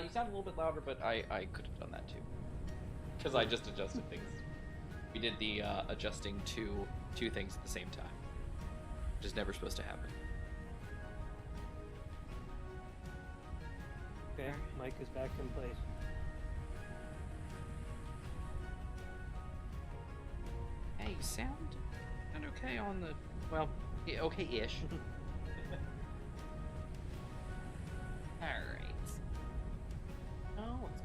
You sound a little bit louder, but I could have done that too. Because I just adjusted things. We did the adjusting two things at the same time. Which is never supposed to happen. Okay, mic is back in place. Hey, sound okay on the... Well, yeah, okay-ish. Alright. Oh, it's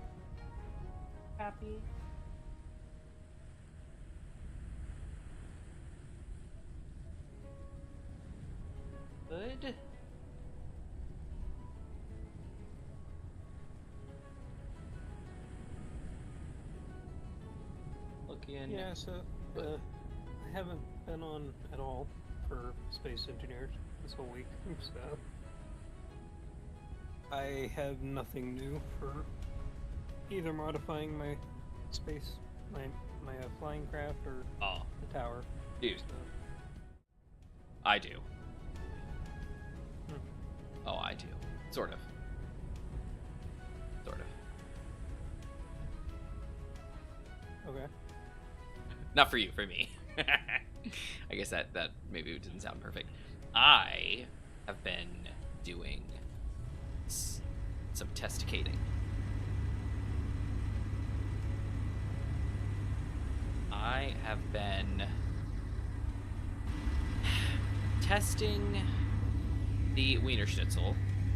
happy. Good. Looking. Yeah, so I haven't been on at all for Space Engineers this whole week, so I have nothing new for either modifying my space, my flying craft, or the tower. Dude. So. I do. Oh, I do. Sort of. Sort of. Okay. Not for you, for me. I guess that maybe it didn't sound perfect. I have been doing some testicating. I have been testing the Weiner Schnitzel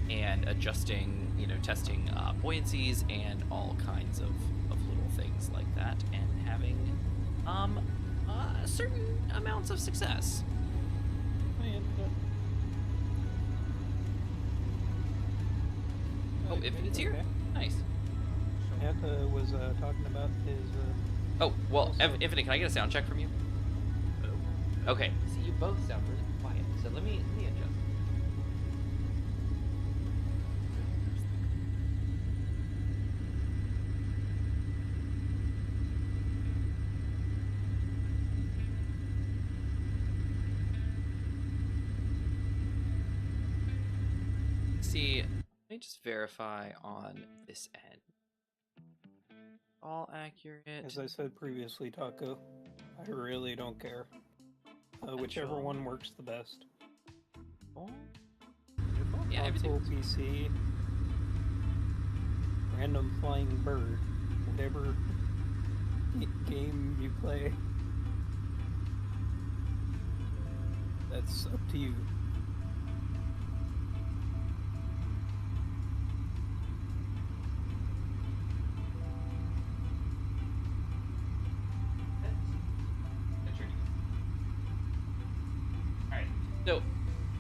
and adjusting, testing buoyancies and all kinds of little things like that, and having certain amounts of success. Oh, Infinite's here? Okay. Nice. Anta was talking about his... Oh, well, Infinite, can I get a sound check from you? Okay, see, you both sound really quiet, so let me adjust. See, let me just verify on this end. All accurate. As I said previously, Taco, I really don't care. Whichever one works the best. Oh. Yeah, Console, PC, random flying bird, whatever game you play, that's up to you. So,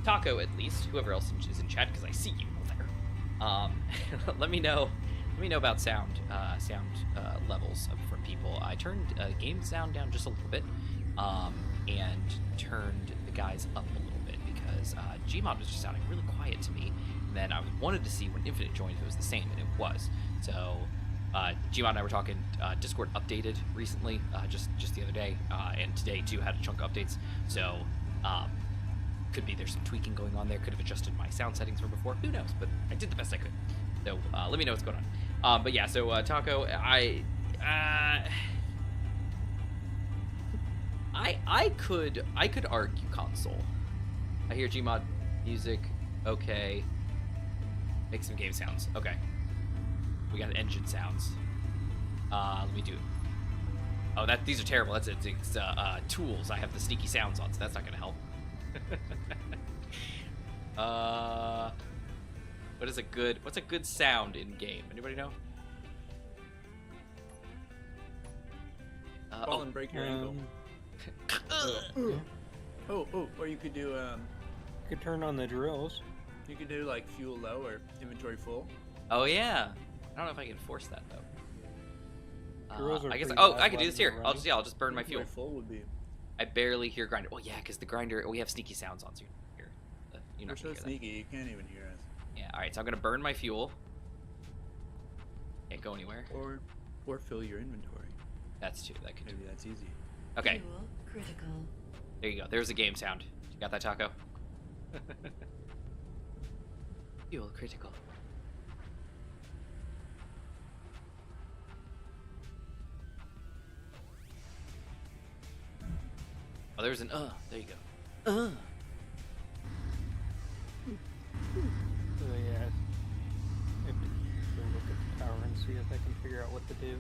Taco, at least, whoever else is in chat, because I see you there. Let me know about sound levels from people. I turned game sound down just a little bit, and turned the guys up a little bit because Gmod was just sounding really quiet to me. And then I wanted to see when Infinite joined if it was the same, and it was. So, Gmod and I were talking. Discord updated recently, just the other day, and today too had a chunk of updates. So. Could be there's some tweaking going on there. Could have adjusted my sound settings from before. Who knows? But I did the best I could. So let me know what's going on. But yeah, so Taco, I could argue console. I hear Gmod music. Okay. Make some game sounds. Okay. We got engine sounds. Let me do. Oh, these are terrible. It's tools. I have the sneaky sounds on, so that's not gonna help. What's a good sound in game? Anybody know? Fall and break your ankle. Or you could do You could turn on the drills. you could do like fuel low or inventory full. Oh yeah. I don't know if I can force that though. Drills are I guess. pretty Oh, loud I can do while this here. you're I'll just burn my fuel. Inventory full would be. I barely hear grinder. Well, yeah, because the grinder. We have sneaky sounds on, so you're We're not so gonna hear sneaky, you can't even hear us. that. Yeah. All right. So I'm gonna burn my fuel. Can't go anywhere. Or fill your inventory. That's too. That could. Maybe that's easy. Okay. Fuel critical. There you go. There's a game sound. You got that, Taco? Fuel critical. Oh, there's an there you go. So yeah, I have to go look at the tower and see if I can figure out what to do.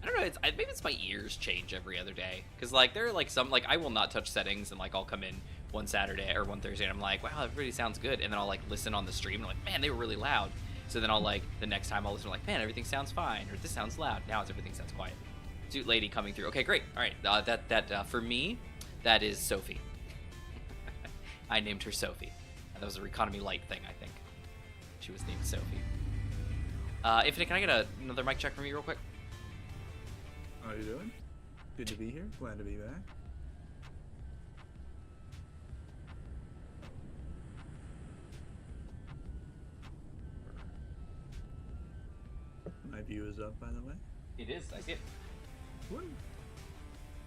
I don't know. Maybe it's my ears change every other day. Because, like, there are, like, some, like, I will not touch settings, and, like, I'll come in one Saturday or one Thursday, and I'm like, wow, everybody sounds good. And then I'll, like, listen on the stream, and I'm like, man, they were really loud. So then I'll, like, the next time I'll listen, like, man, everything sounds fine, or this sounds loud. Now everything sounds quiet. Suit lady coming through. Okay, great. All right. For me, that is Sophie. I named her Sophie. That was a Economy Light thing, I think. She was named Sophie. Infinite, can I get another mic check from you real quick? How are you doing? Good to be here. Glad to be back. My view is up, by the way. It is. I see it. Woo.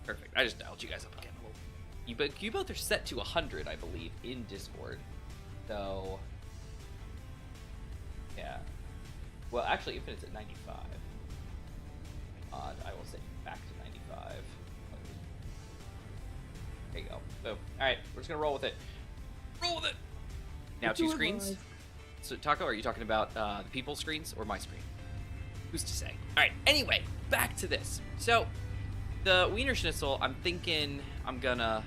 Perfect. I just dialed you guys up again. You both are set to 100, I believe, in Discord. So, yeah. Well, actually, Infinite's at 95. I will set you back to 95. There you go. Boom. Alright, we're just gonna roll with it. Roll with it! Now, two screens. So, Taco, are you talking about the people's screens or my screen? Who's to say? Alright, anyway, back to this. So, the Weiner Schnitzel, I'm thinking I'm gonna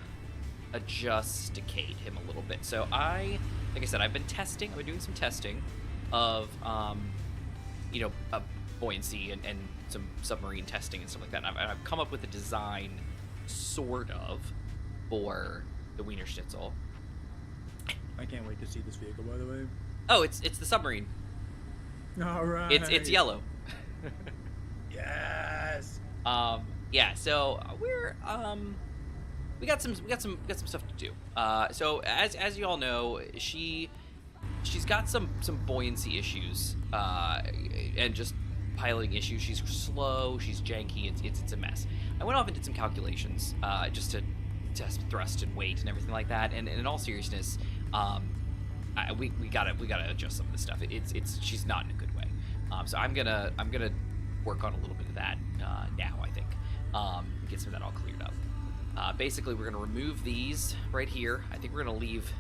adjusticate him a little bit. So, like I said, I've been doing some testing of, buoyancy and some submarine testing and stuff like that. And I've come up with a design, sort of, for the Weiner Schnitzel. I can't wait to see this vehicle, by the way. Oh, it's the submarine. All right. It's yellow. Yes. Yeah. So we got some stuff to do. So as you all know, she's got some buoyancy issues, and just piloting issues. She's slow, she's janky, it's a mess. I went off and did some calculations, just to test thrust and weight and everything like that. And in all seriousness, we gotta adjust some of this stuff. She's not in a good way. So I'm gonna work on a little bit of that now. I think get some of that all cleared up. Basically, we're gonna remove these right here. I think we're gonna leave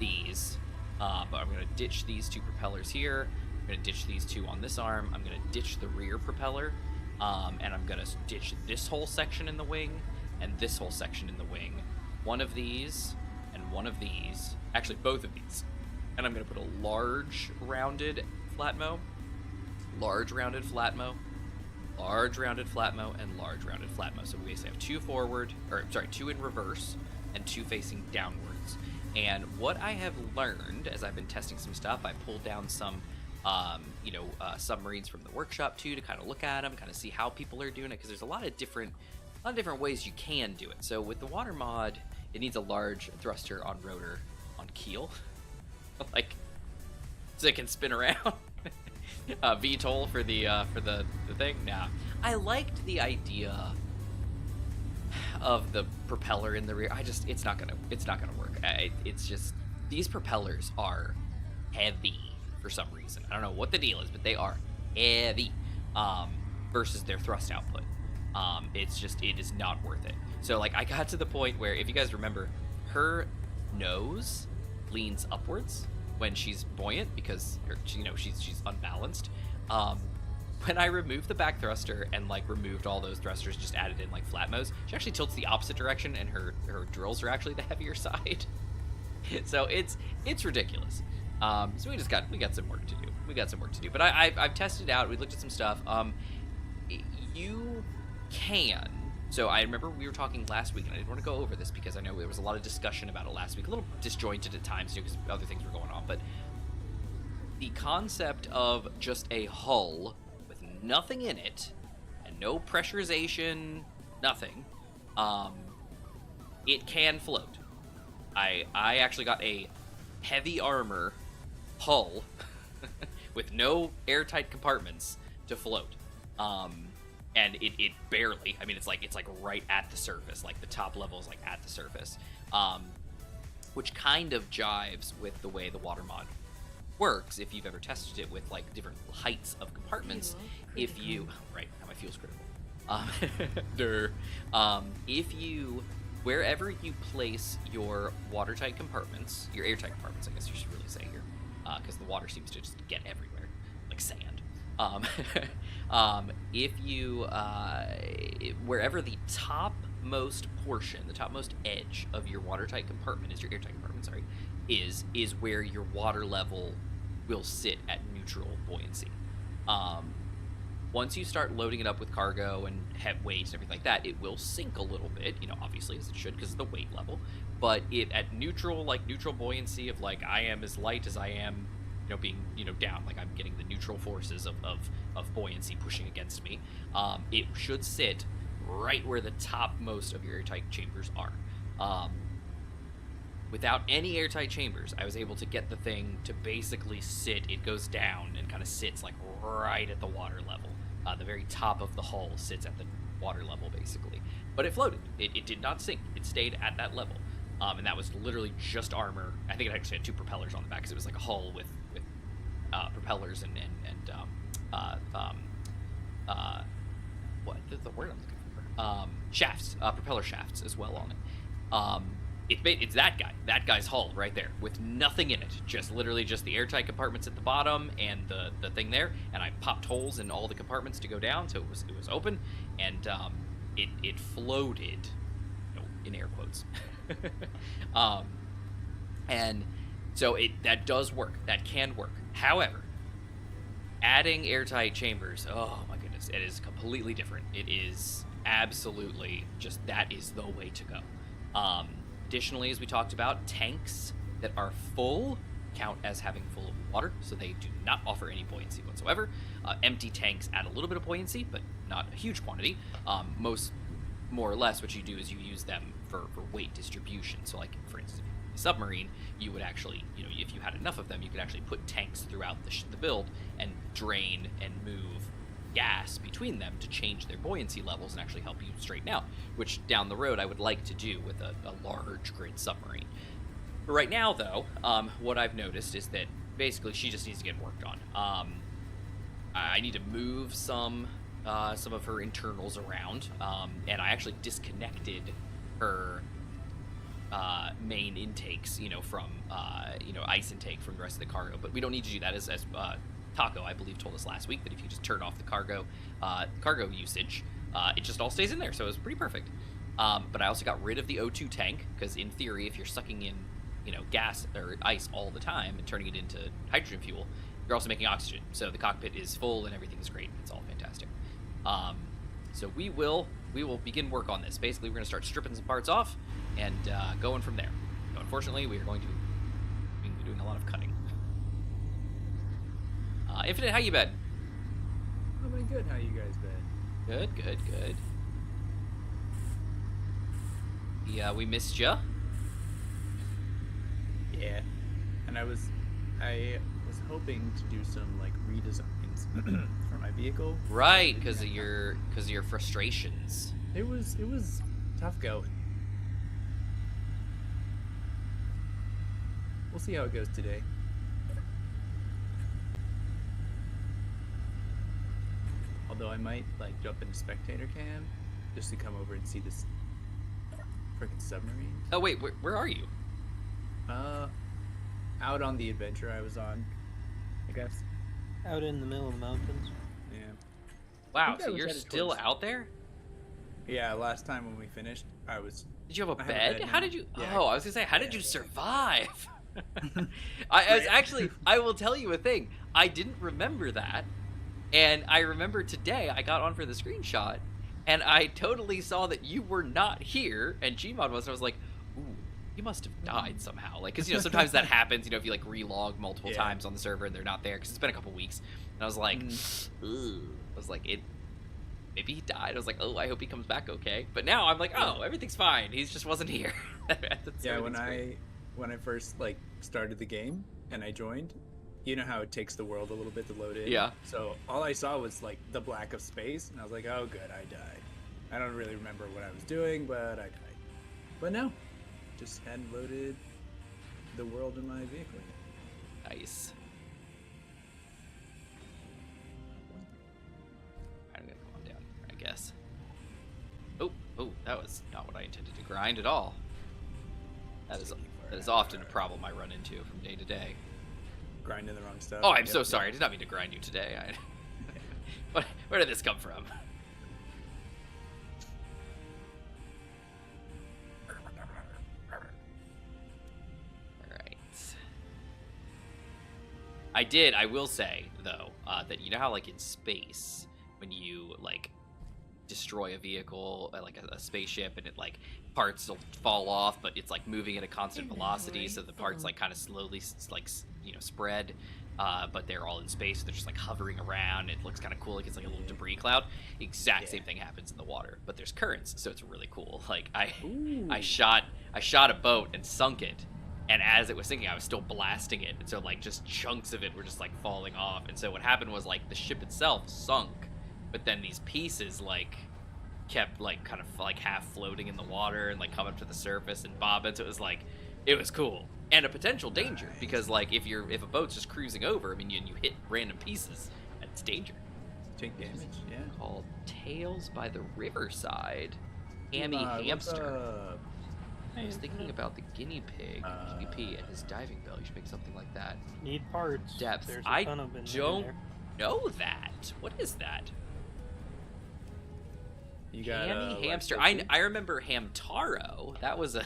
these, but I'm gonna ditch these two propellers here. I'm going to ditch these two on this arm. I'm going to ditch the rear propeller, and I'm going to ditch this whole section in the wing and this whole section in the wing. One of these and one of these. Actually, both of these. And I'm going to put a large rounded flatmo, large rounded flatmo, large rounded flatmo, and large rounded flatmo. So we basically have two in reverse and two facing downwards. And what I have learned as I've been testing some stuff, I pulled down some submarines from the workshop too, to kind of look at them, kind of see how people are doing it, because there's a lot of different ways you can do it. So with the water mod, it needs a large thruster on rotor on keel, like so it can spin around. VTOL for the thing. Nah, I liked the idea of the propeller in the rear. It's not gonna work. It's just these propellers are heavy. For some reason, I don't know what the deal is, but they are heavy versus their thrust output. It is not worth it. So like I got to the point where, if you guys remember, her nose leans upwards when she's buoyant because she's unbalanced. When I removed the back thruster and like removed all those thrusters, just added in like flatmos, she actually tilts the opposite direction, and her drills are actually the heavier side. So it's ridiculous. So we got some work to do. But I've tested it out. We looked at some stuff. You can. So I remember we were talking last week, and I didn't want to go over this because I know there was a lot of discussion about it last week, a little disjointed at times too, because other things were going on. But the concept of just a hull with nothing in it and no pressurization, nothing, it can float. I actually got a heavy armor hull with no airtight compartments to float, and it barely, I mean, it's like right at the surface, like the top level is like at the surface, which kind of jives with the way the water mod works if you've ever tested it with like different heights of compartments. If you right now, my fuel's critical. Um, if you, wherever you place your watertight compartments, your airtight compartments, I guess you should really say here, because the water seems to just get everywhere, like sand. If you, wherever the topmost portion, the topmost edge of your watertight compartment is your airtight compartment, sorry, is where your water level will sit at neutral buoyancy. Once you start loading it up with cargo and weight and everything like that, it will sink a little bit, obviously, as it should because of the weight level. But at neutral buoyancy of, like, I am as light as I am, being, down, like I'm getting the neutral forces of buoyancy pushing against me, it should sit right where the topmost of your airtight chambers are. Without any airtight chambers, I was able to get the thing to basically sit, it goes down and kind of sits like right at the water level. The very top of the hull sits at the water level, basically. But it floated. It did not sink. It stayed at that level. And that was literally just armor. I think it actually had 2 propellers on the back because it was like a hull with propellers and what the word I'm looking for? Shafts, propeller shafts as well on it. It's that guy's hull right there with nothing in it, just literally just the airtight compartments at the bottom and the thing there, and I popped holes in all the compartments to go down, so it was open, and it floated, in air quotes. And so that does work, that can work. However, adding airtight chambers, oh my goodness, it is completely different. It is absolutely just, that is the way to go. Additionally, as we talked about, tanks that are full count as having full of water, so they do not offer any buoyancy whatsoever. Empty tanks add a little bit of buoyancy, but not a huge quantity. More or less, what you do is you use them for weight distribution. So, like, for instance, a submarine, you would actually, if you had enough of them, you could actually put tanks throughout the build and drain and move gas between them to change their buoyancy levels and actually help you straighten out, which down the road I would like to do with a large grid submarine. But right now, though, what I've noticed is that basically she just needs to get worked on. I need to move some of her internals around, and I actually disconnected her main intakes, from ice intake from the rest of the cargo. But we don't need to do that, as Taco, I believe, told us last week that if you just turn off the cargo usage, it just all stays in there, so it was pretty perfect. But I also got rid of the O2 tank, because in theory, if you're sucking in, gas or ice all the time and turning it into hydrogen fuel, you're also making oxygen. So the cockpit is full and everything is great. It's all fantastic. So we will begin work on this. Basically, we're going to start stripping some parts off and going from there. Unfortunately, we are going to be doing a lot of cutting. Infinite, how you been? I've been good. How you guys been? Good. Yeah, we missed ya. Yeah, and I was hoping to do some like redesigns for my vehicle. Right, because of your frustrations. It was tough going. We'll see how it goes today. Although I might like jump into spectator cam just to come over and see this freaking submarine. Oh wait, where are you? Out on the adventure I was on, I guess. Out in the middle of the mountains. Yeah. Wow, so you're still out there? Yeah, last time when we finished, I was... Did you have a I bed? now. How did you... Yeah. Oh, I was going to say, how did you survive? I was actually... I will tell you a thing. I didn't remember that. And I remember today I got on for the screenshot, and I totally saw that you were not here, and Gmod was, and I was like, ooh, you must have died somehow. Like, because, sometimes that happens, if you, like, relog multiple times on the server and they're not there, because it's been a couple weeks. And I was like, ooh. I was like, maybe he died. I was like, oh, I hope he comes back okay. But now I'm like, oh, everything's fine. He just wasn't here. Yeah, when I first, like, started the game and I joined, you know how it takes the world a little bit to load in? Yeah. So all I saw was, like, the black of space, and I was like, oh, good, I died. I don't really remember what I was doing, but I died. But no, just hadn't loaded the world in my vehicle. Nice. I'm gonna come on down here, I guess. that was not what I intended to grind at all. That is often a problem I run into from day to day. Grinding the wrong stuff. Oh, I'm so sorry. I did not mean to grind you today. Where did this come from? I will say, though, that you know how, like, in space, when you, like, destroy a vehicle, like a spaceship, and it, like, parts will fall off, but it's, like, moving at a constant velocity, so the parts, like, kind of slowly, like, you know, spread, but they're all in space, so they're just, like, hovering around. It looks kind of cool, like it's, like, a little debris cloud. Exact same thing happens in the water, but there's currents, so it's really cool. Like, I shot a boat and sunk it, and as it was sinking, I was still blasting it. And so, like, just chunks of it were just, like, falling off. And so what happened was, like, the ship itself sunk, but then these pieces, like, kept, like, kind of, like, half floating in the water and, like, come up to the surface and bobbing. So it was, like, it was cool. And a potential danger, because, like, if a boat's just cruising over, I mean, you hit random pieces, that's danger. Take damage, yeah. Called Tales by the Riverside. Hammy Hamster. I was thinking about the guinea pig, GP, and his diving bell. You should make something like that. Need parts. Depth. There's a I ton of them in don't there. know that. What is that? You got Hammy Hamster. I remember Hamtaro. That was a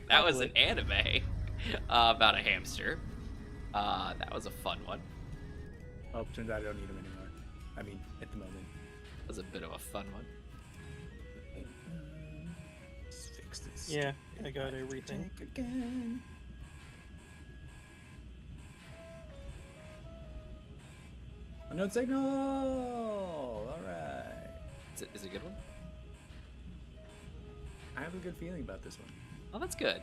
that was an anime about a hamster. That was a fun one. Oh, turns out I don't need them anymore. I mean, at the moment. That was a bit of a fun one. Yeah, I got everything. Again. Unknown signal! Alright. Is it a good one? I have a good feeling about this one. Oh, that's good.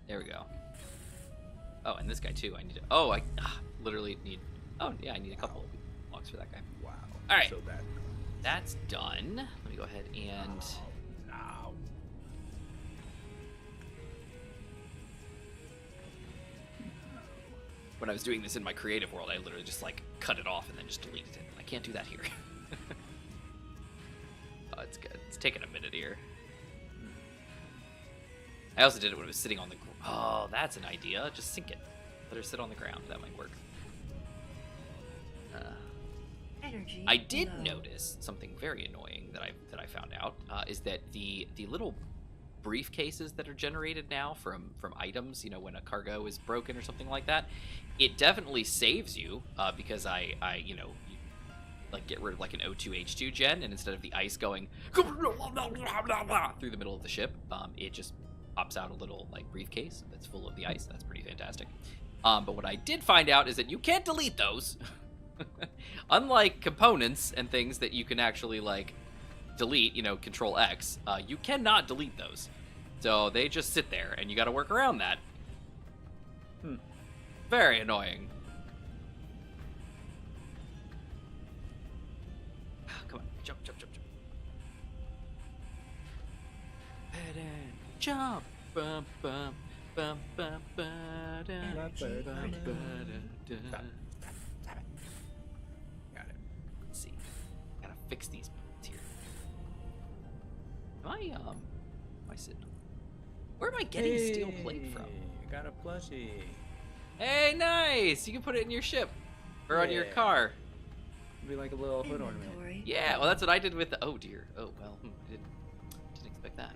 There we go. Oh, and this guy too. I need to. Oh, I literally need. Oh, yeah, I need a couple of blocks for that guy. Wow. All right. So bad. That's done. Let me go ahead and. No. When I was doing this in my creative world, I literally just, like, cut it off and then just deleted it. I can't do that here. Oh, it's good. It's taking a minute here. I also did it when it was sitting on the. Oh, that's an idea. Just sink it. Let her sit on the ground. That might work. I did notice something very annoying that I found out is that the little briefcases that are generated now from items, you know, when a cargo is broken or something like that, it definitely saves you because I you know, you, like, get rid of, like, an O2H2 gen, and instead of the ice going through the middle of the ship, it just pops out a little, like, briefcase that's full of the ice. That's pretty fantastic. But what I did find out is that you can't delete those. Unlike components and things that you can actually, like, delete, you know, Control X, you cannot delete those. So they just sit there, and you got to work around that. Very annoying. Come on, jump, jump, jump, jump. Head in, jump, bum, bum, bum, bum, Got it. Let's see. Gotta fix these buttons here. Am I sitting? Where am I getting steel plate from? I got a plushie. Hey, nice! You can put it in your ship or on your car. It'd be like a little hood ornament. Yeah, well, that's what I did with the. Oh dear. Oh well, I didn't expect that.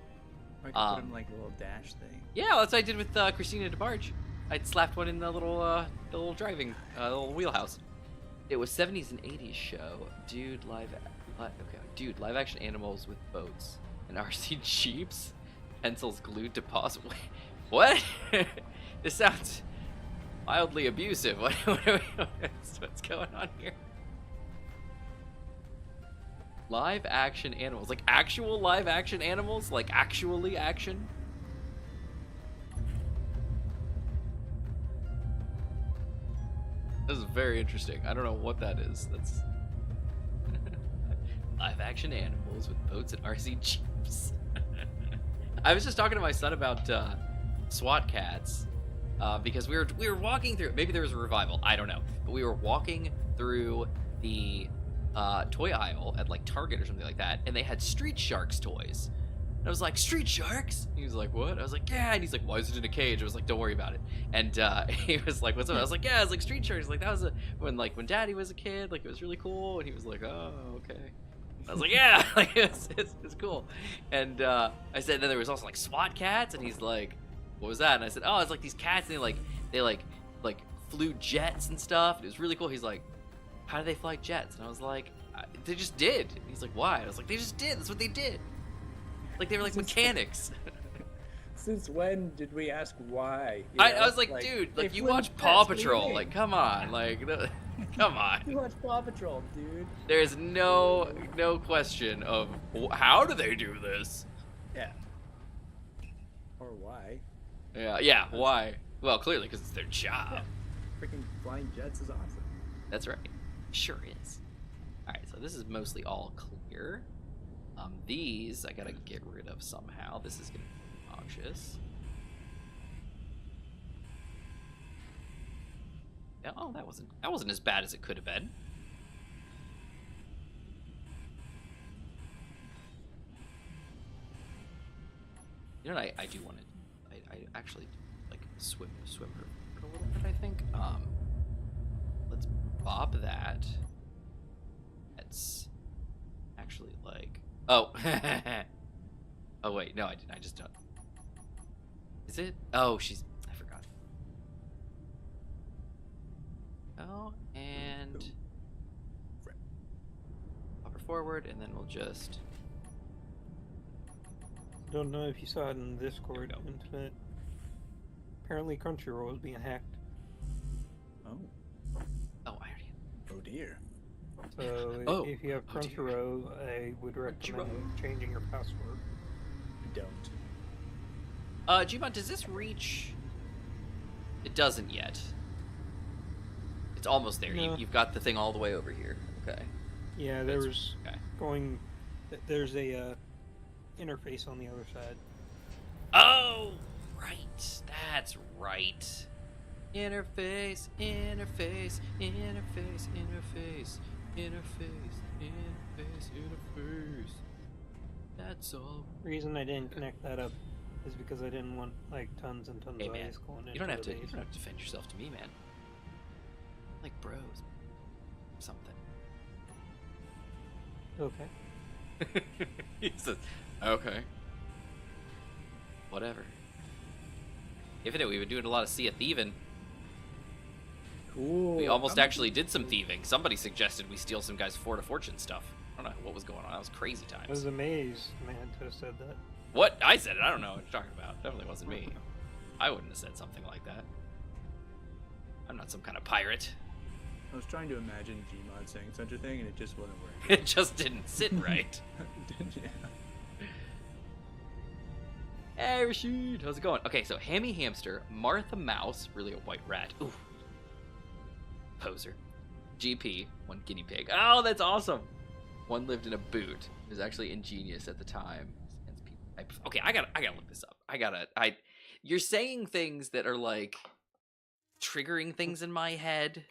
I could put in like a little dash thing. Yeah, well, that's what I did with Christina DeBarge. I slapped one in the little driving, little wheelhouse. It was 70s and 80s show, dude. Live action animals with boats and RC jeeps, pencils glued to paws. What? This sounds mildly abusive. What's going on here? Live action animals, like actual live action animals, like actually action. This is very interesting. I don't know what that is. That's live action animals with boats and RC jeeps. I was just talking to my son about SWAT cats because we were walking through. Maybe there was a revival. I don't know. But we were walking through the toy aisle at like Target or something like that, and they had Street Sharks toys. And I was like, Street Sharks? He was like, what? I was like, yeah. And he's like, why is it in a cage? I was like, don't worry about it. And he was like, what's up? I was like, yeah, it's like Street Sharks. Like that was when Daddy was a kid, like it was really cool. And he was like, oh, okay. I was like, yeah, like it's cool. And I said, then there was also like SWAT cats, and he's like, what was that? And I said, oh, it's like these cats, and they flew jets and stuff. It was really cool. He's like, how do they fly jets? And I was like, they just did. And he's like, why? I was like, they just did. That's what they did. Like they were like mechanics. Since when did we ask why? I was like, dude, like you watch Paw Patrol. Like, come on, like, come on. You watch Paw Patrol, dude. There's no question of how do they do this? Yeah. Or why? Yeah. Why? Well, clearly because it's their job. Yeah. Freaking flying jets is awesome. That's right. Sure is. All right, so this is mostly all clear. These I gotta get rid of somehow. This is gonna be obnoxious. Yeah, oh, that wasn't as bad as it could have been. You know what I do want to. I actually like swim a little bit. I think. Let's bop that. That's actually like. Oh. Oh wait, no, I didn't. I just don't. Is it? Oh, I forgot. Oh, and pop her forward, and then we'll just. Don't know if you saw it in Discord Infinite. Apparently Crunchyroll is being hacked. Oh. Oh, I already. Oh dear. So if you have Crunchyroll, I would recommend changing your password. Don't. Gmod, does this reach? It doesn't yet. It's almost there. No. You've got the thing all the way over here. Okay. Yeah, there's there's a interface on the other side. Oh, right. That's right. Interface. That's all. The reason I didn't connect that up is because I didn't want like tons and tons of ice going into You don't have the to. base. You don't have to defend yourself to me, man. Like bros. Something. Okay. He says, okay. Whatever. Infinite, we've been doing a lot of Sea of Thieving. Cool. We almost actually did some thieving. Somebody suggested we steal some guy's Fort of Fortune stuff. I don't know what was going on. That was crazy times. I was amazed Manto said that. What? I said it. I don't know what you're talking about. Definitely wasn't me. I wouldn't have said something like that. I'm not some kind of pirate. I was trying to imagine Gmod saying such a thing, and it just wasn't working. It just didn't sit right. Yeah. Hey, Rashid. How's it going? Okay, so Hammy Hamster, Martha Mouse, really a white rat. Ooh. Poser. GP, one guinea pig. Oh, that's awesome. One lived in a boot. It was actually ingenious at the time. Okay, I gotta look this up. You're saying things that are like triggering things in my head,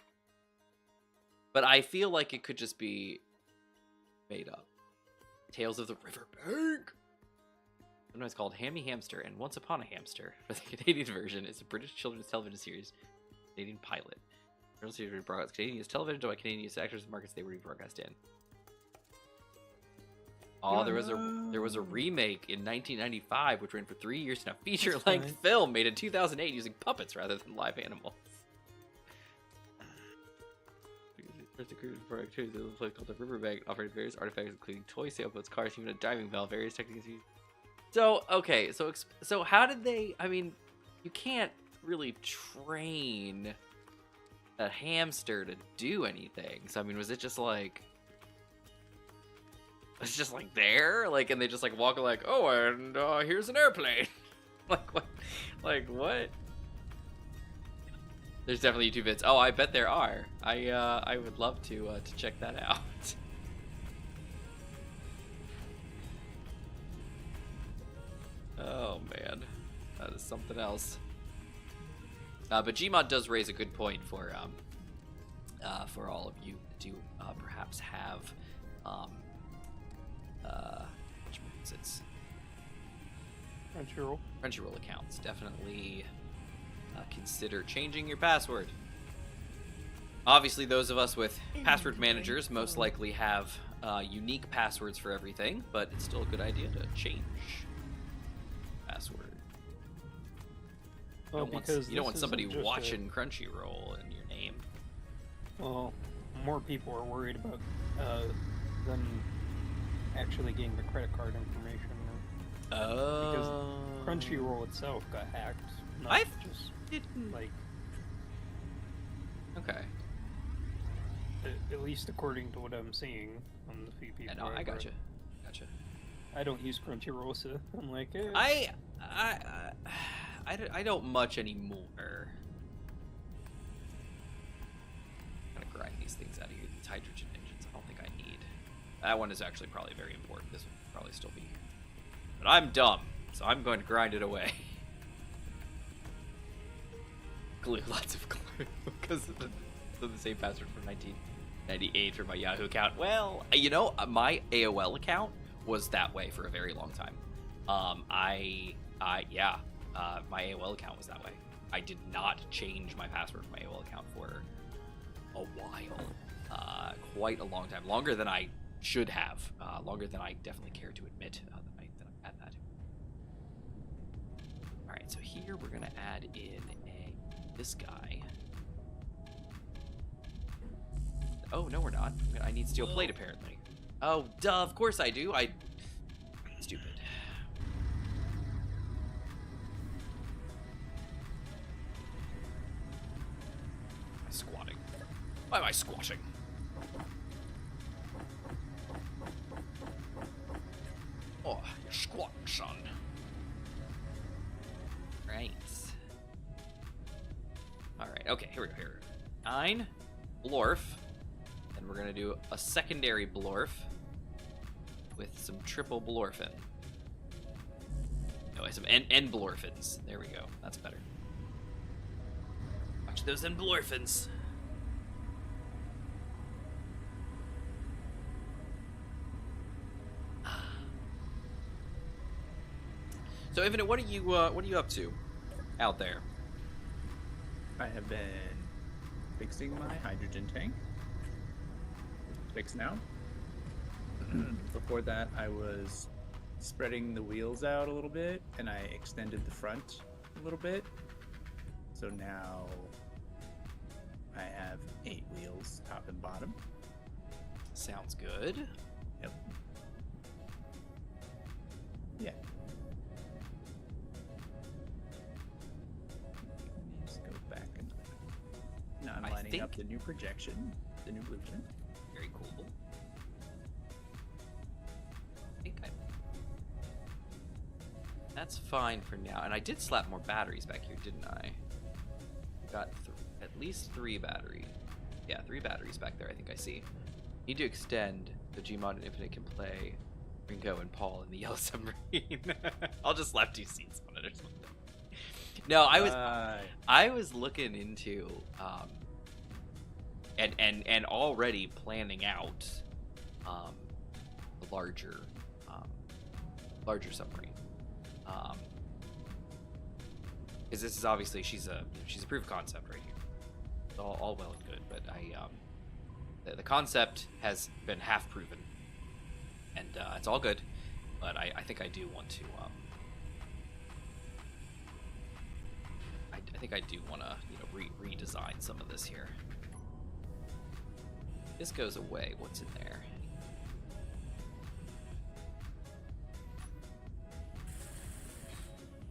but I feel like it could just be made up. Tales of the Riverbank. Sometimes called Hammy Hamster and Once Upon a Hamster, but the Canadian version is a British children's television series, Canadian pilot. Original series broadcast Canadian use television by Canadian use actors and markets they were rebroadcast in. Oh, there was a remake in 1995, which ran for 3 years in a feature-length film made in 2008 using puppets rather than live animals. Called the Riverbank offered various artifacts, including toy sailboats, cars, even a diving bell, various techniques used. So okay, so how did they? I mean, you can't really train a hamster to do anything. So I mean, was it just like? It's just like there, like, and they just like walk like, oh, and here's an airplane. Like what? Like what? There's definitely YouTube vids. Oh, I bet there are. I would love to check that out. Oh man, that is something else. But Gmod does raise a good point for for all of you that do perhaps have it's Crunchyroll accounts. Definitely consider changing your password. Obviously, those of us with password managers most likely have unique passwords for everything, but it's still a good idea to change password. Well, you don't want somebody watching Crunchyroll in your name. Well, more people are worried about them actually getting the credit card information. Because Crunchyroll itself got hacked. I just didn't like. Okay. At least according to what I'm seeing from the few people. No, I gotcha. I don't use Crunchyroll, so I'm like, I don't much anymore. I'm gonna grind these things out of here. These hydrogen engines, I don't think I need. That one is actually probably very important. This one would probably still be. But I'm dumb, so I'm going to grind it away. Glue, lots of glue, because of the same password from 1998 for my Yahoo account. Well, you know, my AOL account was that way for a very long time. My AOL account was that way. I did not change my password for my AOL account for a while, quite a long time, longer than I should have, longer than I definitely care to admit that I've had that. All right, so here we're gonna add in this guy. Oh no, we're not. I need steel plate apparently. Oh, duh! Of course I do. Stupid. Squatting. Why am I squashing? Oh, you're squatting, son. Right. Alright, okay, here we go. 9 blorf. And we're gonna do a secondary blorf with some triple blorfin. No, some end blorfins. There we go. That's better. Watch those end blorfins. So, Infinite, what are you up to out there? I have been fixing my hydrogen tank. Fixed now. Before that, I was spreading the wheels out a little bit, and I extended the front a little bit. So now I have 8 wheels, top and bottom. Sounds good. Yep. Yeah. Let's go back and now I'm lining up the new projection, the new blueprint. Very cool. That's fine for now. And I did slap more batteries back here, didn't I? Got at least 3 batteries. Yeah, 3 batteries back there, I think I see. Need to extend the Gmod and Infinite can play Ringo and Paul in the Yellow Submarine. I'll just slap 2 seats on it or something. No, I was looking into and already planning out a larger submarine. Because this is obviously she's a proof of concept right here. It's all well and good, but the concept has been half proven, and it's all good. But I think I do want to I think I do want to redesign some of this here. This goes away. What's in there?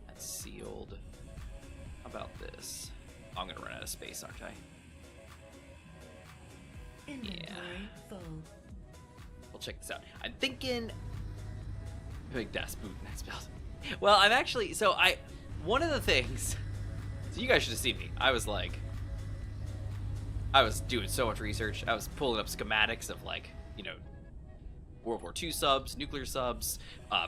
That's sealed. How about this? I'm gonna run out of space, aren't I? Yeah. We'll check this out. I'm thinking. Big Das Boot next build. Well, I'm actually. So one of the things. So you guys should have seen me. I was doing so much research. I was pulling up schematics of World War II subs, nuclear subs,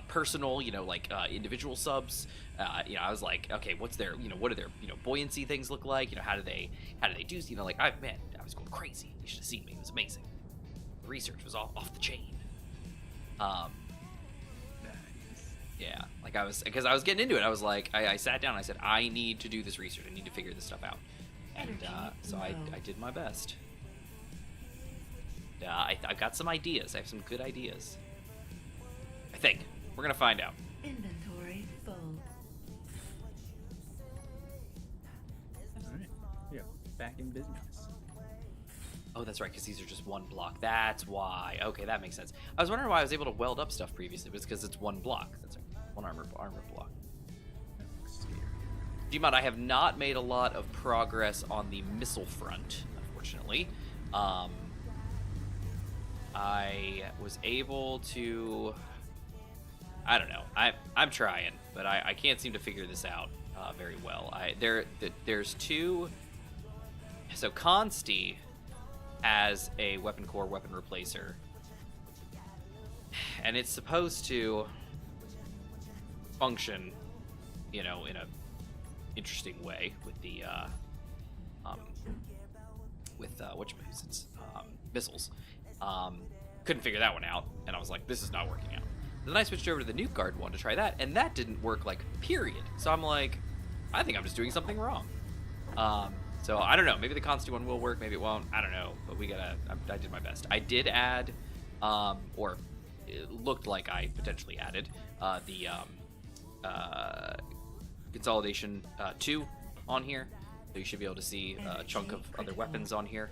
personal, individual subs. I was like, okay, what are their, buoyancy things look like? How do they do? I'm I was going crazy. You should have seen me. It was amazing. The research was off the chain. Nice. Yeah, like because I was getting into it. I was like, I sat down and I said, I need to do this research. I need to figure this stuff out. And so I did my best. I've got some ideas. I have some good ideas. I think. We're going to find out. Inventory full. Alright. Yeah, back in business. Oh, that's right, because these are just one block. That's why. Okay, that makes sense. I was wondering why I was able to weld up stuff previously. It was because it's one block. That's right. One armor block. Gmod, I have not made a lot of progress on the missile front, unfortunately. I was able to... I don't know. I'm trying, but I can't seem to figure this out very well. There's two... So Consti has a weapon core weapon replacer, and it's supposed to function, in a interesting way with the missiles. Couldn't figure that one out, and I was like, this is not working out. Then I switched over to the nuke guard one to try that, and that didn't work, like, period. So I'm like, I think I'm just doing something wrong. So I don't know. Maybe the Consti one will work. Maybe it won't. I don't know. But I did my best. I did add, or it looked like I potentially added, the Consolidation 2 on here. So you should be able to see a chunk of other weapons on here.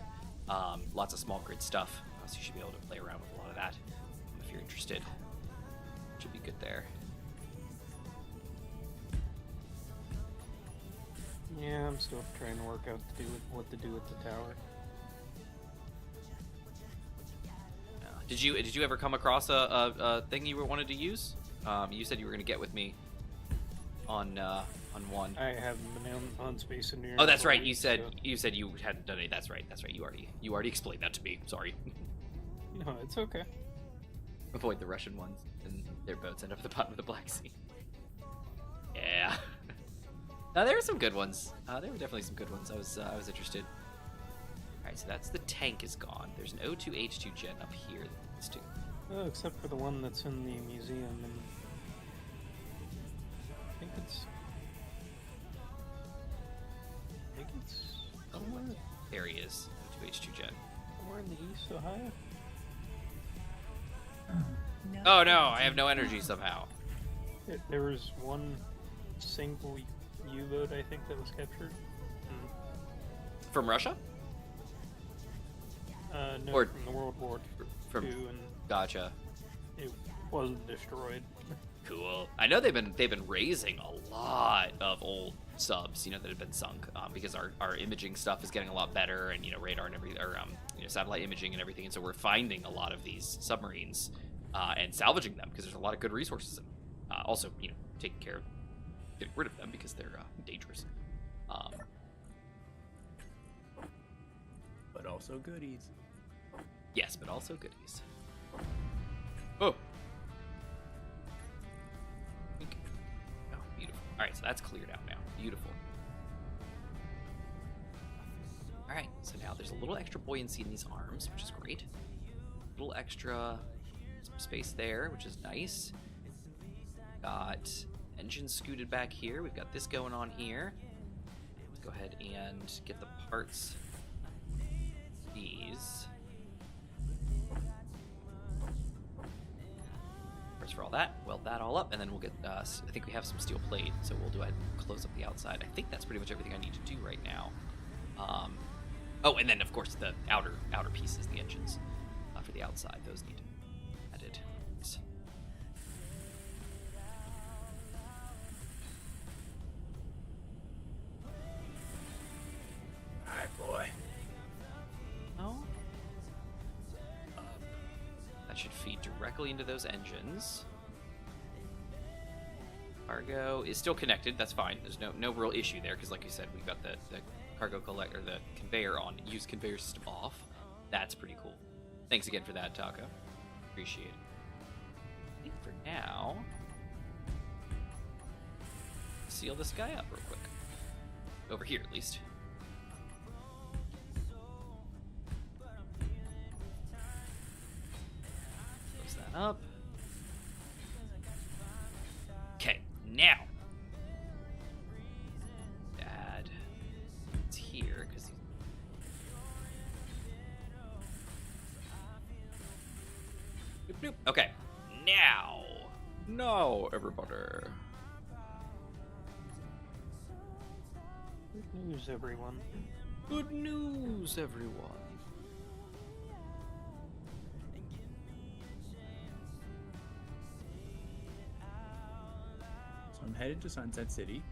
Lots of small grid stuff. So you should be able to play around with a lot of that if you're interested. Should be good there. Yeah, I'm still trying to work out what to do with the tower. Did you ever come across a thing you wanted to use? You said you were going to get with me on one. I haven't been on Space Engineering. Oh, that's right. so- You said you hadn't done it. That's right. You already explained that to me. Sorry. No, it's okay. Avoid the Russian ones, and their boats end up at the bottom of the Black Sea. Yeah. No, there were some good ones. There were definitely some good ones. I was interested. All right, so that's the tank is gone. There's an O2H2 gen up here that needs to. Oh, except for the one that's in the museum, and I think it's somewhere, There he is. O2H2 gen. somewhere in the east, Ohio. Oh no, I have no energy somehow. There was one single U-boat, I think, that was captured. From Russia? No, Or- from the World War From II, and Gotcha. it wasn't destroyed. Cool. I know they've been raising a lot of old subs, that have been sunk, because our imaging stuff is getting a lot better, and radar and everything, or satellite imaging and everything, and so we're finding a lot of these submarines and salvaging them because there's a lot of good resources in them. Also, taking care of getting rid of them because they're dangerous. But also goodies. Yes, but also goodies. Oh. Oh, beautiful. All right, so that's cleared out now. Beautiful. All right, so now there's a little extra buoyancy in these arms, which is great. A little extra space there, which is nice. Got engines scooted back here. We've got this going on here. Let's go ahead and get the parts. These. Parts for all that. Weld that all up, and then we'll get. I think we have some steel plate, so we'll do it. Close up the outside. I think that's pretty much everything I need to do right now. Oh, and then of course the outer pieces, the engines for the outside. Those need added. Alright, boy. Oh. That should feed directly into those engines. Cargo is still connected. That's fine. There's no real issue there because, like you said, we've got the cargo collector, the conveyor on. Use conveyor system off. That's pretty cool. Thanks again for that, Taco. Appreciate it. I think for now, seal this guy up real quick. Over here, at least. up. Okay, now. Dad. It's here because he's. Boop, boop. Okay, now. No, everybody. Good news, everyone. Good news, everyone. So I'm headed to Sunset City.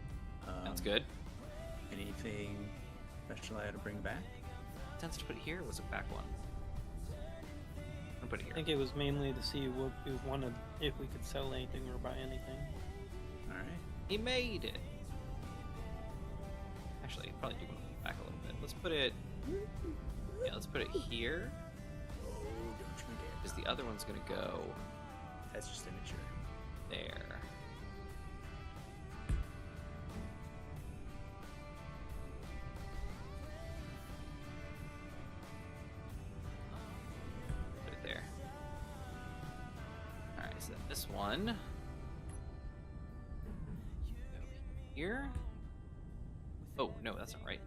Sounds good. Anything special I had to bring back? Sense to put it here, or was it back one? I'm put it I here. think it was mainly to see what we wanted, if we could sell anything or buy anything. All right. He made it. Actually, probably do want to move back a little bit. Let's put it. Yeah, let's put it here. Oh, don't you dare. Because the other one's gonna go That's just immature. there. Put it there. Alright, so this one. Go here. Oh, no, that's not right.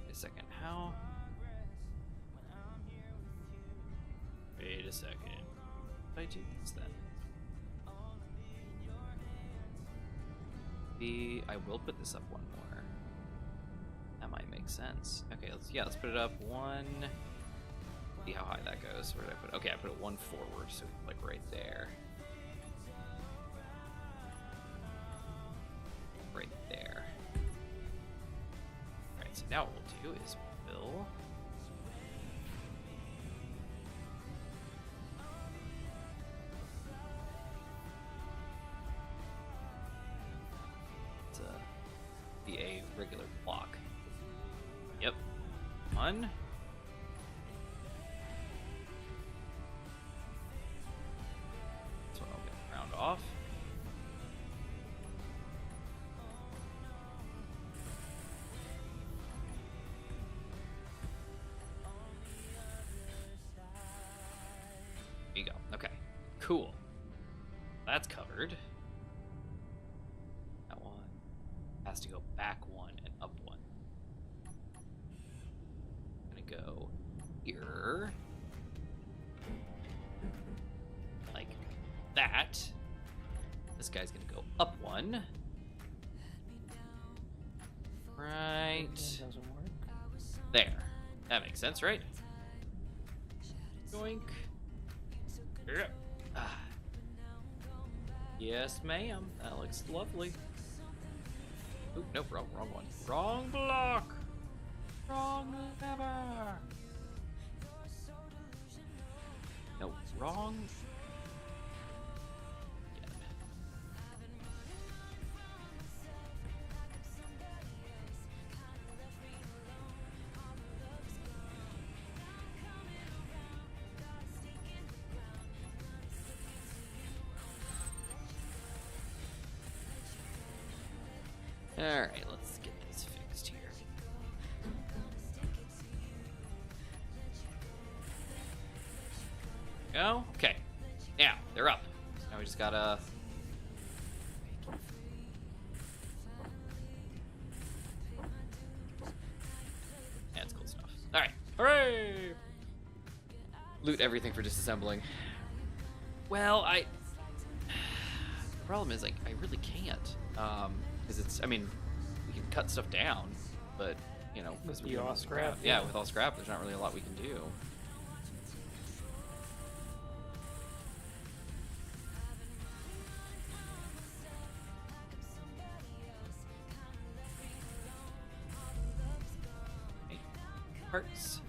Wait a second. How? Wait a second. How do I do this then? I will put this up one more. That might make sense. Okay, let's put it up one. See how high that goes. Where did I put it? Okay, I put it one forward, so like right there. Right there. Alright, so now what we'll do is we'll be a regular block. Yep. One. This one I'll get round off. There you go. Okay. Cool. That's covered. That one has to go back one and up one. I'm gonna go here. Like that. This guy's gonna go up one. Right That doesn't work. there. That makes sense, right? Yoink. Yep. Ah. Yes, ma'am. That looks lovely. Oop, nope, wrong one. Wrong block! Wrong lever! No, wrong. Alright, let's get this fixed here. Go? Okay. Now, they're up. So now we just gotta... That's cool stuff. Alright. Hooray! Loot everything for disassembling. Well, the problem is, like, I really can't. Because it's, I mean, we can cut stuff down, but, you know, With we're the doing all scrap, Yeah, yeah. with all scrap, there's not really a lot we can do. Okay. Parts.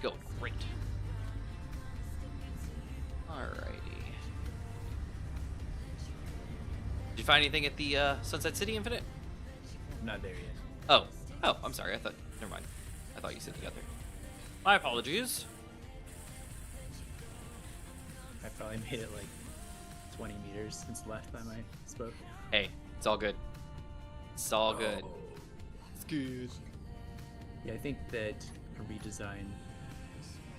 Go. Great. Alrighty. Did you find anything at the Sunset City Infinite? I'm not there yet. Oh, I'm sorry. I thought. Never mind. I thought you said you got there. My apologies. I probably made it like 20 meters since the last time I spoke. Hey, it's all good. It's all good. Oh. It's good. Yeah, I think that a redesign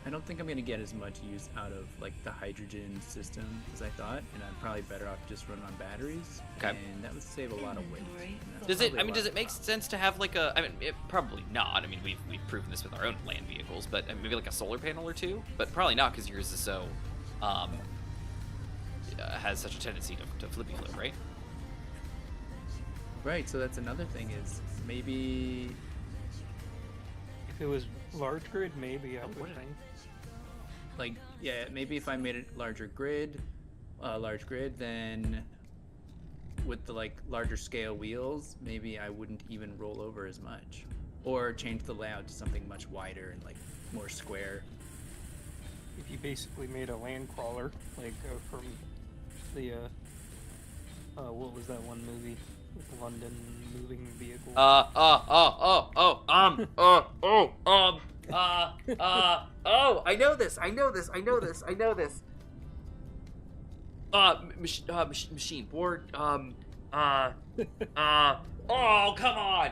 I don't think I'm gonna get as much use out of like the hydrogen system as I thought, and I'm probably better off just running on batteries. Okay. And that would save a lot of weight. Does it? I mean, does it make sense to have like a? I mean, probably not. I mean, we've proven this with our own land vehicles, but maybe like a solar panel or two. But probably not because yours is so has such a tendency to flippy flip, right? Right. So that's another thing is maybe If it was large grid, maybe I would what did I- think. like yeah, maybe if I made it large grid, then with the like larger scale wheels, maybe I wouldn't even roll over as much, or change the layout to something much wider and like more square. If you basically made a land crawler, like from the what was that one movie with the London moving vehicle? I know this. Machine board. Oh, come on.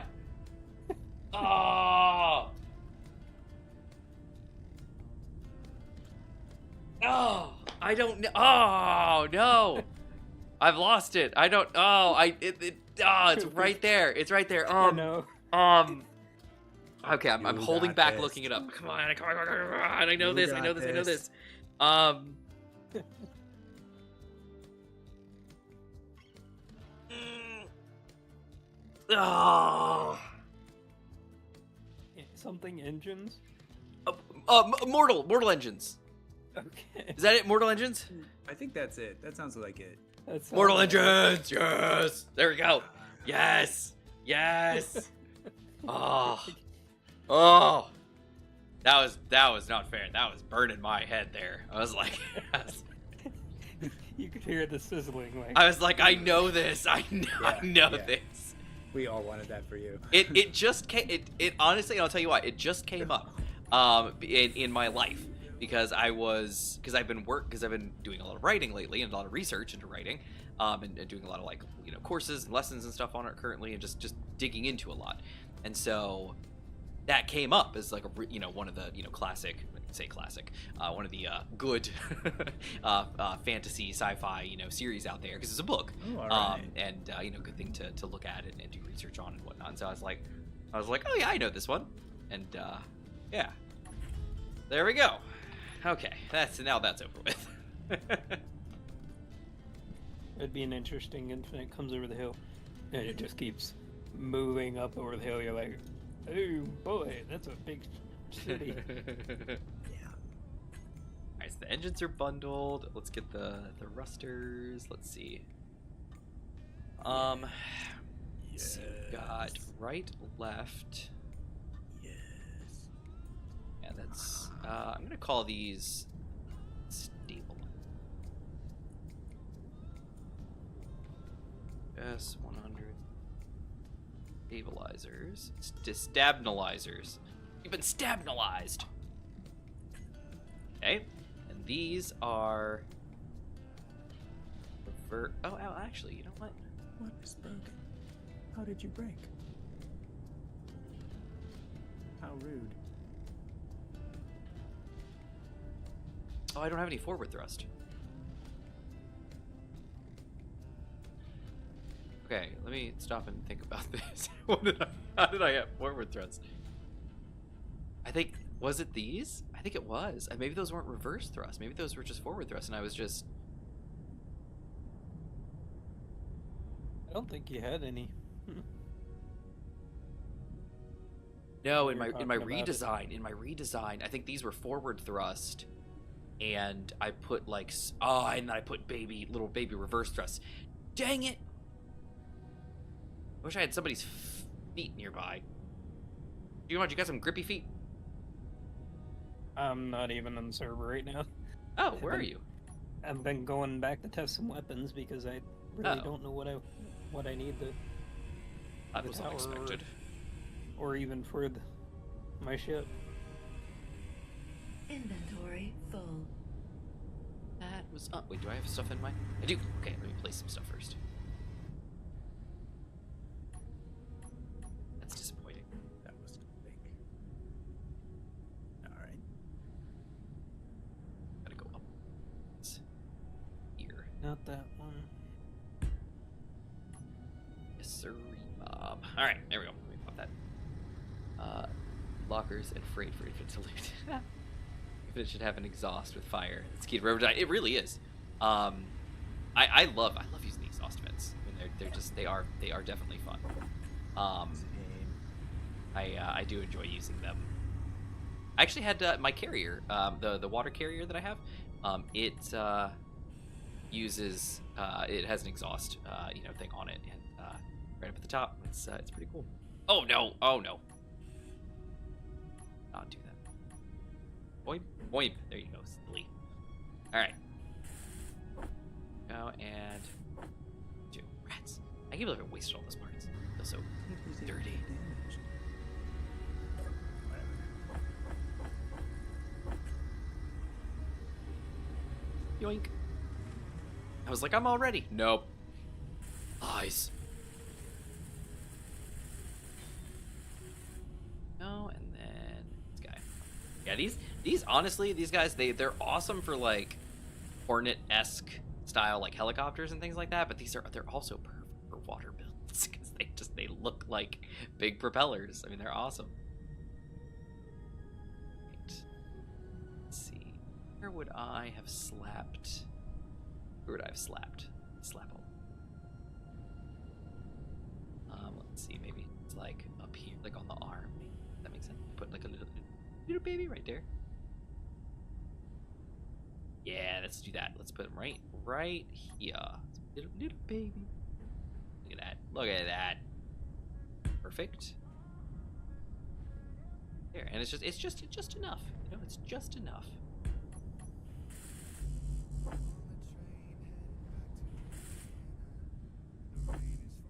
Oh, I don't know. Oh no, I've lost it. I don't. It's right there. It's right there. No. Okay, I'm You holding got back this. looking it up. Come on. I know You this. got I know this. this. Oh. Something engines? Mortal Engines. Okay. Is that it? Mortal Engines? I think that's it. That sounds like it. That's Mortal Engines. Yes. There we go. Yes. Oh. That was not fair. That was burning my head there. I was like, You could hear the sizzling. Like, I know this. I know Yeah. this. We all wanted that for you. It just came. It honestly, I'll tell you why. It just came up, in my life because I've been doing a lot of writing lately and a lot of research into writing, and doing a lot of like courses and lessons and stuff on it currently, and just digging into a lot, and so that came up as like one of the classic. One of the good fantasy sci-fi series out there because it's a book, Oh, all right. and good thing to look at and do research on and whatnot. And so I was like, oh yeah, I know this one, and yeah, there we go. Okay, that's over with. it'd be an interesting infinite comes over the hill, and it just keeps moving up over the hill. You're like, oh boy, that's a big city. Alright, so the engines are bundled. Let's get the rusters. Let's see. Let's see, we've got right, left. Yes. Yeah, that's I'm gonna call these stable. S100 stabilizers. Stabnalizers. You've been stabnalized. Okay, and these are oh, actually, you know what? What is broken? How did you break? How rude. Oh, I don't have any forward thrust. Okay, let me stop and think about this. How did I have forward thrust? I think, was it these? I think it was. Maybe those weren't reverse thrust. Maybe those were just forward thrust, and I was just... I don't think you had any. No, in my You're talking about it. redesign, I think these were forward thrust, and I put like, and then I put little baby reverse thrust. Dang it! I wish I had somebody's feet nearby. You got some grippy feet? I'm not even on the server right now. Oh, where are you? I've been going back to test some weapons because I really Oh. don't know what I need to, That the was tower unexpected. or even for my ship. Inventory full. That was wait, do I have stuff in my... I do. Okay, let me place some stuff first. That's disappointing. That was big. All right. not that one. Yes, sir, Bob. All right, there we go. Let me pop that. Lockers and freight for infant to loot. If it should have an exhaust with fire, it's key to rubber dye. It really is. I love using the exhaust vents. I mean, they are definitely fun. I do enjoy using them. I actually had my carrier, the water carrier that I have. It uses it has an exhaust thing on it, and right up at the top. It's pretty cool. Oh no! Oh no! Not do that. Boing, boing. There you go, silly. All right. Go and do rats. I can't believe I wasted all those parts. I feel so dirty. Yoink. I was like, I'm all ready. Nope. Eyes. No, and then this guy. Yeah, these honestly, these guys, they're awesome for like Hornet-esque style like helicopters and things like that, but they're also perfect for water builds because they look like big propellers. I mean, they're awesome. Right. Let's see. Where would I have slapped? Where would I have slapped? Slap hole. Let's see. Maybe it's like up here, like on the arm. That makes sense. Put like a little baby right there. Yeah, let's do that. Let's put him right here. Little baby. Look at that. Look at that. Perfect. There, and it's just enough. You know, it's just enough.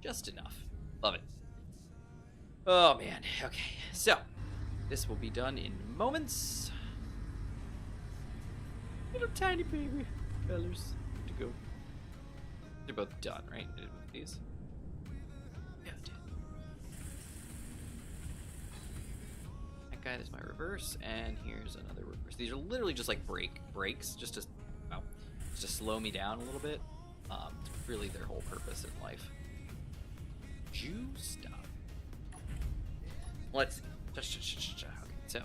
Just enough. Love it. Oh man. Okay. So this will be done in moments. Little tiny baby fellas to go. They're both done, right? These. Yeah, I did. That guy is my reverse, and here's another reverse. These are literally just like brakes, just to slow me down a little bit. It's really their whole purpose in life. Juiced up. Let's see. Okay, so,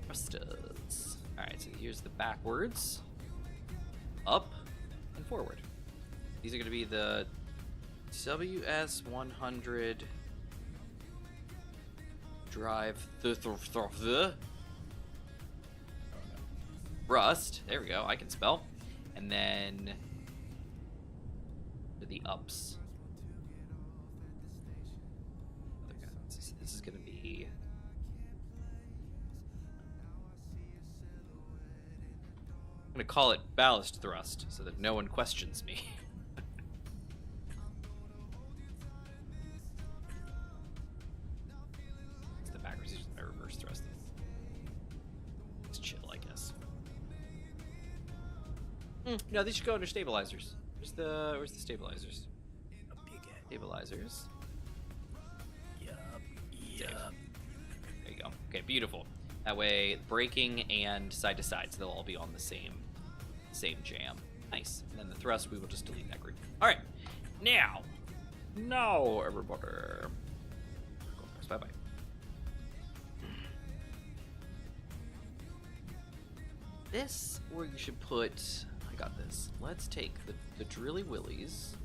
thrusters. Alright, so here's the backwards, up, and forward. These are going to be the WS100 drive thrust. There we go, I can spell. And then the ups. This is going to be I'm going to call it ballast thrust so that no one questions me. It's the backwards, it's my reverse thrust. It's chill, I guess. No, these should go under stabilizers. Where's the stabilizers? Stabilizers. Yup. There you go. Okay, beautiful. That way, braking and side to side, so they'll all be on the same jam. Nice. And then the thrust, we will just delete that group. All right. Now, everybody. Bye-bye. This, where you should put, I got this. Let's take the Drilly Willies,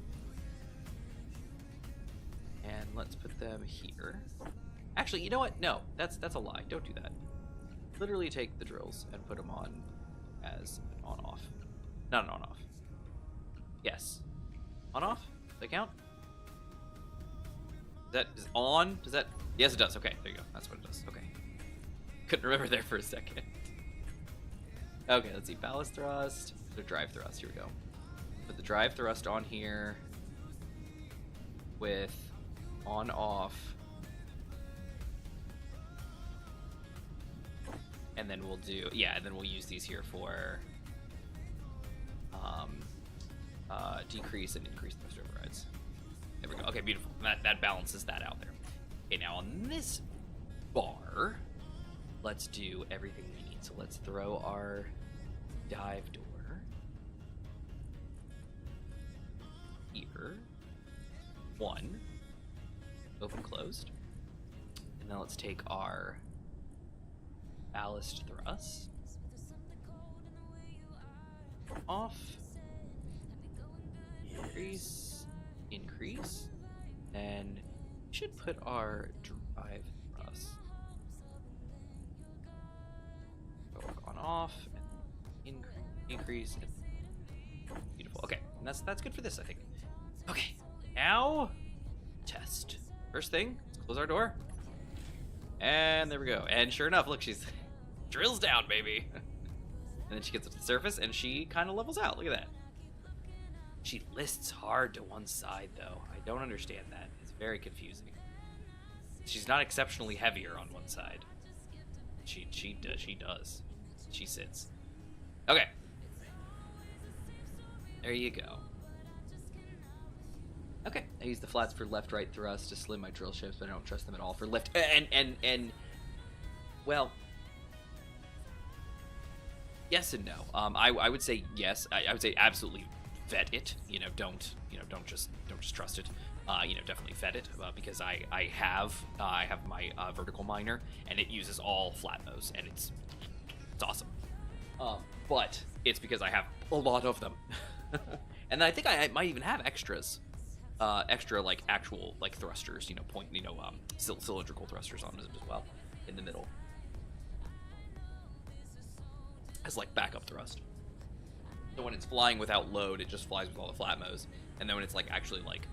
and let's put them here. Actually, you know what? No, that's a lie. Don't do that. Literally take the drills and put them on as an on-off. Not an on-off. Yes. On-off? Does that count? That is on? Does that? Yes, it does. Okay, there you go. That's what it does. Okay. Couldn't remember there for a second. Okay, let's see. Ballast thrust. The drive thrust. Here we go. Put the drive thrust on here with on-off. And then we'll do, and then we'll use these here for decrease and increase thrust overrides. There we go. Okay, beautiful. That balances that out there. Okay, now on this bar, let's do everything we need. So let's throw our dive door here. 1. Open, closed. And then let's take our ballast thrust off. Increase. And we should put our drive thrust on off. And increase. Beautiful. Okay, and that's good for this, I think. Okay, now test. First thing, let's close our door. And there we go. And sure enough, look, she's drills down, baby. And then she gets up to the surface and she kind of levels out. Look at that. She lists hard to one side, though. I don't understand that. It's very confusing. She's not exceptionally heavier on one side. She does. She sits. Okay. There you go. Okay, I use the flats for left-right thrust to slim my drill ships, but I don't trust them at all for lift. Well, yes and no. I would say yes. I would say absolutely vet it. Don't just trust it. Definitely vet it because I have my vertical miner and it uses all flat mows and it's awesome. But it's because I have a lot of them, and I think I might even have extras. Extra like actual like thrusters, cylindrical thrusters on them as well in the middle as like backup thrust. So when it's flying without load, it just flies with all the flat mows, and then when it's like actually like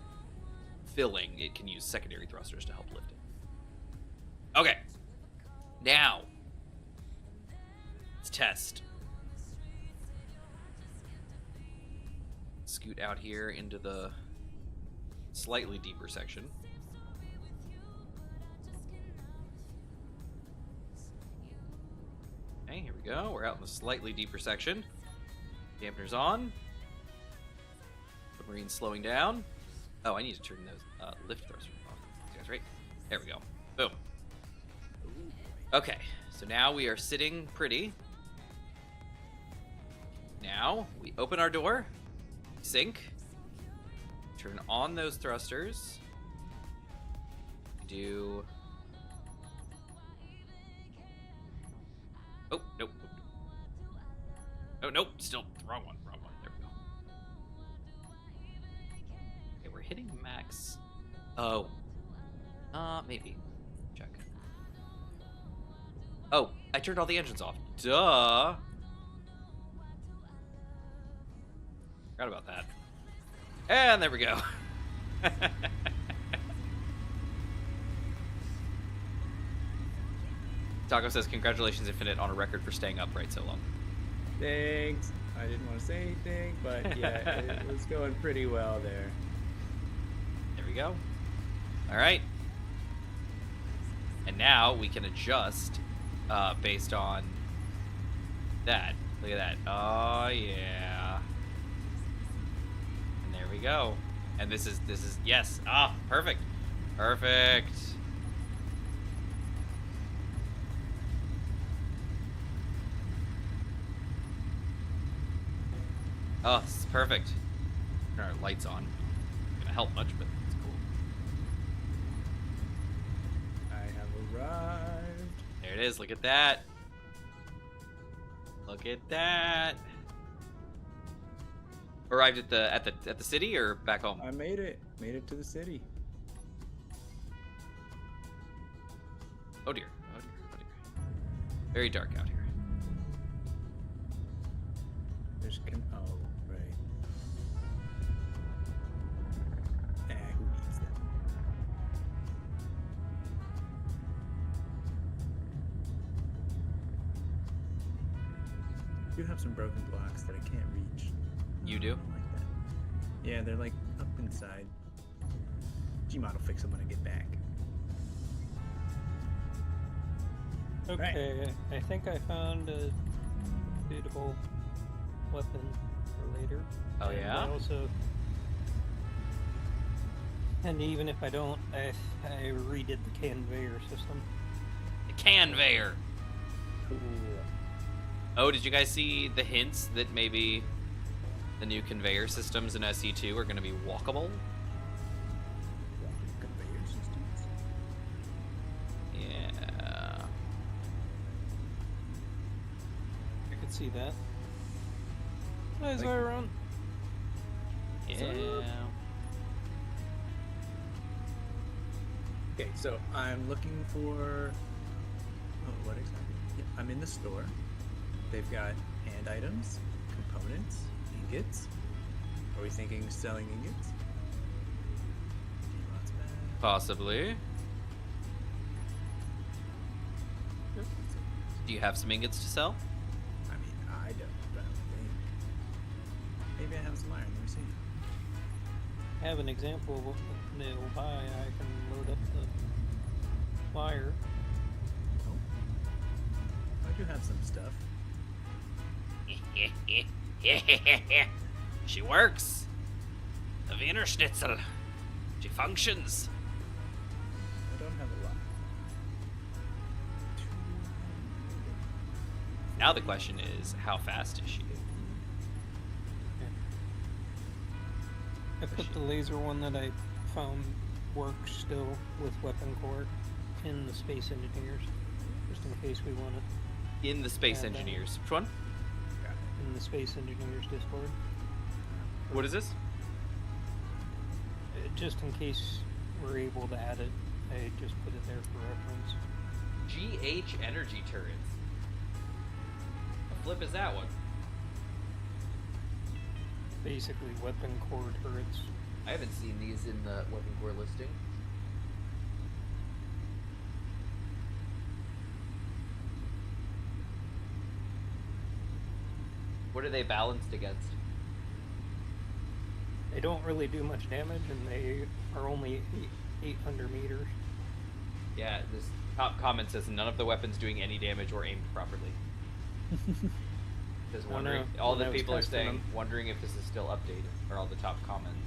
filling, it can use secondary thrusters to help lift it. Okay, now let's test. Scoot out here into the slightly deeper section. Okay, here we go. We're out in the slightly deeper section. Dampeners on. Submarine slowing down. Oh, I need to turn those lift thrusters off. You guys right? There we go. Boom. Okay, so now we are sitting pretty. Now we open our door, sink. Turn on those thrusters. Do. Oh, nope. Oh, nope. Still wrong one. There we go. Okay, we're hitting max. Oh. Maybe. Check. Oh, I turned all the engines off. Duh. Forgot about that. And there we go. Taco says, congratulations, Infinite, on a record for staying upright so long. Thanks. I didn't want to say anything, but yeah, it was going pretty well there. There we go. All right. And now we can adjust based on that. Look at that. Oh, yeah. And there we go. And this is yes. Ah, perfect. Perfect. Oh, this is perfect. Turn our lights on. Not gonna help much, but it's cool. I have arrived. There it is. Look at that. Look at that. Arrived at the city or back home? I made it. Made it to the city. Oh dear. Oh dear. Oh dear. Very dark out here. There's oh right. Who needs that? I do have some broken blocks that I can't reach. You do? I don't like that. Yeah, they're like up inside. Gmod will fix them when I get back. Okay, right. I think I found a suitable weapon for later. Oh, yeah? And even if I don't, I redid the conveyor system. The conveyor. Cool. Oh, did you guys see the hints that maybe The new conveyor systems in SE2 are going to be walkable. Conveyor systems. Yeah. I could see that. Hi, Like- Zyron. Yeah. Okay, so I'm looking for. Oh, what exactly? Yeah, I'm in the store. They've got hand items, components, ingots. Are we thinking selling ingots? Lots back. Possibly. Do you have some ingots to sell? I mean, I don't, but I think. Maybe I have some iron. Let me see. I have an example of what they'll buy. I can load up the flyer. Oh. I do have some stuff. She works. The Weiner Schnitzel. She functions. I don't have a lot. Now the question is, how fast is she? I put the laser one that I found works still with weapon core in the Space Engineers, just in case we want it. In the Space Yeah, that- Engineers. Which one? Got it. In the Space Engineers Discord, What is this? just in case we're able to add it. I just put it there for reference. GH energy turrets. What flip is that one? Basically, weapon core turrets. I haven't seen these in the weapon core listing. What are they balanced against? They don't really do much damage, and they are only 800 meters. Yeah, this top comment says none of the weapons doing any damage or aimed properly. Just Oh, wondering, no. all When the I was people are testing saying, them. wondering if this is still updated, or all the top comments.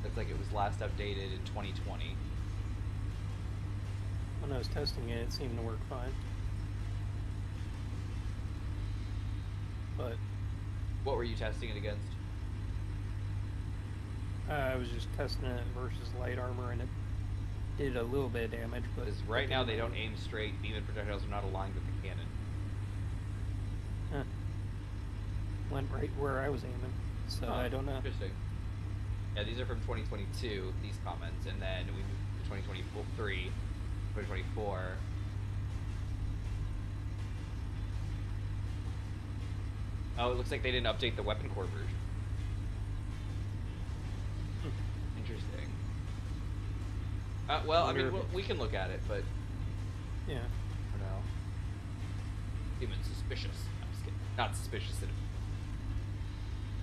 Looks like it was last updated in 2020. When I was testing it, it seemed to work fine. But What were you testing it against? I was just testing it versus light armor, and it did a little bit of damage. But Because right now they don't aim straight, beam and projectiles are not aligned with the cannon. Huh. Went right where I was aiming, so Huh, I don't know. Interesting. Yeah, these are from 2022, these comments, and then we moved to 2023, 2024. Oh, it looks like they didn't update the weapon core version. Interesting. Well, I mean, Wonder if we can look at it, but Yeah. I don't know. Even suspicious. I'm just kidding. Not suspicious.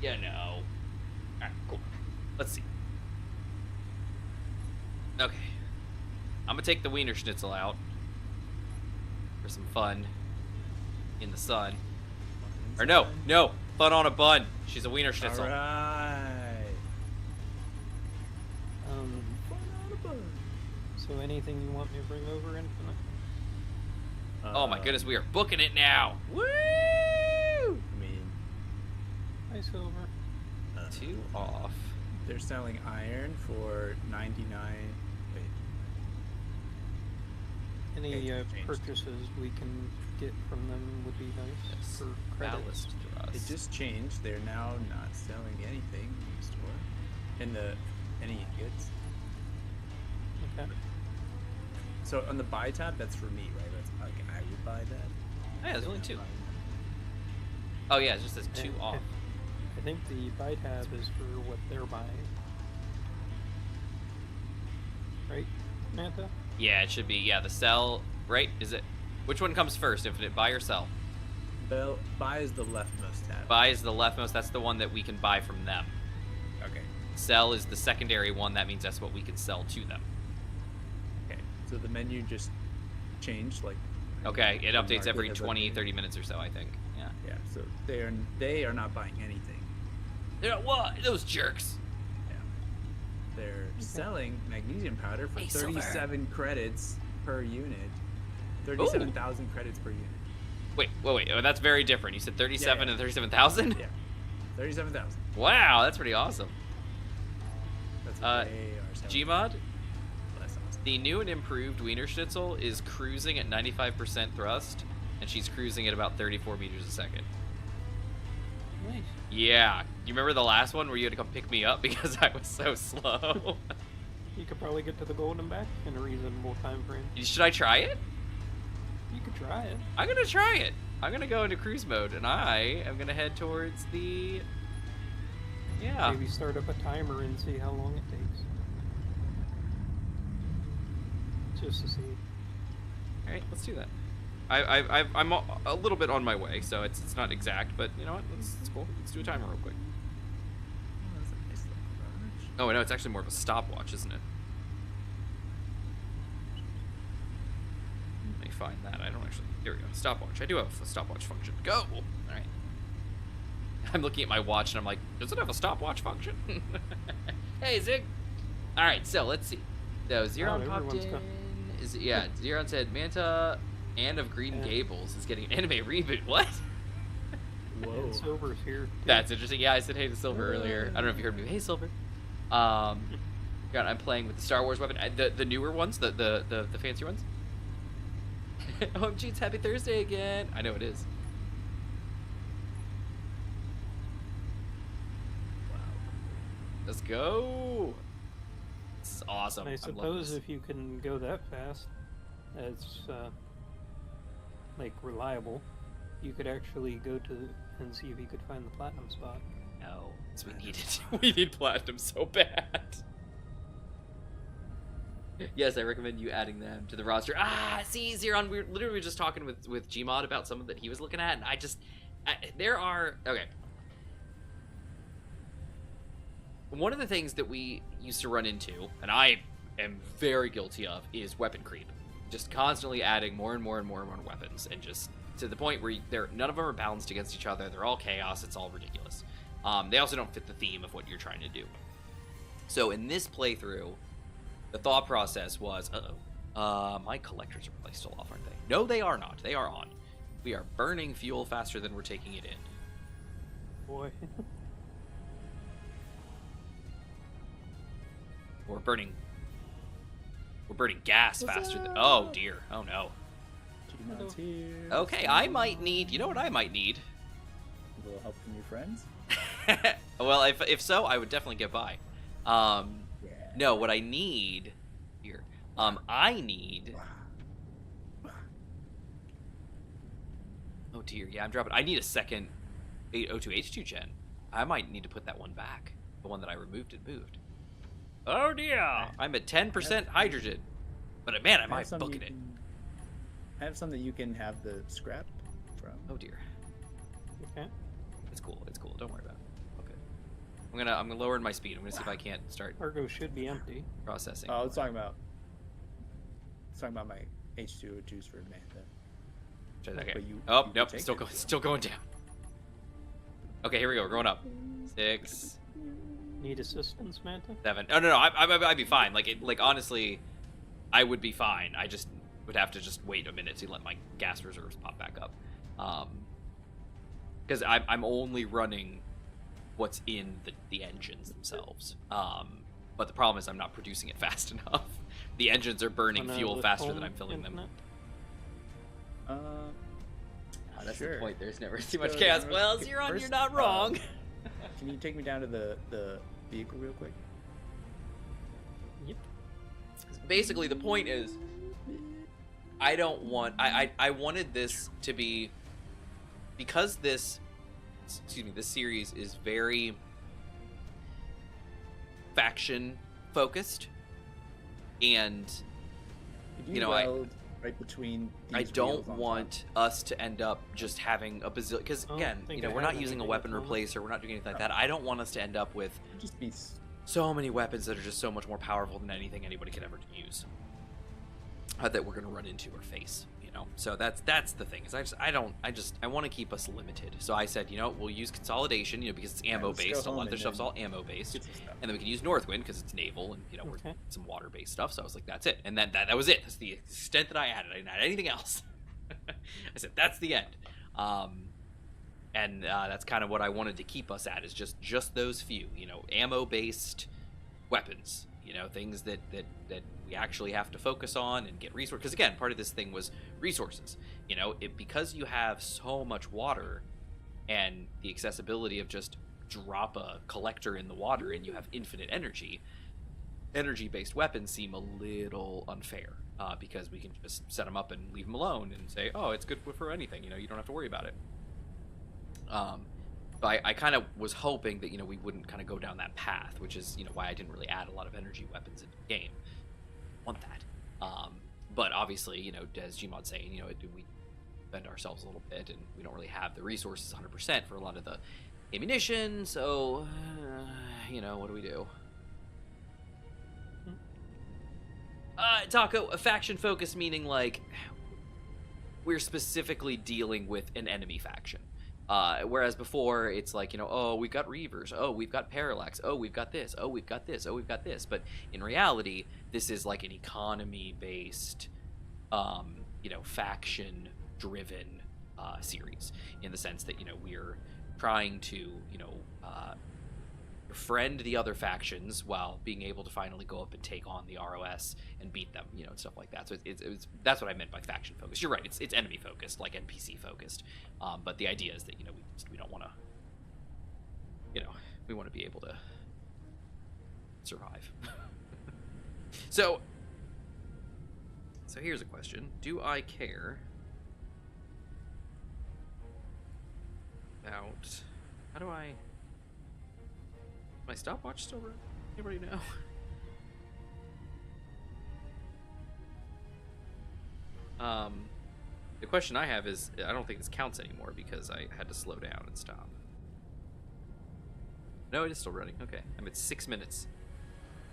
Yeah, no. Alright, cool. Let's see. Okay. I'm gonna take the Weiner Schnitzel out for some fun in the sun. Or no, fun on a bun. She's a Weiner Schnitzel. Alright. Fun on a bun. So anything you want me to bring over, Infinite? Oh my goodness, we are booking it now. Woo! I mean, Hi, Silver. 2 off. they're selling iron for 99. Wait. Any Okay, changed. purchases we can get from them would be nice Yes. for credits. Ballast thrust. It just changed. They're now not selling anything in the store. Any ingots. Okay. So on the buy tab, that's for me, right? That's like I would buy that. Yeah, there's only 2. Oh yeah, it just says 2 And off. I think the buy tab is for what they're buying. Right, Manta? Yeah, it should be. Yeah, the sell, right? Is it? Which one comes first? Infinite, buy or sell? Buy is the leftmost tab. Buy is the leftmost. That's the one that we can buy from them. Okay. Sell is the secondary one. That means that's what we can sell to them. Okay. So the menu just changed, like. Okay, it Mark updates every as 20, updated. 30 minutes or so, I think. Yeah. Yeah. So they are not buying anything. Yeah, what? Those jerks. Yeah. They're selling magnesium powder for Hey, Silver. 37 credits per unit. 37,000 credits per unit. Wait. Oh, that's very different. You said 37 Yeah. and 37,000? Yeah. 37,000. Wow, that's pretty awesome. That's Gmod, That's awesome. the new and improved Weiner Schnitzel is cruising at 95% thrust, and she's cruising at about 34 meters a second. Nice. Yeah. You remember the last one where you had to come pick me up because I was so slow? You could probably get to the gold and back in a reasonable time frame. Should I try it? You could try it. I'm gonna try it. I'm gonna go into cruise mode, and I am gonna head towards the... Yeah. Maybe start up a timer and see how long it takes. Just to see. All right, let's do that. I'm a little bit on my way, so it's not exact, but you know what? It's cool. Let's do a timer real quick. Oh, that's a nice little garage. Oh, no, it's actually more of a stopwatch, isn't it? Let me find that. I don't actually... Here we go. Stopwatch. I do have a stopwatch function. Go! All right. I'm looking at my watch, and I'm like, does it have a stopwatch function? Hey, Zig! All right, so let's see. So, Zeron popped in. Yeah, Zeron said, Manta and of Green Gables is getting an anime reboot. What? Whoa. And Silver's here. That's interesting. Yeah, I said hey to Silver earlier. I don't know if you heard me. Hey, Silver. God, I'm playing with the Star Wars weapon. The newer ones, the fancier ones. OMG, it's Happy Thursday again. I know it is. Wow. Let's go. This is awesome. I suppose if you can go that fast, as like reliable, you could actually go to and see if you could find the platinum spot. No, we need it. We need platinum so bad. Yes, I recommend you adding them to the roster. Ah, see, Zeron, we were literally just talking with Gmod about something that he was looking at, and there are... Okay. One of the things that we used to run into, and I am very guilty of, is weapon creep. Just constantly adding more and more and more and more weapons, and just to the point where none of them are balanced against each other. They're all chaos. It's all ridiculous. They also don't fit the theme of what you're trying to do. So in this playthrough, the thought process was, my collectors are probably still off, aren't they? No, they are not. They are on. We are burning fuel faster than we're taking it in. Boy. We're burning gas faster than... Oh, dear. Oh, no. Gmod's here. Okay, I might need... You know what I might need? A little help from your friends? Well, if so, I would definitely get by. Yeah. No, what I need... Here. I need... Oh, dear. Yeah, I'm dropping... I need a second 802H2 gen. I might need to put that one back. The one that I removed and moved. Oh, dear. I'm at 10% hydrogen. But, man, I might booking it. I have some that you can have the scrap from. Oh, dear. Okay. It's cool. It's cool. Don't worry about it. Okay. I'm gonna lower my speed. I'm gonna see if I can't start Cargo should be empty. processing. Oh, I was talking about my H2O2s for Manta. Okay. But you Nope. take Still going down. Okay, here we go. We're going up. 6, Need assistance, Manta? 7. Oh, no. I'd be fine. Like honestly, I would be fine. I just would have to just wait a minute to let my gas reserves pop back up. Because I'm only running what's in the engines themselves. But the problem is I'm not producing it fast enough. The engines are burning fuel faster than I'm filling them. That's sure. the point. There's never too much chaos. Well, Zeron, you're not wrong. Can you take me down to the vehicle real quick? Yep. Basically, the point is, I don't want... I wanted this to be... Because this series is very faction focused, and you know, right between I don't want us to end up just having a bazillion, because again, you know, we're not using a weapon replacer, we're not doing anything like that. I don't want us to end up with just be so many weapons that are just so much more powerful than anything anybody could ever use, that we're going to run into or face. So that's the thing, is I want to keep us limited. So I said, we'll use consolidation, because it's ammo based. A lot of their stuff's all ammo based, and then we can use Northwind because it's naval, and we're some water based stuff. So I was like, that's it, and that was it. That's the extent that I added. I didn't add anything else. I said that's the end. And that's kind of what I wanted to keep us at, is just those few, ammo-based weapons, things that we actually have to focus on and get resources. Because again, part of this thing was resources. Because you have so much water and the accessibility of just drop a collector in the water and you have infinite energy-based weapons seem a little unfair, because we can just set them up and leave them alone and say, oh, it's good for anything. You don't have to worry about it. But I kind of was hoping that we wouldn't kind of go down that path, which is why I didn't really add a lot of energy weapons into the game. Want that. But obviously, as Gmod's saying, we spend ourselves a little bit, and we don't really have the resources 100% for a lot of the ammunition. So, what do we do? Taco, a faction focus meaning like we're specifically dealing with an enemy faction. Whereas before, it's like, oh, we've got Reavers, oh, we've got Parallax, oh, we've got this, oh, we've got this, oh, we've got this. But in reality, this is like an economy-based, faction-driven series, in the sense that, we're trying to, befriend the other factions while being able to finally go up and take on the ROS and beat them, and stuff like that. So that's what I meant by faction focused. You're right, it's enemy focused, like NPC focused. But the idea is that we don't want to, we want to be able to survive. So here's a question: do I care about my stopwatch still running? Anybody know? The question I have is, I don't think this counts anymore because I had to slow down and stop. No, it is still running. Okay, I'm at 6 minutes.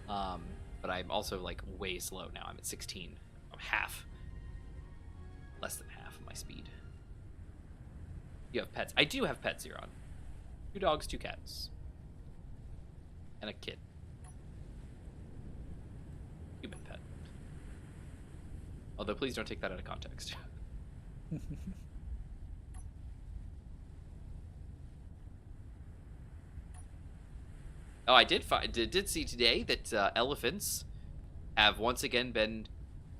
But I'm also like way slow now. I'm at 16. I'm less than half of my speed. You have pets. I do have pets, Zeron. 2 dogs, 2 cats. And a kid. Human pet. Although please don't take that out of context. Oh, I did see today that elephants have once again been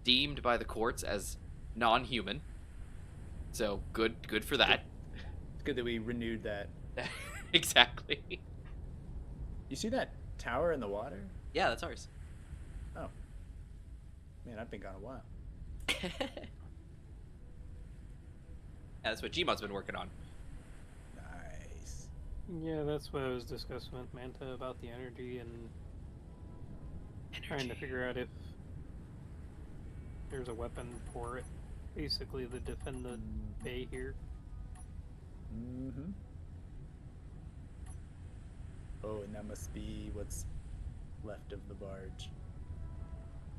deemed by the courts as non-human. So good for that. It's good that we renewed that. Exactly. You see that tower in the water? Yeah, that's ours. Oh. Man, I've been gone a while. That's what Gmod's been working on. Nice. Yeah, that's what I was discussing with Manta about the energy and trying to figure out if there's a weapon for it. Basically, to defend the bay here. Mm-hmm. Oh, and that must be what's left of the barge.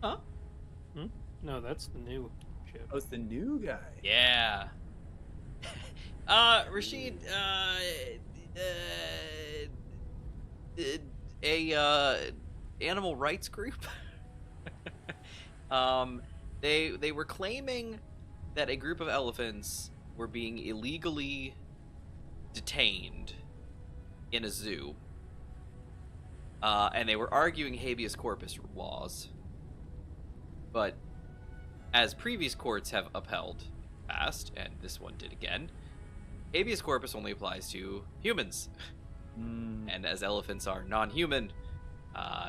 Huh? Hmm? No, that's the new ship. Oh, it's the new guy. Yeah. Rashid, animal rights group. They were claiming that a group of elephants were being illegally detained in a zoo. And they were arguing habeas corpus laws. But as previous courts have upheld past, and this one did again, habeas corpus only applies to humans. And as elephants are non-human,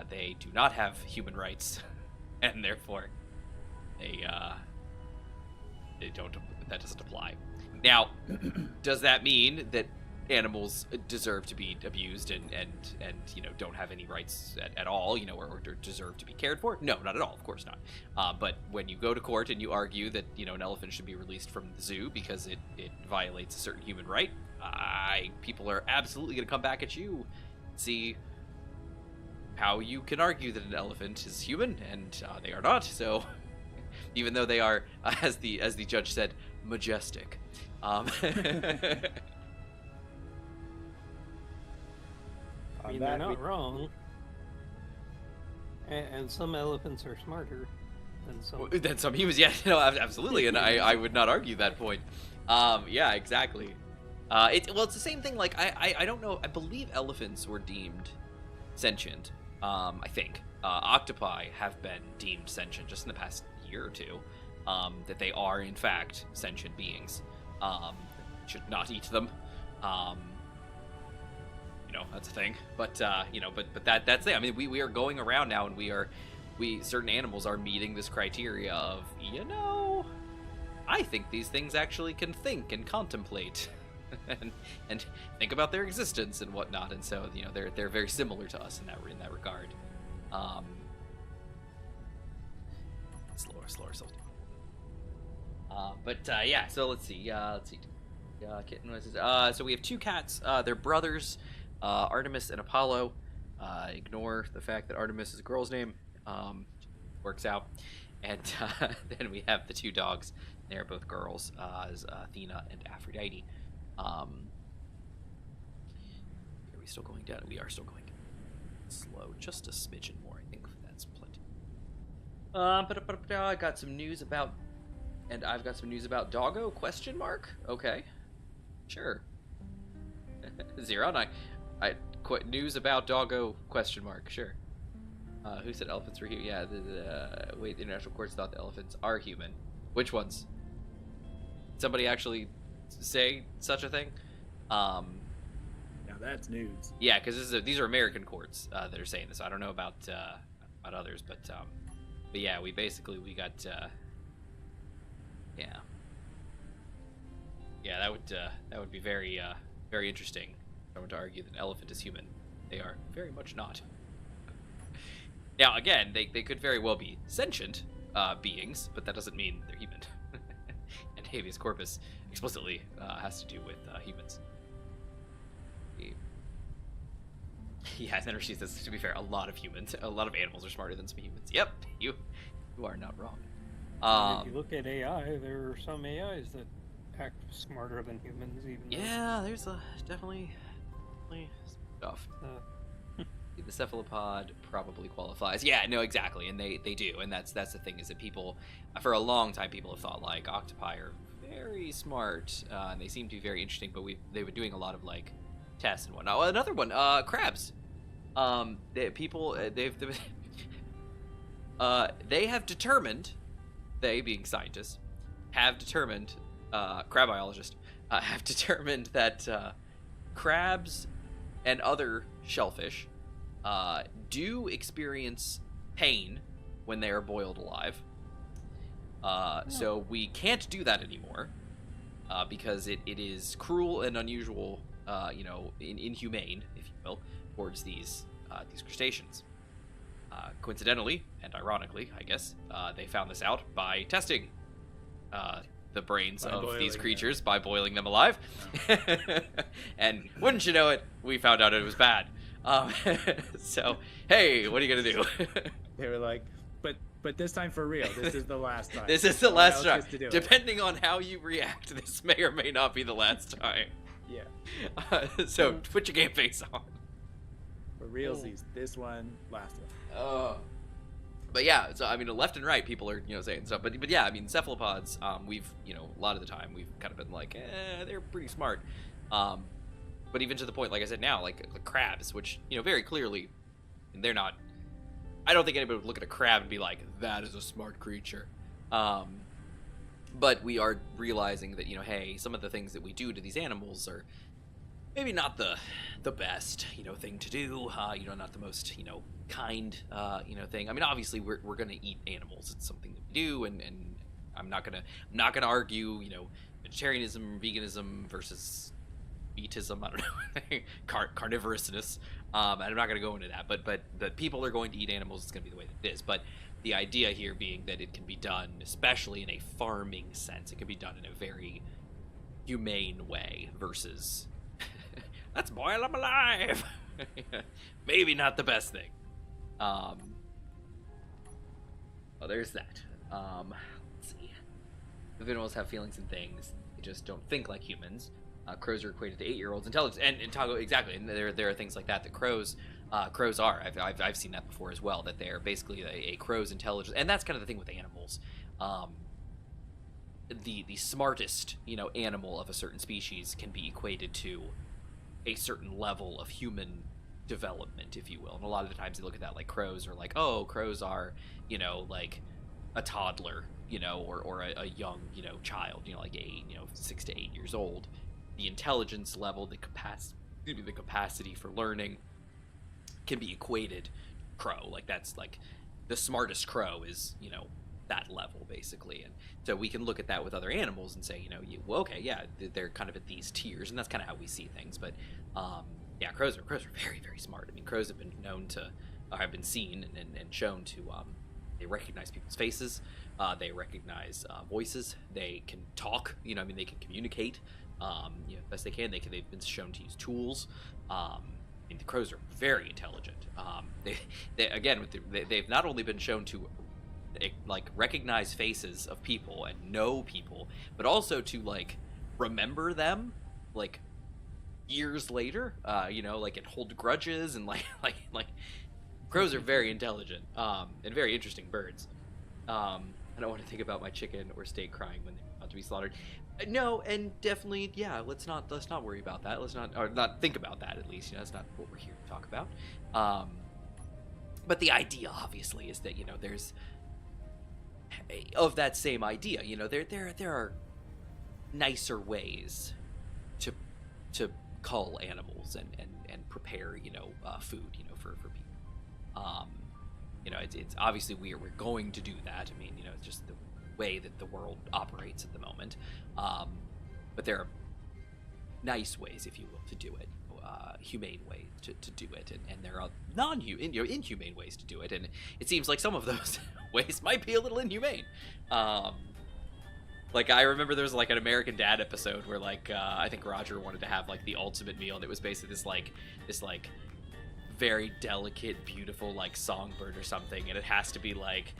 they do not have human rights, and therefore they don't. That doesn't apply. Now, does that mean that animals deserve to be abused and don't have any rights at all, or deserve to be cared for? No, not at all. Of course not. But when you go to court and you argue that an elephant should be released from the zoo because it violates a certain human right, people are absolutely going to come back at you, see how you can argue that an elephant is human, and they are not. So even though they are, as the judge said, majestic. I mean, they're not wrong. And some elephants are smarter than some humans. Yeah, absolutely, and I would not argue that point. Yeah, exactly. It's the same thing. Like I don't know. I believe elephants were deemed sentient. I think octopi have been deemed sentient just in the past year or two. That they are in fact sentient beings. Should not eat them. That's a thing. But that's it. I mean, we are going around now, and certain animals are meeting this criteria of, I think these things actually can think and contemplate. and think about their existence and whatnot, and so they're very similar to us in that regard. Slower. So let's see. Kitten noises. So we have two cats. They're brothers, Artemis and Apollo. Ignore the fact that Artemis is a girl's name. Works out. And then we have the two dogs. They're both girls, Athena and Aphrodite. Are we still going down? We are still going slow, just a smidgen more. I think that's plenty. I got some news about, and I've got some news about Doggo? ? Okay, sure. Zero. I quit news about Doggo ? Sure. Who said elephants were human? Yeah. The international courts thought the elephants are human. Which ones? Somebody actually say such a thing? Now that's news. Yeah, because these are American courts that are saying this. I don't know about others, but yeah, we got that would be very very interesting. If I were to argue that an elephant is human, they are very much not. Now again, they could very well be sentient beings, but that doesn't mean they're human. And habeas corpus explicitly has to do with humans. Yeah, and then she says, to be fair, a lot of animals are smarter than some humans. Yep, you are not wrong. If you look at AI, there are some AIs that act smarter than humans, even. Yeah, there's definitely stuff. The cephalopod probably qualifies. Yeah, no, exactly, and they do, and that's the thing, is that people, for a long time, people have thought like octopi are very smart, and they seem to be very interesting. But they've been doing a lot of like tests and whatnot. Another one, crabs. They have determined, they being scientists, have determined, crab biologists, have determined that crabs and other shellfish do experience pain when they are boiled alive. So we can't do that anymore because it is cruel and unusual, inhumane, if you will, towards these crustaceans. Coincidentally and ironically, I guess, they found this out by testing the brains of these creatures by boiling them alive. Oh. And wouldn't you know it, we found out it was bad. So, hey, what are you gonna do? They were like, but this time for real. This is the last time. This is the last time. Depending on how you react, this may or may not be the last time. Yeah. So put your game face on. For realsies, this one, last one. Oh. But yeah, so I mean, left and right, people are saying stuff. But yeah, I mean, cephalopods, we've a lot of the time we've kind of been like, they're pretty smart. But even to the point, like I said, now, like crabs, which very clearly, they're not. I don't think anybody would look at a crab and be like, that is a smart creature. But we are realizing that hey, some of the things that we do to these animals are maybe not the best thing to do. Not the most kind thing. I mean, obviously we're gonna eat animals. It's something that we do, and I'm not gonna argue vegetarianism, veganism versus eatism. I don't know, carnivorousness. And I'm not gonna go into that. But people are going to eat animals. It's gonna be the way that it is. But the idea here being that it can be done, especially in a farming sense, it can be done in a very humane way versus let's boil them alive. Maybe not the best thing. Well, there's that. Let's see. If animals have feelings and things, they just don't think like humans. Crows are equated to 8-year-olds intelligence, and Tago, exactly. And there are things like that crows are. I've seen that before as well. That they're basically a crow's intelligence, and that's kind of the thing with animals. the smartest, animal of a certain species can be equated to a certain level of human development, if you will. And a lot of the times you look at that, like crows are like, oh, crows are, like a toddler, or a young, child, like 6 to 8 years old. The intelligence level, the capacity for learning can be equated to crow. Like that's like the smartest crow is, that level basically. And so we can look at that with other animals and say, well, okay, yeah, they're kind of at these tiers, and that's kind of how we see things. But yeah, crows are very, very smart. I mean, crows have been known to, or have been seen and shown to, they recognize people's faces, they recognize voices, they can talk, they can communicate, best they can. They've been shown to use tools. I mean, the crows are very intelligent. They've not only been shown to like recognize faces of people and know people, but also to like remember them like years later, and hold grudges and like crows are very intelligent and very interesting birds. I don't want to think about my chicken or steak crying when they're about to be slaughtered. No, and definitely, yeah, let's not worry about that. Let's not think about that, at least. That's not what we're here to talk about. But the idea, obviously, is that there's of that same idea. There are nicer ways to cull animals and prepare food for people. It's obviously we're going to do that. I mean, it's just the way that the world operates at the moment. But there are nice ways, if you will, to do it, humane ways to do it, and there are inhumane ways to do it, and it seems like some of those ways might be a little inhumane. Like I remember there was like an American Dad episode where like I think Roger wanted to have like the ultimate meal, and it was basically this very delicate, beautiful like songbird or something, and it has to be like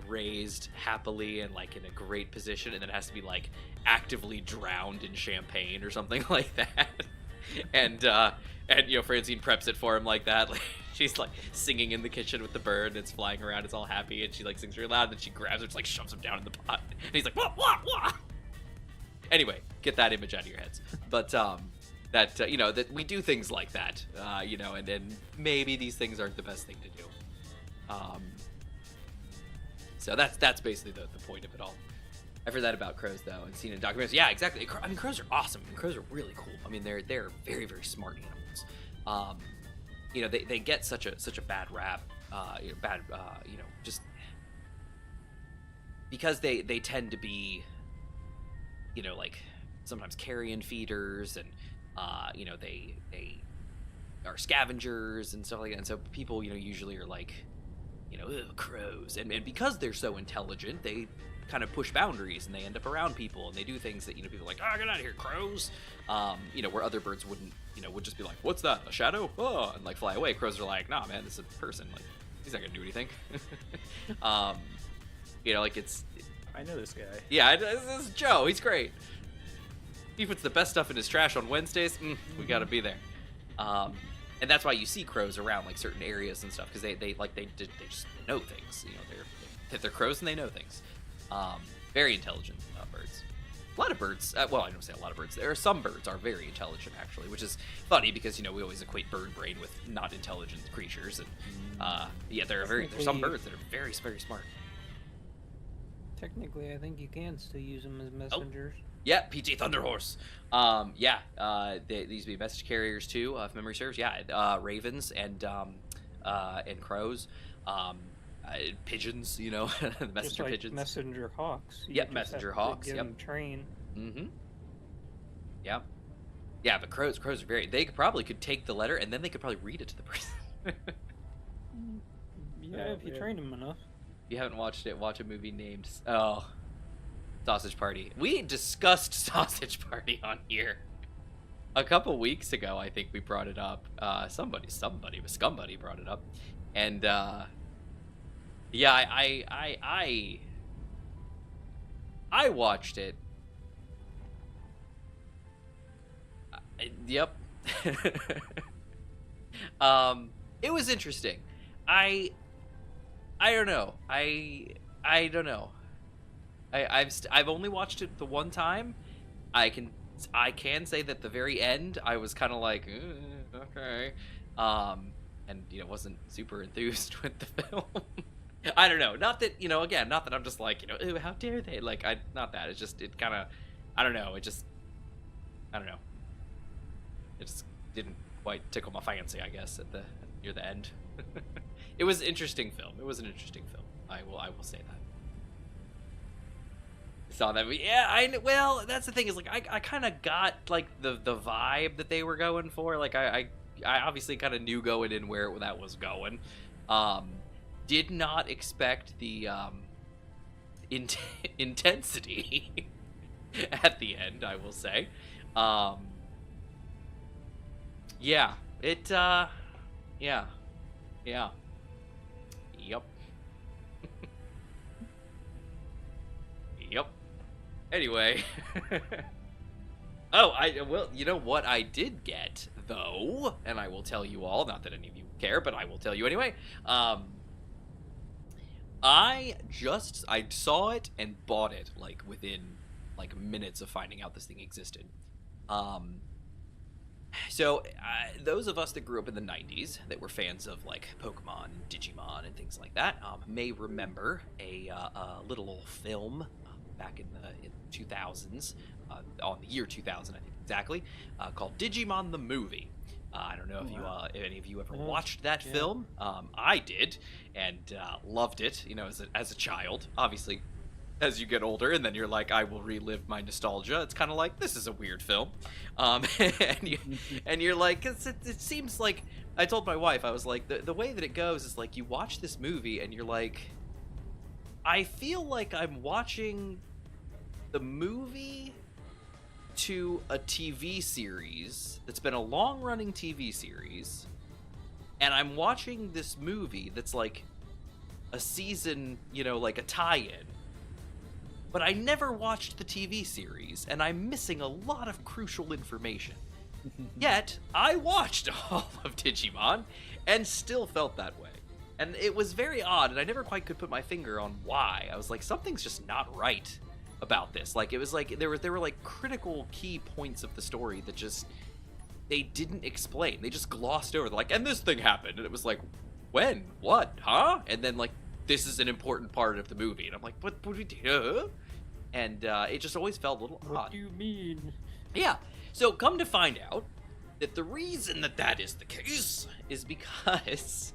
raised happily and like in a great position, and then it has to be like actively drowned in champagne or something like that. And Francine preps it for him like that. Like she's like singing in the kitchen with the bird, and it's flying around, it's all happy, and she like sings really loud, and then she grabs it, just like shoves him down in the pot, and he's like wah wah wah. Anyway, get that image out of your heads. But that we do things like that, and then maybe these things aren't the best thing to do. So that's basically the point of it all. I've heard that about crows though, and seen in documentaries. Yeah, exactly. I mean, crows are awesome, and crows are really cool. I mean, they're very, very smart animals. They get such a bad rap, just because they tend to be, like sometimes carrion feeders, and they are scavengers and stuff like that. And so people, usually are like, crows, and because they're so intelligent, they kind of push boundaries, and they end up around people, and they do things that people are like, get out of here, crows. Where other birds wouldn't, would just be like, what's that, a shadow? Oh, and like fly away. Crows are like, nah, man, this is a person. Like, he's not gonna do anything. Like it's. I know this guy. Yeah, this is Joe. He's great. He puts the best stuff in his trash on Wednesdays. We gotta be there. And that's why you see crows around like certain areas and stuff, because they just know things. They're crows and they know things. Very intelligent birds. A lot of birds. Well, I don't say a lot of birds. There are some birds are very intelligent actually, which is funny because we always equate bird brain with not intelligent creatures, and there's some birds that are very, very smart. Technically, I think you can still use them as messengers. Oh. Yeah, PT Thunderhorse. They used to be message carriers too, if memory serves. Yeah, ravens and crows, pigeons. The messenger like pigeons. Messenger hawks. Yep, messenger hawks. Get yep. them trained. Mm-hmm. Yeah. Yeah, but crows are very. They could take the letter, and then they could probably read it to the person. Yeah, if you train them enough. If you haven't watched it, watch a movie named Sausage Party. We discussed Sausage Party on here a couple weeks ago. I think we brought it up. Somebody was Scumbuddy brought it up, and I watched it. Yep. It was interesting. I don't know. I don't know. I've only watched it the one time. I can say that the very end I was kind of like, okay, and wasn't super enthused with the film. I don't know. Not that again, not that I'm just like ooh, how dare they? Like not that. It's just it kind of, I don't know. I don't know. It just didn't quite tickle my fancy, I guess, near the end. It was an interesting film. It was an interesting film. I will say that. Saw that. Yeah, well, that's the thing is like I kind of got like the vibe that they were going for. Like I obviously kind of knew going in where that was going. Did not expect the intensity at the end, I will say. Yeah, it yeah. Yep. Yep. Anyway. Oh, well, you know what I did get, though, and I will tell you all, not that any of you care, but I will tell you anyway. I saw it and bought it, like, within, like, minutes of finding out this thing existed. So, those of us that grew up in the 90s that were fans of, like, Pokemon, Digimon, and things like that, may remember a little film back in the 2000s, on the year 2000, I think exactly, called Digimon the Movie. I don't know if any of you ever watched that film. I did, and loved it, as a child. Obviously, as you get older, and then you're like, I will relive my nostalgia. It's kind of like, this is a weird film. And you're like, it seems like, I told my wife, I was like, the way that it goes is like, you watch this movie, and you're like, I feel like I'm watching the movie to a TV series that's been a long-running TV series, and I'm watching this movie that's like a season, like a tie-in, but I never watched the TV series, and I'm missing a lot of crucial information. Yet, I watched all of Digimon, and still felt that way. And it was very odd, and I never quite could put my finger on why. I was like, something's just not right about this. Like, it was like, there were like critical key points of the story that just, they didn't explain. They just glossed over. They're like, and this thing happened. And it was like, when? What? Huh? And then like, this is an important part of the movie. And I'm like, what we do? And it just always felt a little odd. What do you mean? Yeah. So come to find out that the reason that is the case is because,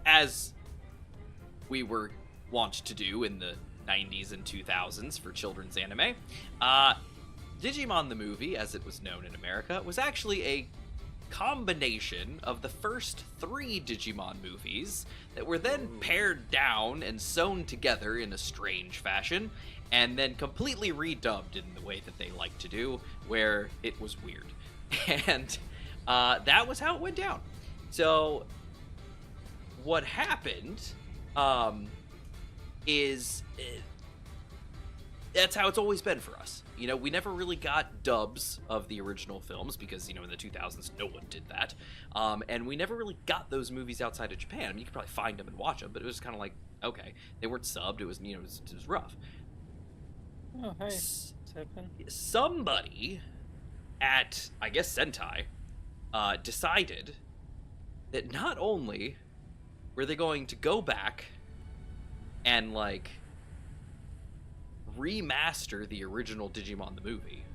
as we were wont to do in the 90s and 2000s for children's anime, Digimon the Movie, as it was known in America, was actually a combination of the first 3 Digimon movies that were then pared down and sewn together in a strange fashion, and then completely redubbed in the way that they like to do, where it was weird. And that was how it went down. So what happened is that's how it's always been for us. We never really got dubs of the original films because, in the 2000s, no one did that. And we never really got those movies outside of Japan. I mean, you could probably find them and watch them, but it was kind of like, okay, they weren't subbed. It was, it was rough. Oh, hey, what's happening? Somebody at, I guess, Sentai, decided that not only were they going to go back and, like, remaster the original Digimon the Movie,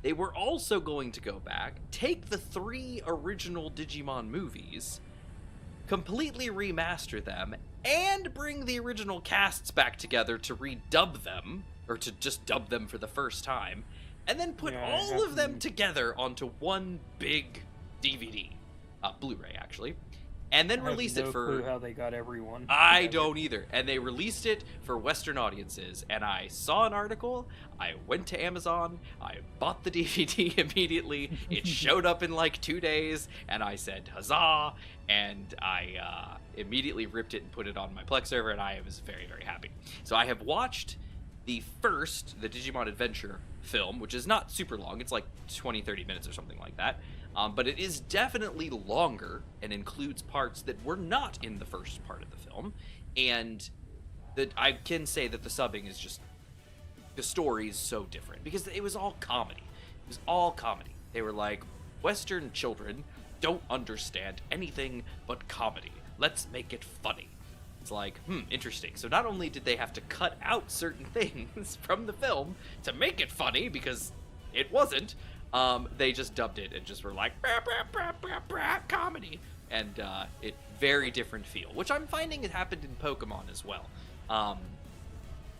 they were also going to go back, take the 3 original Digimon movies, completely remaster them, and bring the original casts back together to redub them, or to just dub them for the first time, and then put all of them together onto one big DVD, Blu-ray actually, and then release it for... I have no clue how they got everyone. I don't either. And they released it for Western audiences, and I saw an article, I went to Amazon, I bought the DVD immediately, it showed up in like 2 days, and I said huzzah, and I immediately ripped it and put it on my Plex server, and I was very, very happy. So I have watched the Digimon Adventure film, which is not super long, it's like 20-30 minutes or something like that. But it is definitely longer and includes parts that were not in the first part of the film. And I can say that the subbing is just the stories so different because it was all comedy. It was all comedy. They were like, Western children don't understand anything but comedy. Let's make it funny. It's like, interesting. So not only did they have to cut out certain things from the film to make it funny because it wasn't, they just dubbed it and just were like, brah, brah, brah, brah, brah, comedy. And it very different feel, which I'm finding it happened in Pokemon as well.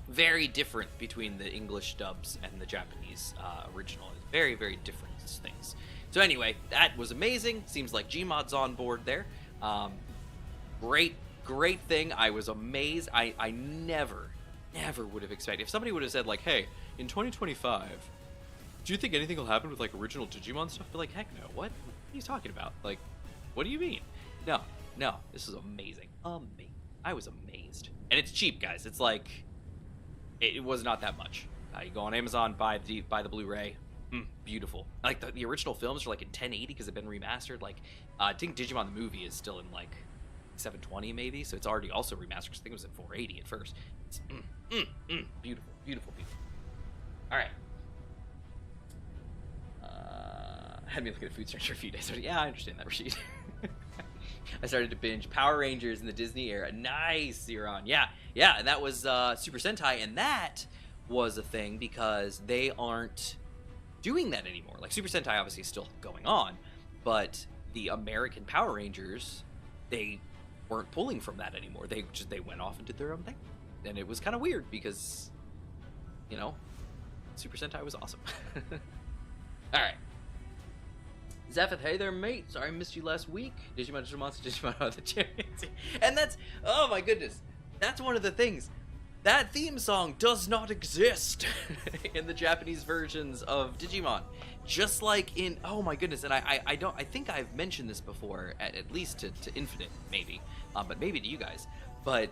Very different between the English dubs and the Japanese original. Very, very different things. So anyway, that was amazing. Seems like Gmod's on board there. Great thing. I was amazed. I never would have expected. If somebody would have said like, hey, in 2025, do you think anything will happen with like original Digimon stuff? Be like, heck no. What are you talking about? Like, what do you mean? No. This is amazing. I was amazed. And it's cheap, guys. It's like, it was not that much. You go on Amazon, buy the Blu-ray. Beautiful. Like the original films are like in 1080 because they've been remastered. Like, I think Digimon the movie is still in like 720 maybe, so it's already also remastered. I think it was at 480 at first. It's beautiful. All right. Had me looking at Food Stranger a few days ago. Yeah, I understand that, Rashid. I started to binge Power Rangers in the Disney era. Nice, you're on. Yeah, and that was Super Sentai, and that was a thing because they aren't doing that anymore. Like, Super Sentai obviously is still going on, but the American Power Rangers, they weren't pulling from that anymore. They went off and did their own thing, and it was kind of weird because, you know, Super Sentai was awesome. All right. Zephith, hey there, mate. Sorry I missed you last week. Digimon are the champions. And that's, oh my goodness, that's one of the things. That theme song does not exist in the Japanese versions of Digimon. Just like in, oh my goodness, and I think I've mentioned this before, at least to Infinite, maybe, but maybe to you guys. But,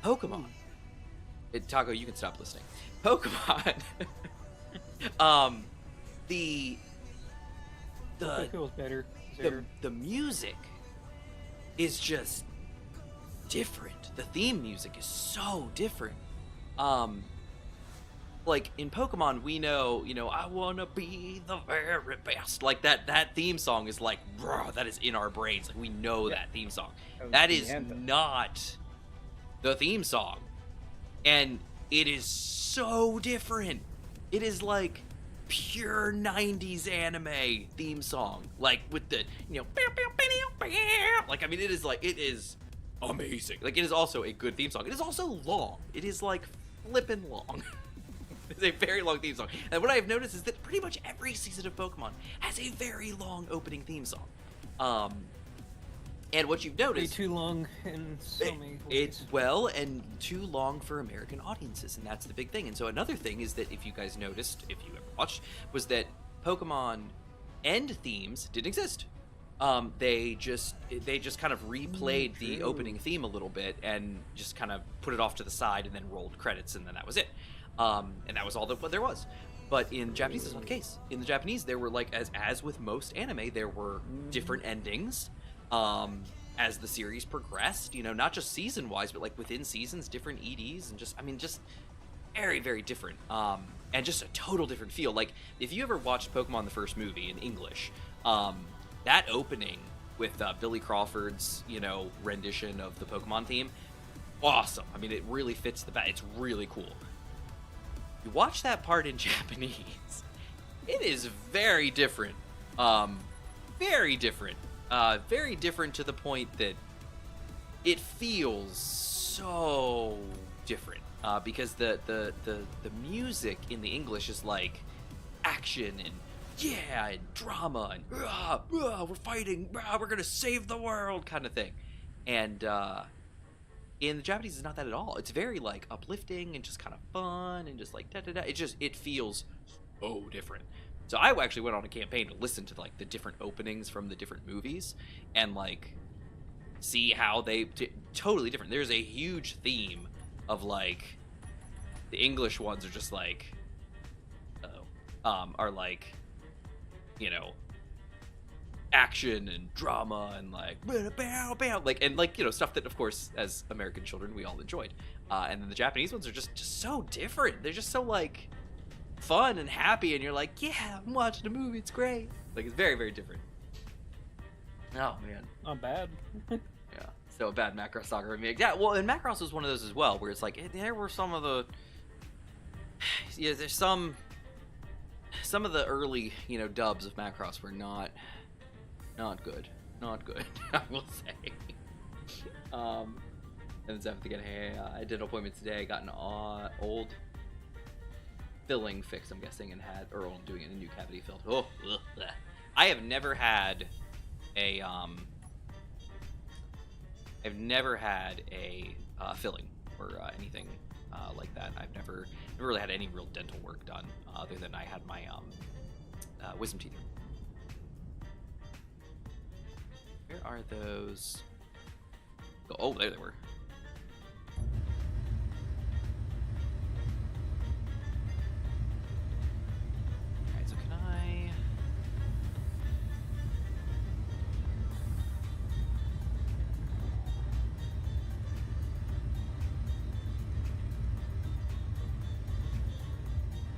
Pokemon. Taco, you can stop listening. Pokemon. It feels better. The music is just different. The theme music is so different. Like in Pokemon, we know, I wanna be the very best. Like that theme song is like, bruh, that is in our brains. Like we know that theme song. That is not the theme song, and it is so different. It is like pure 90s anime theme song, like with the like, I mean, it is amazing. Like, it is also a good theme song. It is also long. It is like flippin' long. It's a very long theme song, and what I've noticed is that pretty much every season of Pokemon has a very long opening theme song. And what you've noticed, way too long in so many ways. It's well, and too long for American audiences, and that's the big thing. And so another thing is that, if you guys noticed, if you ever watched, was that Pokemon end themes didn't exist. They just kind of replayed the opening theme a little bit and just kind of put it off to the side and then rolled credits, and then that was it. And that was all what there was. But in Japanese, that's not the case. In the Japanese, there were, like, as with most anime, there were different endings. As the series progressed, not just season-wise, but like within seasons, different EDs, and just very, very different. And just a total different feel. Like, if you ever watched Pokemon the first movie in English, that opening with Billy Crawford's, rendition of the Pokemon theme, awesome. I mean, it really fits the bat. It's really cool. You watch that part in Japanese, it is very different. Very different. Very different to the point that it feels so different, because the music in the English is like action and and drama and we're fighting, we're gonna save the world kind of thing, and in the Japanese it's not that at all. It's very like uplifting and just kind of fun and just like da-da-da. It feels so different. So I actually went on a campaign to listen to like the different openings from the different movies and like see how they totally different. There's a huge theme of like the English ones are just like are like action and drama and like bow, bow, like and like stuff that of course as American children we all enjoyed. And then the Japanese ones are just so different. They're just so like fun and happy, and you're like, yeah, I'm watching a movie. It's great. Like it's very, very different. Oh man, not bad. Yeah, so a bad Macross Saga remake. Yeah, well, and Macross was one of those as well, where it's like there were some of the there's some of the early dubs of Macross were not good, I will say. And then again, hey, I did an appointment today. Got an old filling fix, I'm guessing, and had Earl doing it in a new cavity filled. Oh, ugh, bleh. I have never had a filling or anything like that. I've never really had any real dental work done other than I had my wisdom teeth. Where are those? Oh, there they were. Alright, so can I...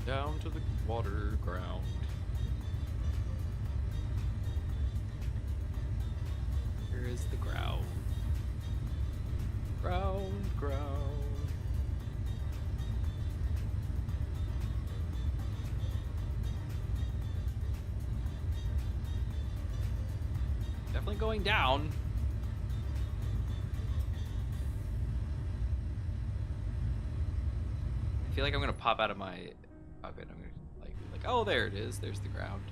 down to the water ground. Here is the ground. Ground. Definitely going down. I feel like I'm gonna pop out of my... Oh, good. I'm gonna like, oh, there it is. There's the ground.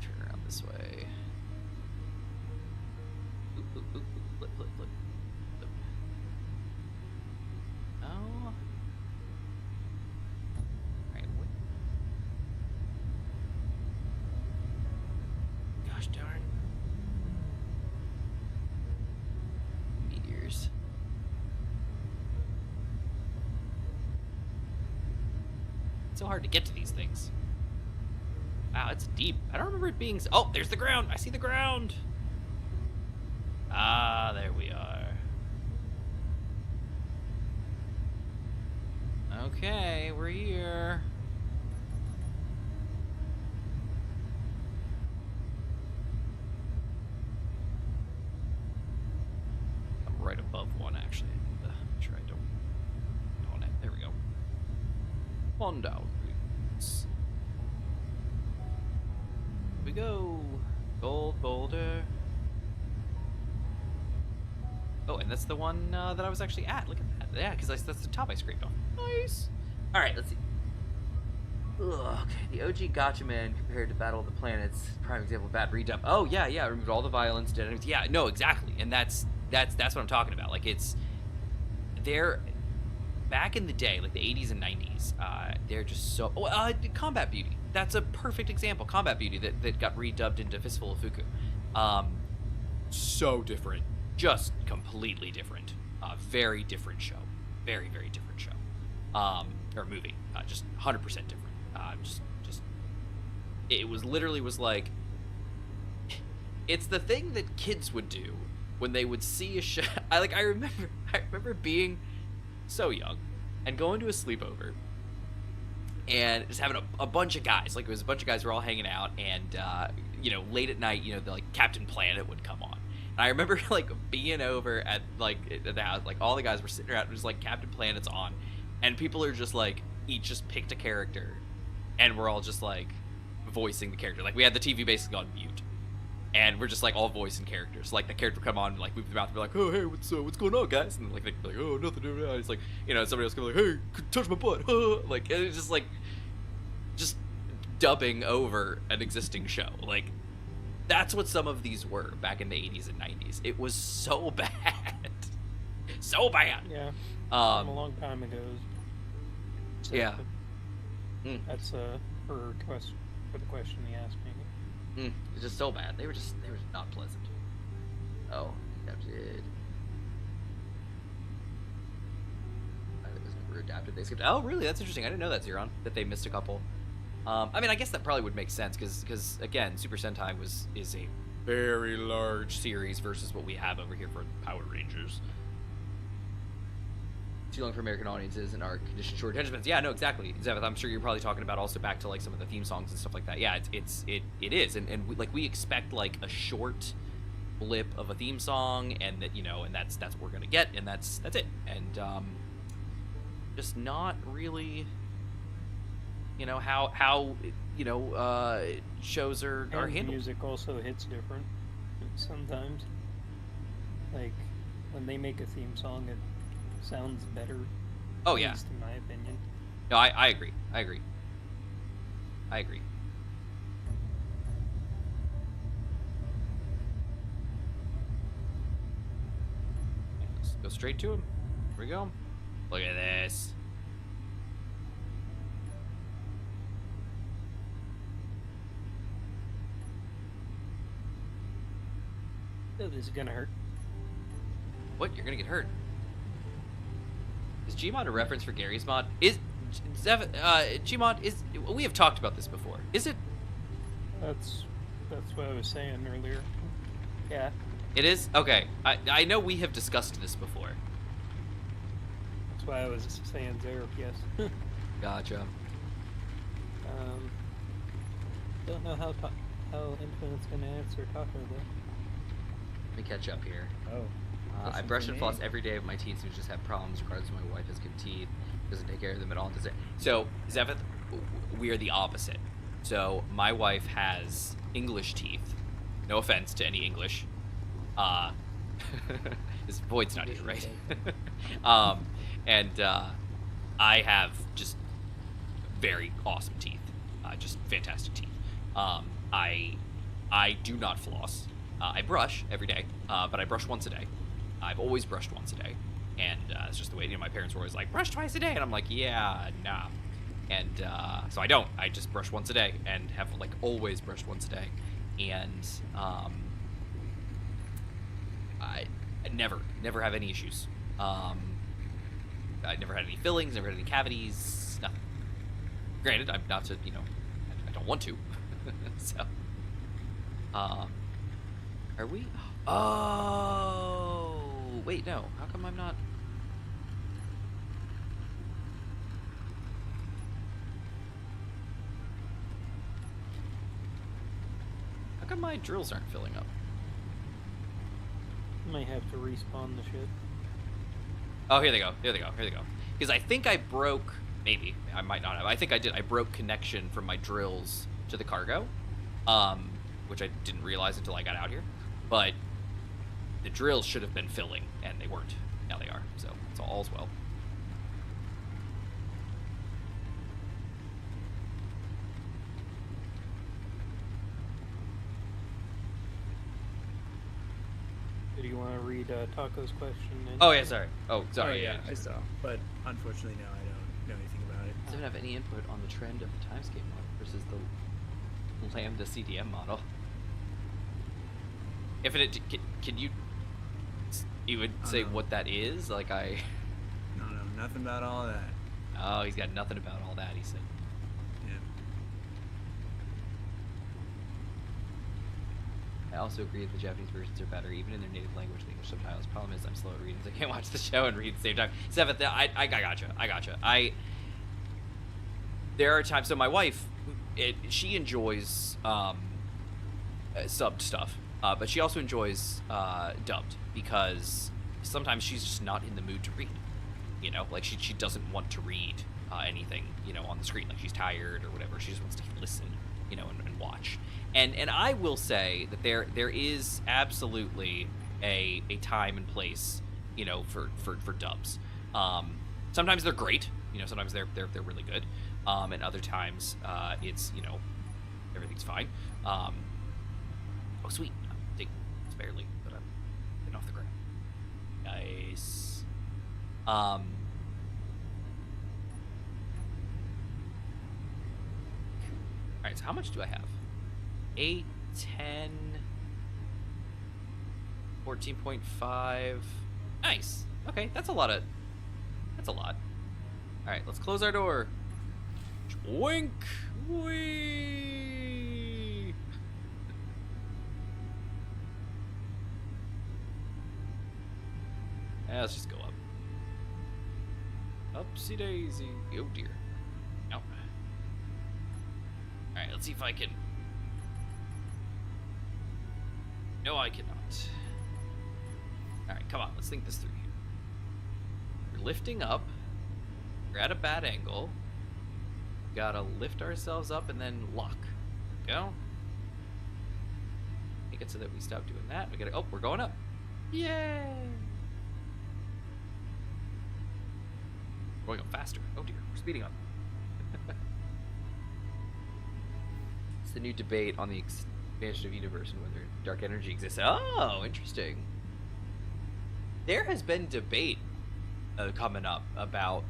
Turn around this way. Look. Oh. All right. What? Gosh darn. Meteors. It's so hard to get to these things. Wow, it's deep. I don't remember it being... Oh, there's the ground. I see the ground. Ah, there we are. Okay, we're here. I'm right above one, actually. I need to make sure I don't on it. There we go. On down, please. Here we go. Gold boulder. Oh, and that's the one that I was actually at. Look at that. Yeah, because that's the top I scraped off. Nice. All right, let's see. Ugh, okay, the OG Gotcha Man compared to Battle of the Planets, prime example of bad redub. Oh yeah, removed all the violence, did everything. Yeah, no, exactly, and that's what I'm talking about. Like it's, they're back in the day, like the 80s and 90s. They're just so. Oh, Combat Beauty. That's a perfect example. Combat Beauty that got redubbed into Fistful of Fuku. So different. Just completely different. Very different show. Very, very different show. Or movie. Just 100% different. Just it was literally like, it's the thing that kids would do when they would see a show. I remember being so young and going to a sleepover and just having a bunch of guys. Like it was a bunch of guys who were all hanging out, and late at night, the like Captain Planet would come on. I remember like being over at the house, like all the guys were sitting around, just like Captain Planet's on, and people are just like each just picked a character, and we're all just like voicing the character. Like we had the TV basically on mute, and we're just like all voicing characters. Like the character would come on and like move their mouth and be like, oh hey, what's going on, guys? And like they'd be like, oh nothing. It's like somebody else could be like, hey, touch my butt. Like it's just like just dubbing over an existing show. Like that's what some of these were back in the 80s and 90s. It was so bad. So bad. Yeah. A long time ago. So yeah. That's for the question he asked me. It's just so bad. They were just not pleasant. Oh, I think I did. never adapted. They skipped. Oh, really? That's interesting. I didn't know that, Zeron, that they missed a couple. I mean, I guess that probably would make sense because again, Super Sentai is a very large series versus what we have over here for Power Rangers. Too long for American audiences and our conditioned short attention spans. Yeah, no, exactly. Zevith, I'm sure you're probably talking about also back to like some of the theme songs and stuff like that. Yeah, it is, and we expect like a short blip of a theme song, and that and that's what we're gonna get, and that's it, and just not really. How shows are handled. Music also hits different sometimes. Like when they make a theme song, it sounds better. Oh yeah, at least in my opinion. No, I agree. I agree. Let's go straight to him. Here we go. Look at this. Oh, this is gonna hurt. What? You're gonna get hurt? Is Gmod a reference for Gary's mod? Is Gmod is? We have talked about this before. Is it? That's what I was saying earlier. Yeah. It is? Okay. I know we have discussed this before. That's why I was saying Zero. Yes. Gotcha. Don't know how Infinite's gonna answer Taco though. Let me catch up here. Oh. I brush and floss every day of my teeth, so just have problems regardless of my wife has good teeth. Doesn't take care of them at all. Does it? So, Zevith, we are the opposite. So, my wife has English teeth. No offense to any English. This Void's not here, right? And I have just very awesome teeth. Just fantastic teeth. I do not floss. I brush every day, but I brush once a day. I've always brushed once a day, and it's just the way. My parents were always like, brush twice a day, and I'm like, yeah, nah. And so I don't. I just brush once a day, and have like always brushed once a day, and I never have any issues. I never had any fillings, never had any cavities, nothing. Granted, I'm not to, I don't want to. So, are we? Oh, wait, no. How come I'm not? How come my drills aren't filling up? Might have to respawn the ship. Oh, here they go. Because I think I broke, maybe, I might not have. I think I did. I broke connection from my drills to the cargo, which I didn't realize until I got out here. But the drills should have been filling, and they weren't. Now they are, so it's all's well. Do you want to read Taco's question? Oh, yeah, sorry. Oh, sorry, yeah, I saw. But unfortunately, no, I don't know anything about it. Doesn't have any input on the trend of the timescape model versus the Lambda CDM model. Infinite, can you even say what that is? Like, I don't know nothing about all that. Oh, he's got nothing about all that, he said. Yeah. I also agree that the Japanese versions are better, even in their native language. The English subtitles. Problem is, I'm slow at reading, so I can't watch the show and read at the same time. Seventh, I gotcha. There are times. So my wife, she enjoys subbed stuff, but she also enjoys dubbed because sometimes she's just not in the mood to read. Like she doesn't want to read anything, on the screen. Like she's tired or whatever. She just wants to listen, and watch. And I will say that there is absolutely a time and place, for dubs. Sometimes they're great, sometimes they're really good. And other times it's, everything's fine. Oh sweet. I'm digging. It's barely, but I'm getting off the ground. Nice. Alright, so how much do I have? 8, 10, 14.5. Nice. Okay, that's a lot. All right, let's close our door. Wink. Wee. Yeah, let's just go up. Upsy daisy. Oh dear. No. Alright, let's see if I can. No, I cannot. Alright, come on, let's think this through here. We're lifting up. We're at a bad angle. Gotta lift ourselves up and then lock. Go. Make it so that we stop doing that. We gotta. Oh, we're going up. Yay! We're going up faster. Oh dear, we're speeding up. It's the new debate on the expansion of universe and whether dark energy exists. Oh, interesting. There has been debate coming up about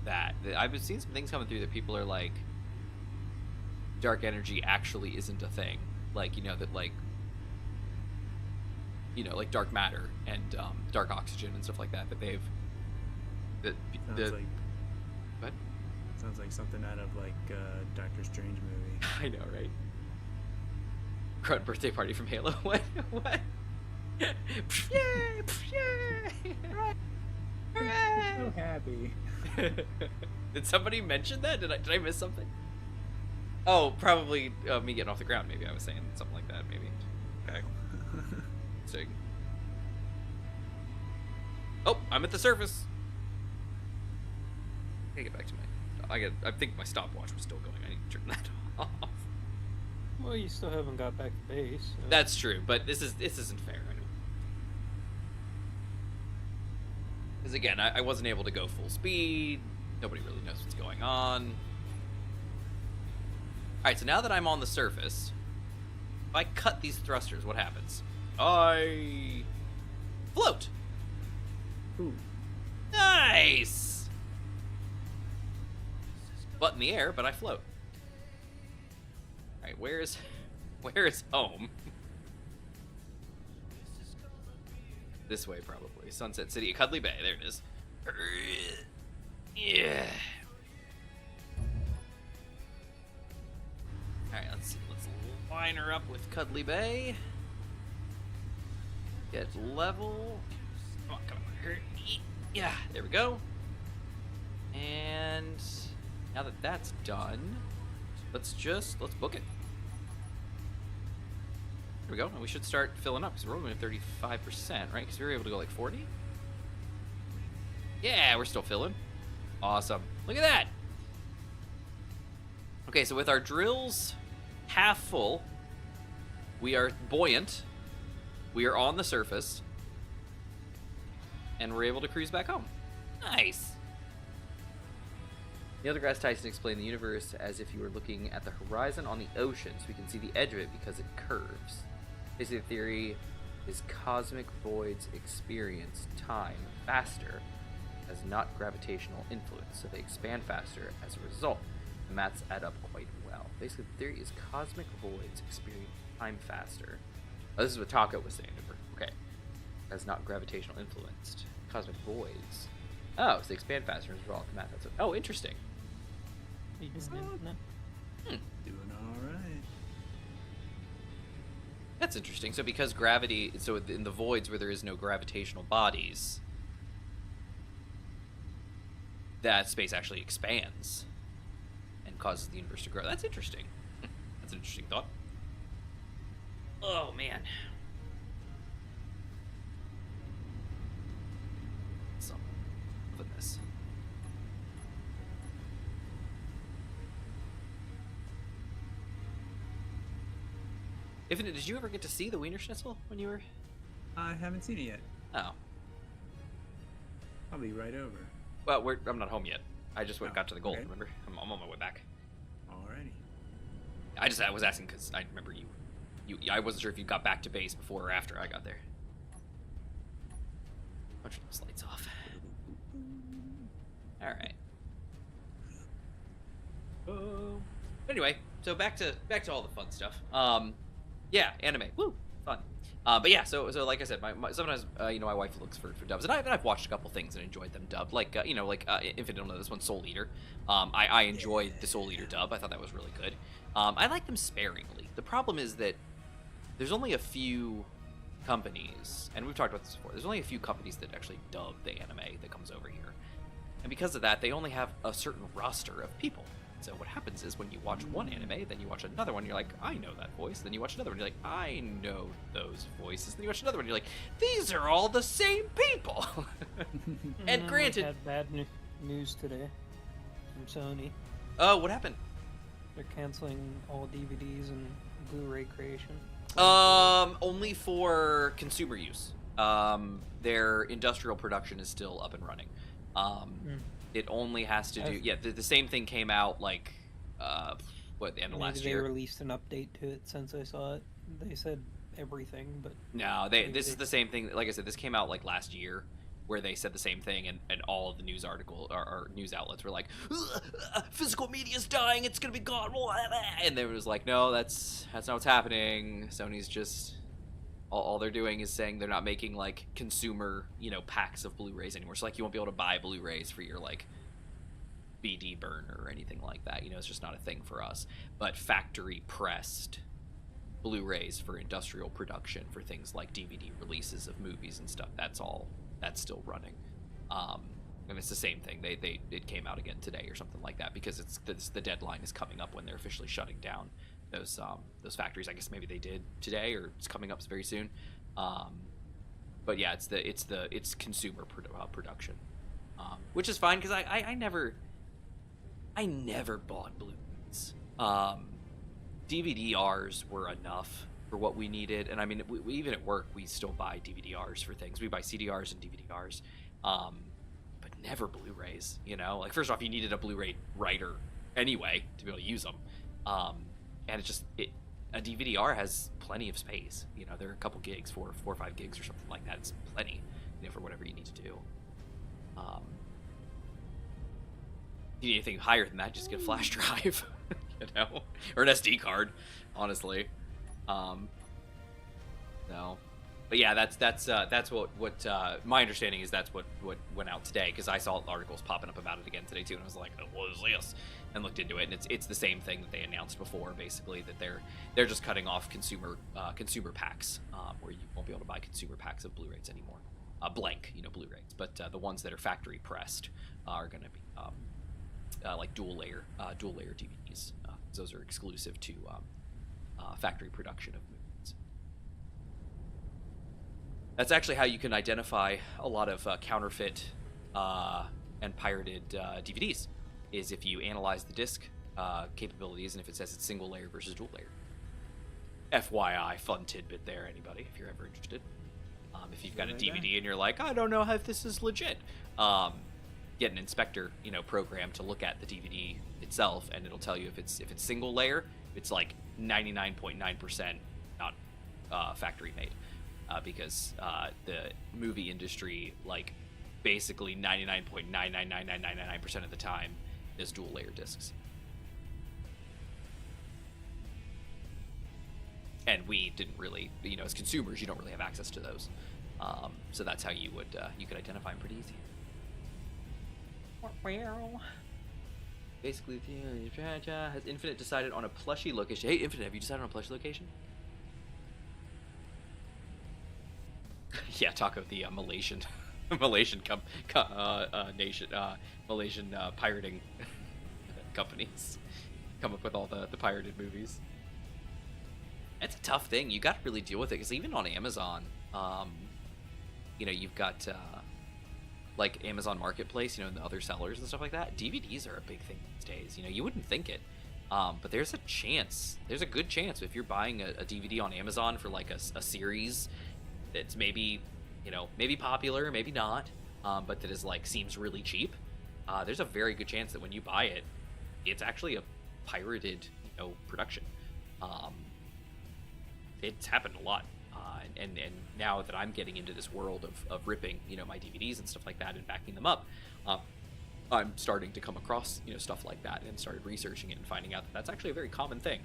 that. I've been seeing some things coming through that people are like, dark energy actually isn't a thing. Like, you know, that like, you know, like dark matter and dark oxygen and stuff like that. That they've Sounds like, what? Sounds like something out of like Doctor Strange movie. I know, right? Grunt birthday party from Halo. What? What? Yay! Yay! Hooray! So happy. Did somebody mention that? Did I miss something? Oh, probably me getting off the ground. Maybe I was saying something like that. Maybe. Okay. So. Oh, I'm at the surface. I gotta get back to my. I think my stopwatch was still going. I need to turn that off. Well, you still haven't got back to base. So. That's true, but this isn't fair. I know. Because again, I wasn't able to go full speed. Nobody really knows what's going on. All right, so now that I'm on the surface, if I cut these thrusters, what happens? I float. Ooh. Nice. Butt in the air, but I float. All right, where is home? This way, probably. Sunset City, Cuddly Bay. There it is. Yeah. All right, let's see. Let's line her up with Cuddly Bay. Get level. Come on, come on. Yeah, there we go. And now that that's done, let's book it. There we go, and we should start filling up because we're only at 35%, right? Because we were able to go like 40. Yeah, we're still filling. Awesome. Look at that. Okay, so with our drills half full, we are buoyant. We are on the surface, and we're able to cruise back home. Nice. Neil deGrasse Tyson explained the universe as if you were looking at the horizon on the ocean, so we can see the edge of it because it curves. Basically, the theory is cosmic voids experience time faster as not gravitational influence, so they expand faster as a result. The maths add up quite well. Basically, the theory is cosmic voids experience time faster. Oh, this is what Taco was saying. Okay. As not gravitational influenced. Cosmic voids. Oh, so they expand faster as a result. The math adds up. Oh, interesting. You just mentioned that. Doing all right. That's interesting. So because gravity, so in the voids where there is no gravitational bodies, that space actually expands and causes the universe to grow. That's interesting. That's an interesting thought. Oh, man. Some of this. Infinite, did you ever get to see the Weiner Schnitzel when you were? I haven't seen it yet. Oh. I'll be right over. Well, I'm not home yet. I just got to the goal, okay. remember? I'm on my way back. Alrighty. I was asking because I remember you. I wasn't sure if you got back to base before or after I got there. I'll turn those lights off. All right. Anyway, so back to all the fun stuff. Yeah, anime. Woo, fun. But yeah, so like I said, sometimes my wife looks for dubs, and I've watched a couple things and enjoyed them dubbed, like Infinite don't know this one, Soul Eater. I enjoyed the Soul Eater dub. I thought that was really good. I like them sparingly. The problem is that there's only a few companies, and we've talked about this before. There's only a few companies that actually dub the anime that comes over here, and because of that, they only have a certain roster of people. So what happens is when you watch one anime, then you watch another one, you're like, I know that voice. Then you watch another one, you're like, I know those voices. Then you watch another one, you're like, these are all the same people. And granted, we had bad news today from Sony. Oh, what happened? They're canceling all DVDs and Blu-ray creation. Only for consumer use. Their industrial production is still up and running. It only has to do... the same thing came out, the end of last year? They released an update to it since I saw it. They said everything, but... No, this is the same thing. Like I said, this came out, last year, where they said the same thing, and all of the news article or news outlets were like, physical media's dying, it's gonna be gone, and they were just like, no, that's not what's happening. Sony's just... All they're doing is saying they're not making consumer packs of Blu-rays anymore. So you won't be able to buy Blu-rays for your BD burner or anything like that. It's just not a thing for us. But factory pressed Blu-rays for industrial production for things like DVD releases of movies and stuff, that's still running. And it's the same thing. It came out again today or something like that because the deadline is coming up when they're officially shutting down those factories. I guess maybe they did today or it's coming up very soon. But yeah, it's consumer production, which is fine because I never bought Blu-rays. DVD-Rs were enough for what we needed, and I mean, we even at work we still buy DVD-Rs for things. We buy CDRs and DVD-Rs, but never Blu-rays. First off, you needed a Blu-ray writer anyway to be able to use them. And a DVD-R has plenty of space. There are a couple gigs, 4 or 5 gigs or something like that. It's plenty, for whatever you need to do. You need anything higher than that, just get a flash drive, or an SD card, honestly. No. But yeah, that's what my understanding is. That's what went out today, because I saw articles popping up about it again today too, and I was like, what is this? And looked into it, and it's the same thing that they announced before, basically, that they're just cutting off consumer packs, where you won't be able to buy consumer packs of Blu-rays anymore, blank Blu-rays, but the ones that are factory pressed are going to be dual layer DVDs. Those are exclusive to factory production of movies. That's actually how you can identify a lot of counterfeit and pirated DVDs, is if you analyze the disc capabilities and if it says it's single layer versus dual layer. FYI, fun tidbit there, anybody, if you're ever interested. If you've got a DVD and you're like, I don't know if this is legit, get an inspector, program to look at the DVD itself, and it'll tell you if it's single layer, it's 99.9% not factory made. Because the movie industry, basically 99.9999999% of the time is dual layer discs. And we didn't really, as consumers, you don't really have access to those. So that's how you could identify them pretty easy. Basically, has Infinite decided on a plushie location? Hey, Infinite, have you decided on a plushie location? Yeah, Taco, the Malaysian pirating companies come up with all the pirated movies. It's a tough thing. You got to really deal with it, because even on Amazon, you've got Amazon Marketplace, and the other sellers and stuff like that. DVDs are a big thing these days. You wouldn't think it, but there's a good chance if you're buying a DVD on Amazon for a series. It's maybe popular, maybe not, but that is seems really cheap. There's a very good chance that when you buy it, it's actually a pirated, production. It's happened a lot, and now that I'm getting into this world of ripping, my DVDs and stuff like that and backing them up, I'm starting to come across, stuff like that, and started researching it and finding out that that's actually a very common thing.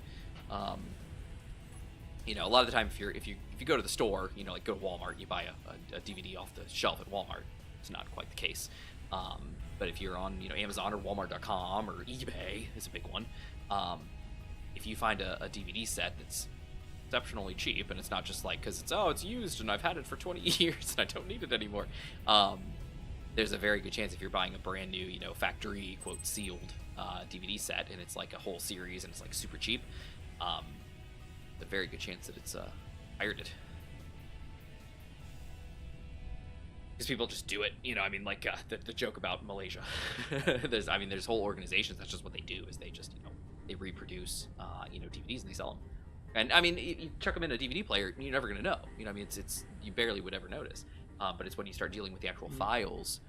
You know, a lot of the time, if you go to the store, you know, like go to Walmart, you buy a DVD off the shelf at Walmart. It's not quite the case. But if you're on, you know, Amazon or Walmart.com or eBay is a big one. If you find a DVD set that's exceptionally cheap, and it's not just like because it's used and I've had it for 20 years and I don't need it anymore. There's a very good chance if you're buying a brand new, you know, factory quote sealed DVD set, and it's like a whole series and it's like super cheap. A very good chance that it's pirated. Because people just do it, you know. I mean, like the joke about Malaysia. there's whole organizations. That's just what they do. Is they just, you know, they reproduce, you know, DVDs and they sell them. And I mean, you chuck them in a DVD player, you're never gonna know. You know, I mean, it's you barely would ever notice. But it's when you start dealing with the actual files.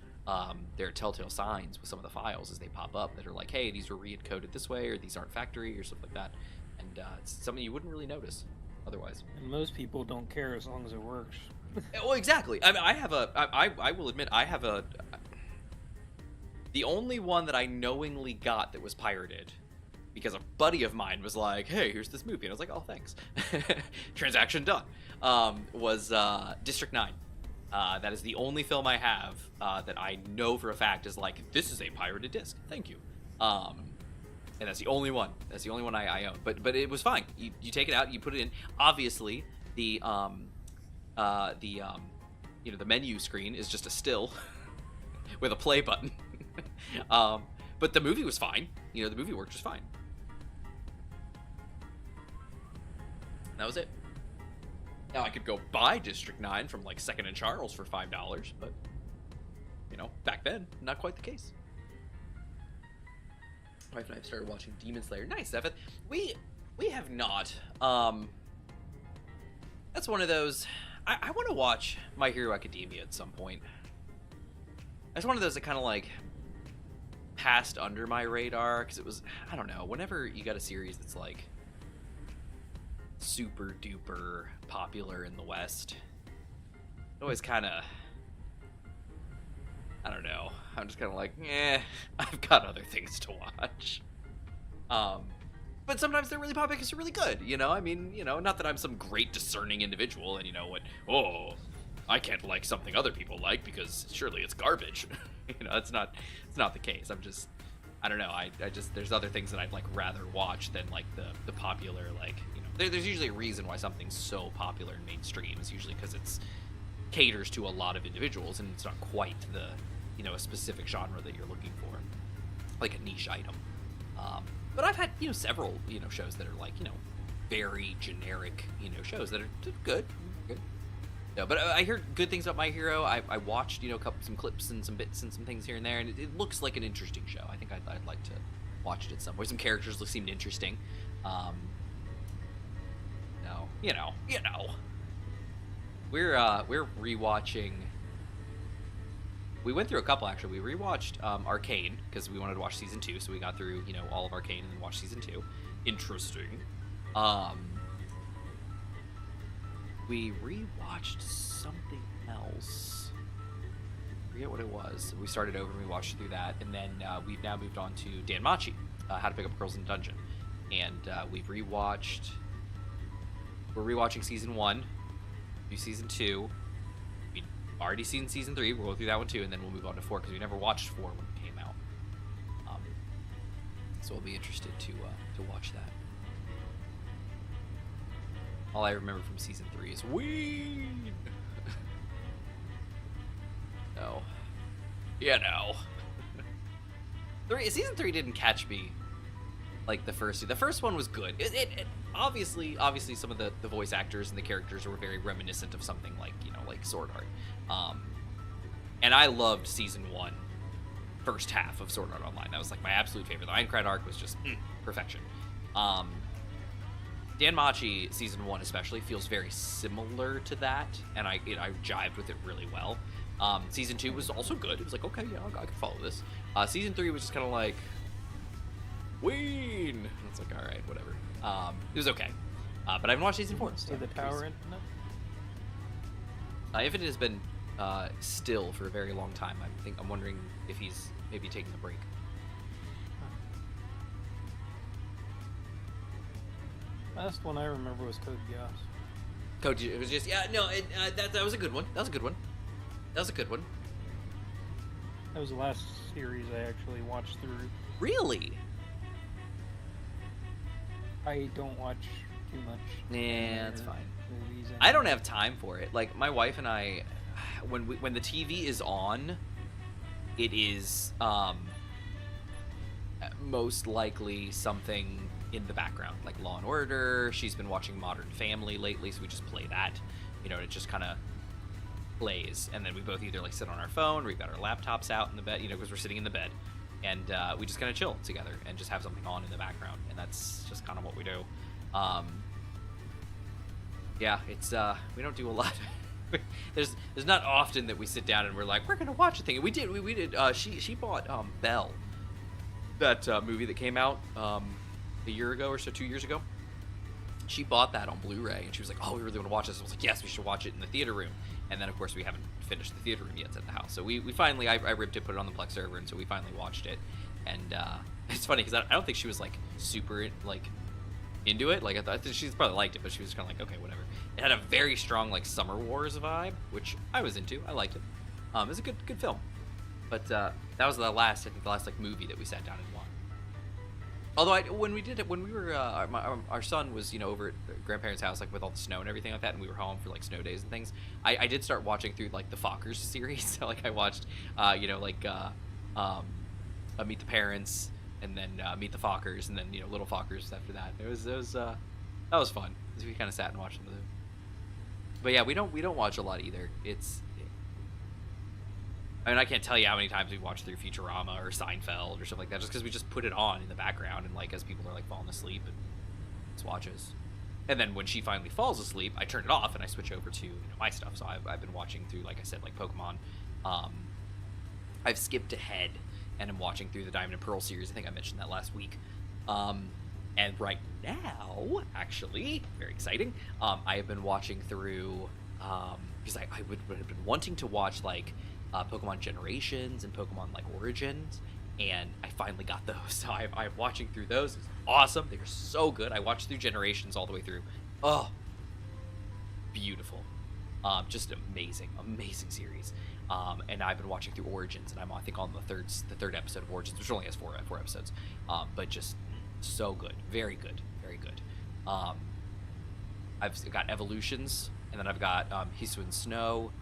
There are telltale signs with some of the files as they pop up that are like, hey, these were re-encoded this way, or these aren't factory, or stuff like that. And it's something you wouldn't really notice otherwise. And most people don't care as long as it works. Well, exactly. I mean, I will admit, I have the only one that I knowingly got that was pirated because a buddy of mine was like, hey, here's this movie. And I was like, oh, thanks. Transaction done. Was District 9. That is the only film I have that I know for a fact is like, this is a pirated disc. Thank you. And that's the only one. That's the only one I own. But it was fine. You take it out, you put it in. Obviously, the you know, the menu screen is just a still with a play button. But the movie was fine. You know, the movie worked just fine. That was it. Now I could go buy District 9 from like Second and Charles for $5, but you know, back then, not quite the case. My wife and I have started watching Demon Slayer. Nice, Evan. We have not. That's one of those. I want to watch My Hero Academia at some point. That's one of those that kind of like passed under my radar because it was, I don't know, whenever you got a series that's like super duper popular in the West, it always kind of, I don't know, I'm just kind of like, I've got other things to watch. But sometimes they're really popular because they're really good, you know? I mean, you know, not that I'm some great discerning individual and, you know, I can't like something other people like because surely it's garbage. You know, it's not the case. I'm just, I don't know, I just, there's other things that I'd like rather watch than like the popular, like, you know, there's usually a reason why something's so popular and mainstream. It's usually because it's caters to a lot of individuals and it's not quite the, you know, a specific genre that you're looking for, like a niche item. But I've had, you know, several, you know, shows that are like, you know, very generic, you know, shows that are good. No, but I heard good things about My Hero. I watched, you know, some clips and some bits and some things here and there, and it looks like an interesting show. I think I'd like to watch it at some point. Some characters seemed interesting. No, you know. We're rewatching. We went through a couple, actually. We rewatched Arcane, because we wanted to watch Season 2, so we got through, you know, all of Arcane and then watched Season 2. Interesting. We rewatched something else. I forget what it was. We started over and we watched through that, and then we've now moved on to Dan Machi, How to Pick Up Girls in a Dungeon. And we're rewatching Season 1, do Season 2. Already seen Season 3, we'll go through that one too, and then we'll move on to 4 because we never watched 4 when it came out. So we'll be interested to watch that. All I remember from Season 3 is Ween. No, you know. Season 3 didn't catch me like the first two. The first one was good. It obviously some of the voice actors and the characters were very reminiscent of something like, you know, like Sword Art. And I loved Season 1, first half of Sword Art Online. That was like my absolute favorite. The Aincrad arc was just perfection. Dan Machi Season 1 especially feels very similar to that, and I jived with it really well. Season 2 was also good. It was like, okay, yeah, I can follow this. Season 3 was just kind of like, Ween! And it's like, all right, whatever. It was okay. But I haven't watched Season 4. See the Tower Infinite? Infinite has been still for a very long time. I'm wondering if he's maybe taking a break. Last one I remember was Code Geass. Coach, it was just that was a good one. That was a good one. That was a good one. That was the last series I actually watched through. Really? I don't watch too much. Yeah, that's fine. Movies I don't have time for it. Like my wife and I, when the TV is on, it is most likely something in the background, like Law and Order. She's been watching Modern Family lately, so we just play that. You know, it just kind of plays, and then we both either like sit on our phone, or we've got our laptops out in the bed, you know, because we're sitting in the bed, and we just kind of chill together and just have something on in the background, and that's just kind of what we do. Yeah, it's we don't do a lot. there's not often that we sit down and we're like, we're gonna watch a thing. And we did. She bought Belle, that movie that came out a year ago or so, 2 years ago. She bought that on Blu-ray, and she was like, "Oh, we really want to watch this." I was like, "Yes, we should watch it in the theater room." And then, of course, we haven't finished the theater room yet at the house. So we finally, I ripped it, put it on the Plex server, and so we finally watched it. And it's funny because I don't think she was like super like into it. Like I thought she's probably liked it, but she was kind of like, okay, whatever. It had a very strong like Summer Wars vibe, which I was into. I liked it. It was a good film. But that was the last like movie that we sat down and watched. Although when we were our son was, you know, over at grandparents' house, like with all the snow and everything like that, and we were home for like snow days and things. I did start watching through like the Fockers series. So like I watched you know, like Meet the Parents, and then Meet the Fockers, and then, you know, Little Fockers after that. It was that was fun. We kind of sat and watched them. But yeah, we don't watch a lot either. I mean, I can't tell you how many times we watched through Futurama or Seinfeld or stuff like that, just because we just put it on in the background, and like as people are like falling asleep, and just watches. And then when she finally falls asleep, I turn it off and I switch over to, you know, my stuff. So I've been watching through, like I said, like Pokemon. I've skipped ahead and I'm watching through the Diamond and Pearl series. I think I mentioned that last week. And right now, actually, very exciting. I have been watching through because I would have been wanting to watch like Pokemon Generations and Pokemon like Origins, and I finally got those. So I'm watching through those. It's awesome. They are so good. I watched through Generations all the way through. Oh, beautiful. Just amazing series. And I've been watching through Origins, and I'm I think on the third episode of Origins, which only has four episodes. But just so good, very good. I've got Evolutions, and then I've got Hisui and Snow,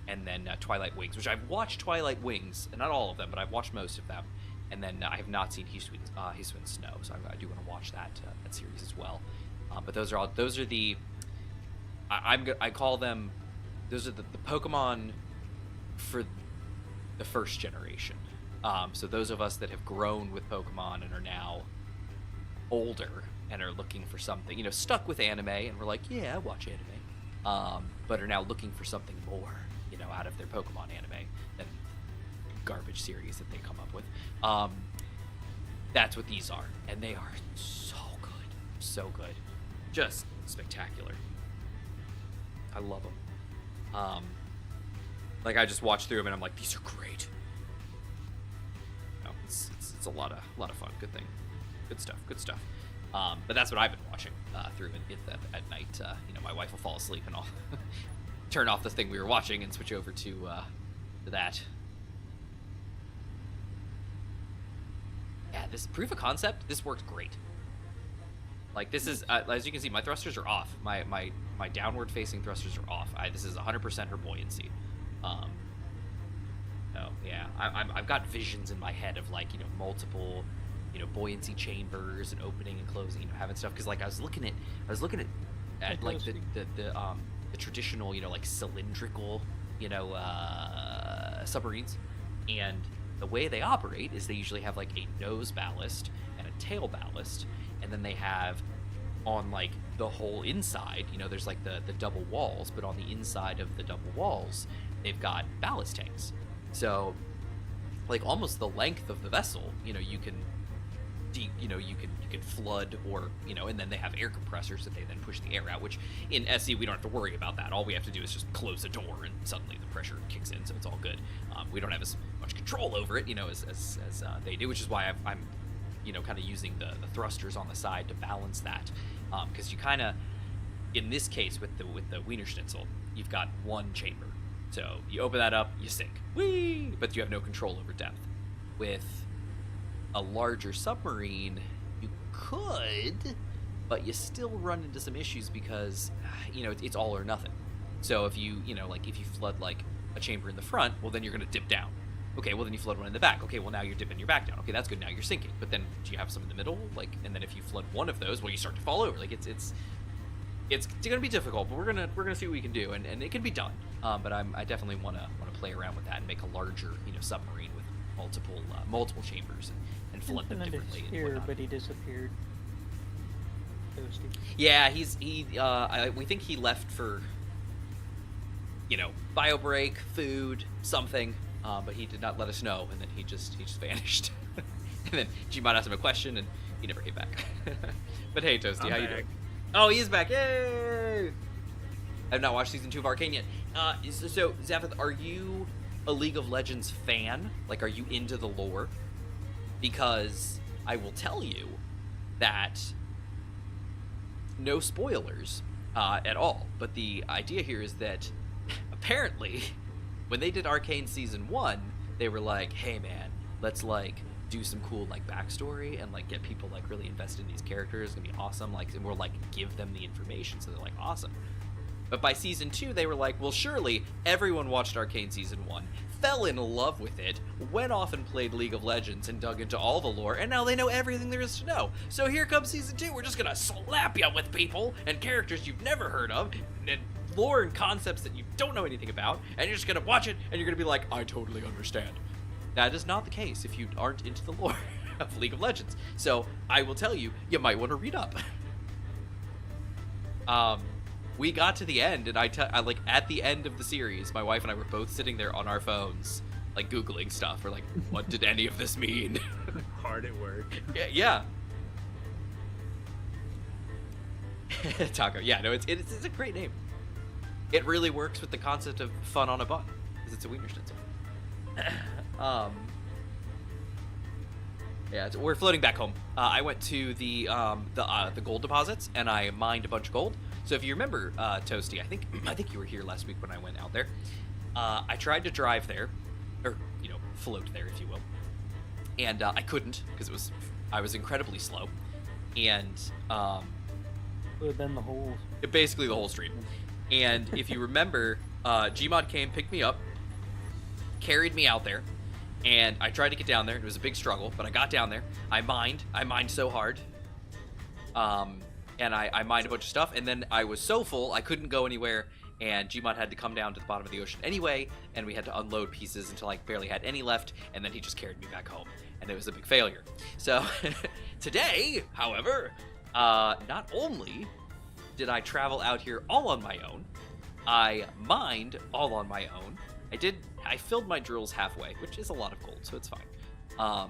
and then Twilight Wings, which I've watched Twilight Wings, and not all of them, but I've watched most of them. And then I have not seen Hisui and Snow, so I do want to watch that series as well. But those are the I call them, those are the Pokemon for the first generation. So those of us that have grown with Pokemon and are now older and are looking for something, you know, stuck with anime, and we're like, yeah, I watch anime, but are now looking for something more, you know, out of their Pokemon anime than garbage series that they come up with. That's what these are, and they are so good, just spectacular. I love them. Like I just watched through them and I'm like, these are great. No, it's a lot of fun. Good thing, good stuff. But that's what I've been watching through at night. You know, my wife will fall asleep and I'll turn off the thing we were watching and switch over to that. Yeah, this proof of concept, this works great. Like this is, as you can see, my thrusters are off. My downward facing thrusters are off. This is 100% her buoyancy. Oh yeah, I've got visions in my head of like, you know, multiple, you know, buoyancy chambers and opening and closing, you know, having stuff. Because like I was looking at like the traditional, you know, like cylindrical, you know, submarines, and the way they operate is they usually have like a nose ballast and a tail ballast, and then they have on like the whole inside, you know, there's like the double walls, but on the inside of the double walls they've got ballast tanks. So like almost the length of the vessel, you know, you can flood, or, you know, and then they have air compressors that they then push the air out, which in SE we don't have to worry about that. All we have to do is just close the door and suddenly the pressure kicks in, so it's all good. We don't have as much control over it, you know, as they do, which is why I'm kind of using the thrusters on the side to balance that, because you kind of, in this case with the Weiner Schnitzel, you've got one chamber, so you open that up, you sink, whee, but you have no control over depth. With a larger submarine, you could, but you still run into some issues because it's all or nothing. So if you if you flood like a chamber in the front, well then you're going to dip down. Okay, well then you flood one in the back. Okay, well now you're dipping your back down. Okay, that's good. Now you're sinking. But then do you have some in the middle? Like, and then if you flood one of those, well you start to fall over. Like it's going to be difficult, but we're gonna see what we can do, and it can be done. But I definitely want to play around with that and make a larger submarine with multiple chambers and flood them differently. Here, but he disappeared. Toasty. Yeah, we think he left for bio break, food, something. But he did not let us know, and then he just vanished. And then Gmod asked him a question, and he never came back. But hey, Toasty, how you doing? Oh, he is back! Yay! I have not watched season 2 of Arcane yet. So Zaphath, are you a League of Legends fan? Like, are you into the lore? Because I will tell you that no spoilers at all. But the idea here is that apparently, when they did Arcane Season 1, they were like, hey man, let's like do some cool like backstory and like get people like really invested in these characters. It's gonna be awesome. Like, and we'll like give them the information, so they're like, awesome. But by Season 2, they were like, well, surely everyone watched Arcane Season 1, fell in love with it, went off and played League of Legends and dug into all the lore, and now they know everything there is to know. So here comes Season 2, we're just gonna slap you with people and characters you've never heard of, and lore and concepts that you don't know anything about, and you're just gonna watch it, and you're gonna be like, I totally understand. That is not the case if you aren't into the lore of League of Legends. So I will tell you, you might want to read up. We got to the end, and I like at the end of the series, my wife and I were both sitting there on our phones, like Googling stuff. We're like, what did any of this mean? Hard at work. Yeah. Taco. Yeah, no, it's a great name. It really works with the concept of fun on a bun, because it's a Weiner Schnitzel. Yeah, we're floating back home. I went to the gold deposits, and I mined a bunch of gold. So if you remember, Toasty, I think you were here last week when I went out there. I tried to drive there, or float there, if you will, and I couldn't because I was incredibly slow, and Would have been basically the whole stream. And if you remember, Gmod came, picked me up, carried me out there, and I tried to get down there. It was a big struggle, but I got down there. I mined so hard. And I mined a bunch of stuff, and then I was so full I couldn't go anywhere, and Gmod had to come down to the bottom of the ocean anyway, and we had to unload pieces until I barely had any left, and then he just carried me back home, and it was a big failure. So today, however, not only did I travel out here all on my own, I mined all on my own. I filled my drills halfway, which is a lot of gold, so it's fine.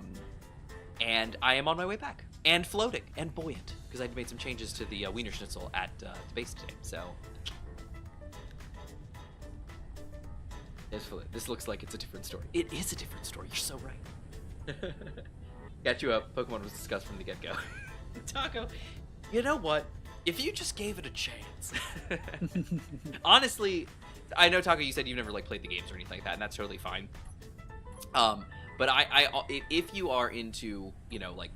And I am on my way back. And floating and buoyant, because I'd made some changes to the Weiner Schnitzel at the base today. So this looks like it's a different story. It is a different story. You're so right. Got you up. Pokemon was discussed from the get-go. Taco, you know what? If you just gave it a chance. Honestly, I know, Taco, you said you've never like played the games or anything like that, and that's totally fine. But if you are into like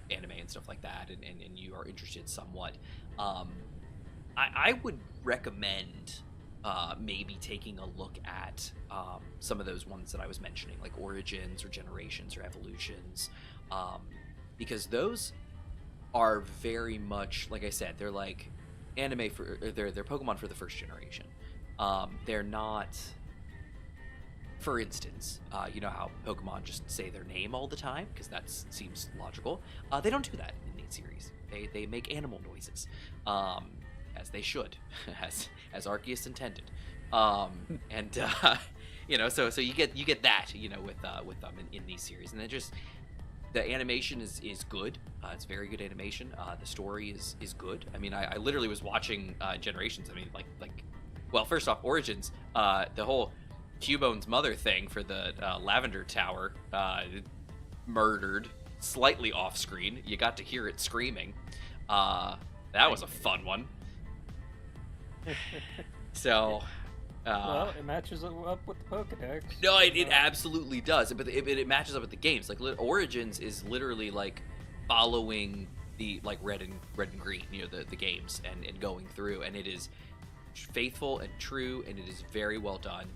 anime and stuff like that, and you are interested somewhat, I would recommend maybe taking a look at some of those ones that I was mentioning, like Origins or Generations or Evolutions, because those are very much, like I said, they're like anime they're Pokemon for the first generation. They're not, for instance, you know how Pokemon just say their name all the time, because that seems logical. They don't do that in the series. They make animal noises, as they should, as Arceus intended. And so you get that, with them in these series, and then just the animation is good. It's very good animation. The story is good. I mean, I literally was watching Generations. I mean, well, first off, Origins, the whole Cubone's mother thing for the Lavender Tower, murdered, slightly off screen. You got to hear it screaming. That was a fun one. So, well, it matches up with the Pokedex. No, it absolutely does, but it matches up with the games. Like Origins is literally like following the like red and green, the games and going through, and it is faithful and true, and it is very well done.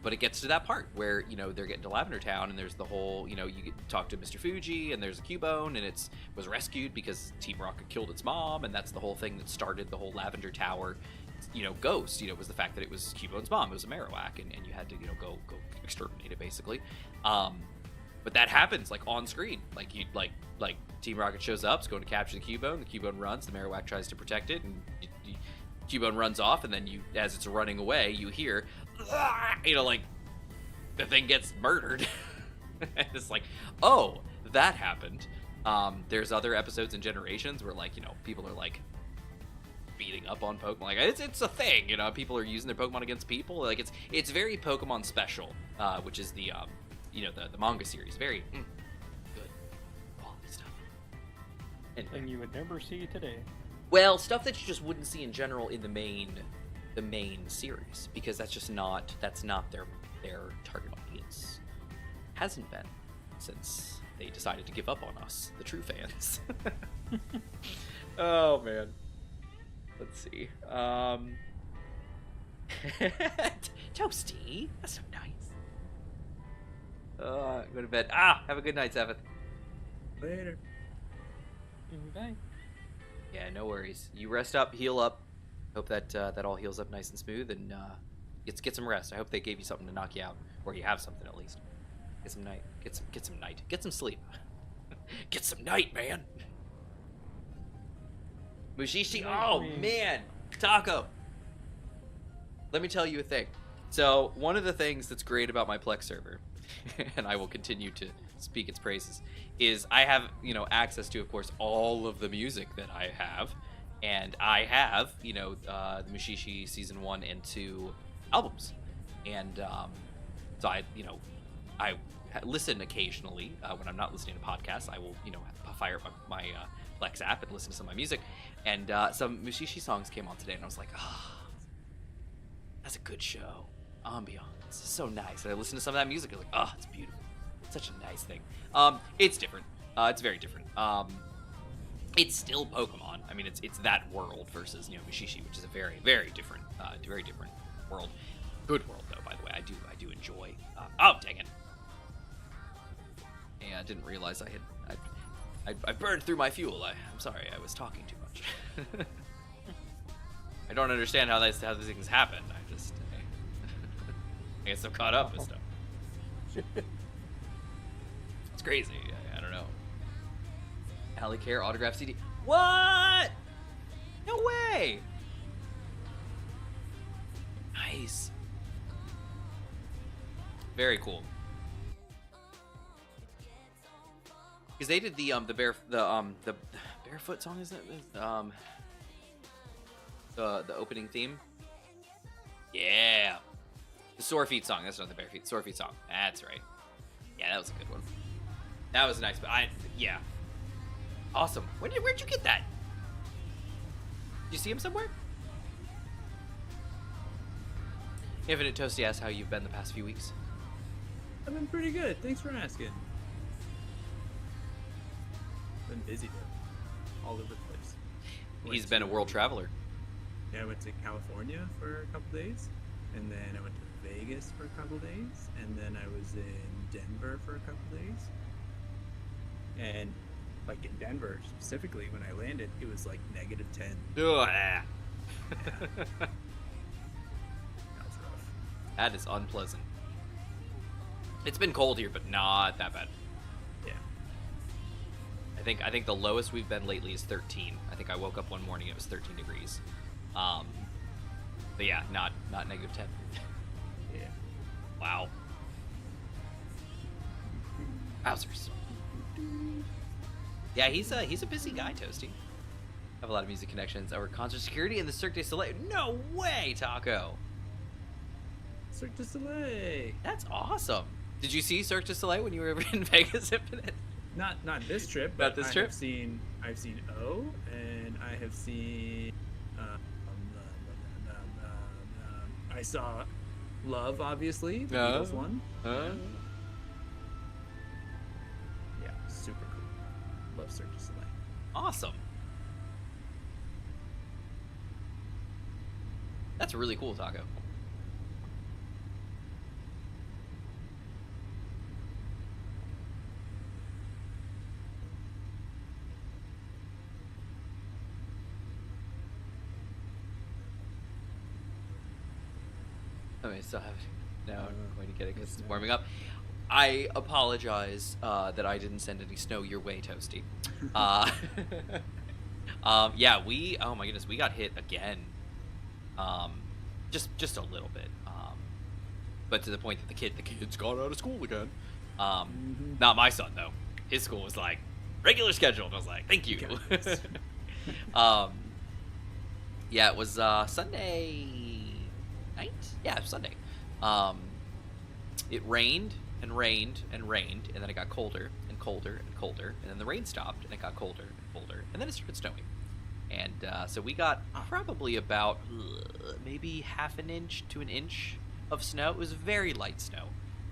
But it gets to that part where they're getting to Lavender Town, and there's the whole you talk to Mr. Fuji, and there's a Cubone, and it was rescued because Team Rocket killed its mom, and that's the whole thing that started the whole Lavender Tower ghost. Was the fact that it was Cubone's mom. It was a Marowak, and you had to go exterminate it basically. But that happens like on screen. Like Team Rocket shows up, is going to capture the Cubone. The Cubone runs. The Marowak tries to protect it, and Cubone runs off. And then as it's running away, you hear, like the thing gets murdered. And it's like, oh, that happened. There's other episodes in Generations where people are like beating up on Pokemon. Like it's a thing, people are using their Pokemon against people. Like it's very Pokemon Special, which is the the manga series. Very good quality stuff. Anyway. And you would never see today. Well, stuff that you just wouldn't see in general in the main series, because that's not their target audience. Hasn't been since they decided to give up on us, the true fans. Oh man. Let's see. Toasty, that's so nice. Go to bed. Have a good night, Seventh. Later. Bye. Yeah, no worries. You rest up, heal up. Hope that all heals up nice and smooth, and get some rest. I hope they gave you something to knock you out, or you have something at least. Get some night. Get some night. Get some sleep. Get some night, man. Mushishi. Oh man, Taco. Let me tell you a thing. So one of the things that's great about my Plex server, and I will continue to speak its praises, is I have access to, of course, all of the music that I have, and I have the Mushishi season 1 and 2 albums, and so I listen occasionally when I'm not listening to podcasts. I will fire up my Plex app and listen to some of my music, and some Mushishi songs came on today, and I was like, that's a good show. Ambiance, so nice. And I listened to some of that music, and I was like, it's beautiful. It's such a nice thing. It's different. It's very different. It's still Pokemon. I mean, it's that world versus Mushishi, which is a very, very different world. Good world though, by the way. I do enjoy. Oh dang it! Yeah, I didn't realize I burned through my fuel. I'm sorry. I was talking too much. I don't understand how these things happen. I get so caught up with stuff. It's crazy. I don't know. Alicare autograph CD. What? No way. Nice. Very cool. Because they did the barefoot song, is it? The opening theme. Yeah. The Sore Feet song. That's not the Bare Feet. Sore Feet song. That's right. Yeah, that was a good one. That was nice, but yeah. Awesome. Where'd you get that? Did you see him somewhere? Infinite Toasty asks how you've been the past few weeks. I've been pretty good. Thanks for asking. Been busy though. All over the place. He's been a world traveler. Yeah, I went to California for a couple days, and then I went to Vegas for a couple days, and then I was in Denver for a couple days. And like in Denver specifically, when I landed, it was like -10. Ugh. Yeah. That was rough. That is unpleasant. It's been cold here, but not that bad. Yeah. I think the lowest we've been lately is 13. I think I woke up one morning, it was 13 degrees. But yeah, not -10. Yeah. Wow. Wowzers. Yeah, he's a busy guy, Toasty. Have a lot of music connections. Our concert security in the Cirque du Soleil. No way, Taco. Cirque du Soleil. That's awesome. Did you see Cirque du Soleil when you were in Vegas, Infinite? Not this trip, Not but this I trip? I've seen O, and I have seen. I saw Love, obviously, the Beatles one. Yeah, super cool. Love Cirque du Soleil. Awesome. That's really cool, Taco. I still have now. I'm going to get it because it's warming up. I apologize that I didn't send any snow your way, Toasty. Yeah, we. Oh my goodness, we got hit again. Just a little bit. But to the point that the kid's gone out of school again. Not my son though. His school was like regular schedule. And I was like, thank you. Yeah, it was Sunday night. Yeah, Sunday. It rained and rained and rained, and then it got colder and colder and colder, and then the rain stopped and it got colder and colder, and then it started snowing. And so we got probably about maybe half an inch to an inch of snow. It was very light snow,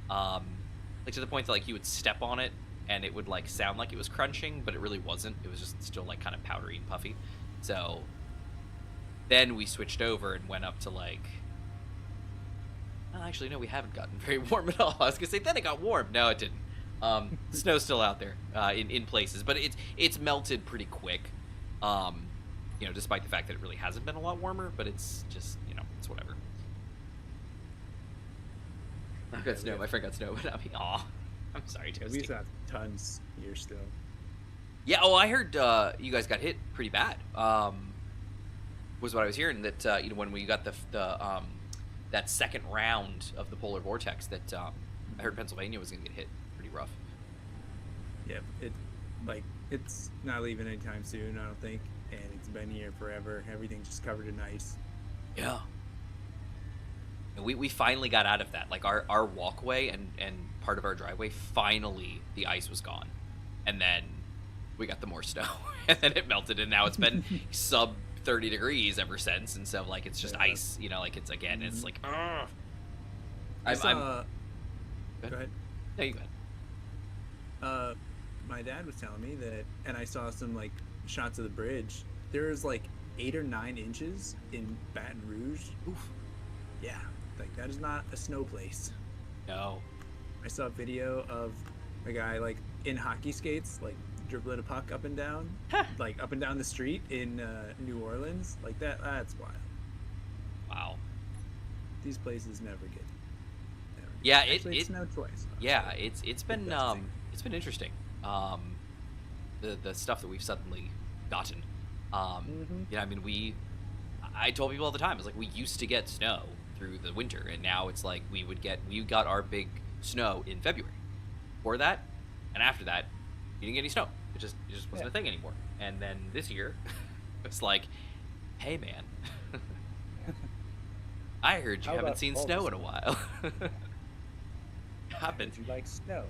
like to the point that like you would step on it and it would like sound like it was crunching, but it really wasn't. It was just still like kind of powdery and puffy. So then we switched over and went up to like. Well, actually, no, we haven't gotten very warm at all. I was gonna say then it got warm. No, it didn't. Snow's still out there in places, but it's melted pretty quick. You know, despite the fact that it really hasn't been a lot warmer, but it's just, you know, it's whatever. I got snow. My friend got snow, but I mean, aw. I'm sorry, Toasty. We used to have tons here still. Yeah, oh, I heard you guys got hit pretty bad. Was what I was hearing that you know, when we got the that second round of the polar vortex, that I heard Pennsylvania was going to get hit pretty rough. Yeah, it's not leaving anytime soon, I don't think, and it's been here forever. Everything's just covered in ice. Yeah. And we finally got out of that. Like our walkway and part of our driveway, finally the ice was gone. And then we got the more snow and then it melted, and now it's been sub 30 degrees ever since, and so like it's just ice, you know, like it's again, it's like I I'm saw. Go ahead. No, you go ahead. My dad was telling me that, and I saw some like shots of the bridge. There was like 8 or 9 inches in Baton Rouge. Oof. Yeah, like that is not a snow place. No. I saw a video of a guy like in hockey skates, like dribbling a puck up and down, like up and down the street in New Orleans. Like that's wild. Wow. These places never get. Yeah, Actually, it snowed twice. Yeah, it's been interesting. The stuff that we've suddenly gotten. You know, I mean, I told people all the time, it's like we used to get snow through the winter, and now it's like we got our big snow in February. Before that, and after that, you didn't get any snow. It just wasn't a thing anymore. And then this year, it's like, hey man, I heard you haven't seen snow in a while. Would you like snow?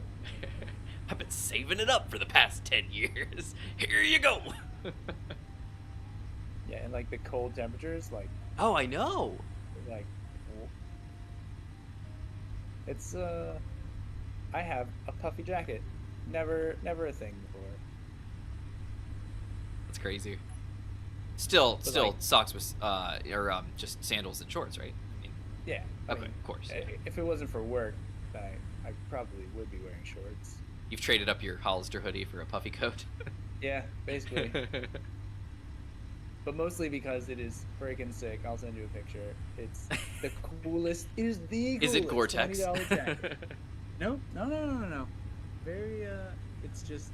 I've been saving it up for the past 10 years. Here you go. Yeah, and like the cold temperatures, like. Oh, I know. Like, it's I have a puffy jacket. Never a thing before. That's crazy. Still like, socks with or just sandals and shorts, right? I mean, yeah. Okay, I mean, of course. If it wasn't for work, I probably would be wearing shorts. You've traded up your Hollister hoodie for a puffy coat. Yeah, basically. But mostly because it is freaking sick. I'll send you a picture. It's the coolest. It is the coolest. Is it Gore-Tex? $20 jacket. No. Very. It's stylish.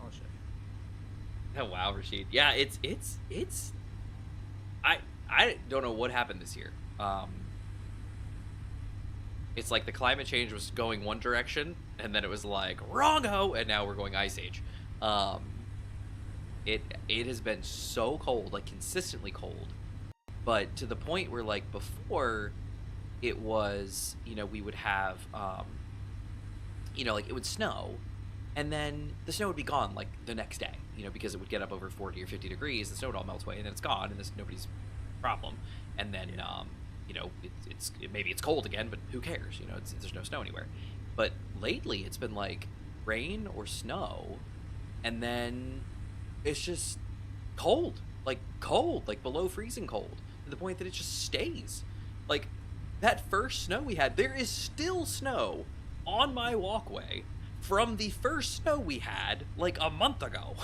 I'll show you. Oh wow, Rashid. Yeah, it's. I don't know what happened this year. It's like the climate change was going one direction, and then it was like wrong-o, and now we're going ice age. It has been so cold, like consistently cold, but to the point where like before, it was, you know, we would have like it would snow, and then the snow would be gone like the next day, because it would get up over 40 or 50 degrees, the snow would all melt away, and then it's gone, and it's nobody's problem. And then, maybe it's cold again, but who cares? There's no snow anywhere. But lately, it's been like rain or snow, and then it's just cold, like below freezing cold, to the point that it just stays. Like that first snow we had, there is still snow on my walkway from the first snow we had like a month ago.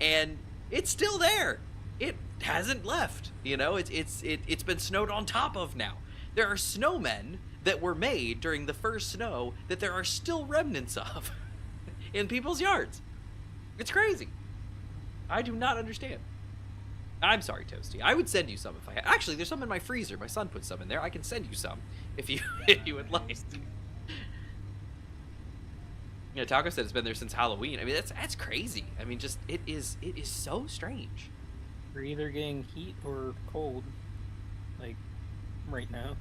And it's still there. It hasn't left. It's been snowed on top of now. There are snowmen that were made during the first snow that there are still remnants of in people's yards. It's crazy. I do not understand. I'm sorry, Toasty. I would send you some if I had. Actually, there's some in my freezer. My son put some in there. I can send you some if you would like. Taco said it's been there since Halloween. I mean, that's crazy. I mean, just it is so strange. We're either getting heat or cold, like right now.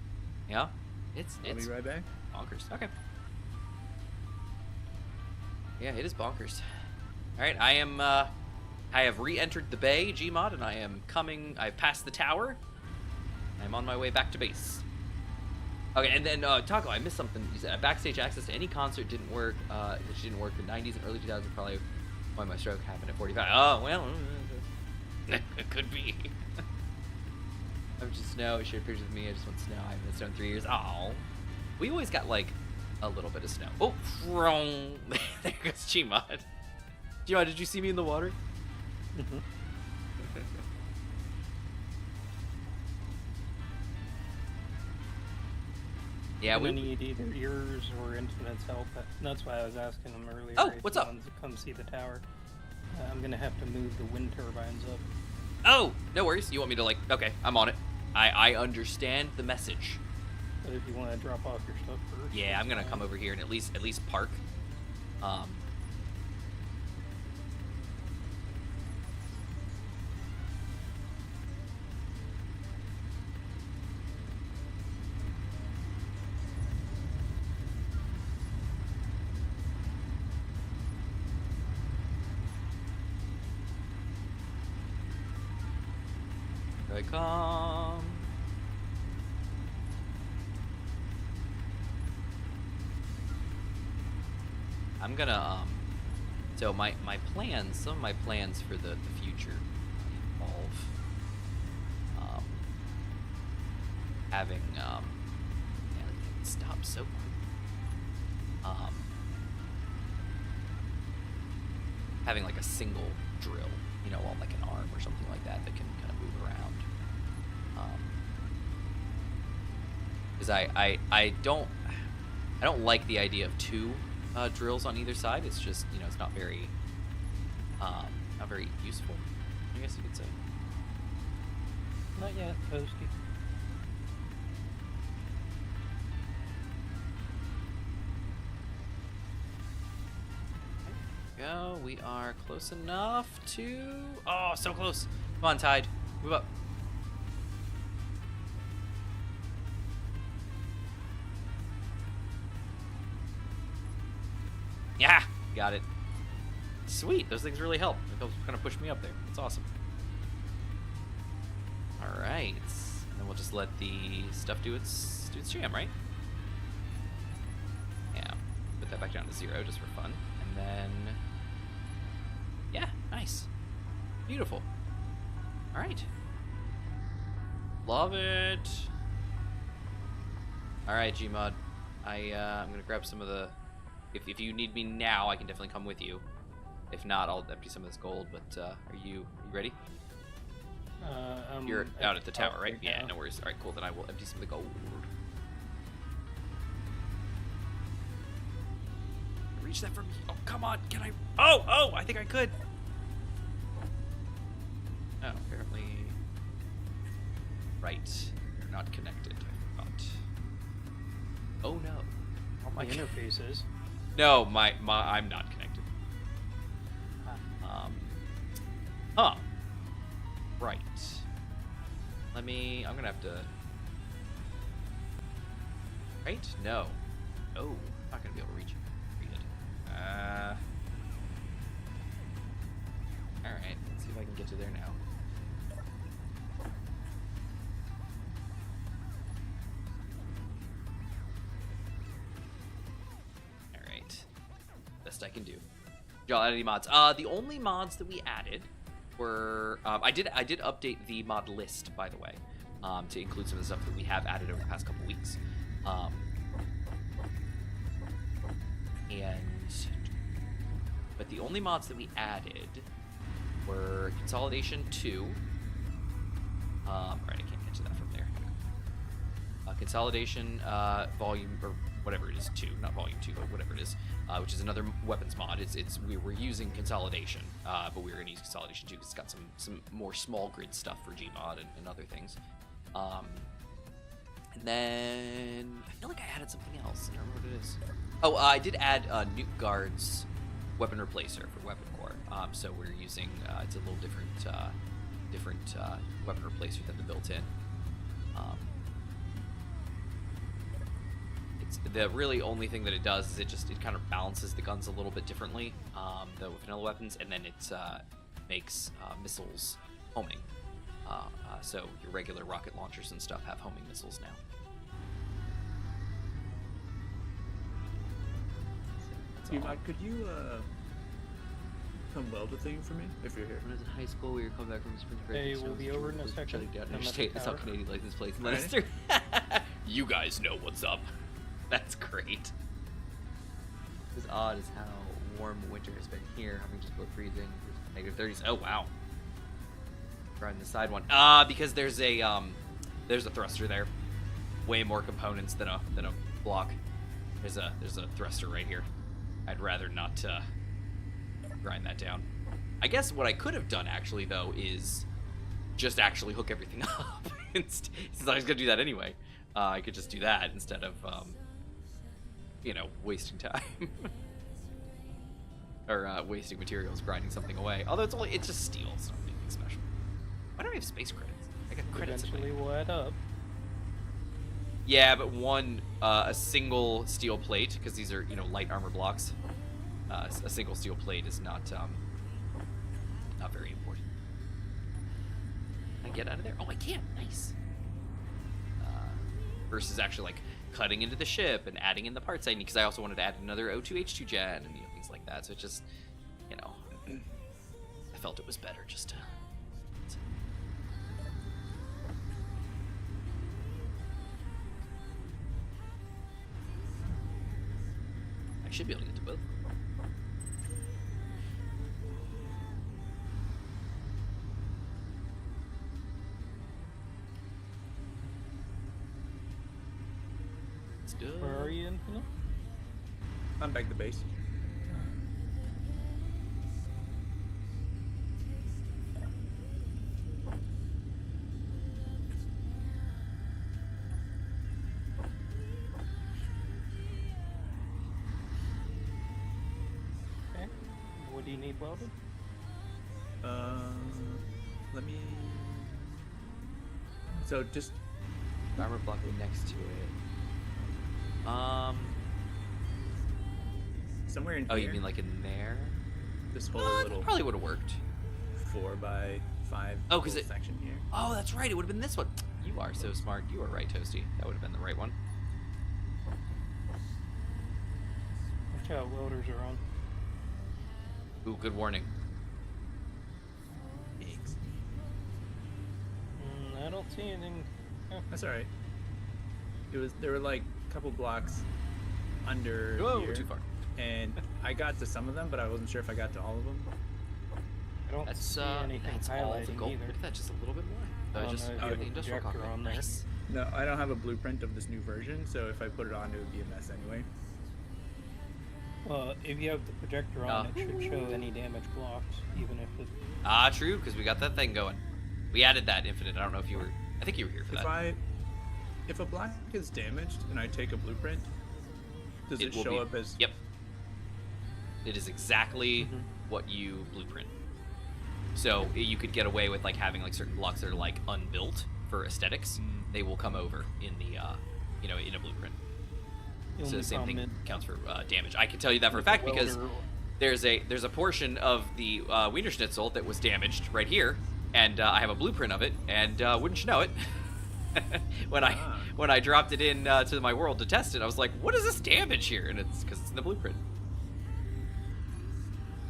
Yeah, it's I'll be right back. bonkers. Okay. Yeah, it is bonkers. All right, I have re-entered the bay, Gmod, and I am coming. I've passed the tower. I'm on my way back to base. Okay, and then Taco, I missed something. You said backstage access to any concert didn't work. It didn't work in the 90s and early 2000s. Probably why my stroke happened at 45. Oh well, it could be. I'm just snow. It shared pictures with me. I just want snow. I haven't had snow in 3 years. Oh, we always got like a little bit of snow. Oh, there goes Gmod. Gmod, did you see me in the water? Mm-hmm. Yeah, we need either yours or Infinite's help. That's why I was asking them earlier. Oh, if what's he up? wanted to come see the tower. I'm gonna have to move the wind turbines up. Oh, no worries. You want me to okay, I'm on it. I understand the message. But if you want to drop off your stuff first. Yeah, I'm gonna come over here and at least park. Here I come. I'm gonna so my plans, some of my plans for the future involve having it stopped so quick. Having like a single drill, on like an arm or something like that can kind of move around. Because I don't like the idea of two drills on either side. It's just it's not very useful, I guess you could say. Not yet, Toasty. Go. We are close enough to. Oh, so close. Come on, Tide. Move up. Yeah, got it. Sweet. Those things really help. Those kind of push me up there. That's awesome. All right. And then we'll just let the stuff do its jam, right? Yeah. Put that back down to 0 just for fun. And then, yeah, nice. Beautiful. All right. Love it. All right, Gmod. I'm going to grab some of the... If you need me now, I can definitely come with you. If not, I'll empty some of this gold, but are you ready? You're out at the tower, right? Yeah, no worries. All right, cool. Then I will empty some of the gold. Reach that for me. Oh, come on. Can I? Oh, I think I could. Oh, apparently. Right. You're not connected. I forgot. Oh, no. Oh, my interface is. No, I'm not connected. Huh. Right. I'm gonna have to... Right? No. Oh, I'm not gonna be able to reach it. Alright, let's see if I can get to there now. Alright. Best I can do. Y'all add any mods? The only mods that we added were... I did update the mod list, by the way, to include some of the stuff that we have added over the past couple weeks. But the only mods that we added were Consolidation 2. Right, I can't get to that from there. Consolidation Volume, or whatever it is, 2, not Volume 2, but whatever it is, which is another weapons mod. We were using Consolidation, but we were going to use Consolidation 2 because it's got some more small grid stuff for Gmod and other things. And then I feel like I added something else. I don't remember what it is. Oh, I did add Nuke Guard's weapon replacer for Weapon Core. So we're using it's a little different weapon replacer than the built-in. It's the really only thing that it does is it kind of balances the guns a little bit differently than with vanilla weapons, and then it makes missiles homing. So your regular rocket launchers and stuff have homing missiles now. Could you come weld a thing for me if you're here? When I was in high school, we were coming back from spring break. Hey, we'll be over in a second. Shutting down I'm at the interstate. That's how tower. Canadian license plates let us through. You guys know what's up. That's great. As odd as how warm winter has been here, having just below freezing, negative 30s. Oh wow. Driving the side one. Because there's a thruster there. Way more components than a block. There's a thruster right here. I'd rather not grind that down. I guess what I could have done actually though is just actually hook everything up. Since I was gonna do that anyway, I could just do that instead of wasting time or wasting materials grinding something away. Although it's just steel. It's not anything special. Why don't we have space credits? I got credits. Eventually we'll add up. Yeah, but a single steel plate, because these are, light armor blocks. A single steel plate is not very important. Can I get out of there? Oh, I can. Nice. Versus actually, like, cutting into the ship and adding in the parts I need, because I also wanted to add another O2H2 gen and things like that. So it just, I felt it was better just to... I should be able to get to both. Let's do it. Where are you, Infinite? I'm back to base. Okay. What do you need welded? Let me. So just Armor block next to it. somewhere in Oh, here. you mean like in there? This whole That little probably would have worked. 4x5 Oh, 'cause little section here. Oh, that's right. It would have been this one. You are so smart. You are right, Toasty. That would have been the right one. Watch out, welders are on. Ooh, good warning. Yikes. I don't see anything. That's all right. There were like a couple blocks under Whoa, here, we're too far. and I got to some of them, but I wasn't sure if I got to all of them. I don't That's see anything that's all the highlighting gold. either. Look at that, just a little bit more. Oh, Just no, you the have a industrial projector cockpit. on there. Nice. No, I don't have a blueprint of this new version, so if I put it on, it would be a mess anyway. Well, if you have the projector on, it should show any damaged blocks, even if it. Ah, true, because we got that thing going. We added that Infinite. I don't know if you were. I think you were here for that. If a block is damaged and I take a blueprint, does it will show be- up as? Yep. It is exactly Mhm. what you blueprint. So you could get away with like having like certain blocks that are like unbuilt for aesthetics. They will come over in the in a blueprint. The So only the same thing problem counts for damage. I can tell you that for a with fact the because welder- there's a portion of the Weiner Schnitzel that was damaged right here, and I have a blueprint of it. And wouldn't you know it, when I dropped it in to my world to test it, I was like, "What is this damage here?" And it's because it's in the blueprint.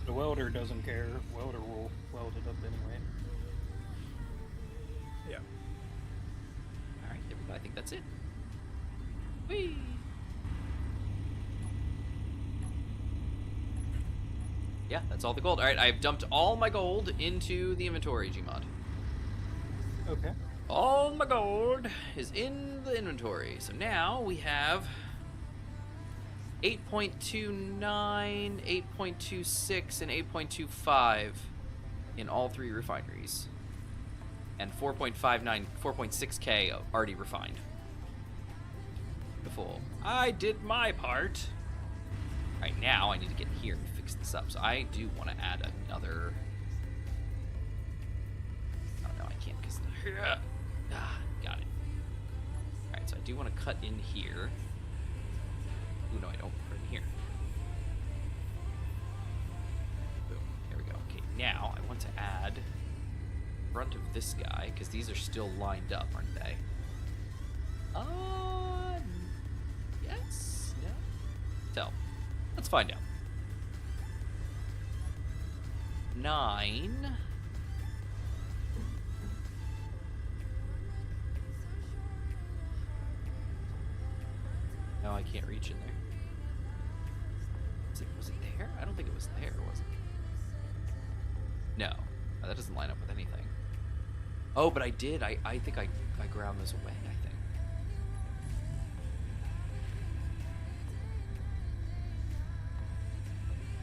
The welder doesn't care. Welder will weld it up anyway. Yeah. All right, there we go. I think that's it. Whee! Yeah, that's all the gold. All right, I've dumped all my gold into the inventory, Gmod. Okay. All my gold is in the inventory. So now we have 8.29, 8.26, and 8.25 in all three refineries. And 4.59, 4.6k already refined. Beautiful. I did my part. Right now, I need to get here and fix this up. So I do want to add another... Oh, no, I can't because... got it. Alright, so I do want to cut in here. Ooh, no, I don't. Put it in here. Boom. There we go. Okay, now I want to add front of this guy, because these are still lined up, aren't they? Yes? No? Tell. Let's find out. 9. No, I can't reach in there. Was it there? I don't think it was there, was it? No. That doesn't line up with anything. Oh, but I did. I think I ground those away, I think.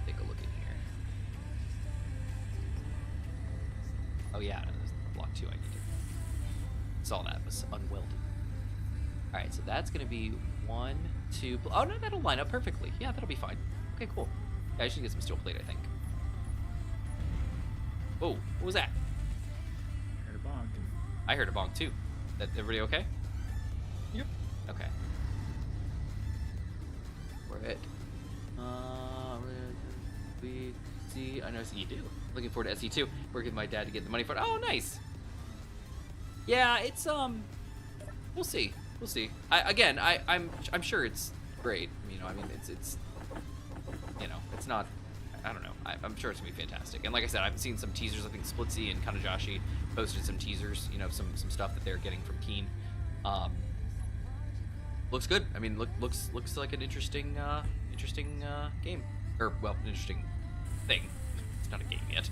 Take a look in here. Oh yeah, no, there's block 2 I need to... Saw that, was unwelded. Alright, so that's gonna be 1, 2... Oh no, that'll line up perfectly. Yeah, that'll be fine. Okay, cool. Yeah, I should get some steel plate, I think. Whoa, what was that? Heard a bonk. I heard a bonk too. That everybody okay? Yep. Okay. We're at SE. I know SE2. Looking forward to SE2. Working with my dad to get the money for it. Oh, nice. Yeah, it's we'll see. We'll see. I'm sure it's great. You know, I mean, it's you know, it's not. I don't know. I'm sure it's gonna be fantastic. And like I said, I've seen some teasers. I think Splitsy and Kanajashi posted some teasers. You know, some stuff that they're getting from Keen. Looks good. I mean, looks like an interesting game, or well, an interesting thing. It's not a game yet,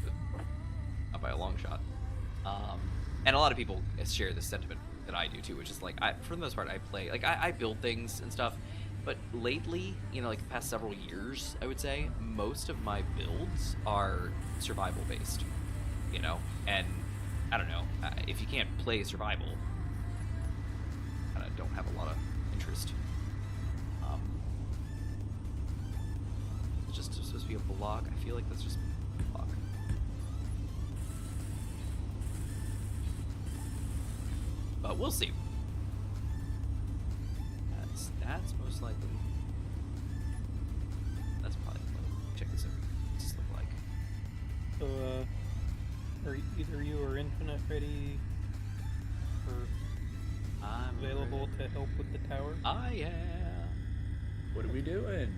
not by a long shot. And a lot of people share this sentiment that I do too, which is like, for the most part, I play like I build things and stuff. But lately, you know, like the past several years, I would say, most of my builds are survival based, you know? And I don't know, if you can't play survival, I don't have a lot of interest. It's just supposed to be a block. I feel like that's just a block. But we'll see. That's most likely. That's probably. Check this out. What's this look like? So, are either you or Infinite ready or I'm available ready. to help with the tower? I am. What are we doing?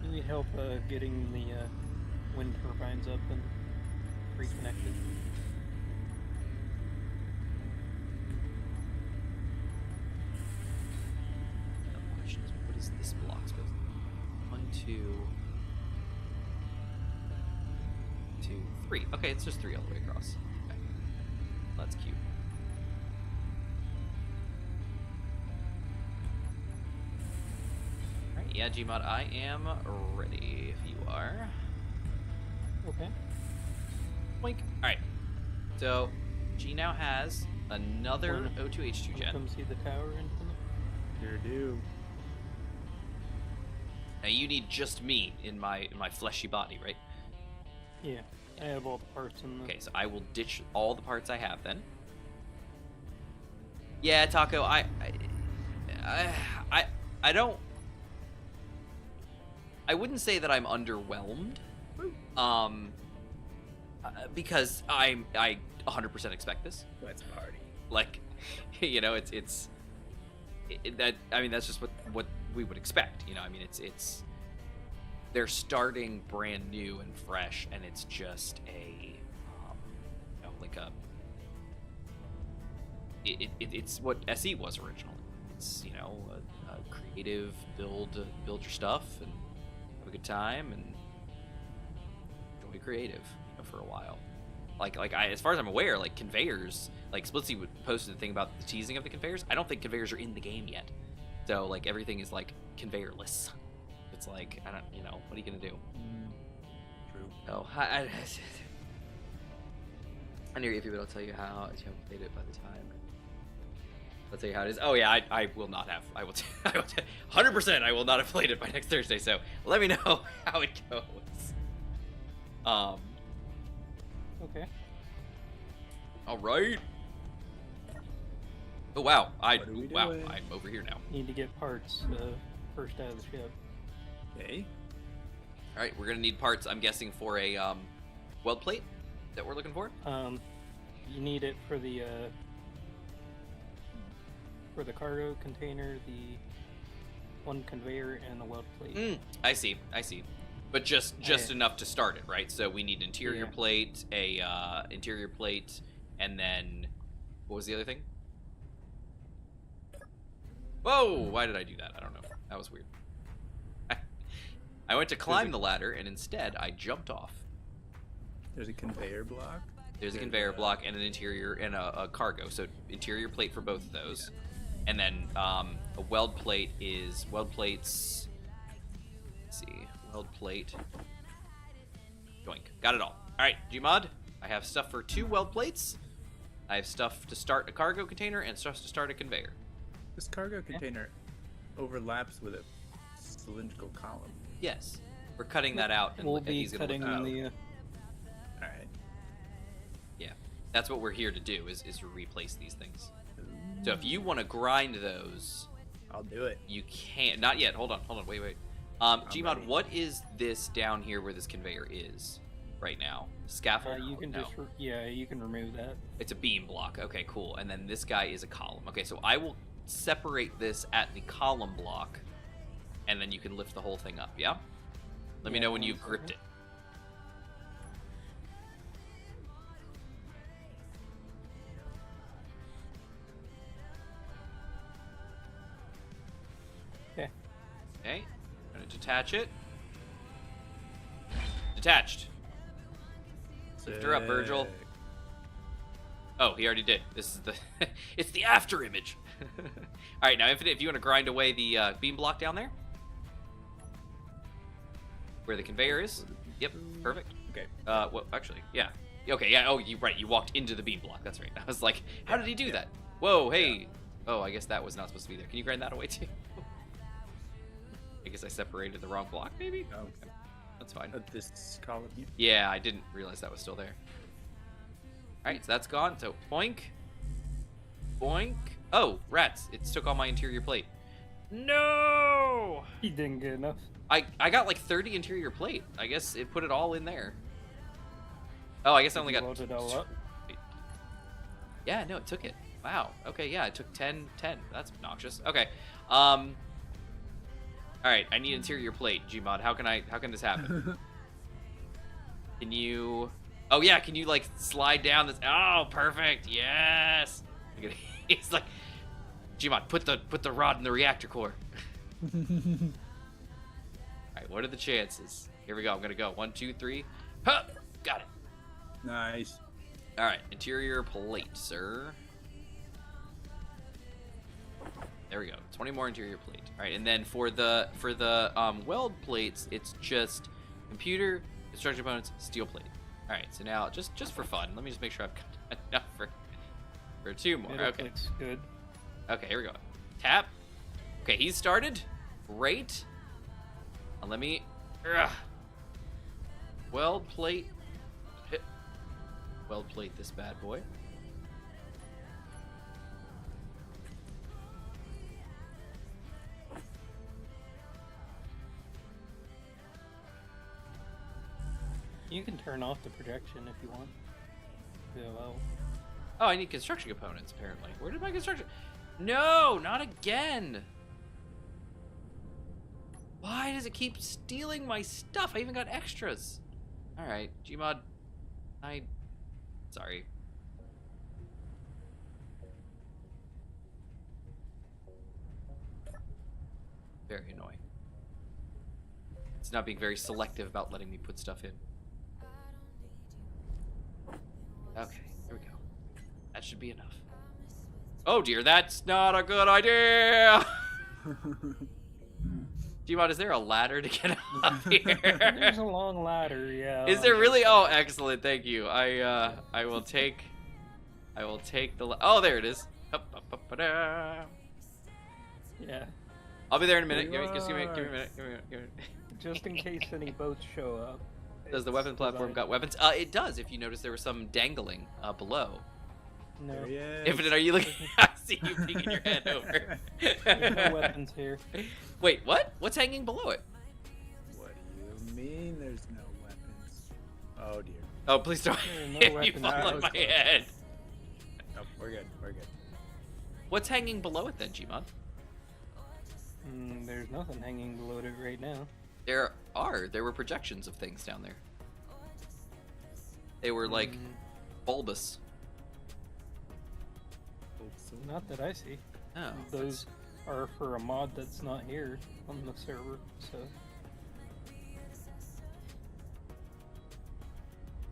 We need help getting the wind turbines up and reconnected. What is this block supposed to be? 1, 2, 2, 3. Okay, it's just 3 all the way across. Okay. That's cute. Alright, yeah, Gmod, I am ready if you are. Okay. Boink. Alright. So, G now has another Wanna O2H2 gen. Come see the tower, Infinite? Sure do. Now you need just me in my fleshy body, right? Yeah, I have all the parts in the... Okay, so I will ditch all the parts I have then. Yeah, Taco, I wouldn't say that I'm underwhelmed. Because I 100% expect this. Let's party. Like, you know, that's just what we would expect. You know, I mean, it's they're starting brand new and fresh, and it's just it's what SE was originally. It's, you know, a creative build your stuff and have a good time and enjoy creative, you know, for a while. Like as far as I'm aware, like conveyors, like Splitsy posted a thing about the teasing of the conveyors. I don't think conveyors are in the game yet. So like everything is like conveyorless. It's like, I don't, you know, what are you gonna do? True. No, I near if you will tell you how you haven't played it by the time. I'll tell you how it is. Oh yeah, I will not have. I will 100%. I will not have played it by next Thursday. So let me know how it goes. Okay. All right. Oh wow, What are we wow, doing? I'm over here now. Need to get parts first out of the ship. Okay. All right, we're gonna need parts. I'm guessing for a weld plate that we're looking for. You need it for the cargo container, the one conveyor, and the weld plate. I see. But just enough to start it, right? So we need interior Yeah. plate, interior plate, and then what was the other thing? Whoa! Why did I do that? I don't know. That was weird. I went to climb the ladder, and instead I jumped off. There's a conveyor block. There's a conveyor block and an interior and a cargo. So interior plate for both of those, and then a weld plate is weld plates. Let's see, weld plate. Doink. Got it all. All right, Gmod. I have stuff for 2 weld plates. I have stuff to start a cargo container and stuff to start a conveyor. This cargo container overlaps with a cylindrical column. Yes, we're cutting that out, and We'll be he's gonna cutting look out. the. All right. Yeah, that's what we're here to do is to replace these things. So if you want to grind those, I'll do it. you can't. Not yet. Hold on. Wait. Gmod, ready. what is this down here where this conveyor is right now? Scaffold? You can No. just you can remove that. It's a beam block. Okay, cool. And then this guy is a column. Okay, so I will separate this at the column block, and then you can lift the whole thing up, yeah? Let me Yeah, know when 1 you've gripped it. second. Okay. Okay, I'm gonna detach it. Detached. Lift her up, Virgil. Sick. Oh, he already did. This is the it's the after image. All right, now Infinite, if you want to grind away the beam block down there, where the conveyor is. Yep, perfect. Okay. Well, actually, yeah. Okay, yeah. Oh, you right. You walked into the beam block. That's right. I was like, how did he do that? Whoa, hey. Oh, I guess that was not supposed to be there. Can you grind that away too? I guess I separated the wrong block, maybe. Oh, Okay, that's fine. This column here. Yeah, I didn't realize that was still there. All right, so that's gone. So boink, boink. Oh, rats! It took all my interior plate. No! He didn't get enough. I got like 30 interior plate. I guess it put it all in there. Oh, I guess I only got. Load it all up. Yeah, no, it took it. Wow. Okay, yeah, it took 10. That's obnoxious. Okay. All right, I need interior plate. Gmod, how can this happen? Can you? Oh yeah, can you like slide down this? Oh, perfect. Yes. He's like, Gmod, put the rod in the reactor core. All right, what are the chances? Here we go. I'm gonna go 1, 2, 3. Huh! Got it. Nice. All right, interior plate, sir. There we go. 20 more interior plate. All right, and then for the weld plates, it's just computer, construction components, steel plate. All right, so now just for fun, let me just make sure I've got enough for 2 more. Middle Okay. plate's good. Okay, here we go. Tap. Okay, he's started. Great. Let me. Weld plate. Hit. Weld plate this bad boy. You can turn off the projection if you want. Yeah, well, Oh, I need construction components, apparently. Where did my construction... No, not again! Why does it keep stealing my stuff? I even got extras. Alright, Gmod. Sorry. Very annoying. It's not being very selective about letting me put stuff in. Okay, here we go. That should be enough. Oh dear, that's not a good idea! Gmod, is there a ladder to get up here? there's a long ladder, yeah. Is there really? Oh, excellent, thank you. I will take the oh, there it is. Yeah. I'll be there in a minute. Give me a minute. Give me a minute. Just in case any boats show up. Does the weapon platform got weapons? It does. If you notice, there was some dangling below. No. There he is. Infinite, are you looking? I see you peeking your head over. There's no weapons here. Wait, what? What's hanging below it? What do you mean there's no weapons? Oh dear. Oh, please don't There are no hit me weapons. fall That on was my close. head. Nope, we're good. We're good. What's hanging below it then, Gmod? There's nothing hanging below it right now. There were projections of things down there. They were like bulbous. Not that I see. Oh, Those are for a mod that's not here on the server, so...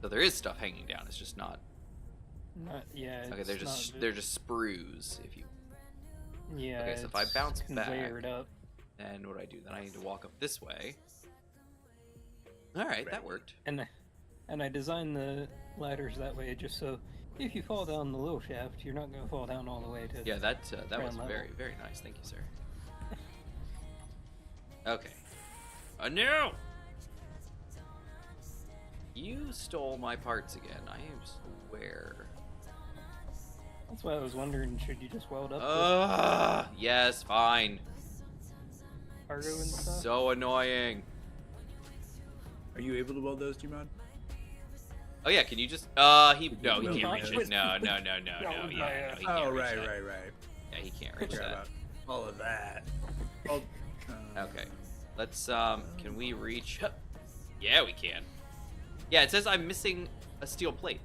so there is stuff hanging down. It's just not. Not, yeah, Okay, it's they're just sprues. If you Yeah, okay, so if I it's bounce back, conveyored up. then what do I do? Then I need to walk up this way. All right, that worked. And I designed the ladders that way just so if you fall down the little shaft, you're not going to fall down all the way to... Yeah, that was ground level. very, very nice. Thank you, sir. Okay. No! You stole my parts again. I swear. That's why I was wondering, should you just weld up Yes, fine. the cargo and stuff? So annoying. Are you able to weld those, Gmod? Oh yeah, can you just? He No, can't not reach it. with- No. Yeah, Yeah, no, he can't Oh, reach right, that. right. Yeah, he can't reach Forgot that. about all of that. Oh, Okay, let's. Can we reach? Yeah, we can. Yeah, it says I'm missing a steel plate.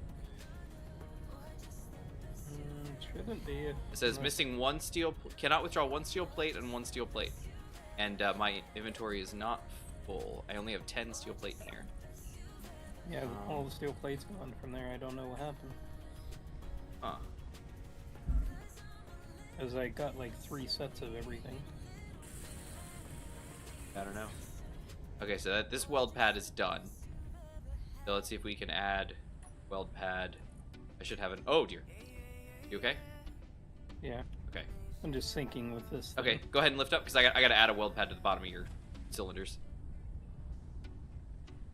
Shouldn't be. It says missing one steel. Cannot withdraw one steel plate and one steel plate. And my inventory is not full. I only have 10 steel plate in here. Yeah, all the steel plates gone from there. I don't know what happened. Huh. Because I got like 3 sets of everything. I don't know. Okay, so this weld pad is done. So let's see if we can add weld pad. I should have an. Oh dear. You okay? Yeah. Okay. I'm just sinking with this. Okay, go ahead and lift up because I got to add a weld pad to the bottom of your cylinders.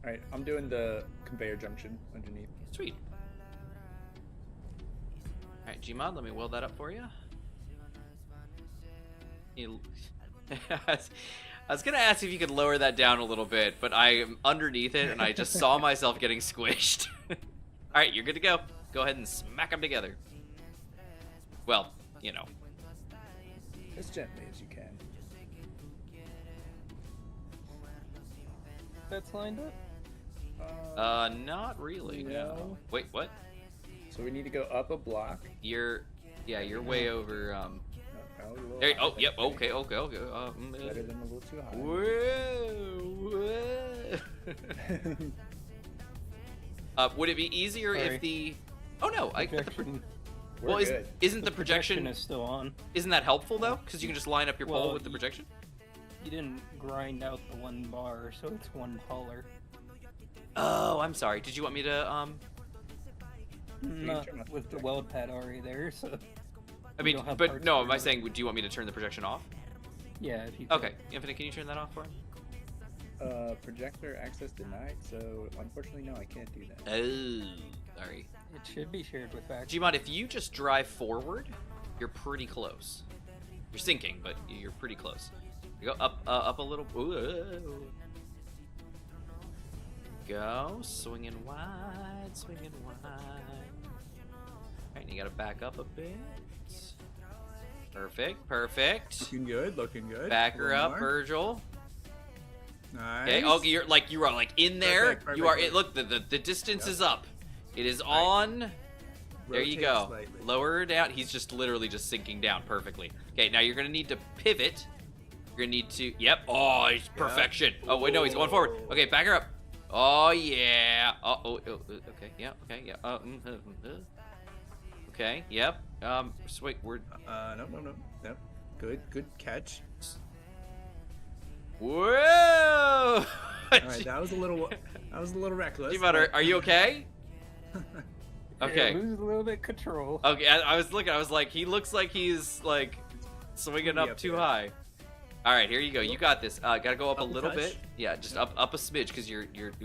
Alright, I'm doing the conveyor junction underneath. Sweet. All right, Gmod, let me weld that up for you. I was gonna ask if you could lower that down a little bit, but I'm underneath it and I just saw myself getting squished. All right, you're good to go. Go ahead and smack them together. Well, you know. As gently as you can. That's lined up? Not really. No. Wait, what? So we need to go up a block. You're way over. No, probably a little There. higher. Oh, yep. Okay. Better than a little too high. Whoa. Would it be easier Sorry. if the? Oh no! Projection, Well, We're good. isn't the projection? is still on. Isn't that helpful though? Because you can just line up your pole Well, with the projection. You didn't grind out the one bar, so it's one taller. Oh, I'm sorry. Did you want me to Not turn off the with the weld pad already there, so... I we mean, don't have but parts no. for Am I it. saying? Do you want me to turn the projection off? Yeah, if you could. Okay, Infinite, can you turn that off for me? Projector access denied, so unfortunately no, I can't do that. Oh, sorry. It should be shared with fact. Gmod, if you just drive forward, you're pretty close. You're sinking, but you're pretty close. You go up a little. Ooh. go. Swinging wide, swinging wide. Alright, you gotta back up a bit. Perfect, perfect. Looking good, looking good. Back her up, more. Virgil. Nice. Okay, okay, you are like in there. Perfect, you are. perfect. Look, the distance Yep. is up. It is on. There you Rotate go. slightly. Lower her down. He's just literally just sinking down perfectly. Okay, now you're gonna need to pivot. You're gonna need to. Yep. Oh, he's perfection. Oh wait, no, he's going forward. Okay, back her up. Oh yeah. Okay. Yeah. Okay. Yeah. Okay. Yep. Wait. We're. No. Good catch. Whoa. All right, that was a little reckless. G-Mod, are you okay? Okay. Lose a little bit control. Okay, I was looking. I was like, he looks like he's like swinging up too high. All right, here you go. You got this. Gotta go up a little bit. Yeah, just up a smidge because you're. Just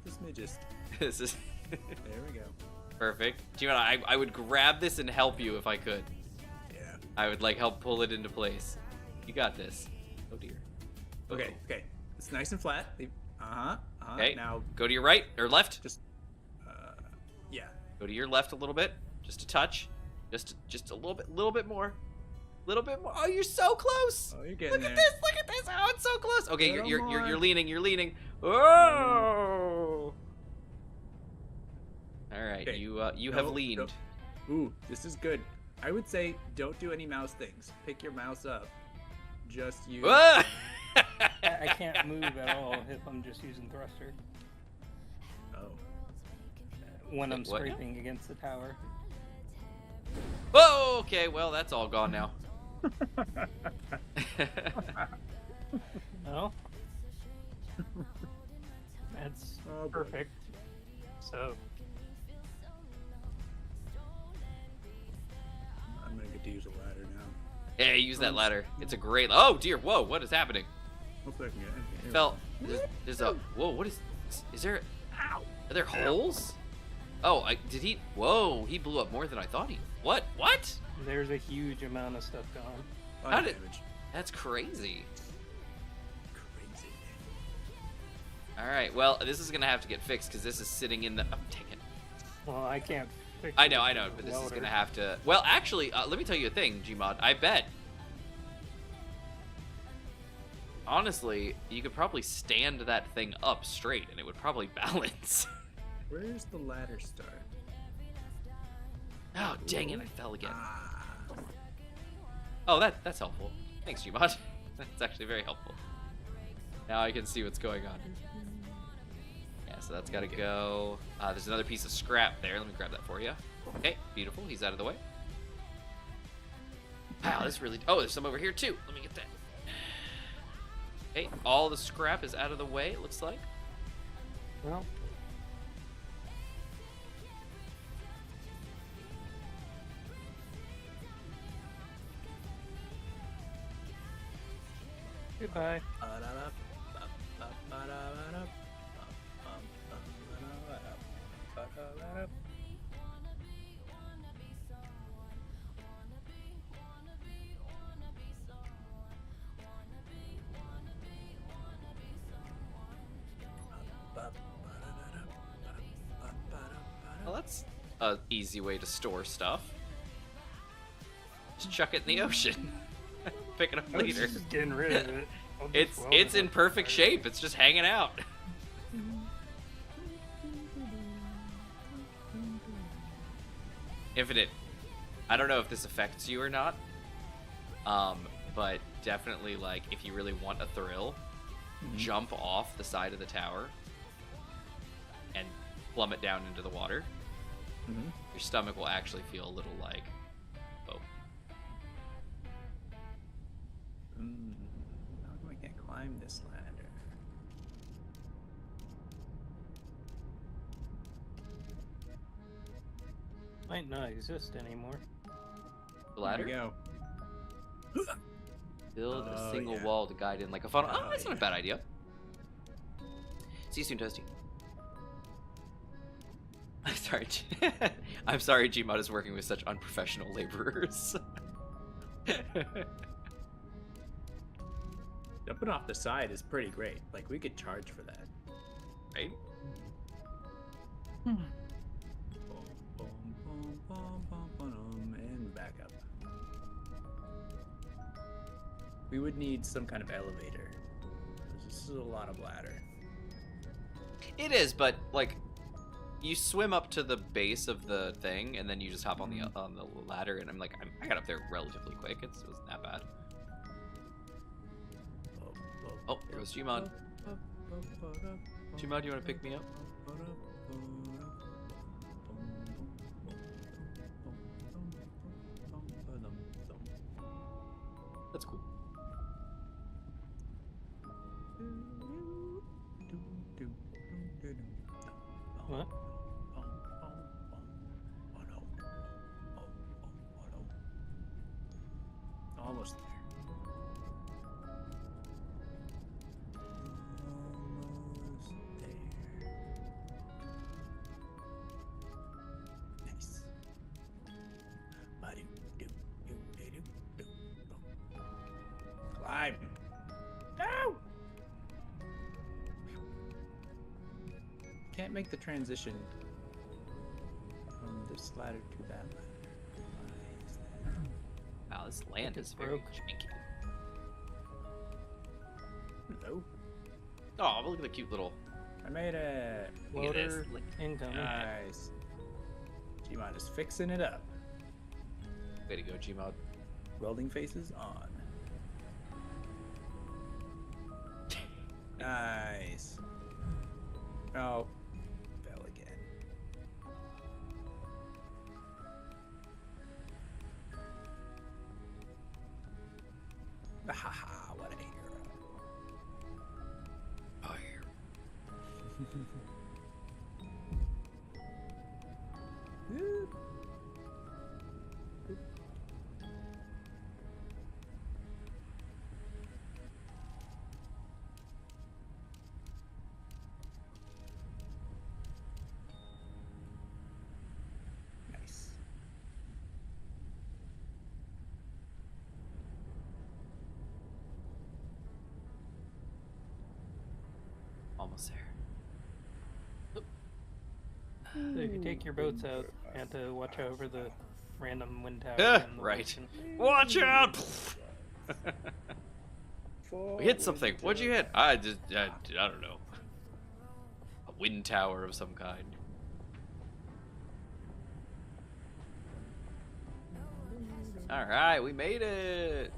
the smidgest. This is There we go. perfect. G-Mod, I would grab this and help you if I could. Yeah. I would like help pull it into place. You got this. Oh dear. Okay. It's nice and flat. Okay. Now Go to your right or left. just. Yeah. Go to your left a little bit, just a touch, just a little bit more. Oh, you're so close. Oh, you're getting Look there. at this! Look at this! Oh, it's so close. Okay, Little you're more. leaning. Oh! All right, Okay. you have No, leaned. no. Ooh, this is good. I would say don't do any mouse things. Pick your mouse up. Just use. Ah! I can't move at all if I'm just using thruster. Oh. When I'm Wait, what now? scraping against the tower. Whoa! Okay, well that's all gone now. No? That's Oh, boy. perfect. So, I'm gonna get to use a ladder now. Hey, use that ladder. It's a great. Oh dear! Whoa! What is happening? Hopefully I can get in here. Fell. There's a. Whoa! What is? Is there? Ow! Are there holes? Oh, did he? Whoa! He blew up more than I thought he. What? What? there's a huge amount of stuff gone. How did? Damage. That's crazy. Crazy. All right. Well, this is gonna have to get fixed because this is sitting in the. Oh, take it. Well, I can't fix I it know, with but the this is welder. gonna have to. Well, actually, let me tell you a thing, Gmod. I bet. Honestly, you could probably stand that thing up straight, and it would probably balance. Where's the ladder start? Oh, dang it! I fell again. Ah. Oh, that's helpful. Thanks, Gmod. That's actually very helpful. Now I can see what's going on. Yeah, so that's got to go. There's another piece of scrap there. Let me grab that for you. Okay, beautiful. He's out of the way. Wow, this really... Oh, there's some over here, too. Let me get that. Okay, all the scrap is out of the way, it looks like. Well, goodbye. Well, that's an easy way to store stuff. Just chuck it in the ocean. Pick it up I was later. just getting rid of it. I'll just It's weld it's it in up. perfect shape. It's just hanging out. Infinite. I don't know if this affects you or not. But definitely, like, if you really want a thrill, jump off the side of the tower and plummet down into the water. Mhm. Your stomach will actually feel a little like, oh, How come I can't climb this ladder? Might not exist anymore. the ladder. There we go. Build a Oh, single yeah. wall to guide in like a funnel. Oh, Oh, that's not a yeah. bad idea. See you soon, Toasty. I'm sorry, Gmod is working with such unprofessional laborers. Jumping off the side is pretty great. Like, we could charge for that. Right? And back up. We would need some kind of elevator. This is a lot of ladder. It is, but like, you swim up to the base of the thing, and then you just hop on the ladder. And I'm like, I got up there relatively quick. It wasn't that bad. Oh, there goes Gmod. Gmod, you want to pick me up? That's cool. What? Almost there. Almost there. Nice. Climb. No! Can't make the transition from this ladder to that ladder. Why is that? Wow, this land is very broke. janky. Hello. Oh, but look at the cute little. I made it. Look at this. Loader Look. incoming. Nice. Gmod is fixing it up. Way to go, Gmod. Welding faces on. Nice. Oh, fell again. Haha, what a hero. Fire. Woo. Nice. Almost there. So if you take your boats out, you have to watch out for the random wind tower. in the Right. ocean. Watch out! We hit something. What'd you hit? I don't know. A wind tower of some kind. All right, we made it.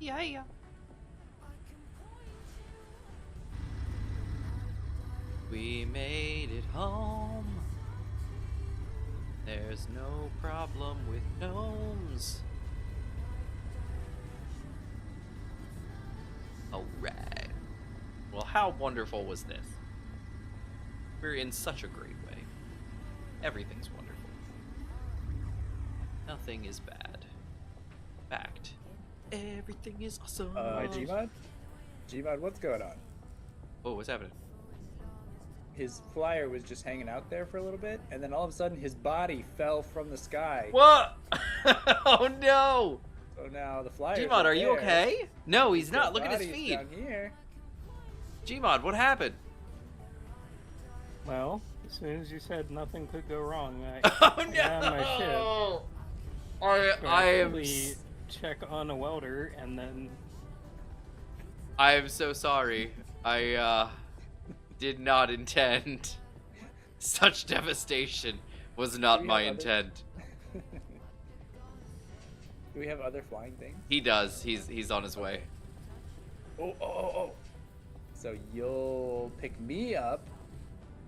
Yeah. We made it home. There's no problem with gnomes. Alright. Well, how wonderful was this? We're in such a great way. Everything's wonderful. Nothing is bad. Fact. Everything is awesome. Gmod? Gmod, what's going on? Oh, what's happening? His flyer was just hanging out there for a little bit, and then all of a sudden his body fell from the sky. What? Oh no! So now the flyer. Gmod, are you okay? No, he's not. Look at his feet. Down here. Gmod, what happened? Well, as soon as you said nothing could go wrong, I Oh got on my ship. no! to I am. actually check on a welder, and then I am so sorry. I did not intend. Such devastation was not We my have other- intent. Do we have other flying things? He does. He's on his way. Oh. So you'll pick me up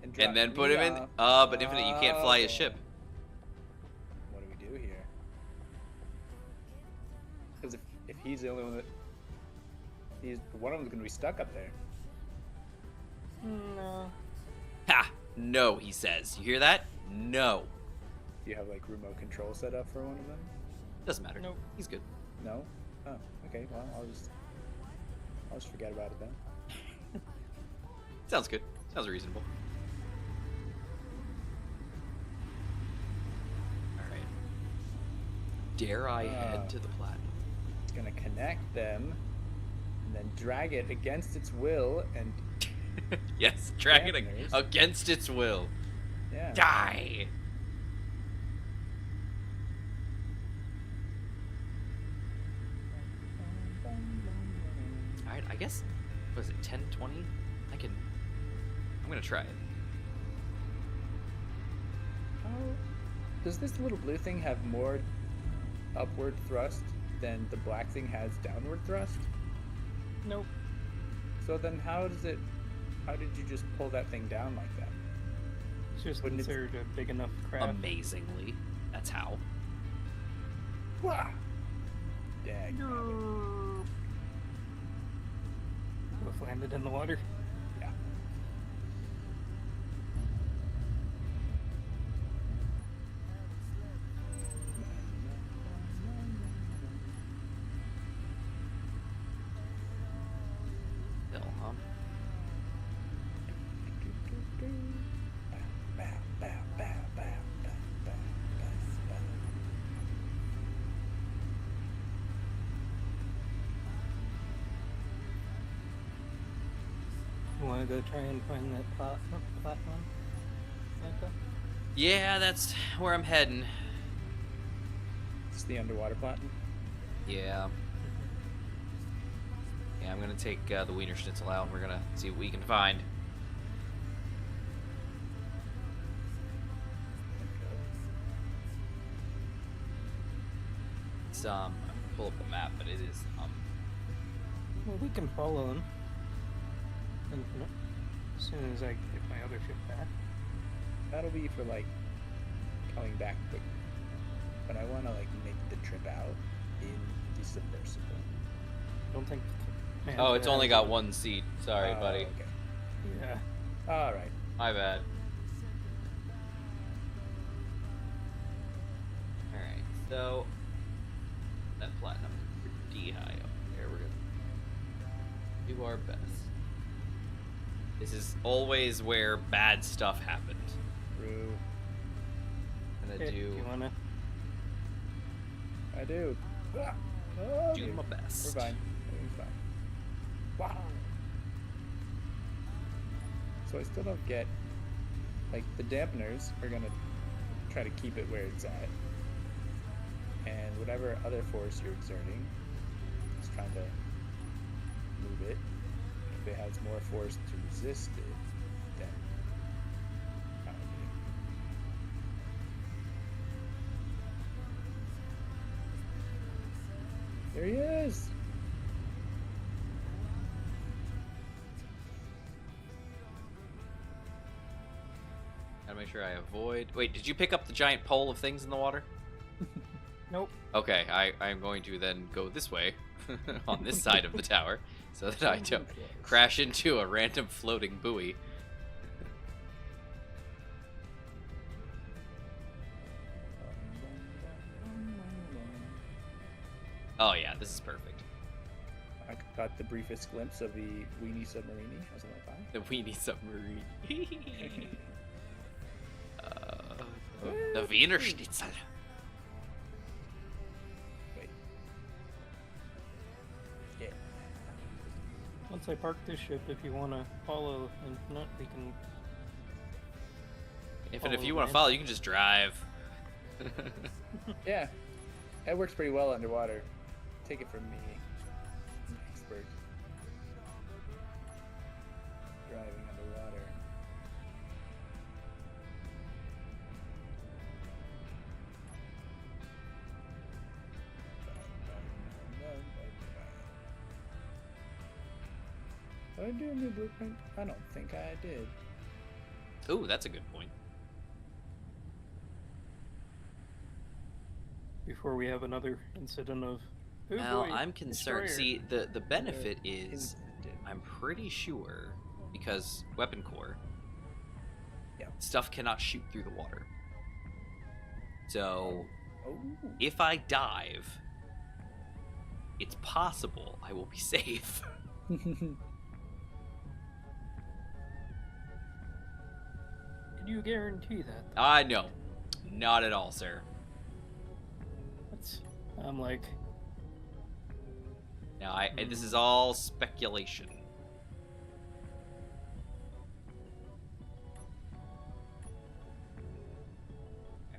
and drop And then put me him in. off. But Infinite, you can't fly his ship. What do we do here? Because if he's the only one that one of them's gonna be stuck up there. no. Ha! No, he says. You hear that? No. Do you have like remote control set up for one of them? Doesn't matter. Nope. He's good. No. Oh, okay. Well, I'll just forget about it then. Sounds good. Sounds reasonable. Alright. Dare I head to the platinum? It's gonna connect them and then drag it against its will, and Yes, drag it Dampeners. against its will. yeah. Die! Alright, I guess, was it 10, 20? I'm gonna try it. How does this little blue thing have more upward thrust than the black thing has downward thrust? Nope. So then how did you just pull that thing down like that? It's just Wouldn't it- considered a big enough craft. Amazingly. That's how. Wah! Dag. Both landed in the water. Yeah. Still, huh? Bow, bow, bow, bow, bow, bow, bow, bow. You want to go try and find that platinum? Santa? Yeah, that's where I'm heading. It's the underwater platinum. Yeah. Yeah, I'm gonna take the Weiner Schnitzel out and we're gonna see what we can find. It's, I'm gonna pull up the map, but it is, Well, we can follow him. Infinite. As soon as I get my other ship back. That'll be for like coming back quick. But I want to like make the trip out in the submersible. Don't think. oh, it's only got one. one seat. Sorry, buddy. Okay. Yeah. All right. My bad. Alright, so that platinum is pretty high up there. We're gonna do our best. This is always where bad stuff happened. True. I'm gonna Hey, do you wanna? I do. Ah! Oh, do okay. my best. We're fine. Everything's fine. Wow. So I still don't get, like, the dampeners are gonna try to keep it where it's at, and whatever other force you're exerting is trying to move it. If it has more force to resist it, then there he is. Gotta make sure I avoid. Wait, did you pick up the giant pole of things in the water? Nope. Okay, I'm going to then go this way on this side of the tower so that I don't crash into a random floating buoy. Oh yeah, this is perfect. I got the briefest glimpse of the weenie submarine. How's that fine? The weenie submarine. The Wiener Schnitzel. Wait. Yeah. Once I park this ship, if you want to follow Infinite, we can. If Follow you the want to man. follow, you can just drive. Yeah. That works pretty well underwater. Take it from me. I'm an expert. Driving underwater. Did I do a new blueprint? I don't think I did. Ooh, that's a good point. Before we have another incident of. "Oh Now, boy, I'm concerned. destroyer." See, the benefit is, Incident. I'm pretty sure, because weapon core, Yeah. stuff cannot shoot through the water. So, Oh. if I dive, it's possible I will be safe. Can you guarantee that? I know. Not at all, sir. That's. I'm like. Now, this is all speculation.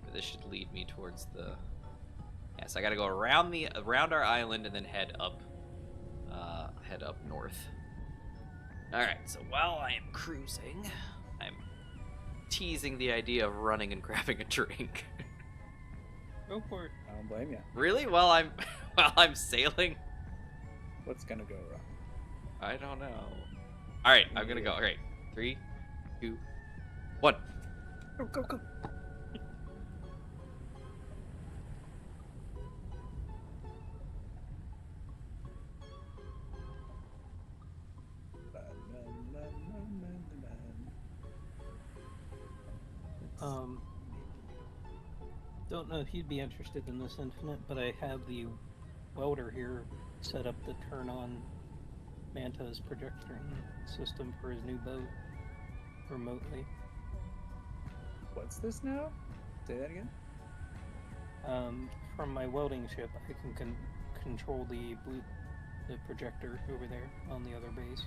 But this should lead me towards the... Yes, I gotta go around our island and then head up north. All right, so while I am cruising, I'm teasing the idea of running and grabbing a drink. Go for it. I don't blame you. Really? While I'm sailing? What's gonna go wrong? I don't know. All right, I'm gonna go. All right, 3, 2, 1. Go, go, go. Don't know if you'd be interested in this, Infinite, but I have the welder here set up to turn on Manta's projector system for his new boat remotely. What's this now? Say that again? From my welding ship, I can control the projector over there on the other base.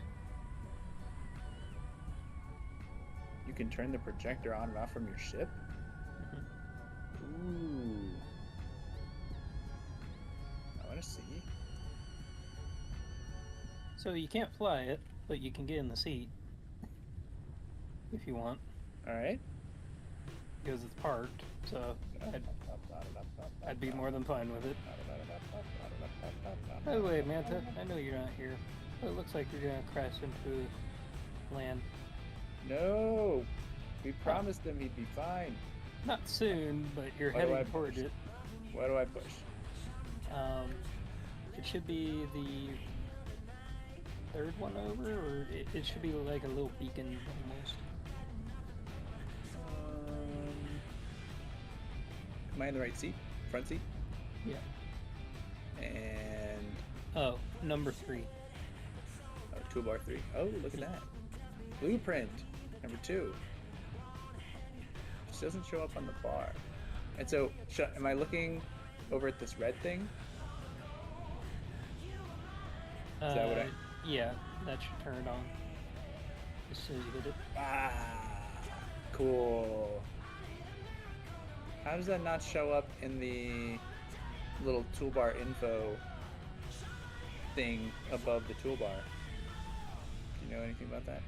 You can turn the projector on and off from your ship? Ooh. I want to see. So you can't fly it, but you can get in the seat if you want, Alright. because it's parked. So I'd be more than fine with it. By the way, Manta, I know you're not here, but it looks like you're gonna crash into land. No! We promised him he'd be fine. Not soon, but you're Why do I heading towards push? it. Why do I push? It should be the third one over, or it should be like a little beacon almost. Am I in the right seat? Front seat? Yeah. And... Oh, number 3. Oh, toolbar 3. Oh, look at that. Blueprint. Number 2. Just doesn't show up on the bar. And so, am I looking over at this red thing? Is that what I... Yeah, that should turn it on. As soon as you hit it. Ah, cool. How does that not show up in the little toolbar info thing above the toolbar? Do you know anything about that?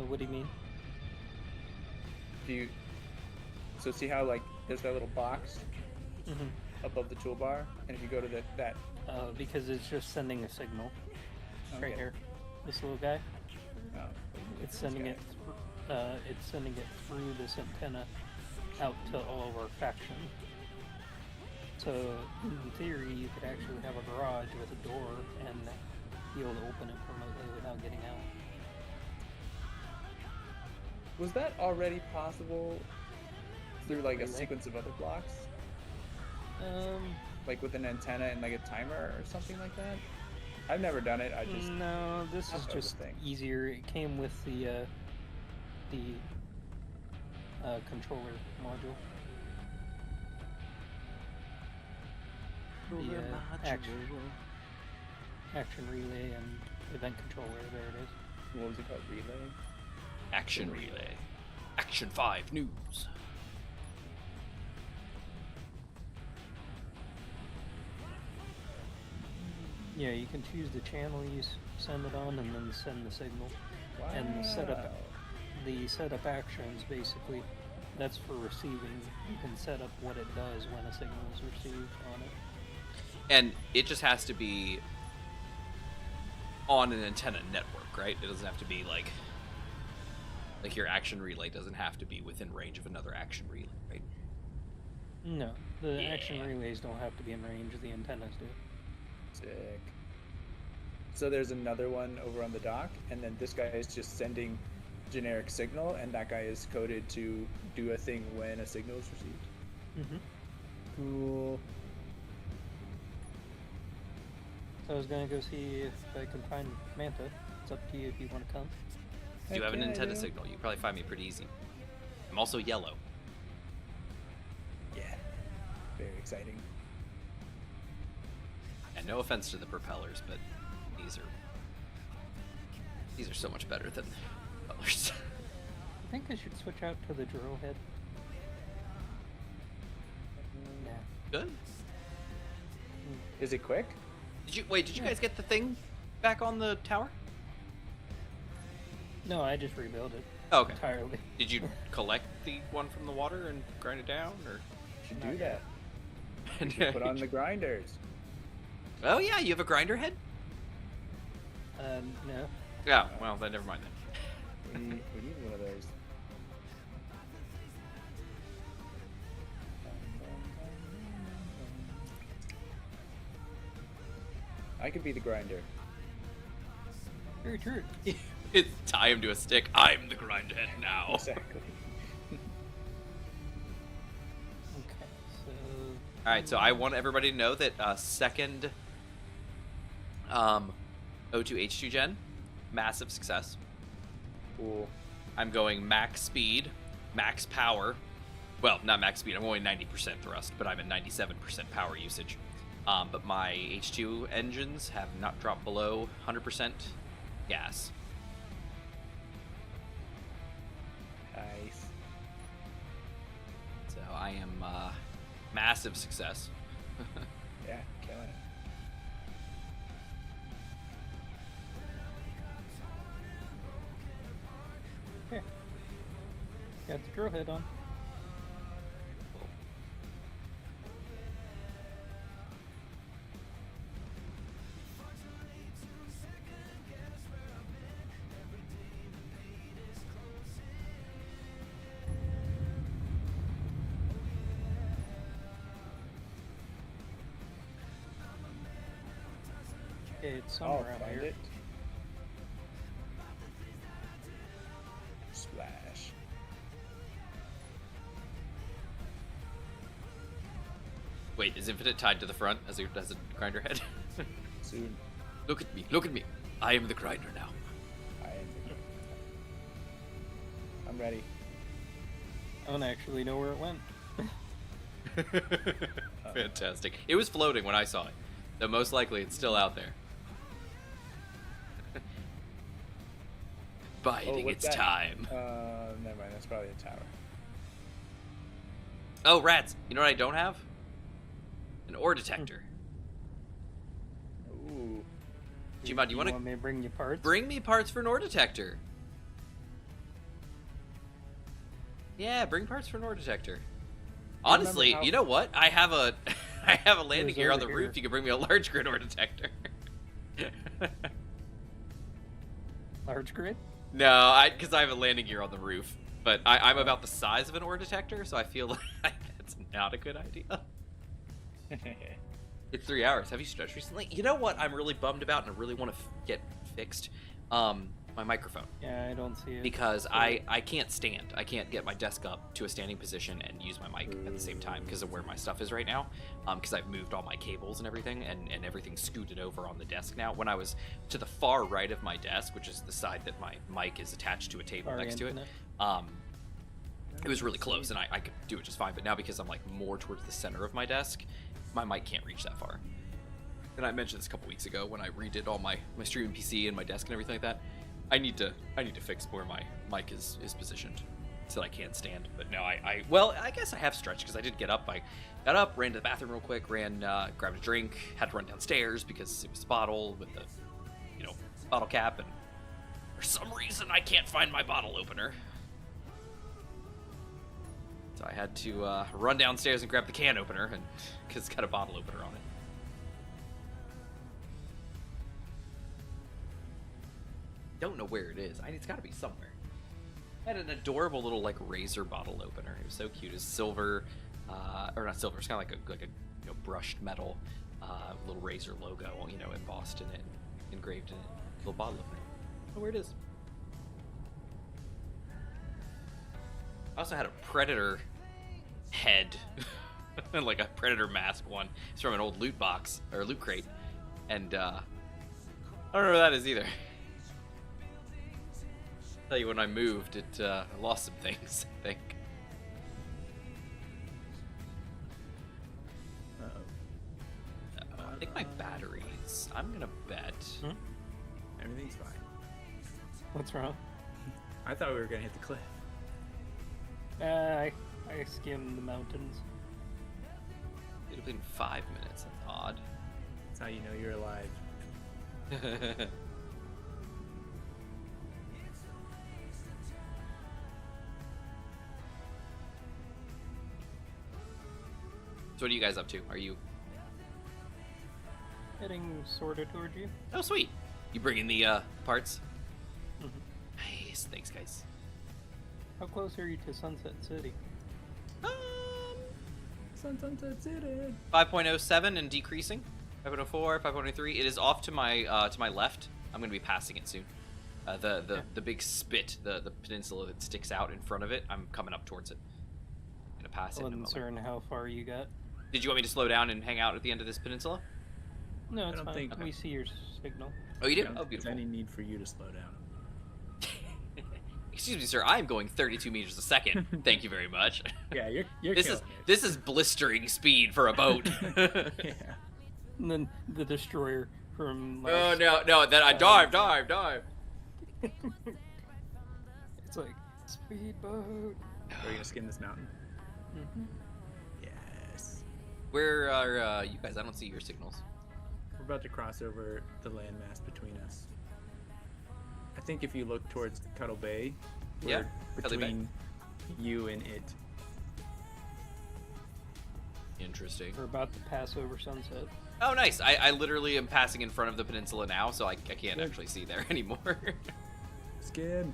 What do you mean? So see how like there's that little box Mm-hmm. above the toolbar, and if you go to that Because it's just sending a signal. okay. Right here. This little guy. Oh, It's sending it. It's sending it through this antenna out to all of our faction. So in theory, you could actually have a garage with a door and be able to open it remotely without getting out. Was that already possible through like a Really? sequence of other blocks? Like with an antenna and like a timer or something like that? I've never done it. I just No, this I've is heard the just thing. easier. It came with the controller module. The action relay and event controller. There it is. what was it called? Relay? Action Relay. Action 5 News. Yeah, you can choose the channel you send it on, and then send the signal. Wow. And the setup actions basically, that's for receiving. You can set up what it does when a signal is received on it. And it just has to be on an antenna network, right? It doesn't have to be like your action relay doesn't have to be within range of another action relay, right? No, the Yeah. action relays don't have to be in range. The antennas do. Sick. So there's another one over on the dock, and then this guy is just sending generic signal, and that guy is coded to do a thing when a signal is received. Mm-hmm. Cool. So I was gonna go see if I can find Manta. It's up to you if you want to come. Do you have an Heck yeah, antenna dude. signal? You can probably find me pretty easy. I'm also yellow. Yeah. Very exciting. And no offense to the propellers, but these are so much better than the propellers. I think I should switch out to the drill head. Nah. Good. Is it quick? Did you guys get the thing back on the tower? No, I just rebuilt it. Oh, okay. Entirely. Did you collect the one from the water and grind it down, or? Should do that. Put on the grinders. Oh yeah, you have a grinder head? No. Yeah. Well, then never mind then. We need one of those. I could be the grinder. Very true. It's tie him to a stick. I'm the grinder head now. Exactly. Okay, so... All right, so I want everybody to know that second O2H2 gen, massive success. Cool. I'm going max speed, max power. Well, not max speed. I'm only 90% thrust, but I'm at 97% power usage. But my H2 engines have not dropped below 100% gas. Nice. So I am massive success. Yeah, killing it. Here. Got the drill head on. Okay, it's Oh, somewhere out find here. it. Splash. Wait, is Infinite tied to the front as a grinder head? Soon. Look at me, look at me. I am the grinder now. I'm ready. I don't actually know where it went. Fantastic. It was floating when I saw it, so most likely it's still out there. Biding what's its that? time. Never mind. That's probably a tower. Oh, rats. You know what I don't have? An ore detector. Ooh. Gmod, do you want me to bring you parts? bring me parts for an ore detector? Yeah, bring parts for an ore detector. Honestly, how- you know what? I have a I have a landing There's gear on the over roof. here. You can bring me a large grid ore detector. Large grid? No, because I have a landing gear on the roof. But I'm about the size of an ore detector, so I feel like that's not a good idea. It's 3 hours. Have you stretched recently? You know what I'm really bummed about and I really want to get fixed? My microphone. Yeah, I don't see it. Because I can't stand. I can't get my desk up to a standing position and use my mic at the same time because of where my stuff is right now. Because I've moved all my cables and everything, and everything's scooted over on the desk now. When I was to the far right of my desk, which is the side that my mic is attached to a table Sorry, next Infinite. to it, it was really close, and I could do it just fine. But now because I'm like more towards the center of my desk, my mic can't reach that far. And I mentioned this a couple weeks ago when I redid all my streaming PC and my desk and everything like that. I need to fix where my mic is positioned so that I can't stand. But no, I guess I have stretched because I did get up. I got up, ran to the bathroom real quick, grabbed a drink, had to run downstairs because it was a bottle with the bottle cap, and for some reason I can't find my bottle opener. So I had to run downstairs and grab the can opener, and because it's got a bottle opener on it. Don't know where it is. It's got to be somewhere. I had an adorable little like Razer bottle opener. It was so cute. It's silver, or not silver. It's kind of like a brushed metal, little Razer logo, embossed in it, engraved in it. Little bottle opener. I don't know where it is. I also had a Predator head, like a Predator mask one. It's from an old loot box or loot crate, and I don't know where that is either. Tell you, when I moved, it I lost some things, I think. I think my batteries. I'm gonna bet. Everything's fine. What's wrong? I thought we were gonna hit the cliff. I skimmed the mountains. It'll been 5 minutes. That's odd. That's how you know you're alive. So what are you guys up to? Are you? Heading sorta towards you. Oh, sweet. You bringing the parts? Mhm. Nice. Thanks, guys. How close are you to Sunset City? Sunset City. 5.07 and decreasing. 5.04, 5.03. It is off to my left. I'm gonna be passing it soon. The big spit, the peninsula that sticks out in front of it. I'm coming up towards it. I'm gonna pass it. In a moment. Uncertain how far you got. Did you want me to slow down and hang out at the end of this peninsula? No, it's don't fine. think- We see your signal. Oh, you do? I don't Oh, think beautiful. there's any need for you to slow down. Excuse me, sir. I am going 32 meters a second. Thank you very much. Yeah, you're This killing this is blistering speed for a boat. it. Yeah. And then the destroyer from Oh last... no! Then I dive. It's like, speedboat. Are you gonna skim this mountain? Mm-hmm. Yes. Where are you guys? I don't see your signals. We're about to cross over the landmass between us. I think if you look towards Cuddle Bay, we're Yeah, Cuddle Bay. between you and it. Interesting. We're about to pass over Sunset. Oh, nice. I literally am passing in front of the peninsula now, so I can't actually see there anymore. Skim.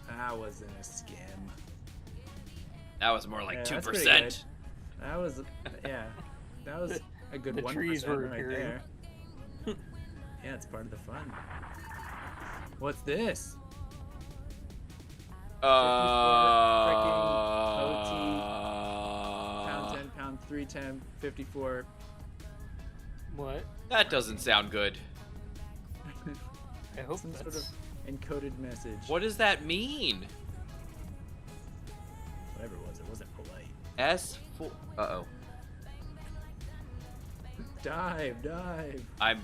That wasn't a skim. That was more like Yeah, 2%. that's pretty good. That was, yeah, that was a good The 1% trees were right appearing. there. Yeah, it's part of the fun. What's this? Pound 10, pound 310, 54. What? That doesn't sound good. I hope Some that's... sort of encoded message. What does that mean? Whatever it was, it wasn't polite. S4. Uh-oh. Dive. I'm...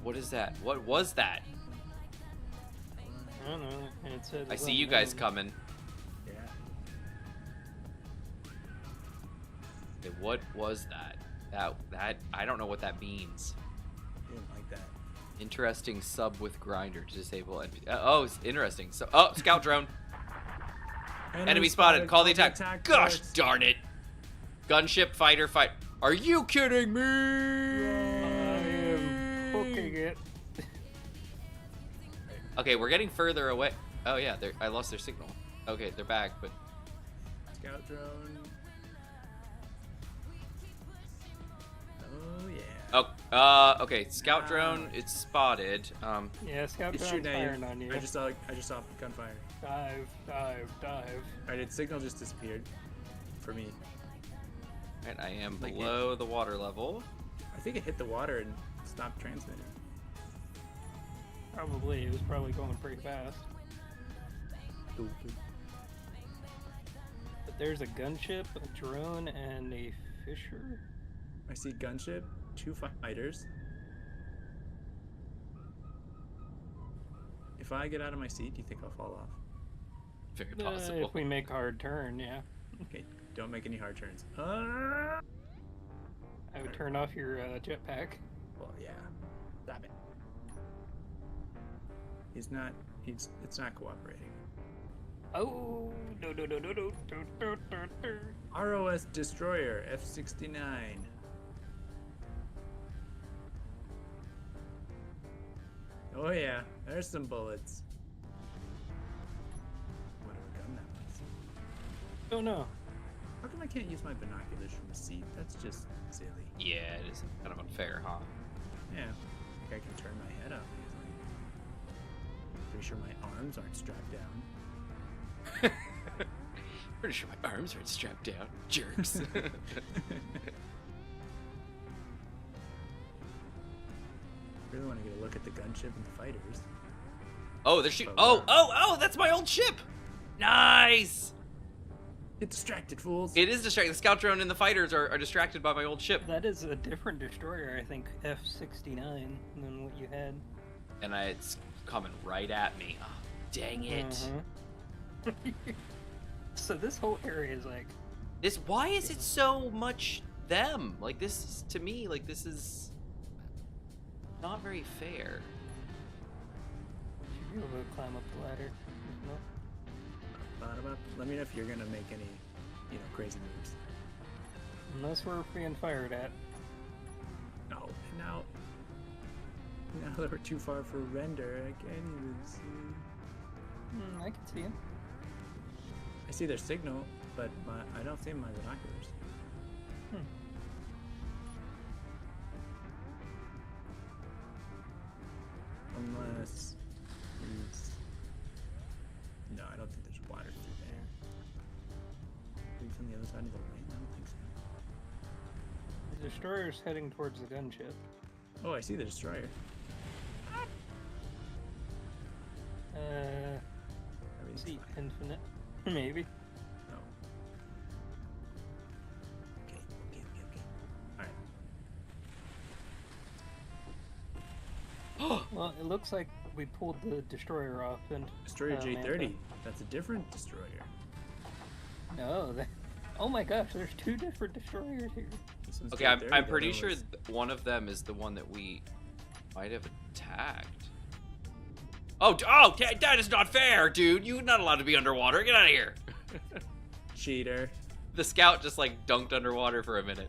What is that? What was that? I don't know. It said I see you guys coming. Yeah. Okay, what was that? That I don't know what that means. Didn't like that. Interesting sub with grinder to disable NP. Oh, it's interesting. So, oh, scout drone. Enemy spotted. Call the attack. Gosh first. darn it. Gunship fighter fight. Are you kidding me? I am booking it. Okay, we're getting further away. Oh yeah, I lost their signal. Okay, they're back, but Scout drone. Oh yeah. oh, okay. Scout drone, it's spotted. Yeah, scout It's drone's shooting at firing you. on you. I just saw gunfire. Dive. Alright, its signal just disappeared. For me. Right, I am Like below the water level. I think it hit the water and stopped transmitting. Probably. It was probably going pretty fast. But there's a gunship, a drone, and a fisher. I see gunship, 2 fighters. If I get out of my seat, do you think I'll fall off? Very possible. If we make a hard turn, yeah. Okay, don't make any hard turns. I would turn off your jetpack. Well, yeah. Stop it. It's not cooperating. Oh, no. ROS Destroyer, F-69. Oh yeah, there's some bullets. Whatever gun that was. Oh no. How come I can't use my binoculars from a seat? That's just silly. Yeah, it is kind of unfair, huh? Yeah, I think I can turn my head up easily. Pretty sure my arms aren't strapped down. Pretty sure my arms aren't strapped down. Jerks. really want to get a look at the gunship and the fighters. Oh, they're shooting. Oh, that's my old ship. Nice. Get distracted, fools. It is distracting. The scout drone and the fighters are distracted by my old ship. That is a different destroyer, I think, F69 than what you had. And it's coming right at me. Oh, dang it. So this whole area is like... Why is it so much them? Like, this is, to me, like, this is not very fair. Should be able to climb up the ladder. Let me know if you're gonna make any, crazy moves. Unless we're being fired at. No, and now that we're too far for render, I can't even see. I can see him. I see their signal, but I don't see my binoculars. Unless it's... No, I don't think there's water through there. Maybe from the other side of the lane? I don't think so. The destroyer's heading towards the gunship. Oh, I see the destroyer. Everything's See, fine. infinite. Maybe. No. Okay. Alright. Well, it looks like we pulled the destroyer off and... Destroyer J30. Manta. That's a different destroyer. No, oh my gosh, there's two different destroyers here. This one's Okay, J30, I'm the pretty other sure one's- one of them is the one that we might have attacked. Oh, that is not fair, dude. You're not allowed to be underwater. Get out of here. Cheater. The scout just like dunked underwater for a minute.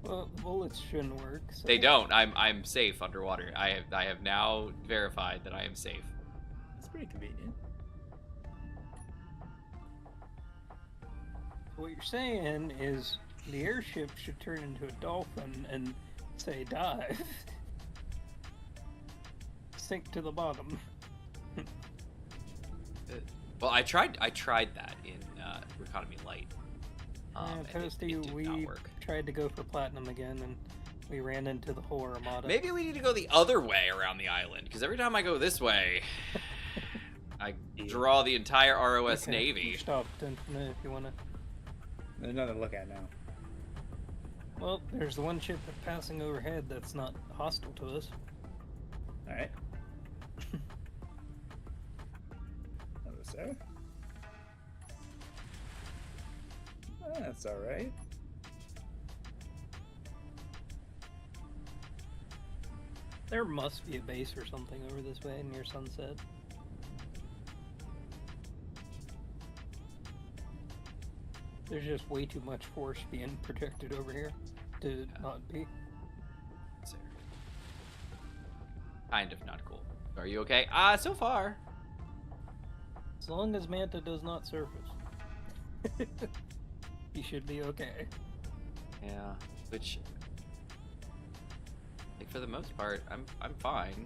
Well, bullets shouldn't work. So... They don't. I'm safe underwater. I have now verified that I am safe. That's pretty convenient. What you're saying is the airship should turn into a dolphin and say dive. Sink to the bottom. Well, I tried that in Economy Light. And Toasty, it did we not work. tried to go for platinum again, and we ran into the whole armada. Maybe we need to go the other way around the island, because every time I go this way, I draw the entire ROS Okay, Navy. you stopped infinite if you want to. There's nothing to look at now. Well, there's the one ship passing overhead that's not hostile to us. Alright. Hello, sir. That's alright. There must be a base or something over this way near sunset. There's just way too much force being projected over here to not be. Kind of not cool. Are you okay? So far. As long as Manta does not surface. He should be okay. Yeah, which, like, for the most part, I'm fine.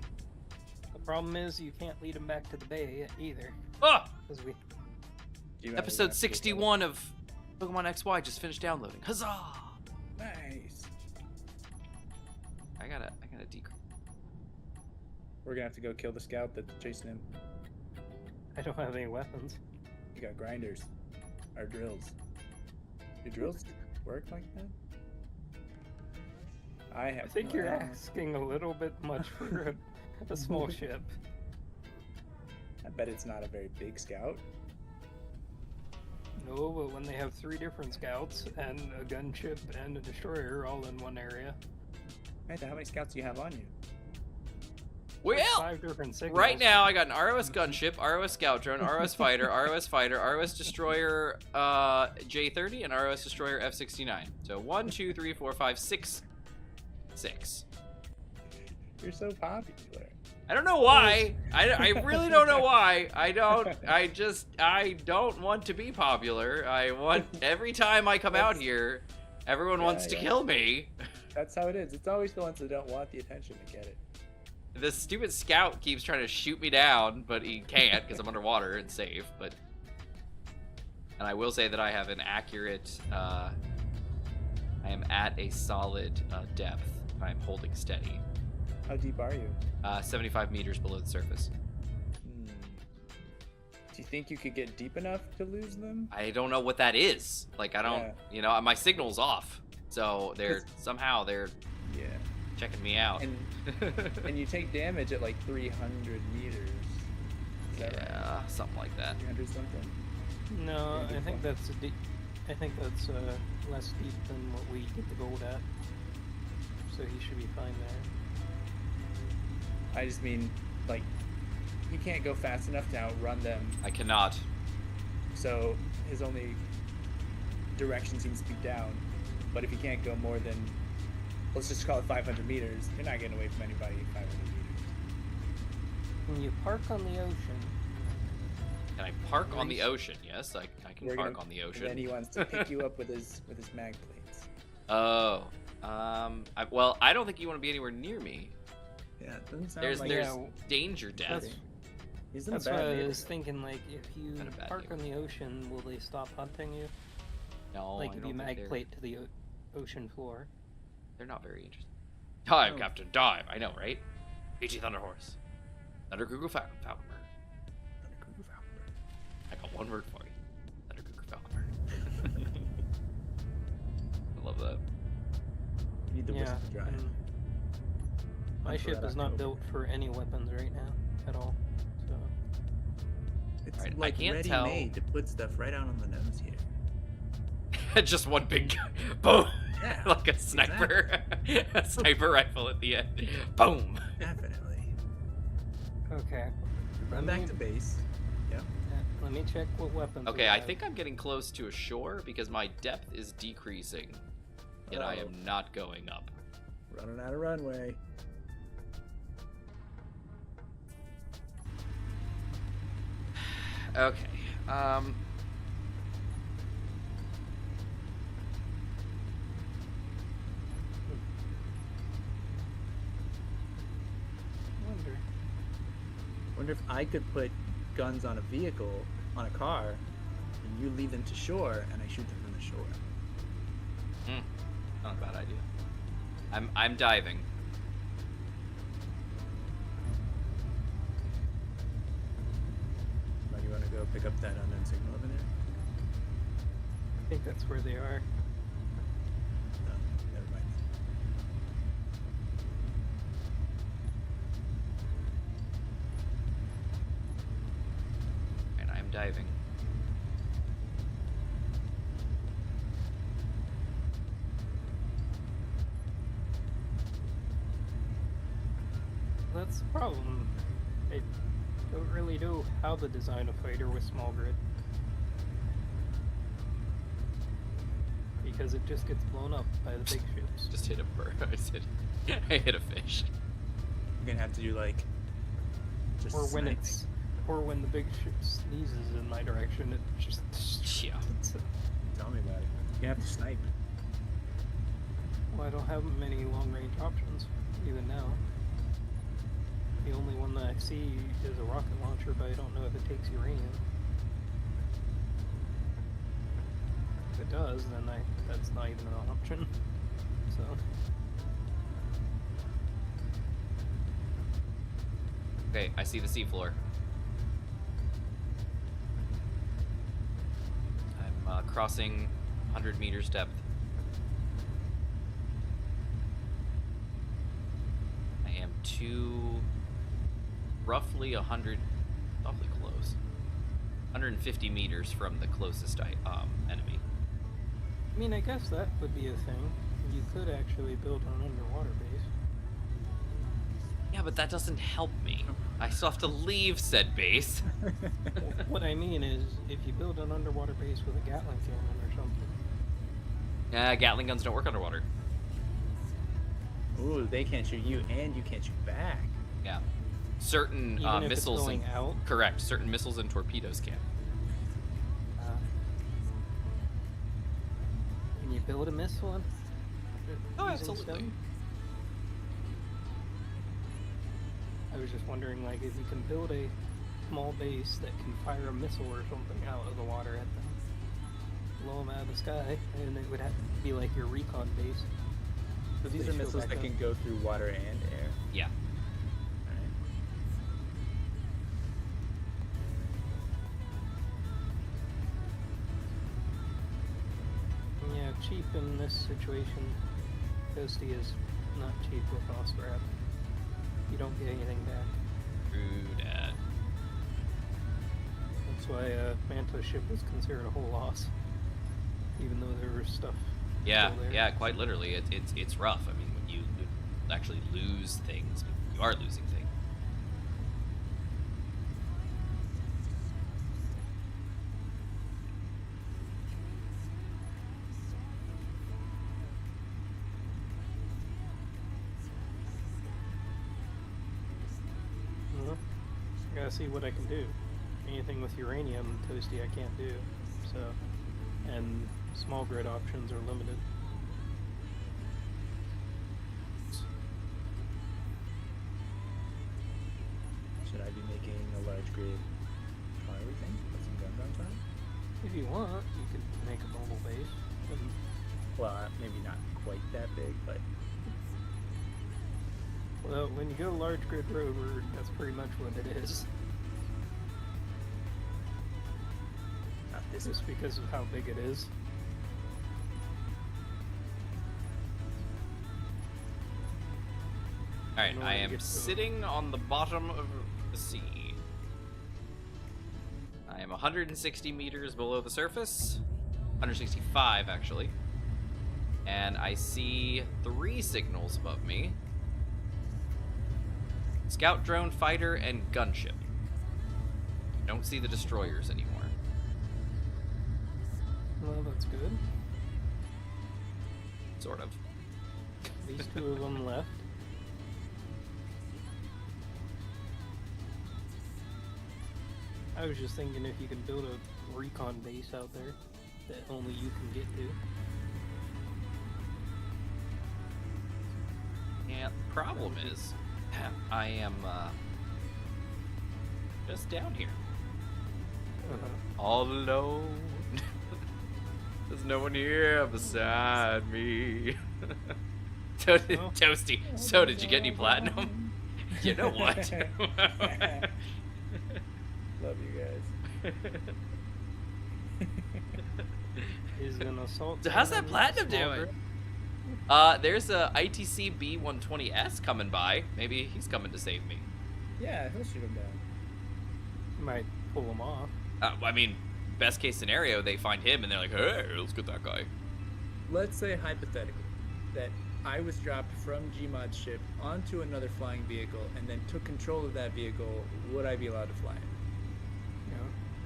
The problem is you can't lead him back to the bay either. Ah! Because we... Episode 61 of Pokemon XY just finished downloading. Huzzah! Nice. I gotta decrease. We're gonna have to go kill the scout that's chasing him. I don't have any weapons. You got grinders. Or drills. Do drills work like that? I think you're asking a little bit much for a small ship. I bet it's not a very big scout. No, but when they have 3 different scouts and a gunship and a destroyer all in one area. Right, how many scouts do you have on you? Well, 5 different signals. right now I got an ROS gunship, ROS scout drone, ROS fighter, ROS destroyer J30, and ROS destroyer F69. So 1, 2, 3, 4, 5, 6. You're so popular. I don't know why. I really don't know why. I don't want to be popular. I want, every time I come out here, everyone wants to kill me. That's how it is. It's always the ones that don't want the attention to get it. This stupid scout keeps trying to shoot me down, but he can't because I'm underwater and safe. And I will say that I have an accurate, I am at a solid depth. I'm holding steady. How deep are you? 75 meters below the surface. Do you think you could get deep enough to lose them? I don't know what that is. Like, I don't, Yeah. you know, my signal's off. So they're Yeah. checking me out. And you take damage at like 300 meters. Is that right? Yeah, something like that. 300 something? No, Yeah, I good think point. that's I think that's less deep than what we get the gold at. So he should be fine there. I just mean, like, he can't go fast enough to outrun them, I cannot. so his only direction seems to be down. But if he can't go more than, let's just call it 500 meters, you're not getting away from anybody at 500 meters. When you park on the ocean, Can I park on the ocean? Yes, I can We're park gonna- on the And ocean. then he wants to pick you up with his mag plates. Oh. Well, I don't think you want to be anywhere near me. Yeah, it doesn't sound There's like Yeah, danger death. that's- he's in a that's what bad I neighborhood. was thinking. Like, if you Not a bad park on the ocean, will they stop hunting you? No, Like, I if don't you think mag they're, plate to the ocean floor. they're not very interested. Dive, Oh. Captain, dive. I know, right? AG Thunderhorse. Thundercougar Falconbird. I got one word for you. Thundercougar Falconbird. I love that. You need the Yeah. whistle to drive. and My Hunt for ship that is not October. built for any weapons right now at all. So It's Alright, I like can't ready tell- made to put stuff right out on the nose here. Just one big boom. Yeah, Like a sniper. A sniper rifle at the end. Boom. definitely. okay. Run Let back me- to base. Yeah. Let me check what weapons. Okay, we I have. think I'm getting close to a shore because my depth is decreasing. Yet I Uh-oh. am not going up. Running out of runway. Okay. Wonder. Wonder if I could put guns on a vehicle, on a car, and you lead them to shore, and I shoot them from the shore. Not a bad idea. I'm diving. Now you want to go pick up that unknown signal over there? I think that's where they are. No, never mind. And I'm diving. That's the problem. I don't really know how to design a fighter with small grid. Because it just gets blown up by the big ships. Just hit a bird. I hit a fish. You're gonna have to do like. Just Or when sniping. or when the big ship sneezes in my direction, it just. Yeah. Tell me about it. You have to snipe. Well, I don't have many long range options, even now. The only one that I see is a rocket launcher, but I don't know if it takes uranium. If it does, then that's not even an option. So. Okay, I see the seafloor. I'm crossing 100 meters depth. I am roughly 100, awfully close. 150 meters from the closest enemy. I mean, I guess that would be a thing. You could actually build an underwater base. Yeah, but that doesn't help me. I still have to leave said base. What I mean is, if you build an underwater base with a Gatling cannon or something. Gatling guns don't work underwater. Ooh, they can't shoot you, and you can't shoot back. Yeah. Certain Even if missiles it's going and out? correct. Certain missiles and torpedoes can. Can you build a missile? Oh, using absolutely. stone? I was just wondering, like, if you can build a small base that can fire a missile or something out of the water at them, blow them out of the sky, and it would have to be like your recon base. So these They are show missiles back that up. can go through water and air. Yeah. Alright. Yeah, cheap in this situation. Toasty is not cheap with Osprey. You don't get anything back. True dat. That's why Manto's ship was considered a whole loss, even though there was stuff. Yeah, still there. yeah, quite literally. It's rough. I mean, when you actually lose things, you are losing things. Well, I gotta see what I can do. Anything with uranium, Toasty, I can't do. So, and small grid options are limited. Should I be making a large grid fire thing? Put some guns on top? If you want, you could make a mobile base. And Well, maybe not quite that big, but well, when you go large grid rover, that's pretty much what it is. not this. Just because of how big it is. Alright, In I order to am get to- sitting on the bottom of the sea. I am 160 meters below the surface. 165, actually. And I see 3 signals above me. Scout drone, fighter, and gunship. Don't see the destroyers anymore. Well, that's good. Sort of. These 2 of them left. I was just thinking if you can build a recon base out there that only you can get to. Yeah, the problem is, I am, just down here. All alone. There's no one here beside me. Toasty, so did you get any platinum? You know what? Love you guys. Is an assault. So how's that cannon platinum small doing? grid? There's a ITC B120S coming by. Maybe he's coming to save me. Yeah, he'll shoot him down. Might pull them off. I mean, best case scenario, they find him and they're like, hey, let's get that guy. Let's say hypothetically that I was dropped from Gmod's ship onto another flying vehicle and then took control of that vehicle. Would I be allowed to fly it?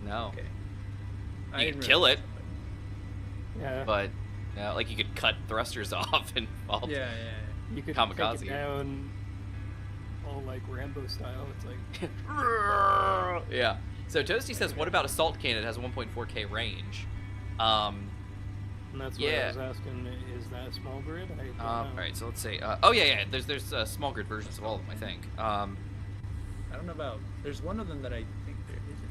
No. Okay. You can kill it, Yeah. but like you could cut thrusters off and fall. Yeah, yeah. You could Kamikaze. take it down all like Rambo style. It's like Yeah. So Toasty says, what about assault cannon? It has 1.4k range. and that's what Yeah. I was asking. Is that a small grid? I don't know. All right, so let's say. Oh yeah. There's small grid versions of all of them, I think. I don't know about. There's one of them that I think there isn't.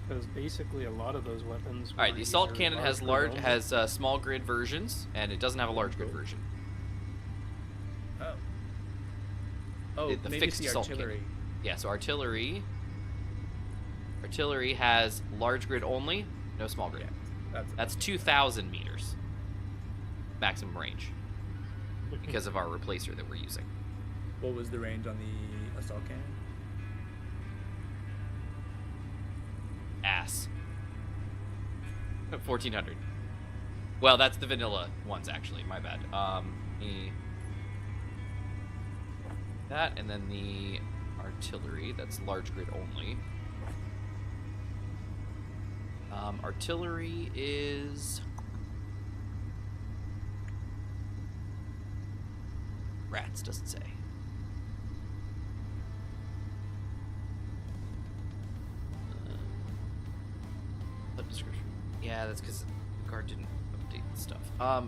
Because basically a lot of those weapons. All right, were the assault either cannon has grid only. small grid versions, and it doesn't have a large grid version. Oh. Oh, The maybe fixed it's the assault cannon. artillery. Yeah, so artillery has large grid only, no small grid. Yeah, That's 2,000 meters maximum range because of our replacer that we're using. What was the range on the assault cannon? Ass. 1,400. Well, that's the vanilla ones, actually. My bad. That, and then the artillery, that's large grid only. Artillery is... Rats, doesn't say. Description. Yeah, that's because the card didn't update the stuff. Let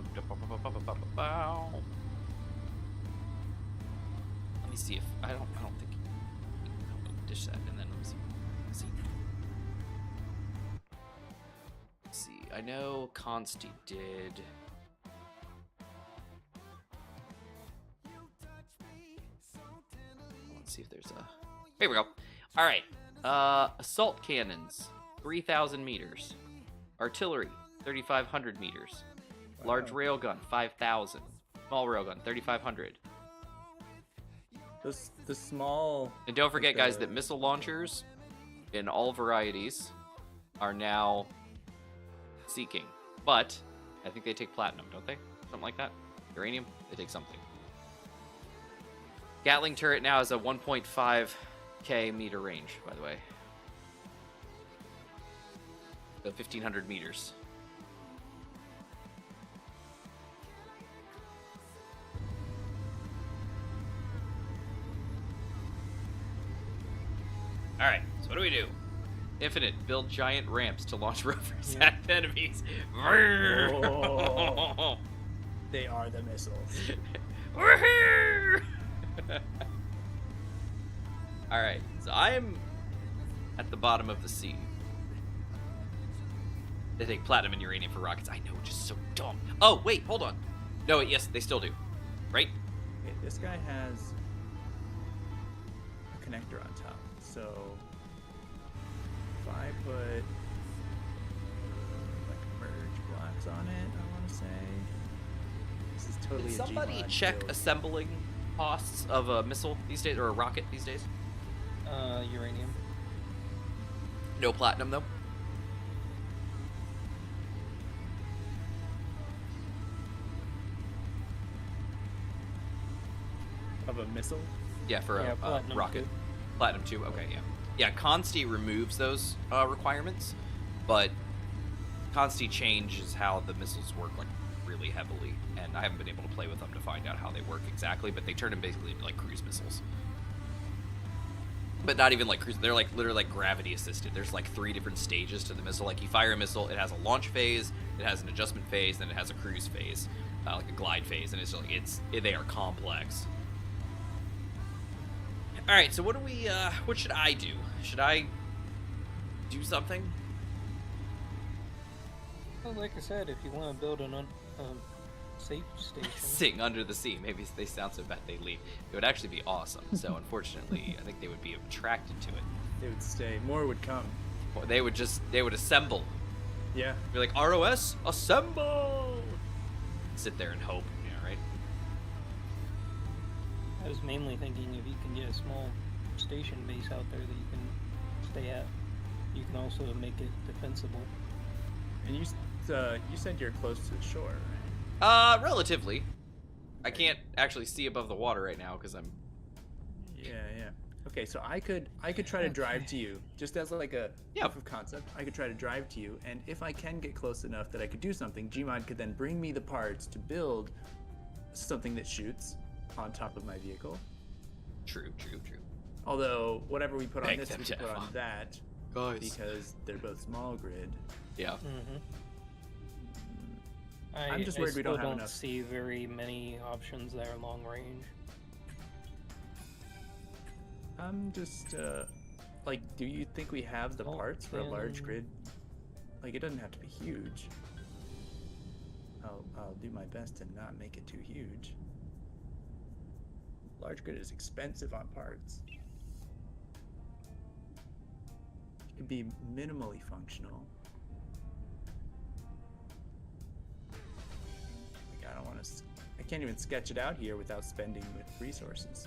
me see if I don't think I'll dish that, and then let me see. Let's see. I know Consti did. Let's see if there's a. Here we go. All right. Assault cannons, 3,000 meters. Artillery, 3,500 meters. Large railgun, 5,000. Small railgun, 3,500. The small. And don't forget, guys, that missile launchers in all varieties are now seeking. But I think they take platinum, don't they? Something like that. Uranium, they take something. Gatling turret now has a 1.5k meter range, by the way. So 1,500 meters. All right, so what do we do? Infinite, build giant ramps to launch rovers at enemies. Oh, they are the missiles. Woohoo! All right, so I am at the bottom of the sea. They take platinum and uranium for rockets. I know, which is so dumb. Oh, wait, hold on. No, wait, yes, they still do. Right? Okay, this guy has a connector on top. So if I put like merge blocks on it, I want to say this is totally. Did a somebody Gmod check build. assembling costs of a missile these days, or a rocket these days? Uranium. No platinum, though? Of a missile? Yeah, for Yeah, a platinum rocket. too. Platinum 2, okay, yeah. Yeah, Consti removes those requirements, but Consti changes how the missiles work, like, really heavily, and I haven't been able to play with them to find out how they work exactly, but they turn them basically into, like, cruise missiles. But not even like cruise, they're like literally like gravity assisted. There's like 3 different stages to the missile. Like you fire a missile, it has a launch phase, it has an adjustment phase, then it has a cruise phase, like a glide phase, and it's like they are complex. All right, so what should I do? Should I do something? Well, like I said, if you want to build an safe station. Sing under the sea. Maybe they sound so bad they leave. It would actually be awesome. So unfortunately, I think they would be attracted to it. They would stay. More would come. Or they would assemble. Yeah. Be like, ROS, assemble! Sit there and hope, yeah, right? I was mainly thinking if you can get a small station base out there that you can stay at, you can also make it defensible. And you said you're close to the shore, right? Relatively. I can't actually see above the water right now because I'm. Yeah. Okay, so I could try to drive to you, just as like a proof of concept. I could try to drive to you, and if I can get close enough that I could do something, Gmod could then bring me the parts to build something that shoots on top of my vehicle. True. Although whatever we put on Thanks, this, we could put on that, Guys. because they're both small grid. Yeah. Mm-hmm. I'm just worried we don't have don't enough. see very many options that are long range. I'm just like, do you think we have the parts for a large grid? Like, it doesn't have to be huge. I'll do my best to not make it too huge. Large grid is expensive on parts. It could be minimally functional. Like, I don't want to. I can't even sketch it out here without spending resources.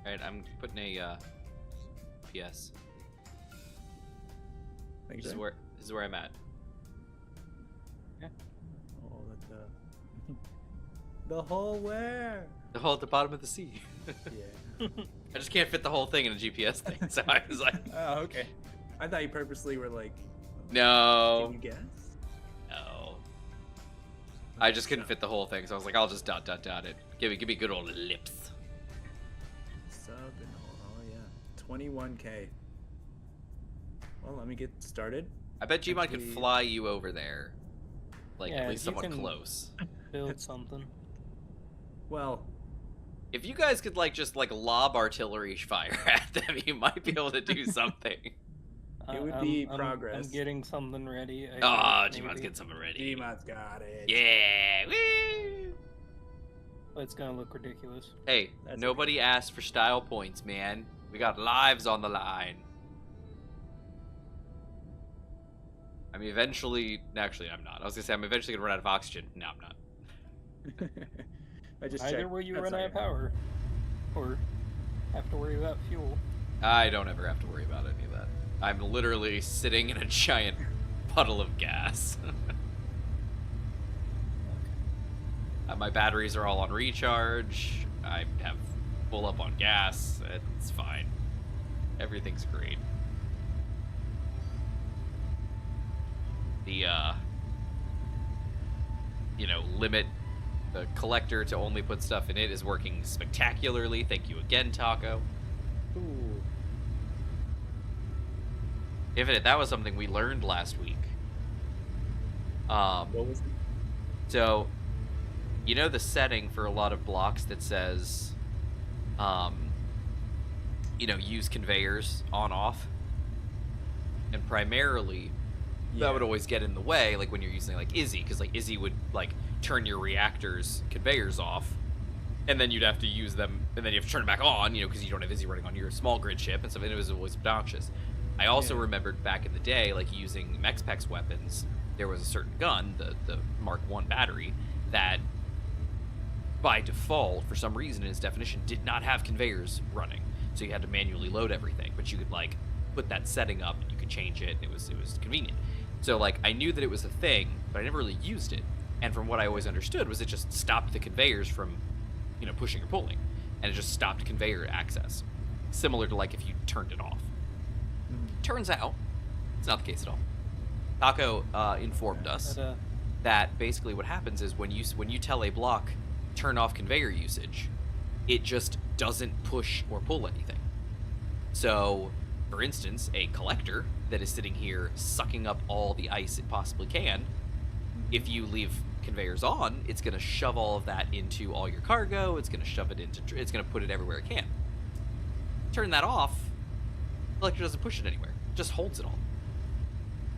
All right, I'm putting a PS. Like This is where I'm at. Oh, the whole where? The hole at the bottom of the sea. Yeah. I just can't fit the whole thing in a GPS thing, so I was like, Oh, okay. I thought you purposely were like, no. can you guess? No. I just couldn't fit the whole thing, so I was like, I'll just dot it. Give me good old lips. Sub and all, oh yeah. 21K. Well, let me get started. I bet Gmod could Actually- fly you over there. Like, Yeah, at least you somewhat can- close. Build something. Well, If you guys could, like, just, like, lob artillery fire at them, you might be able to do something. It would be I'm progress. getting something ready. Oh, think, Gmod's maybe. getting something ready. Gmod's got it. Yeah! Woo! But it's gonna look ridiculous. Hey, That's nobody asked for style points, man. We got lives on the line. I mean, eventually... Actually, I'm not. I was gonna say I'm eventually gonna run out of oxygen. No, I'm not. I just Either checked. way, you That's run not out of gonna- power, or have to worry about fuel. I don't ever have to worry about any of that. I'm literally sitting in a giant puddle of gas. My batteries are all on recharge. I have full up on gas. It's fine. Everything's great. The, limit the collector to only put stuff in it is working spectacularly. Thank you again, Taco. Ooh. If that was something we learned last week. What was it? So, you know the setting for a lot of blocks that says, use conveyors on off? And primarily, that would always get in the way, like when you're using like Izzy, because like Izzy would like turn your reactor's conveyors off, and then you'd have to use them, and then you have to turn it back on, because you don't have Izzy running on your small grid ship and stuff, and it was always obnoxious. I also remembered back in the day, like using Mexpex weapons, there was a certain gun, the Mark I battery, that by default, for some reason in its definition, did not have conveyors running. So you had to manually load everything, but you could like put that setting up and you could change it, and it was convenient. So like I knew that it was a thing, but I never really used it. And from what I always understood was it just stopped the conveyors from, pushing or pulling, and it just stopped conveyor access, similar to like if you turned it off. Turns out, it's not the case at all. Taco informed us that basically what happens is when you tell a block turn off conveyor usage, it just doesn't push or pull anything. So, for instance, a collector that is sitting here sucking up all the ice it possibly can, if you leave conveyors on, it's going to shove all of that into all your cargo, it's going to put it everywhere it can. Turn that off, the collector doesn't push it anywhere. It just holds it all.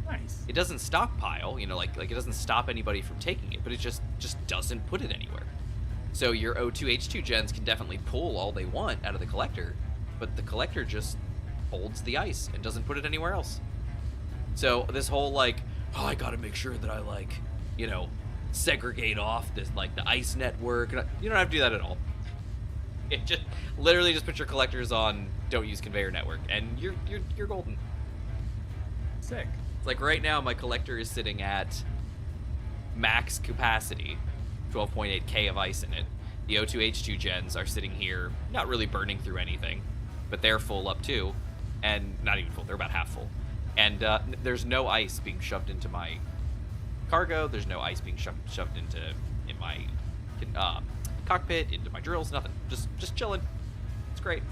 Nice. It doesn't stockpile, like it doesn't stop anybody from taking it, but it just doesn't put it anywhere. So your O2H2 gens can definitely pull all they want out of the collector, but the collector just holds the ice and doesn't put it anywhere else. So this whole I gotta make sure that I segregate off this the ice network. You don't have to do that at all. It just literally just put your collectors on don't use conveyor network, and you're golden. Sick. It's like right now my collector is sitting at max capacity, 12.8k of ice in it. The O2H2 gens are sitting here not really burning through anything, but they're full up too, and not even full, they're about half full. And there's no ice being shoved into my cargo, there's no ice being shoved in my cockpit, into my drills, nothing. Just chilling. It's great.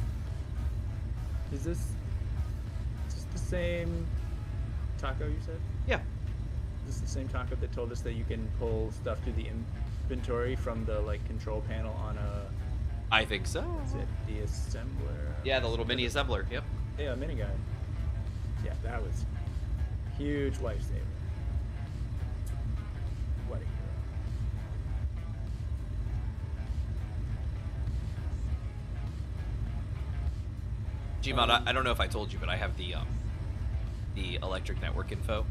Is this the same Taco you said? Yeah. Is this the same Taco that told us that you can pull stuff to the inventory from the control panel on a... I think so. Is it the assembler? Yeah, the little mini assembler, yep. Yeah, mini guy. Yeah, that was a huge lifesaver. What a hero. Gmod, I don't know if I told you, but I have the electric network info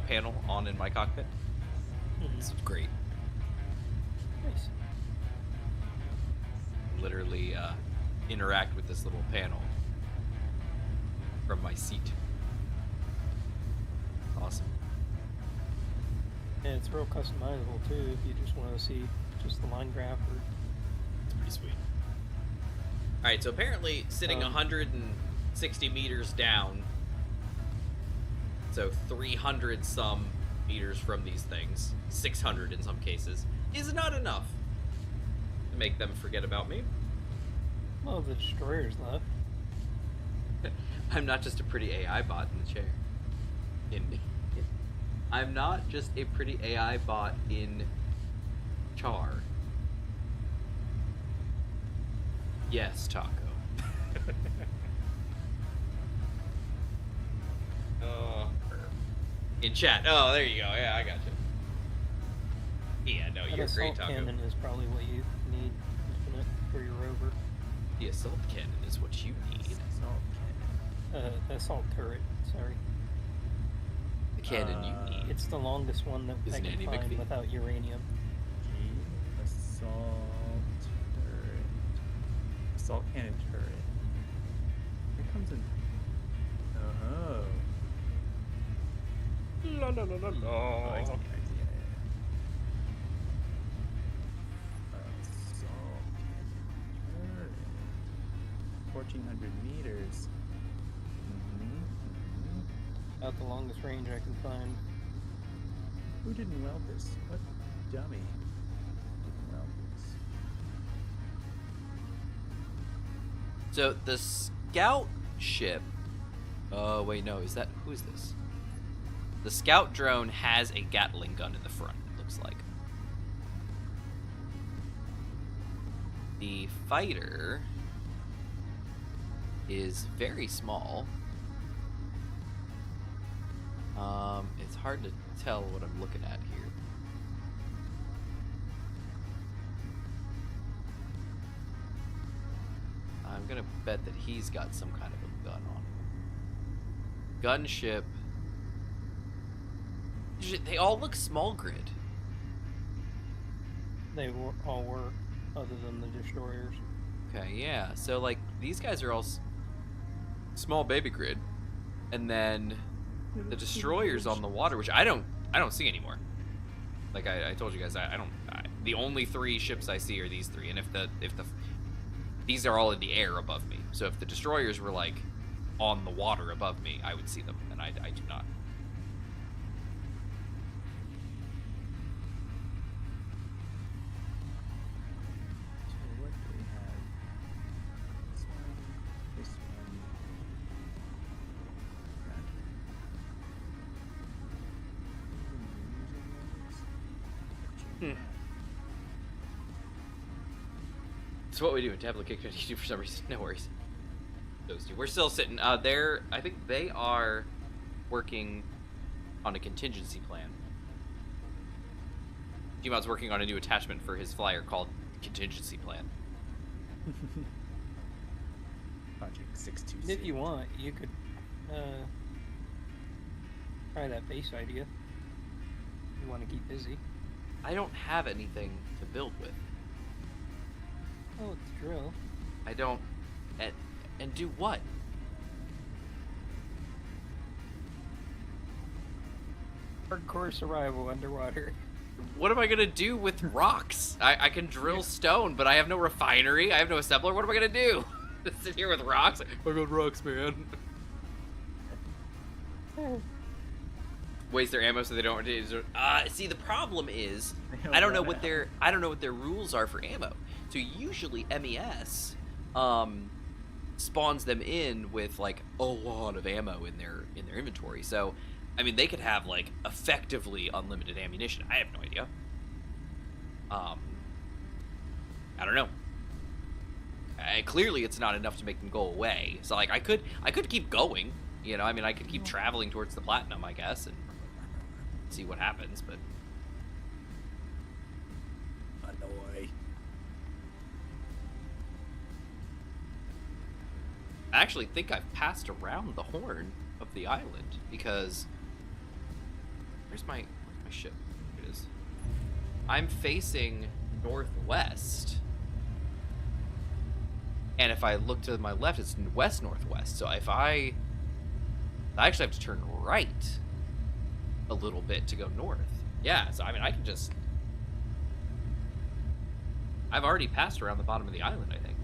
panel on in my cockpit. It's great. Nice. Literally interact with this little panel from my seat. Awesome. And it's real customizable too if you just want to see just the line graph or... It's pretty sweet. Alright, so apparently sitting 160 meters down, so 300 some meters from these things, 600 in some cases, is not enough to make them forget about me. Well, the destroyer's left. I'm not just a pretty AI bot in the chair. I'm not just a pretty AI bot in Char. Yes, Taco. In chat. Oh, there you go. Yeah, I got you. Yeah, no, An you're great, assault Taco. cannon is probably what you need infinite for your rover. The assault cannon is what you need. Assault turret, sorry. The cannon you need. It's the longest one that I Isn't can Andy find McPhee? without uranium. Assault turret. Assault cannon turret. It comes in. Oh. La la la la la. Oh, I see, Assault cannon turret. 1,400 meters. About the longest range I can find. Who didn't weld this? What dummy didn't weld this? So the scout ship. Oh wait, no. Is that who is this? The scout drone has a Gatling gun in the front. It looks like. The fighter is very small. It's hard to tell what I'm looking at here. I'm gonna bet that he's got some kind of a gun on him. Gunship. They all look small grid. They all were, other than the destroyers. Okay, yeah. So like these guys are all small baby grid, and then the destroyers on the water, which I don't see anymore. Like I told you guys, the only 3 ships I see are these 3, and if these are all in the air above me. So if the destroyers were like on the water above me, I would see them, and I do not. So what do we have? This one, this one. It's what we do in tablet kick 52 for some reason. No worries. Those two. We're still sitting. I think they are working on a contingency plan. Gmod's working on a new attachment for his flyer called contingency plan. Project 626. If you want, you could try that base idea. You want to keep busy. I don't have anything to build with. Oh, it's drill. I don't. And do what? Hardcore survival underwater. What am I gonna do with rocks? I can drill stone, but I have no refinery. I have no assembler. What am I gonna do? Sit here with rocks? I got rocks, man. Waste their ammo so they don't. See, the problem is I don't know what their rules are for ammo. So usually MES spawns them in with like a lot of ammo in their inventory. So I mean, they could have like effectively unlimited ammunition. I have no idea. I don't know. Clearly, it's not enough to make them go away. So like, I could keep going. You know, I mean, I could keep traveling towards the platinum, I guess, and see what happens. But Annoy. I actually think I've passed around the horn of the island because where's my ship? Here it is. I'm facing northwest, and if I look to my left, it's west northwest. So if I actually have to turn right a little bit to go north. Yeah, so I mean, I can just. I've already passed around the bottom of the island, I think.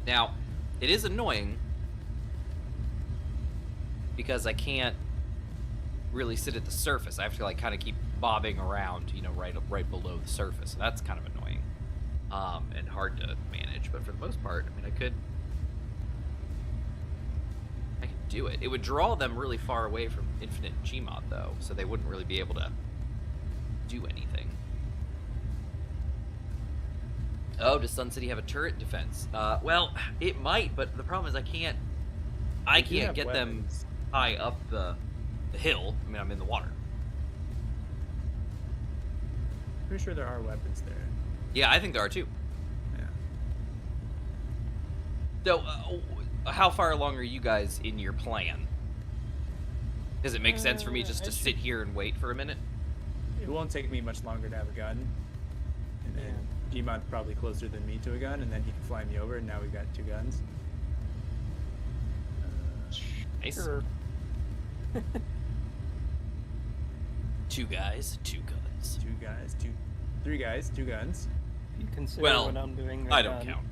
Now, it is annoying because I can't really sit at the surface. I have to like kind of keep bobbing around, you know, right below the surface. And that's kind of annoying and hard to manage. But for the most part, I mean, I could do it. It would draw them really far away from infinite Gmod though, so they wouldn't really be able to do anything. Oh, does Sun City have a turret defense? Well, it might, but the problem is I can't They do get have them weapons. high up the hill. I mean, I'm in the water. Pretty sure there are weapons there. Yeah, I think there are too. Yeah. So, how far along are you guys in your plan? Does it make sense for me just to sit here and wait for a minute? It won't take me much longer to have a gun. And then Gmod's probably closer than me to a gun, and then he can fly me over, and now we've got 2 guns. Nice. Sure. 2 guys, 2 guns. 2 guys, 3 guys, 2 guns. You consider Well, what I'm doing. I don't count.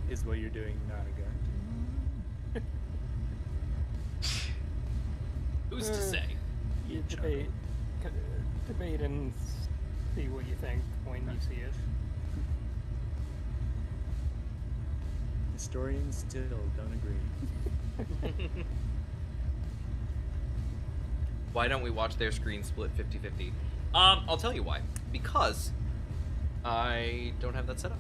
Is what you're doing not a gun? Who's to say? You debate and see what you think when you see it. Historians still don't agree. Why don't we watch their screen split 50-50? I'll tell you why. Because I don't have that set up.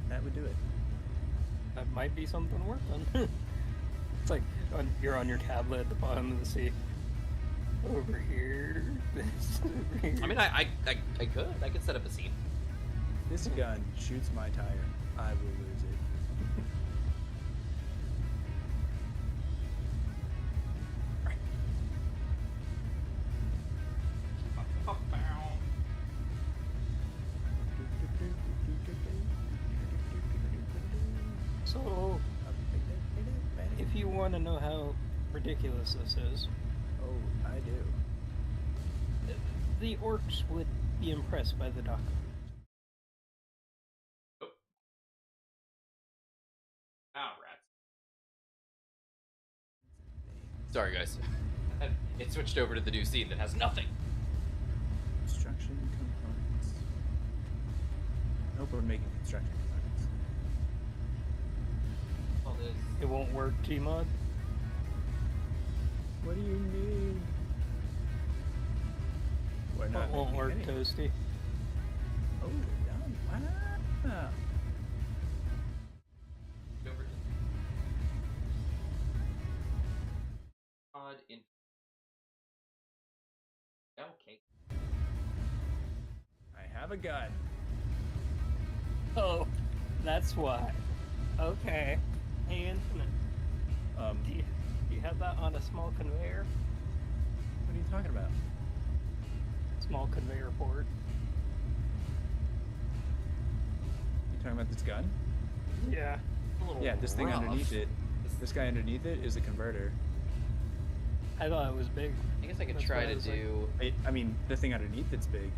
That would do it. That might be something worth on. It's like you're on your tablet at the bottom of the sea. Over here. This over here. I mean, I could set up a scene. This gun shoots my tire. I will lose it. So, if you want to know how ridiculous this is, Oh, I do. the orcs would be impressed by the document. Ah, rats. Sorry, guys. It switched over to the new scene that has nothing. Construction components. Nope, we're making construction components. All this. It won't work, Gmod. What do you mean? We're It not won't making work, any. Toasty. Oh, we're done. Wow. Over to Odd in. Okay. I have a gun. Oh, that's why. Okay. Hey, Infinite. Do you have that on a small conveyor? What are you talking about? Small conveyor port. You talking about this gun? Yeah. Yeah, this thing rough. underneath it. This guy underneath it is a converter. I thought it was big. I guess I could That's try why I to was like- do I mean, the thing underneath it's big,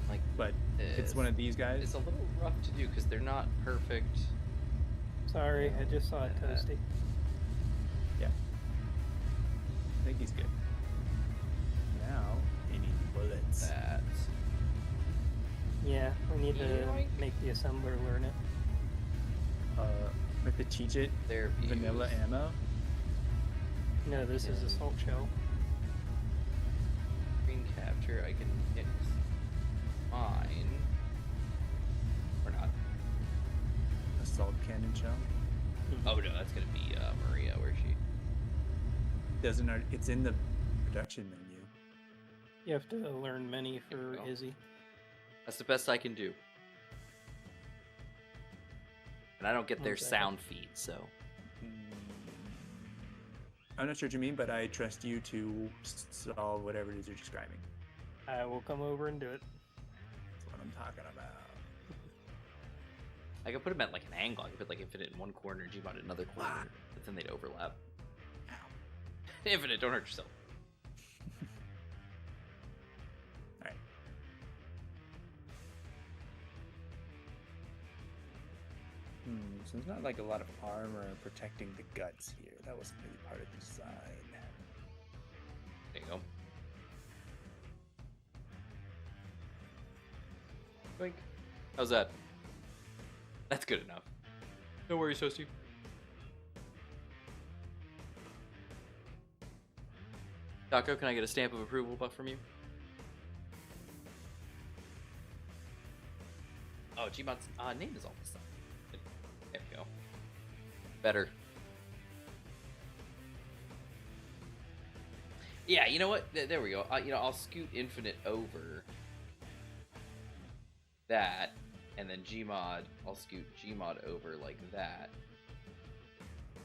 like but it's one of these guys. It's a little rough to do because they're not perfect. Sorry, I just saw it, Toasty. Yeah. I think he's good. Now, he needs bullets. That. Yeah, we need to Yoink. make the assembler learn it. We have to teach it Their vanilla views. ammo. No, this is assault shell. Screen capture. I can hit mine. Or not. Assault cannon shell. Oh no, that's gonna be Maria. Where's she? Doesn't it's in the production menu. You have to learn many for go. Izzy. That's the best I can do. And I don't get their Okay. sound feed, so. I'm not sure what you mean, but I trust you to solve whatever it is you're describing. I will come over and do it. That's what I'm talking about. I could put them at like an angle. I could put like Infinite in one corner and Gmod in another corner, but then they'd overlap. Infinite, don't hurt yourself. Alright. So there's not like a lot of armor protecting the guts here. That wasn't really part of the design. There you go. Boink. How's that? That's good enough. No worries, Toasty. Taco, can I get a stamp of approval from you? Oh, Gmod's name is all this stuff. There we go. Better. Yeah, you know what? There we go. I'll scoot Infinite over that, and then Gmod, I'll scoot Gmod over like that,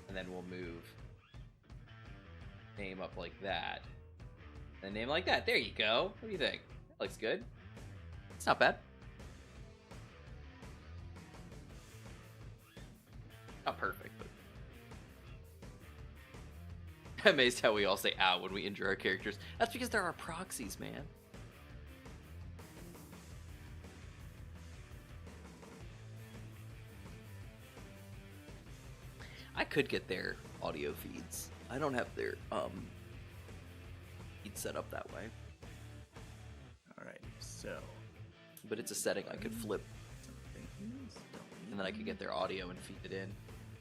and then we'll move name up like that, and name like that. There you go. What do you think? That looks good. It's not bad. Not perfect, but I'm amazed how we all say "ow" when we injure our characters. That's because there are proxies, man. I could get their audio feeds. I don't have their feed set up that way. Alright, so. But it's a setting I could flip, and then I could get their audio and feed it in.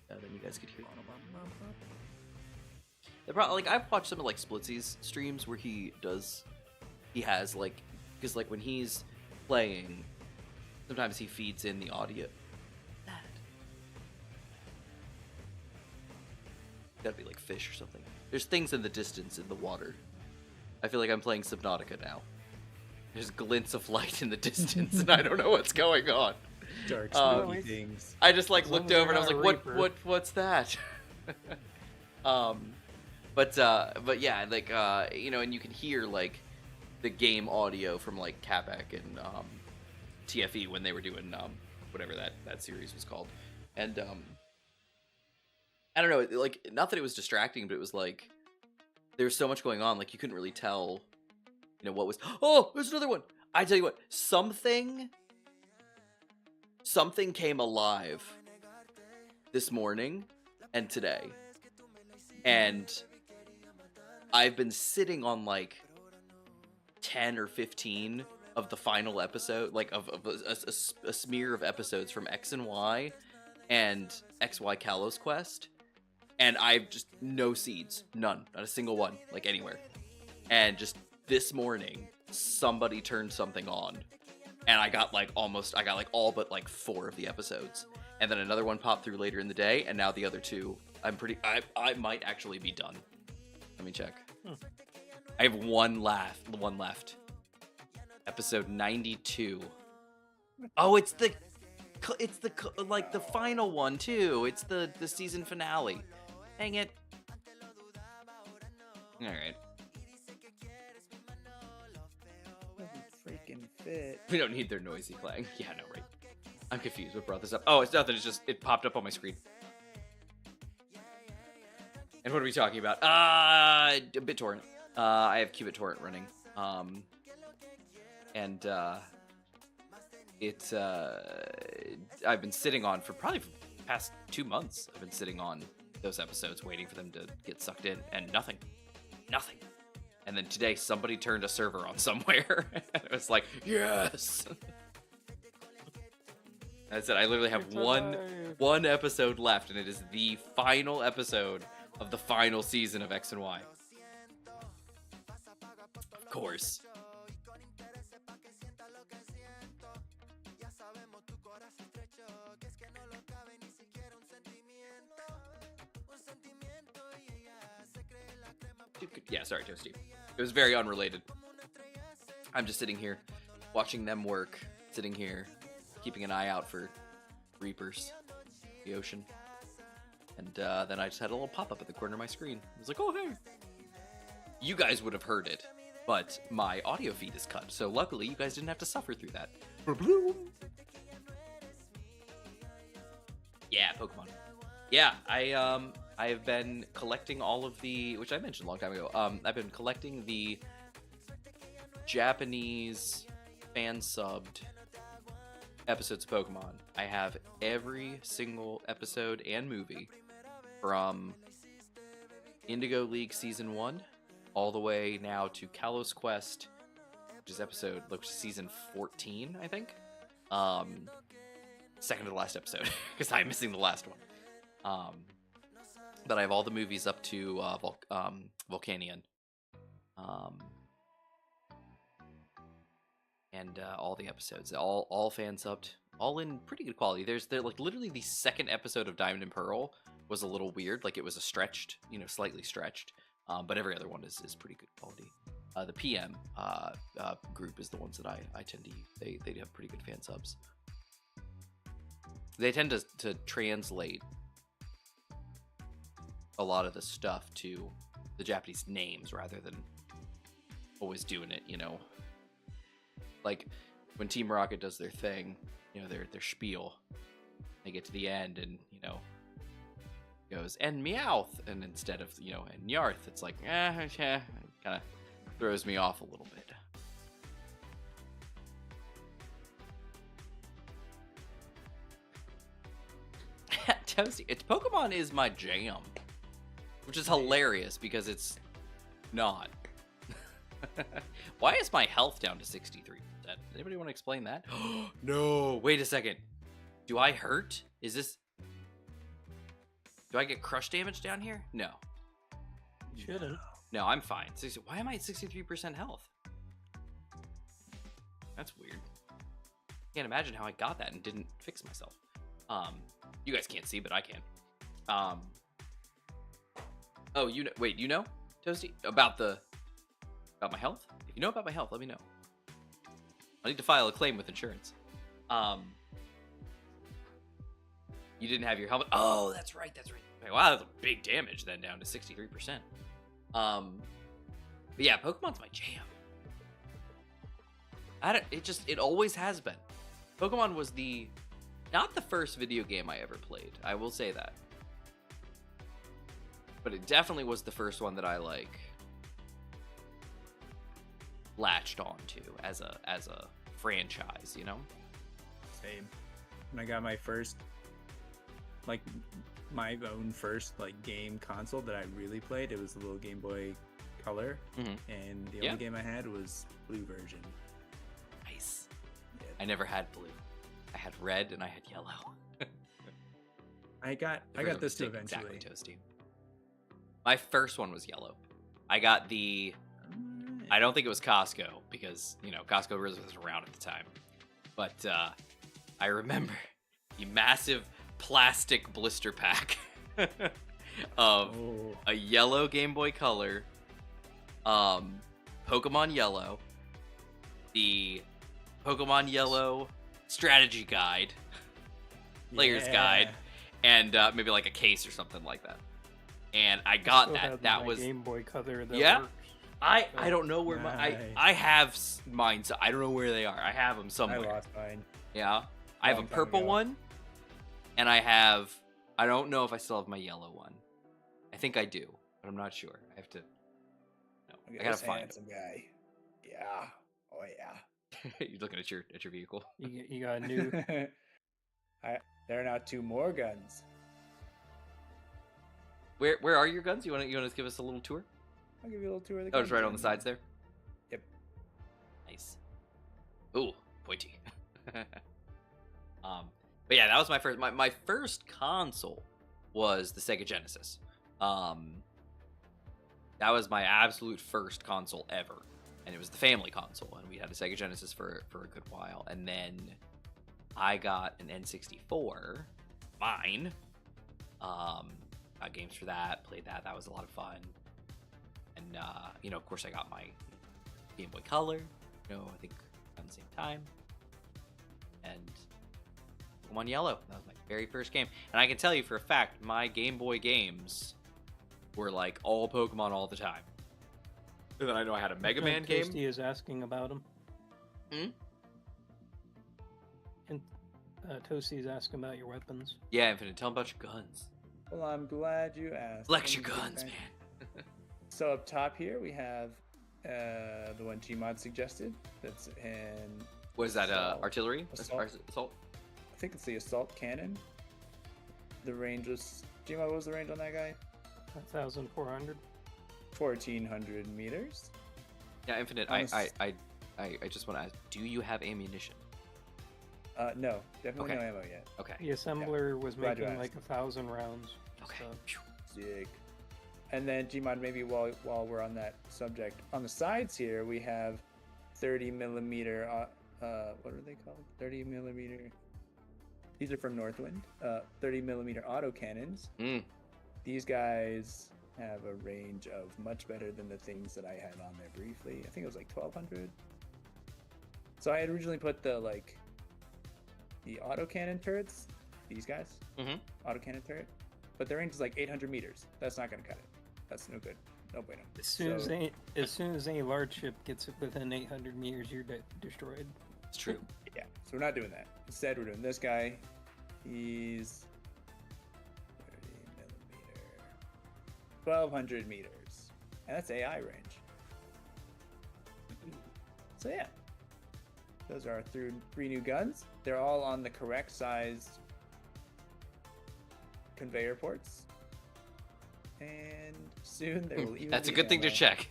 Then you guys could hear it. Like, I've watched some of like Splitsy's streams where he has like, because like when he's playing, sometimes he feeds in the audio. Gotta be like fish or something. There's things in the distance in the water. I feel like I'm playing Subnautica now. There's glints of light in the distance, and I don't know what's going on. Dark spooky things. I just like As long looked as over and I was you're like, not a what's that? But yeah, like and you can hear like the game audio from like Capek and TFE when they were doing whatever that series was called, and I don't know, like, not that it was distracting, but it was like there was so much going on, like you couldn't really tell, what was. Oh, there's another one. I tell you what, something came alive this morning and today, and I've been sitting on like 10 or 15 of the final episode, like of a smear of episodes from X and Y and XY Kalos Quest, and I've just no seeds, none, not a single one, like anywhere. And just this morning, somebody turned something on, and I got all but like 4 of the episodes, and then another one popped through later in the day, and now the other 2, I might actually be done. Let me check. I have one left. Episode 92. Oh, it's the like the final one too. It's the season finale. Dang it. All right. Freaking fit. We don't need their noisy clang. Yeah, no, right. I'm confused. What brought this up? Oh, it's nothing. It's just it popped up on my screen. And what are we talking about? BitTorrent. I have QBitTorrent running. It's I've been sitting on for probably the past 2 months. I've been sitting on those episodes waiting for them to get sucked in, and nothing. And then today somebody turned a server on somewhere, and it was like, yes. I said I literally have one episode left, and it is the final episode of the final season of X and Y. Of course. Yeah, sorry, Toasty. It was very unrelated. I'm just sitting here, watching them work, sitting here, keeping an eye out for reapers, the ocean. And then I just had a little pop-up at the corner of my screen. I was like, oh, hey. You guys would have heard it, but my audio feed is cut, so luckily you guys didn't have to suffer through that. Yeah, Pokemon. Yeah, I've been collecting all of the, which I mentioned a long time ago. I've been collecting the Japanese fan-subbed episodes of Pokemon. I have every single episode and movie from Indigo League Season 1 all the way now to Kalos Quest, which is Season 14, I think. Second to the last episode, because I'm missing the last one. But I have all the movies up to Volcanion. And all the episodes, all fan subbed, all in pretty good quality. They're like literally the second episode of Diamond and Pearl was a little weird, like it was a stretched, slightly stretched, but every other one is pretty good quality. The PM group is the ones that I tend to use. They have pretty good fan subs. They tend to translate a lot of the stuff to the Japanese names rather than always doing it, like when Team Rocket does their thing, their spiel, they get to the end and goes and Meowth, and instead of and Yarth, it's like kind of throws me off a little bit. Toasty, it's Pokemon is my jam, which is hilarious because it's not. Why is my health down to 63%? Anybody want to explain that? No, wait a second. Do I hurt? Do I get crush damage down here? No. Shouldn't. No, I'm fine. Why am I at 63% health? That's weird. Can't imagine how I got that and didn't fix myself. You guys can't see, but I can. Oh, wait, Toasty? About my health? If you know about my health, let me know. I need to file a claim with insurance. You didn't have your helmet. Oh, that's right. Okay, wow, that's a big damage then, down to 63%. But yeah, Pokemon's my jam. It always has been. Pokemon was not the first video game I ever played. I will say that. But it definitely was the first one that I latched onto as a franchise, Same. When I got my first, my own first game console that I really played, it was the little Game Boy Color, and the only game I had was blue version. Nice. Yeah. I never had blue. I had red and I had yellow. I got this too eventually. Exactly, Toasty. My first one was yellow. I got I don't think it was Costco because, Costco was around at the time. But I remember the massive plastic blister pack of a yellow Game Boy Color, Pokemon Yellow, the Pokemon Yellow strategy guide, player's guide, and maybe a case or something like that. And I got that. That was Game Boy Color. Works. I don't know where I have mine. So I don't know where they are. I have them somewhere. I lost mine. Yeah, I have a purple one, and I don't know if I still have my yellow one. I think I do, but I'm not sure. I have to. No, I gotta find some guy. Yeah. Oh yeah. You're looking at your vehicle. You got a new. There are now 2 more guns. Where are your guns? You want to give us a little tour? I'll give you a little tour of the Oh, guns. it's right on the sides there? Yep. Nice. Ooh, pointy. But yeah, that was my first. My first console was the Sega Genesis. That was my absolute first console ever, and it was the family console. And we had a Sega Genesis for a good while, and then I got an N64, mine. Got games for that, played that. That was a lot of fun. And of course, I got my Game Boy Color. I think around the same time. And Pokemon Yellow. That was my very first game. And I can tell you for a fact, my Game Boy games were all Pokemon all the time. And then I know I had a Mega Man game. Toasty is asking about him. And Toasty is asking about your weapons. Yeah, Infinite. Tell him about your guns. Well, I'm glad you asked. Flex your guns, man. So up top here we have the one Gmod suggested. That's in. What is that? Artillery? Assault. I think it's the assault cannon. The range was Gmod. What was the range on that guy? 1,400. 1,400 meters. Yeah, Infinite. I just want to ask: do you have ammunition? No, definitely Okay. no ammo yet. Okay. The assembler was Glad you making asked. 1,000 rounds. Okay. So. Phew. Sick. And then Gmod, maybe while we're on that subject, on the sides here we have 30 millimeter. What are they called? 30 millimeter. These are from Northwind. 30 millimeter autocannons. These guys have a range of much better than the things that I had on there briefly. I think it was like 1200. So I had originally put the autocannon turrets. These guys. Autocannon turret. But their range is like 800 meters. That's not going to cut it. That's no good. No bueno. As soon as any large ship gets within 800 meters, you're destroyed. It's true. Yeah, so we're not doing that. Instead, we're doing this guy. He's 30 millimeter, 1200 meters, and that's AI range. So yeah, those are our three new guns. They're all on the correct sized conveyor ports. And soon they will even That's a be good thing to ammo. check.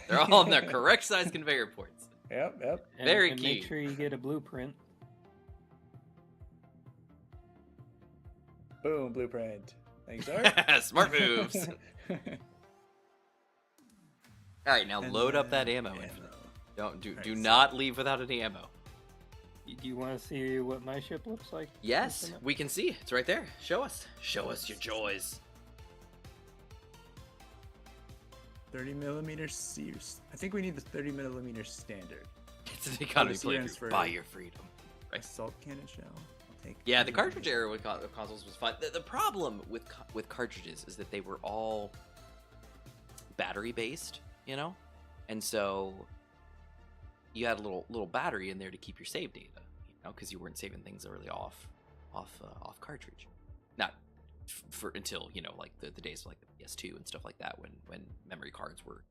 They're all on their correct size conveyor ports. Yep. Very and key. Make sure you get a blueprint. Boom, blueprint. Thanks, sir. Smart moves. All right, now And load up then that ammo. ammo. Infinite. Do Right. not leave without any ammo. Do you want to see what my ship looks like? Yes, Infinite? we can see. It's right there. Show us. Show us your joys. 30 millimeter Sears. I think we need the 30 millimeter standard. It's an economy Sears playthrough. for- Buy your freedom. Assault cannon shell. I'll take. Yeah, the 30 cartridge millimeter. era with consoles was fun. The problem with cartridges is that they were all battery based, you know, and so you had a little battery in there to keep your save data, you know, because you weren't saving things early off cartridge. Not for until, you know, like the days of like the PS2 and stuff like that, when memory cards were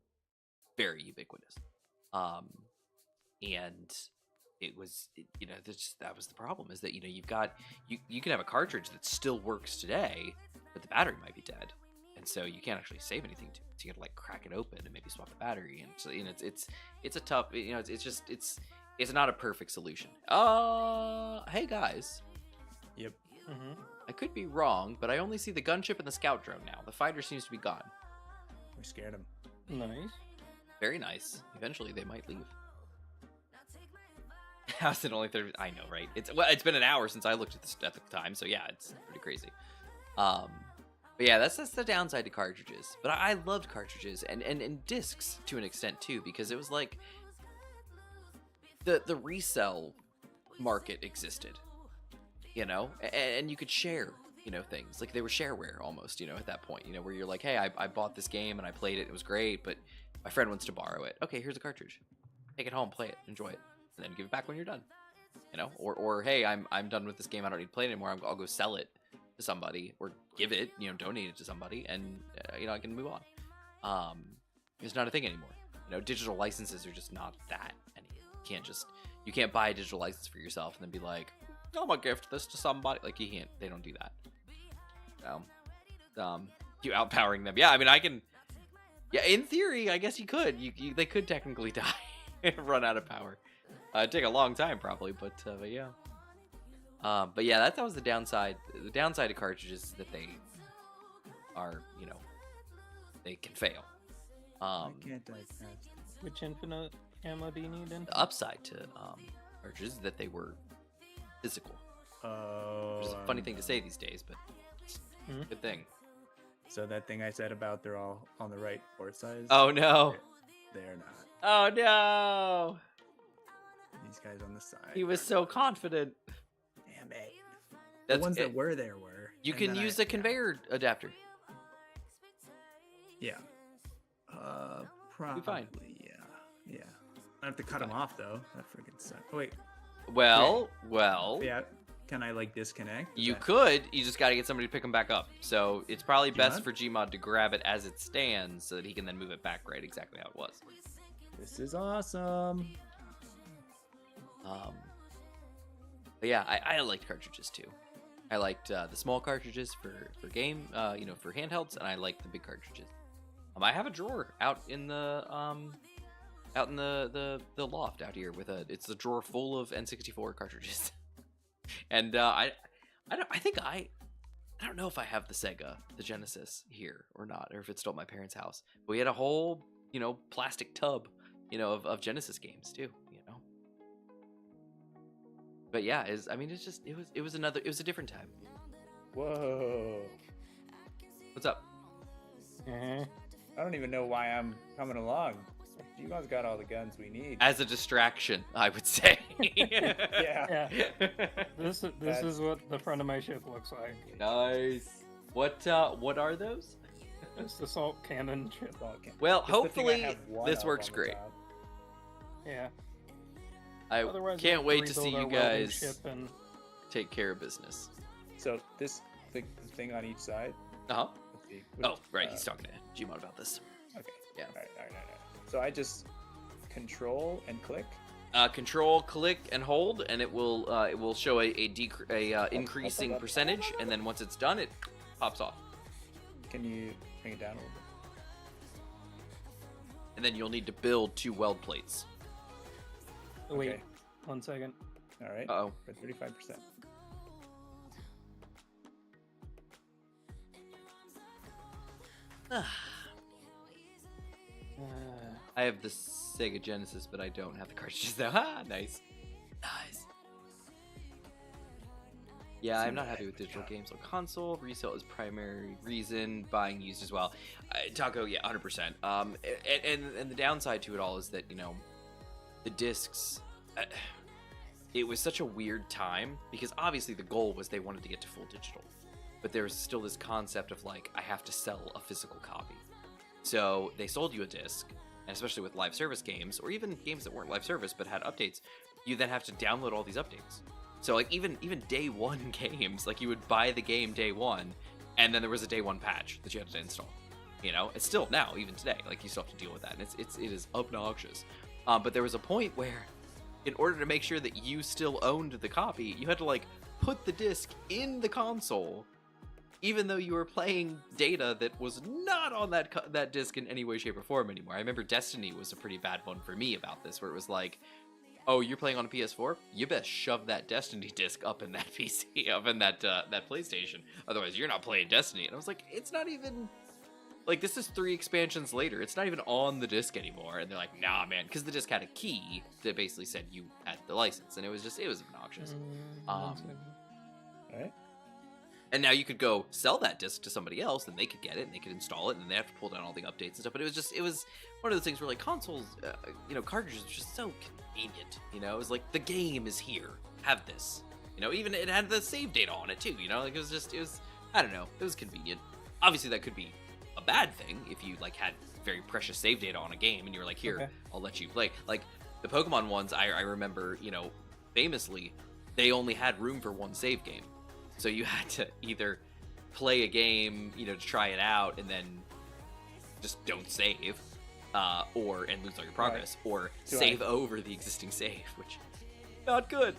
very ubiquitous, and it was, you know, that was the problem, is that, you know, you can have a cartridge that still works today, but the battery might be dead, and so you can't actually save anything to it. So you gotta like crack it open and maybe swap the battery, and so, you know, it's a tough, you know, it's not a perfect solution. Hey guys, Yep. I could be wrong, but I only see the gunship and the scout drone now. The fighter seems to be gone. We scared him. Nice. Very nice. Eventually they might leave. How's it only 30? I know, right? It's been an hour since I looked at the time, so yeah, it's pretty crazy. But yeah, that's the downside to cartridges. But I loved cartridges and discs to an extent too, because it was like the resell market existed, you know, and you could share, you know, things like they were shareware almost, you know, at that point, you know, where you're like, hey, I bought this game and I played it, it was great, but my friend wants to borrow it. Okay, here's a cartridge. Take it home, play it, enjoy it, and then give it back when you're done. You know, or hey, I'm done with this game, I don't need to play it anymore. I'll go sell it to somebody, or give it, you know, donate it to somebody, and you know, I can move on. It's not a thing anymore. You know, digital licenses are just not that anymore. You can't buy a digital license for yourself and then be like, I'm gonna gift this to somebody. Like, you can't. They don't do that. You outpowering them. Yeah, I mean, I can. Yeah, in theory, I guess you could. They could technically die and run out of power. It'd take a long time, probably, but yeah. But yeah, that was the downside. The downside of cartridges is that they are, you know, they can fail. I can't die fast. Which infinite ammo do you need in? The upside to cartridges is that they were physical. Oh. Which is a funny thing to say these days, but it's a good thing. So that thing I said about they're all on the right port size. Oh no! They're not. Oh no! These guys on the side. He was so confident. Damn it. That's The ones it. that were there were. You and can then use I- a conveyor adapter. Yeah. Probably. fine. Yeah. I have to cut them off though. That freaking sucks. Oh, wait. Well. Yeah. Can I like disconnect? Is You that- could. You just got to get somebody to pick them back up. So it's probably best Gmod? for Gmod to grab it as it stands, so that he can then move it back right exactly how it was. This is awesome. But yeah, I liked cartridges too. I liked the small cartridges for game, you know, for handhelds, and I liked the big cartridges. I have a drawer out in the loft out here it's a drawer full of N64 cartridges, and I think I don't know if I have the Genesis here or not, or if it's still at my parents' house. But we had a whole, plastic tub, of Genesis games too, But yeah, it was a different time. Whoa. What's up? Uh-huh. I don't even know why I'm coming along. You guys got all the guns we need. As a distraction, I would say. Yeah. This is what the front of my ship looks like. Nice. What are those? It's the salt cannon ship. Well, It's the thing I hopefully have one this of works on the great. top. Yeah. I Otherwise, we can't have wait to see rebuild you our welding guys ship and take care of business. So the thing on each side. Uh-huh. Let's see. Oh, right. He's talking to Gmod about this. Okay. Yeah. All right. So I just control and click. Control, click, and hold, and it will show a increasing percentage, and then once it's done, it pops off. Can you bring it down a little bit? And then you'll need to build 2 weld plates. oh, wait, Okay. 1 second. All right. Uh-oh. For 35%. I have the Sega Genesis, but I don't have the cartridges though. Ha! Nice. Nice. Yeah, I'm not happy with digital games on console. Resale is primary reason. Buying used as well. Taco, yeah, 100%. And the downside to it all is that, the discs... it was such a weird time, because obviously the goal was they wanted to get to full digital. But there was still this concept of, like, I have to sell a physical copy. So they sold you a disc, and especially with live service games, or even games that weren't live service but had updates, you then have to download all these updates. So like even day one games, like you would buy the game day one, and then there was a day one patch that you had to install. It's still now, even today, like you still have to deal with that, and it is obnoxious. But there was a point where, in order to make sure that you still owned the copy, you had to like put the disc in the console, even though you were playing data that was not on that disc in any way, shape, or form anymore. I remember Destiny was a pretty bad one for me about this, where it was like, oh, you're playing on a PS4? You best shove that Destiny disc up in that PC, up in that PlayStation. Otherwise, you're not playing Destiny. And I was like, it's not even... Like, this is 3 expansions later. It's not even on the disc anymore. And they're like, nah, man. Because the disc had a key that basically said you had the license. And it was obnoxious. 1 second. All right. And now you could go sell that disc to somebody else, and they could get it, and they could install it, and then they have to pull down all the updates and stuff. But it was one of those things where, like, consoles, cartridges were just so convenient, It was like, the game is here. Have this. Even it had the save data on it, too, Like, I don't know. It was convenient. Obviously, that could be a bad thing if you, like, had very precious save data on a game, and you were like, here, Okay. I'll let you play. Like, the Pokemon ones, I remember, famously, they only had room for 1 save game. So you had to either play a game, to try it out, and then just don't save, and lose all your progress, or save over the existing save, which not good.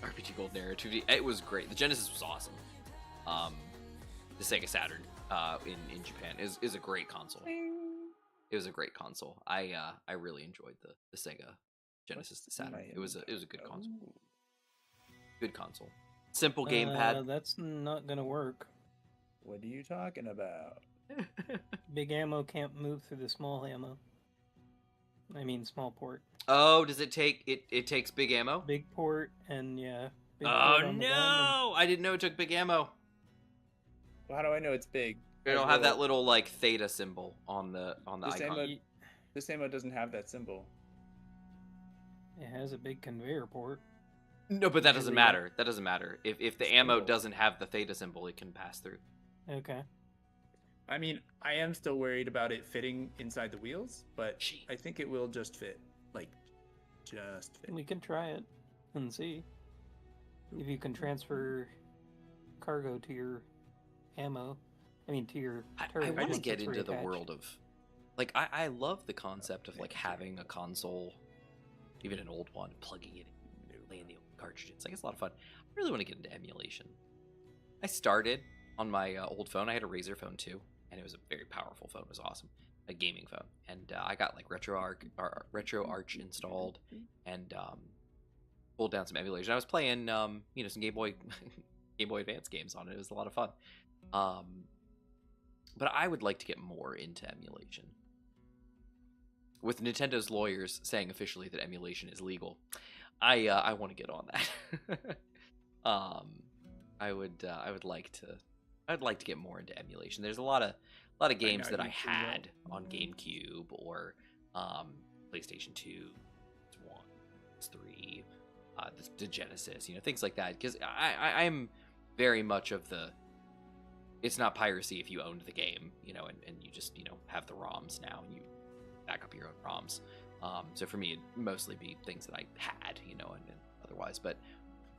RPG Golden Era 2D, it was great. The Genesis was awesome. The Sega Saturn in Japan is a great console. It was a great console. I really enjoyed the Sega Genesis to Saturn. It was a good console. Good console. Simple gamepad. That's not gonna work. What are you talking about? Big ammo can't move through the small ammo. I mean, small port. Oh, does it take it takes big ammo? Big port and yeah. Big Oh port on the gun no! I didn't know it took big ammo. Well, how do I know it's big? They don't have that little like theta symbol on the This icon. ammo, this ammo doesn't have that symbol. It has a big conveyor port. No, but that doesn't Usually, matter. That doesn't matter. If the ammo doesn't have the theta symbol, it can pass through. Okay. I mean, I am still worried about it fitting inside the wheels, but I think it will just fit. Like, just fit. We can try it and see if you can transfer cargo to your ammo. I mean, to your turret. I want to once get it's into the reattached. world of, like, I love the concept of like having a console, even an old one, plugging it in, laying the cartridge. It's like it's a lot of fun. I really want to get into emulation. I started on my old phone. I had a Razer phone too, and it was a very powerful phone. It was awesome, a gaming phone. And I got like RetroArch installed, and pulled down some emulation. I was playing, some Game Boy, Game Boy Advance games on it. It was a lot of fun. But I would like to get more into emulation. With Nintendo's lawyers saying officially that emulation is legal, I want to get on that. I would like to get more into emulation. There's a lot of games that I had on GameCube or PlayStation 2, 1, 3, the Genesis, things like that. Because I'm very much of the, it's not piracy if you owned the game, and you just, have the ROMs now and you back up your own ROMs. So for me, it'd mostly be things that I had, and otherwise. But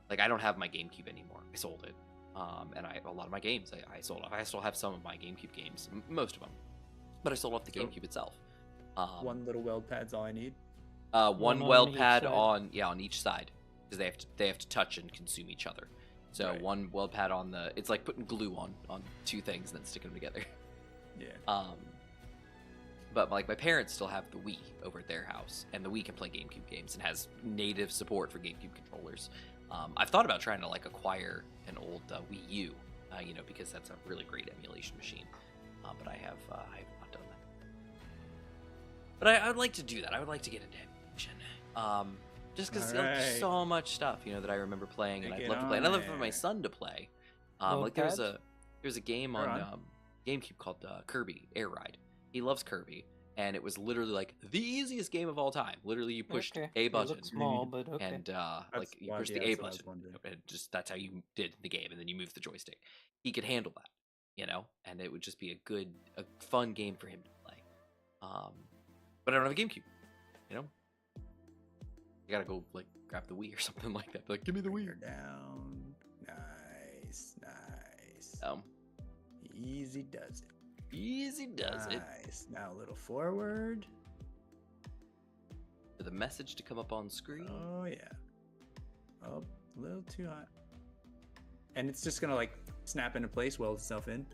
like, I don't have my GameCube anymore. I sold it. And a lot of my games I sold off. I still have some of my GameCube games, most of them, but I sold off the GameCube itself. One little weld pad's all I need. One weld pad on each side, because they have to touch and consume each other. So right. One weld pad on it's like putting glue on two things and then sticking them together. Yeah. But like my parents still have the Wii over at their house, and the Wii can play GameCube games and has native support for GameCube controllers. I've thought about trying to like acquire an old Wii U, because that's a really great emulation machine. But I have not done that. But I would like to do that. I would like to get into emulation, just because there's so much stuff that I remember playing, and I'd love to play. And I'd love for my son to play. Like there's a game on GameCube called Kirby Air Ride. He loves Kirby. And it was literally like the easiest game of all time. Literally, you pushed a button, it looks small, but okay. And you pushed the A button, and just that's how you did the game, and then you moved the joystick. He could handle that, and it would just be a fun game for him to play. But I don't have a GameCube, You gotta go like grab the Wii or something like that. Like, give me the Wii. Down, nice. Easy does it. Easy does it. Nice. Now a little forward. For the message to come up on screen. Oh yeah. Oh, a little too hot. And it's just gonna like snap into place, weld itself in.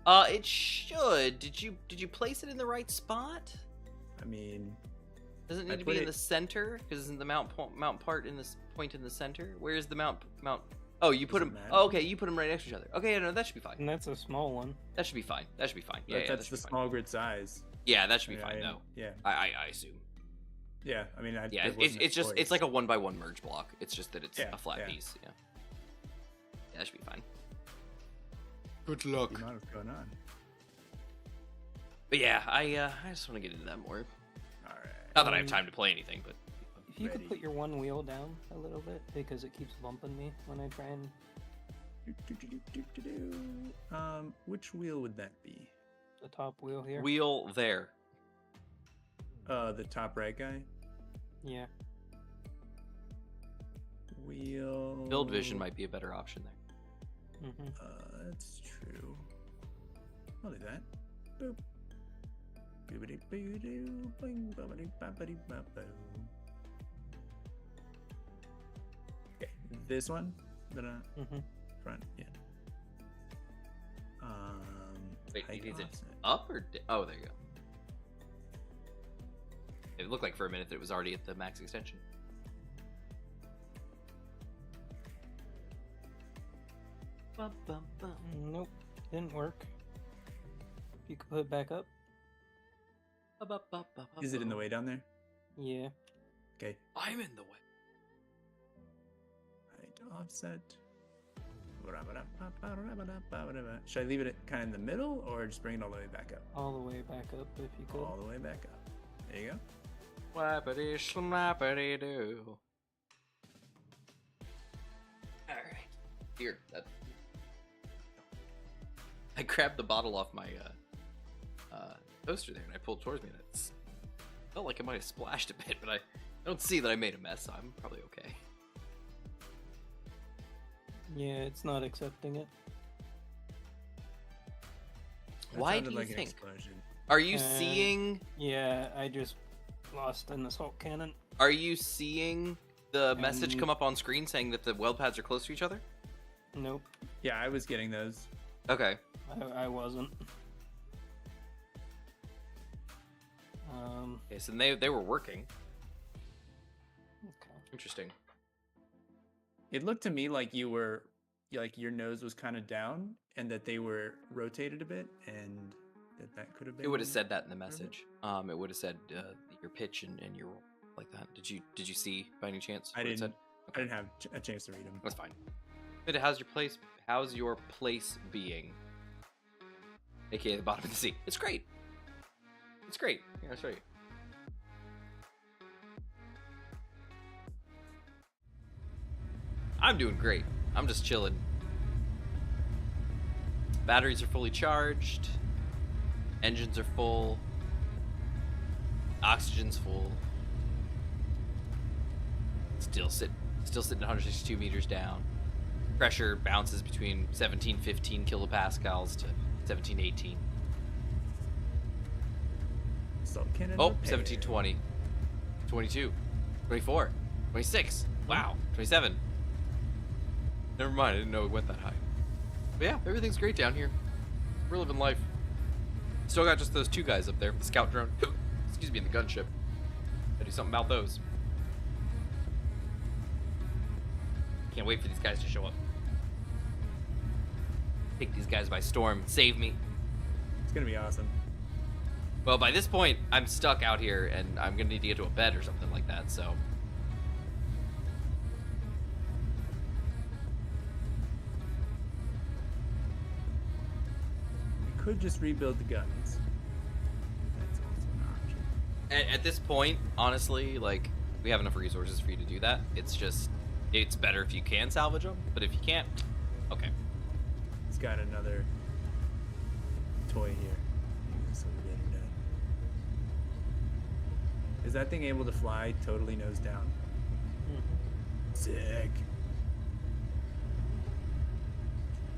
It should. Did you place it in the right spot? I mean, does it need to be in the center? Because isn't the mount part in this point in the center? Where is the mount? Oh, you put them. Oh, okay, you put them right next to each other. Okay, no, that should be fine. And that's a small one. That should be fine. Yeah, that's the small grid size. Yeah, that should be fine. No. Yeah. I assume. Yeah, I mean, it's like a 1x1 merge block. It's just that it's a flat piece. Yeah. That should be fine. Good luck. What's going on? But yeah, I just want to get into that more. All right. Not that I have time to play anything, but. If you could put your one wheel down a little bit, because it keeps bumping me when I try and... Which wheel would that be? The top wheel here. Wheel there. The top right guy? Yeah. Wheel... Build vision might be a better option there. Mm-hmm. That's true. I'll do that. Boop. Okay, this one? Front, yeah. Wait, you need it up or oh, there you go. It looked like for a minute that it was already at the max extension. Nope, didn't work. You could put it back up. Is it in the way down there? Yeah. Okay. I'm in the way. Right, offset. Should I leave it kind of in the middle or just bring it all the way back up? All the way back up if you could. All the way back up. There you go. Flappity snappity doo. Alright. Here. I grabbed the bottle off my toaster there and I pulled towards me and it felt like it might have splashed a bit, but I don't see that I made a mess, so I'm probably okay. Yeah, it's not accepting it. Why do you think? Are you seeing? Yeah, I just lost an assault cannon. Are you seeing the message come up on screen saying that the weld pads are close to each other? Nope. Yeah, I was getting those. Okay. I wasn't. Okay, so they were working. Okay. Interesting. It looked to me like you were, like your nose was kind of down, and that they were rotated a bit, and that could have been. It would have said that in the message. It would have said your pitch and your roll like that. Did you see by any chance? I what it didn't. said? I didn't have a chance to read them. That's fine. But how's your place being? AKA the bottom of the sea. It's great. It's great. Yeah, I'll show you. I'm doing great. I'm just chilling. Batteries are fully charged. Engines are full. Oxygen's full. Still sitting 162 meters down. Pressure bounces between 17-15 kilopascals to 17-18. Oh, 17-20. 22. 24. 26. Wow. 27. Never mind, I didn't know it went that high. But yeah, everything's great down here. We're living life. Still got just those two guys up there, the scout drone. Excuse me, and the gunship. Gotta do something about those. Can't wait for these guys to show up. Take these guys by storm. Save me. It's gonna be awesome. Well, by this point, I'm stuck out here, and I'm gonna need to get to a bed or something like that, so... We could just rebuild the guns. That's also an option. At this point, honestly, like, we have enough resources for you to do that. It's just, it's better if you can salvage them, but if you can't, okay. He's got another toy here. So we're getting done. Is that thing able to fly totally nose down? Sick.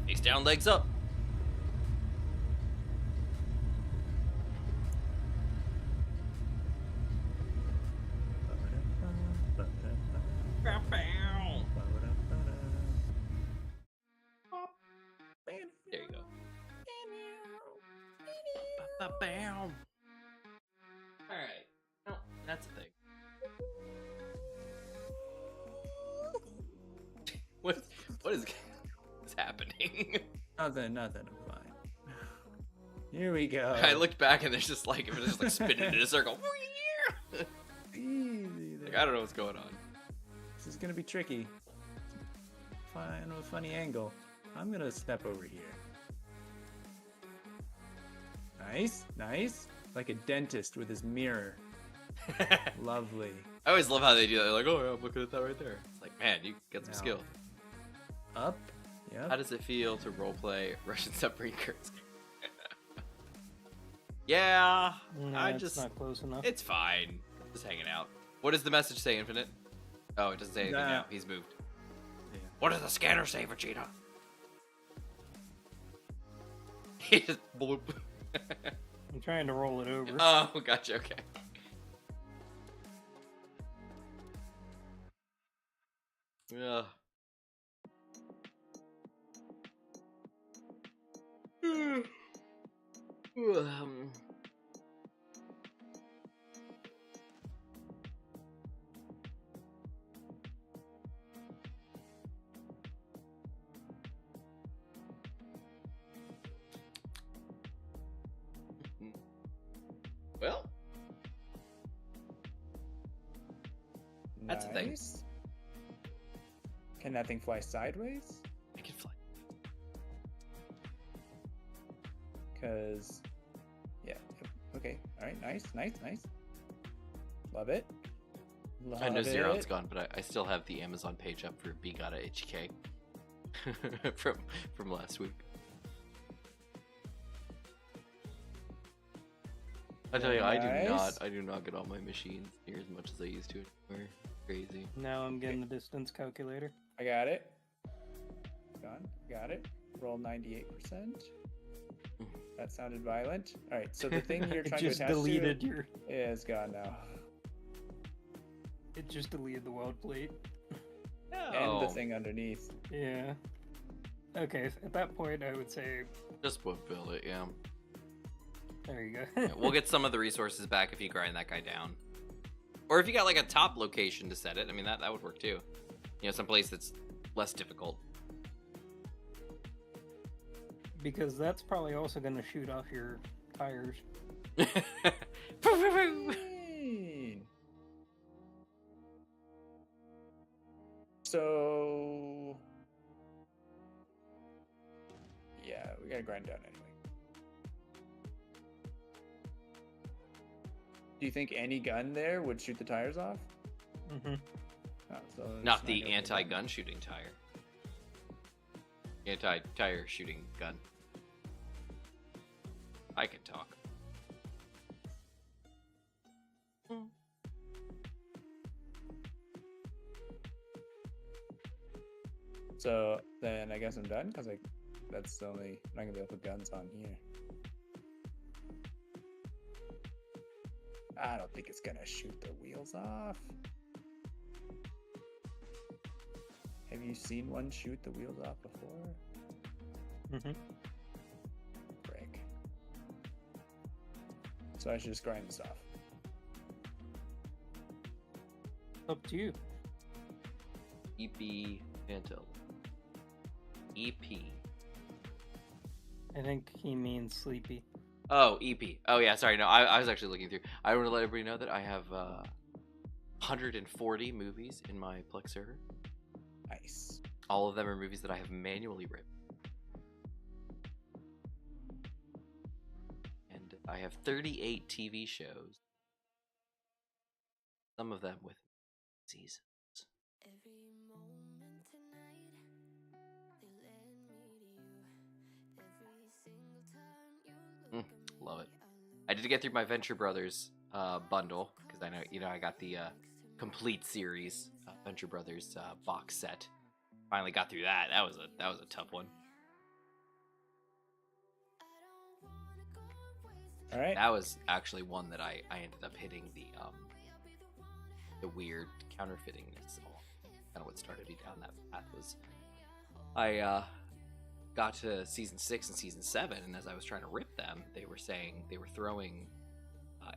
Face down, legs up. There you go. Bam. All right. No, that's a thing. What is happening? Nothing. I'm fine. Here we go. I looked back and there's just like it was just like spinning in a circle. Easy Like, there. I don't know what's going on. This is gonna be tricky. Find a funny angle. I'm gonna step over here. Nice. Like a dentist with his mirror. Lovely. I always love how they do that. They're like, oh, yeah, I'm looking at that right there. It's like, man, you get some Now, skill. Up. Yep. How does it feel to roleplay Russian submarine curse? Yeah, No, it's not close enough. It's fine. Just hanging out. What does the message say, Infinite? Oh, it doesn't say anything now. He's moved. Yeah. What does the scanner say, Vegeta? He just bloop. I'm trying to roll it over. Oh, gotcha. Okay. Yeah. Well, that's a thing. Nice. Can that thing fly sideways? I can fly. Cause, yeah. Okay. All right. Nice. Love it. I know Love Zeron's it. gone, but I still have the Amazon page up for Bigata HK from last week. I tell you, Nice. I do not get all my machines near as much as I used to anymore. Crazy. Now I'm getting the distance calculator. I got it. Done. Got it. Roll 98%. That sounded violent. All right. So the thing you're It trying just to attach deleted to your. is gone now, It just deleted the weld plate. and the thing underneath. Yeah. Okay, so at that point I would say Just would build it, yeah. there you go. Yeah, we'll get some of the resources back if you grind that guy down. Or if you got like a top location to set it, I mean that would work too. You know, some place that's less difficult. Because that's probably also going to shoot off your tires. So, yeah, we gotta grind down anyway. Do you think any gun there would shoot the tires off? Mm-hmm. Oh, so it's Not the gonna be anti-gun shooting tire. Anti-tire shooting gun. I can talk. So then I guess I'm done because that's the only I'm not gonna be able to put guns on here. I don't think it's gonna shoot the wheels off. Have you seen one shoot the wheels off before? Mm-hmm. Frick. So I should just grind this off. Up to you. EP Pantel. EP. I think he means sleepy. Oh, EP. Oh yeah, sorry. No, I was actually looking through. I want to let everybody know that I have 140 movies in my Plex server. Nice. All of them are movies that I have manually ripped. And I have 38 TV shows. Some of them with seasons. Love it. I did get through my Venture Brothers bundle because I know I got the complete series Venture Brothers box set. Finally got through that. That was a tough one. All right. That was actually one that I ended up hitting the weird counterfeitingness. Kind of what started me down that path was I got to season 6 and season 7, and as I was trying to rip them, they were throwing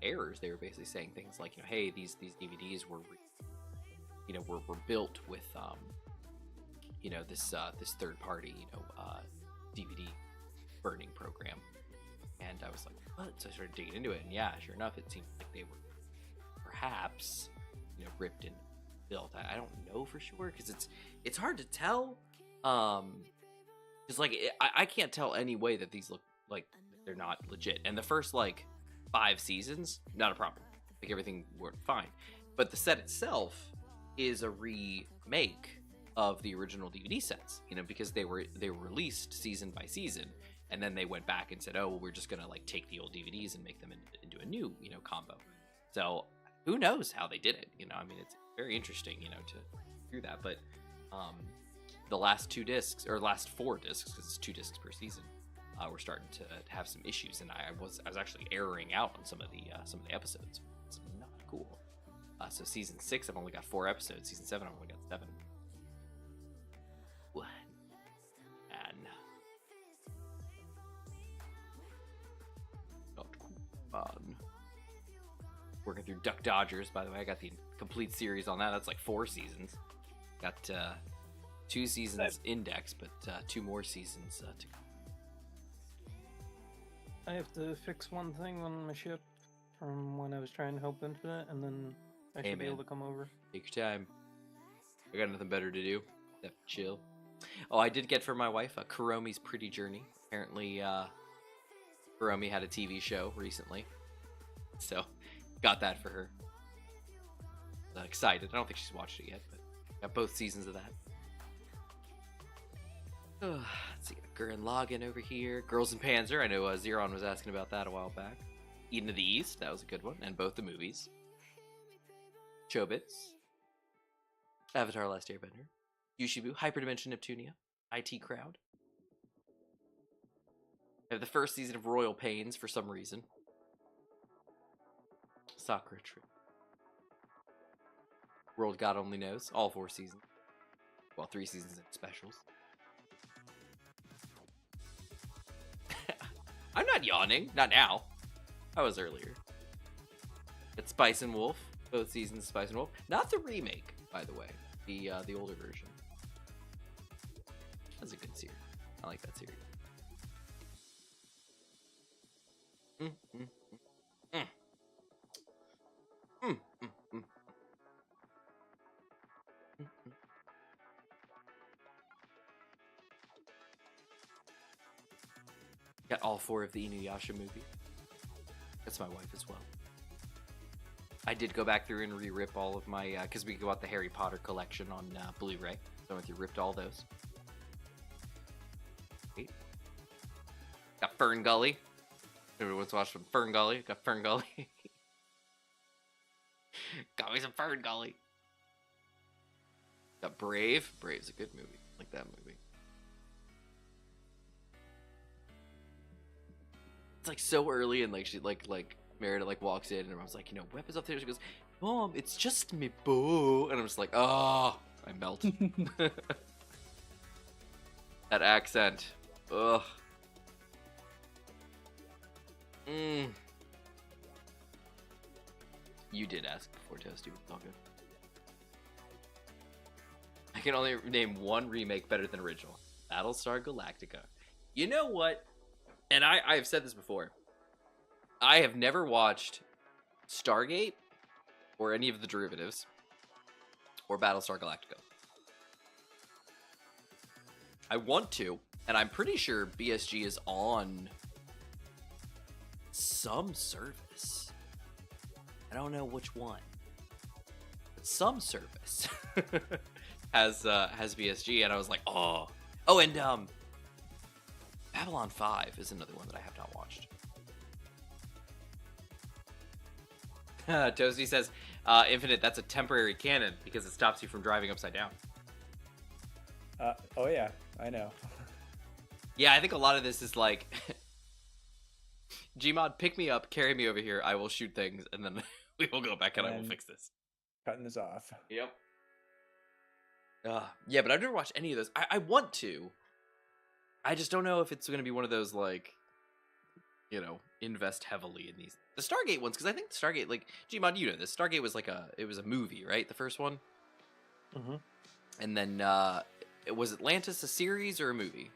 errors. They were basically saying things like, hey, these DVDs were built with this third party DVD burning program. And I was like, what? So I started digging into it, and yeah, sure enough, it seemed like they were perhaps ripped and built. I don't know for sure because it's hard to tell. Because I can't tell any way that these look like they're not legit. And the first 5 seasons, not a problem. Like everything worked fine. But the set itself is a remake of the original DVD sets. Because they were released season by season, and then they went back and said, oh, well, we're just gonna take the old DVDs and make them into a new combo. So who knows how they did it? It's very interesting to do that. But the last 2 discs, or last 4 discs, because it's 2 discs per season, we're starting to have some issues, and I was actually erroring out on some of the episodes. It's not cool. So season 6, I've only got 4 episodes. Season 7, I've only got 7. What? And not fun. Working through Duck Dodgers, by the way. I got the complete series on that. That's 4 seasons. Got 2 seasons indexed, but 2 more seasons to go. I have to fix one thing on my ship from when I was trying to help Infinite, and then I should be able to come over. Take your time. I got nothing better to do except chill. Oh, I did get for my wife Kuromi's Pretty Journey. Apparently, Kuromi had a TV show recently, so got that for her. Excited. I don't think she's watched it yet, but got both seasons of that. Let's see, Gurren Lagann over here. Girls in Panzer. I know Zeron was asking about that a while back. Eden of the East. That was a good one. And both the movies. Chobits. Avatar Last Airbender. Yushibu. Hyperdimension Neptunia. IT Crowd. I have the first season of Royal Pains for some reason. Sakura Tree. World God Only Knows. All 4 seasons. Well, 3 seasons and specials. I'm not yawning. Not now. I was earlier. It's Spice and Wolf. Both seasons of Spice and Wolf. Not the remake, by the way. The older version. That's a good series. I like that series. Got all 4 of the Inuyasha movies. That's my wife as well. I did go back through and re-rip all of my, because we got the Harry Potter collection on Blu-ray. So I went through, ripped all those. Wait. Got Fern Gully. Everyone's watched some Fern Gully. Got Fern Gully. Got me some Fern Gully. Got Brave. Brave's a good movie. I like that movie. It's like so early, and like she like Merida like walks in, and I was like, you know, weapons up there. She goes, Mom, it's just me, boo. And I'm just like, oh, I melt. That accent. Ugh. You did ask before, Toasty. It's all good. I can only name one remake better than original. Battlestar Galactica. You know what? And I've said this before. I have never watched Stargate or any of the derivatives or Battlestar Galactica. I want to, and I'm pretty sure BSG is on some service. I don't know which one. But some service has BSG, and I was like, oh, and Babylon 5 is another one that I have not watched. Toasty says, Infinite, that's a temporary canon because it stops you from driving upside down. Oh yeah, I know. Yeah, I think a lot of this is like, Gmod, pick me up, carry me over here, I will shoot things, and then we will go back and I will fix this. Cutting this off. Yep. Yeah, but I've never watched any of those. I want to. I just don't know if it's going to be one of those, like, you know, invest heavily in these. The Stargate ones, because I think Stargate, like, Gmod, you know this. Stargate was like it was a movie, right? The first one? Mm-hmm. And then, was Atlantis a series or a movie?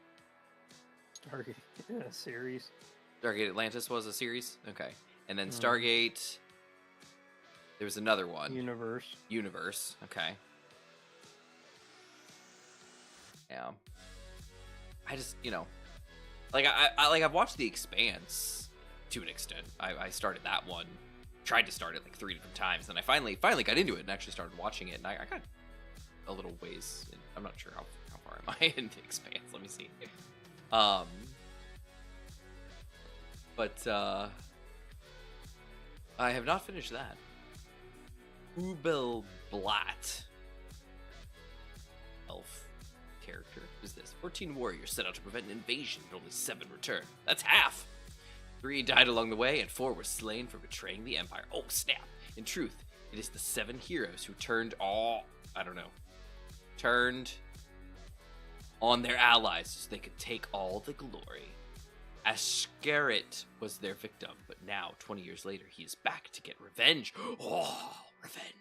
Stargate, a series. Stargate Atlantis was a series? Okay. And then Stargate, there was another one. Universe, okay. Yeah. I just, you know, like I've watched The Expanse to an extent. I started that one, tried to start it like 3 different times, and I finally got into it and actually started watching it, and I got a little ways in. I'm not sure how far am I in The Expanse. Let me see. But I have not finished that. Ubelblatt. Elf character. Who's this? 14 warriors set out to prevent an invasion, but only 7 returned. That's half! 3 died along the way, and 4 were slain for betraying the Empire. Oh, snap! In truth, it is the 7 heroes who turned on their allies so they could take all the glory. Ascarit was their victim, but now, 20 years later, he is back to get revenge. Oh, revenge.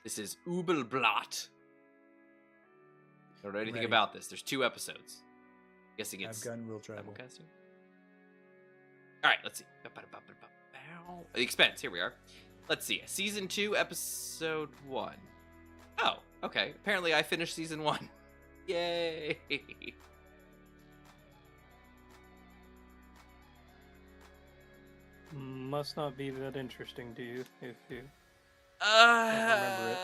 This is Ubelblatt. Don't know anything about this. There's 2 episodes. Guessing it's Gun will travel. Alright, let's see. The Expanse, here we are. Let's see. Season 2, episode 1. Oh, okay. Apparently I finished season 1. Yay! Must not be that interesting to you if you can't remember it.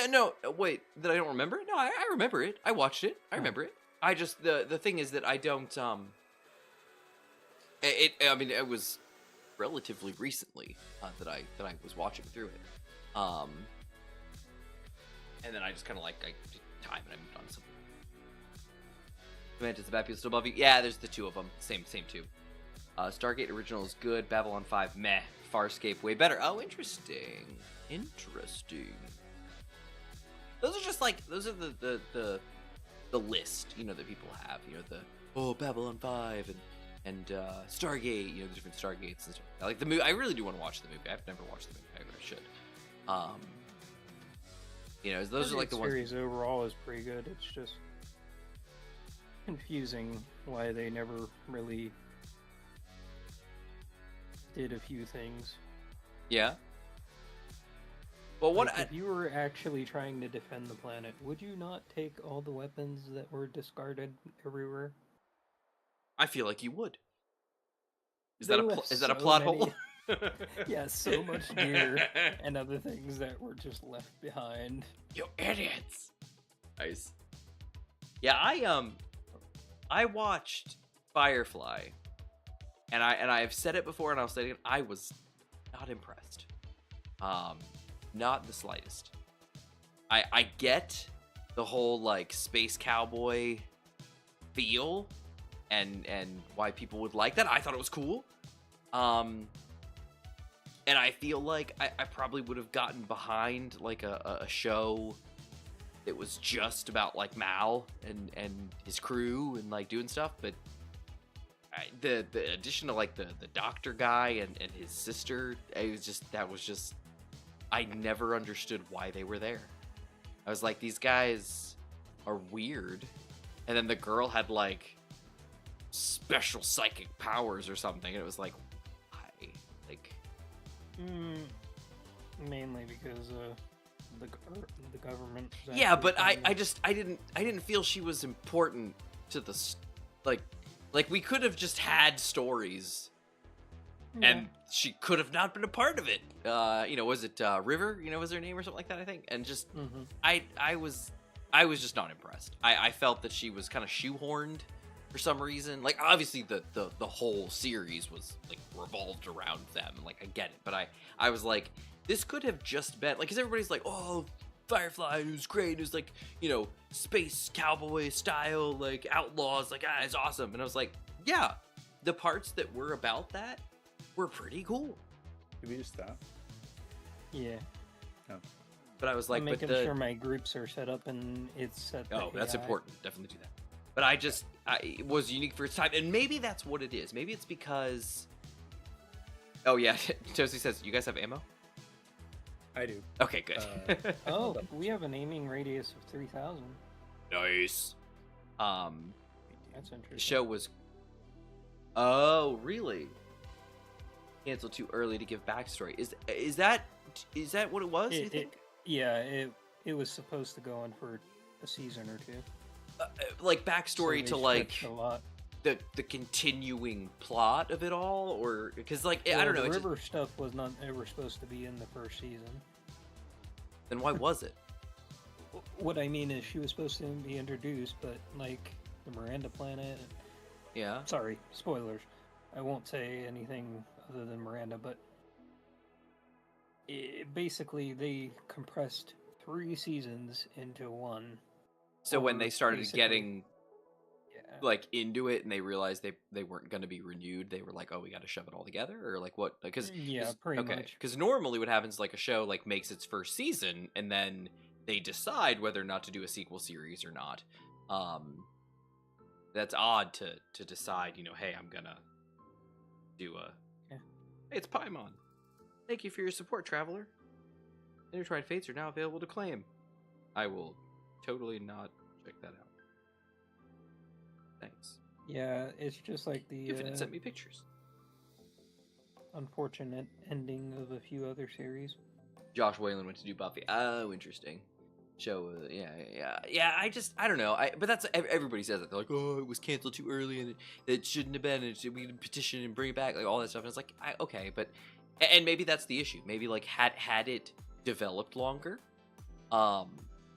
No, wait, that I don't remember it? No, I remember it. I watched it. I remember it. I just, the thing is that I don't, it was relatively recently that I was watching through it. And then I just kind of I did time and I moved on to something. Does the bad people still above you? Yeah, there's the 2 of them. Same 2. Stargate Original is good. Babylon 5, meh. Farscape, way better. Oh, interesting. Those are just those are the list, you know, that people have. You know, Babylon 5 and Stargate, you know, the different Stargates and stuff. I like the movie. I really do want to watch the movie. I've never watched the movie. I really should. You know, those are like the ones. series overall is pretty good. It's just confusing why they never really did a few things. Yeah. Well, what Like, if you were actually trying to defend the planet, would you not take all the weapons that were discarded everywhere? I feel like you would. Is They that left a so plot many- hole? Yeah, so much gear and other things that were just left behind. You idiots. Nice. Yeah, I watched Firefly, and I've said it before, and I'll say it again. I was not impressed. Not the slightest. I get the whole like space cowboy feel, and why people would like that. I thought it was cool. And I feel like I probably would have gotten behind like a show that was just about like Mal and his crew and like doing stuff, but the addition of like the doctor guy and his sister, that was just I never understood why they were there. I was like, these guys are weird, and then the girl had like special psychic powers or something, and it was like, why? Like, Mainly because the government. was yeah, actually but trying I didn't feel she was important to the like we could have just had stories, Yeah. and she could have not been a part of it. You know, was it River? You know, was her name or something like that? I think, and just Mhm. I was just not impressed. I felt that she was kind of shoehorned for some reason. Like, obviously the whole series was like revolved around them. Like, I get it, but I was like, this could have just been like, because everybody's like, oh, Firefly, it was great. It was like, you know, space cowboy style, like outlaws, like, it's awesome. And I was like, yeah, the parts that were about that were pretty cool. Did we just stop? Yeah. But I was like, I'm but making sure my groups are set up and it's set. to oh, that's AI. important. Definitely do that. But it was unique for its time, and maybe that's what it is. Maybe it's because. Oh yeah, Josie says, "You guys have ammo?" I do. Okay, good. Oh, Hold up. we have an aiming radius of 3,000. Nice. That's The interesting. show was. Oh, really? Canceled too early to give backstory. Is that what it was? You think? It was supposed to go on for a season or two. Like So backstory they to like stretched a lot. the continuing plot of it all, or because like I Well, don't know. The it just- river stuff was not ever supposed to be in the first season. then why was it? What I mean is, she was supposed to be introduced, but like the Miranda planet. Yeah. Sorry, spoilers. I won't say anything other than Miranda, but basically they compressed 3 seasons into one. So when Or they started basically- getting Yeah. like into it and they realized they weren't going to be renewed, they were like, oh, we got to shove it all together, or like what? Because Yeah, pretty much. because normally what happens, like a show like makes its first season and then they decide whether or not to do a sequel series or not. That's odd to decide, you know, hey, I'm gonna do a. Yeah. Hey, it's Paimon. Thank you for your support, traveler. Intertwined Fates are now available to claim. I will totally not check that out. Thanks. Yeah, it's just like the Infinite sent me pictures. unfortunate ending of a few other series. Josh Whalen went to do Buffy. Oh, interesting. Show, yeah. I don't know. But that's everybody says that. They're like, oh, it was canceled too early, and it shouldn't have been. And we petition and bring it back, like all that stuff. And it's like, okay, but and maybe that's the issue. Maybe like had it developed longer,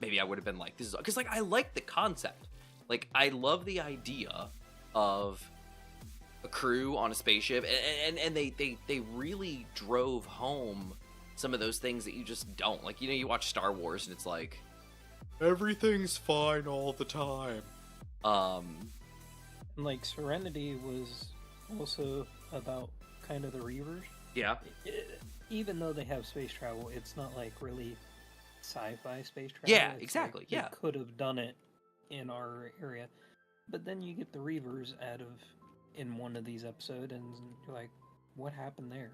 maybe I would have been like, this is because like I like the concept. Like I love the idea of a crew on a spaceship, and they really drove home some of those things that you just don't like. You know, you watch Star Wars and it's like everything's fine all the time. And like Serenity was also about kind of the Reavers. Yeah. Even though they have space travel, it's not like really sci-fi space travel. Yeah, It's exactly, like they yeah. could have done it in our area, but then you get the Reavers in one of these episodes, and you're like, what happened there?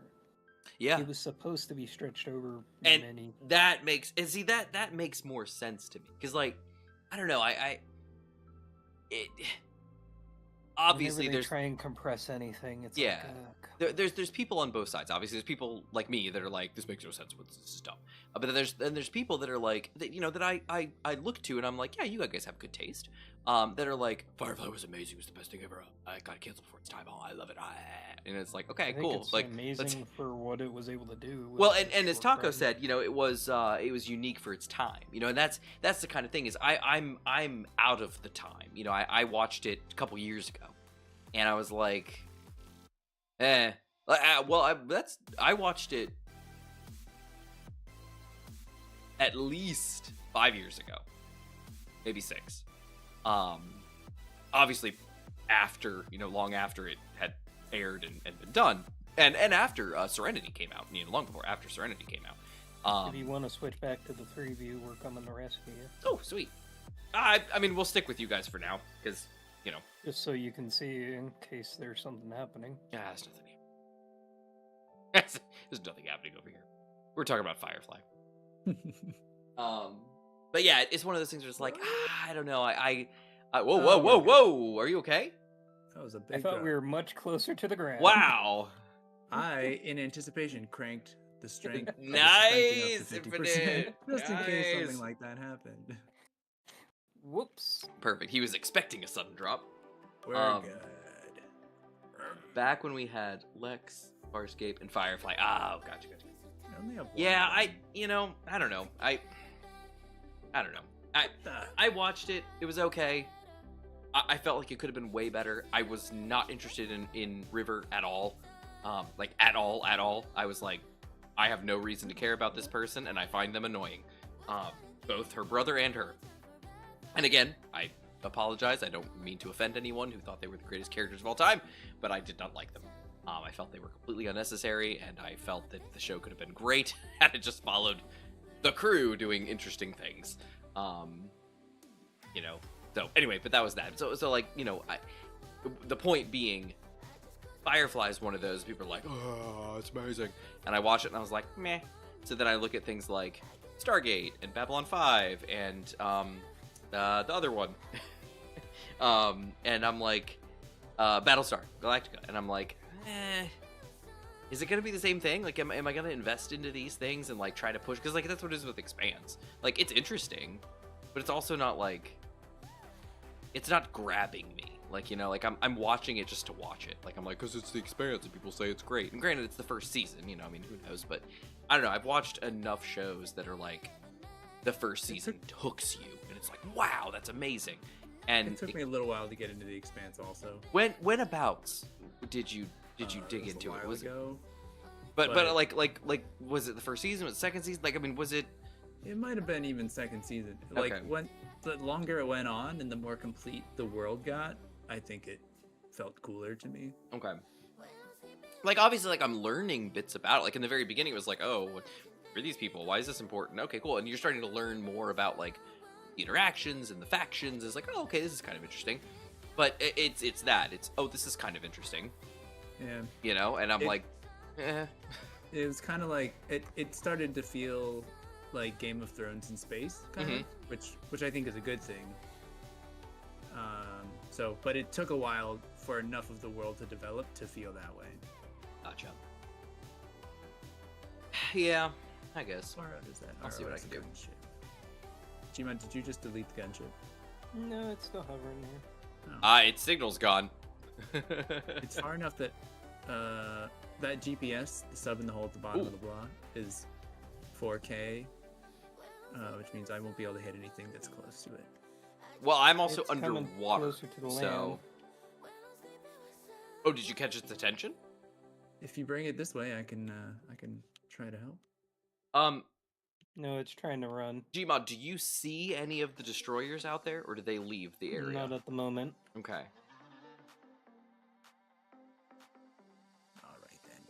Yeah, It was supposed to be stretched over and many. that makes that makes more sense to me because like I don't know it obviously Whenever they there's try and compress anything, it's yeah like, there's people on both sides. Obviously there's people like me that are like this makes no sense, this is dumb, but then there's people that are like that, you know, that I look to and I'm like, yeah, you guys have good taste, that are like Firefly was amazing, it was the best thing ever, I got canceled before its time, oh I love it, and it's like, okay, I think cool, it's like amazing for what it was able to do. with well, a and as short Taco run. said, you know, it was unique for its time, you know, and that's the kind of thing is I'm out of the time, you know, I watched it a couple years ago, and I was like, well, I watched it at least 5 years ago, maybe 6. Obviously, after, you know, long after it had aired and been done, and after Serenity came out, you know, long before after Serenity came out. If you want to switch back to the 3 view, we're coming to rescue you. Oh, sweet. I mean, we'll stick with you guys for now, because, you know. Just so you can see in case there's something happening. Yeah, there's nothing here. There's nothing happening over here. We're talking about Firefly. But yeah, it's one of those things where it's like, I don't know. Whoa. Are you okay? That was a big I thought drop. we were much closer to the ground. Wow. I, in anticipation, cranked the strength of the Nice, suspension up to 50%, Infinite. just in case Nice. something like that happened. Whoops. Perfect. He was expecting a sudden drop. We're good. Back when we had Lex, Farscape, and Firefly. Oh, gotcha. I only have one. Yeah, I don't know. I don't know. I watched it. It was okay. I felt like it could have been way better. I was not interested in River at all. Like, at all. I was like, I have no reason to care about this person, and I find them annoying. Both her brother and her. And again, I apologize. I don't mean to offend anyone who thought they were the greatest characters of all time, but I did not like them. I felt they were completely unnecessary, and I felt that the show could have been great had it just followed the crew doing interesting things. You know. So anyway, but that was that. So like, you know, the point being, Firefly is one of those people are like, oh, it's amazing, and I watch it and I was like, meh. So then I look at things like Stargate and Babylon 5 and the other one, and I'm like, Battlestar Galactica, and I'm like, is it gonna be the same thing? Like, am I gonna invest into these things and like try to push? Because like that's what it is with Expanse. Like, it's interesting, but it's also not like, it's not grabbing me. Like, you know, like I'm watching it just to watch it. Like, I'm like, because it's the Expanse and people say it's great. And granted, it's the first season, you know, I mean, who knows? But I don't know. I've watched enough shows that are like, the first season hooks you, and it's like, wow, that's amazing. And it took me a little while to get into the Expanse also. When abouts did you dig into it? Was ago, but like was it the first season? Was it the second season? Like, I mean, was it? It might have been even second season. Like, Okay. when the longer it went on and the more complete the world got, I think it felt cooler to me. Okay. Like, obviously, like, I'm learning bits about it. Like, in the very beginning, it was like, oh, what are these people? Why is this important? Okay, cool. And you're starting to learn more about, like, the interactions and the factions. It's like, oh, okay, this is kind of interesting. But it's oh, this is kind of interesting. Yeah. You know? And I'm like, eh. It was kind of like, it started to feel like Game of Thrones in space, kind of, which I think is a good thing. But it took a while for enough of the world to develop to feel that way. Gotcha. Yeah, I guess. Or is that? I'll see what I can do. Gunship. G-Man, did you just delete the gunship? No, it's still hovering there. Its signal's gone. It's far enough that that GPS, the sub in the hole at the bottom of the block, is 4K, which means I won't be able to hit anything that's close to it. Well, I'm also It's coming underwater, closer to the so. land. Oh, did you catch its attention? If you bring it this way, I can try to help. No, it's trying to run. Gmod, do you see any of the destroyers out there, or did they leave the area? Not at the moment. Okay. All right then.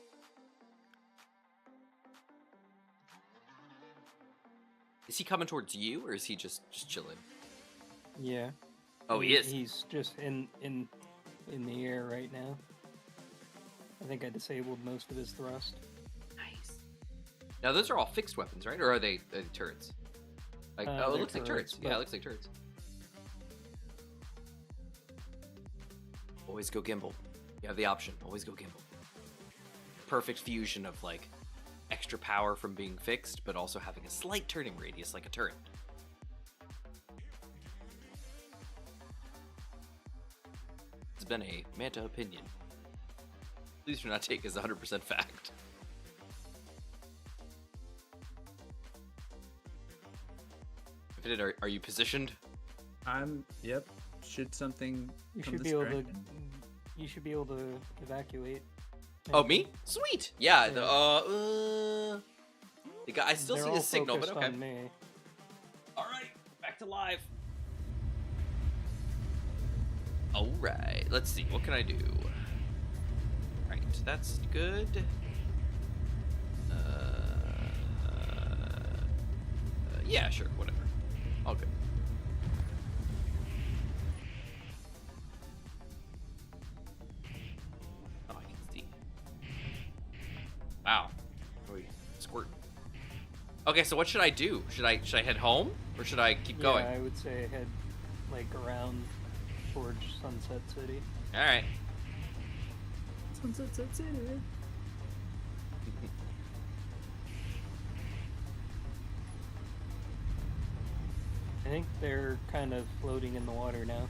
Is he coming towards you, or is he just chilling? Yeah. Oh, he is. He's just in the air right now. I think I disabled most of his thrust. Now those are all fixed weapons, right? Or are they turrets? Like, oh, it They're looks like turrets. turrets, Yeah, but- it looks like turrets. Always go gimbal. You have the option. Always go gimbal. Perfect fusion of like extra power from being fixed, but also having a slight turning radius like a turret. It's been a Manta opinion. Please do not take as 100% fact. Infinite, are you positioned? Yep. Should something You from should this be able to. direction? You should be able to evacuate. Oh, me? Sweet. Yeah. Yeah. The guy. I still They're see all the signal, but focused okay. on me. All right, back to live. All right. Let's see. What can I do? Right. That's good. Yeah. Sure. Whatever. All good. Oh, I can see. Wow. Oh, squirt. Okay, so what should I do? Should I head home or should I keep going? Yeah, I would say head like around towards Sunset City. All right. Sunset City. I think they're kind of floating in the water now.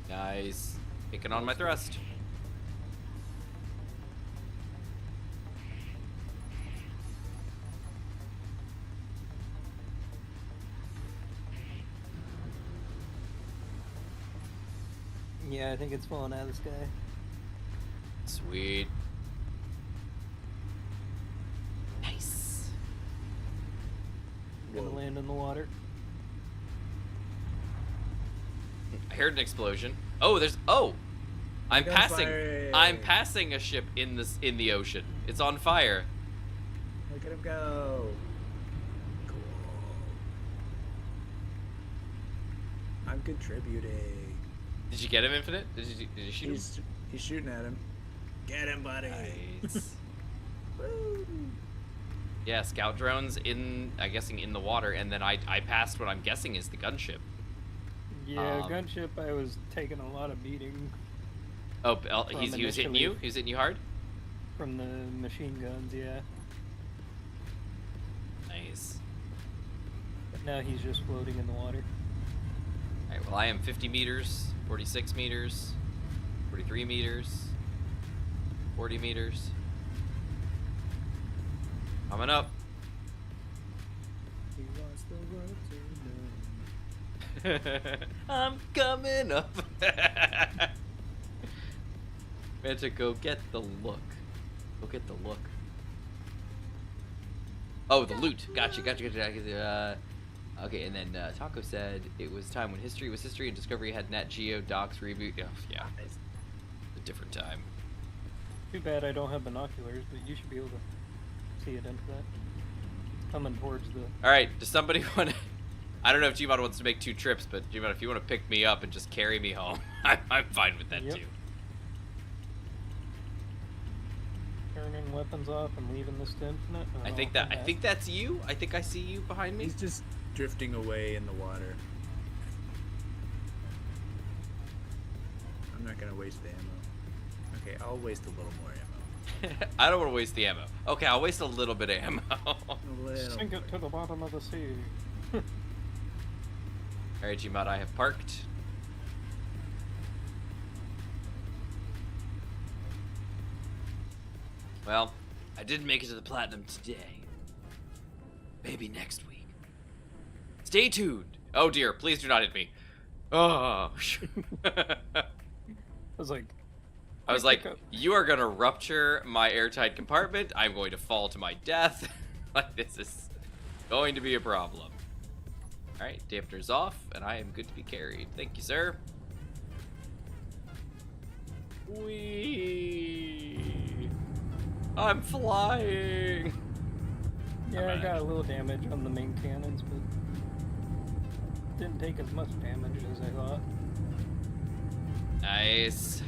Nice. Taking on my thrust. Yeah, I think it's falling out of the sky. Sweet. Nice. Gonna Whoa. land in the water. I heard an explosion. Oh, there's. Oh, I'm passing. Gunfire. I'm passing a ship in the ocean. It's on fire. Look at him go. Cool. I'm contributing. Did you get him, Infinite? Did you shoot him? He's shooting at him. Get him, buddy. Nice. Woo. Yeah, scout drones I'm guessing in the water, and then I passed what I'm guessing is the gunship. Yeah, gunship. I was taking a lot of beating Oh, he was hitting initially. you? He was hitting you hard? from the machine guns. Yeah, Nice. but now he's just floating in the water. Alright, well I am 50 meters, 46 meters, 43 meters, 40 meters. Coming up. He wants the world to know. I'm coming up. Manta, go get the look. Go get the look. Oh, the loot. Gotcha. Okay, and then Taco said it was time when history was history and Discovery had Nat Geo Docs reboot. Oh, yeah. A different time. Too bad I don't have binoculars, but you should be able to see it into that. It's coming towards the. Alright, does somebody want to... I don't know if Gmod wants to make 2 trips, but Gmod, if you want to pick me up and just carry me home, I'm fine with that Yep. too. Turning weapons off and leaving this to Infinite. and I I'll think come I back. think that's you. I think I see you behind me. He's just drifting away in the water. I'm not gonna waste the ammo. Okay, I'll waste a little more ammo. I don't want to waste the ammo. Okay, I'll waste a little bit of ammo. A little. Sink it to the bottom of the sea. Alright, Gmod, I have parked. Well, I didn't make it to the platinum today. Maybe next week. Stay tuned. Oh dear, please do not hit me. Oh. I was like, I was like, pick up. you are gonna rupture my airtight compartment. I'm going to fall to my death. Like, this is going to be a problem. Alright, dampener's off, and I am good to be carried. Thank you, sir. Whee! I'm flying! yeah, I Alright. got a little damage on the main cannons, but didn't take as much damage as I thought. Nice.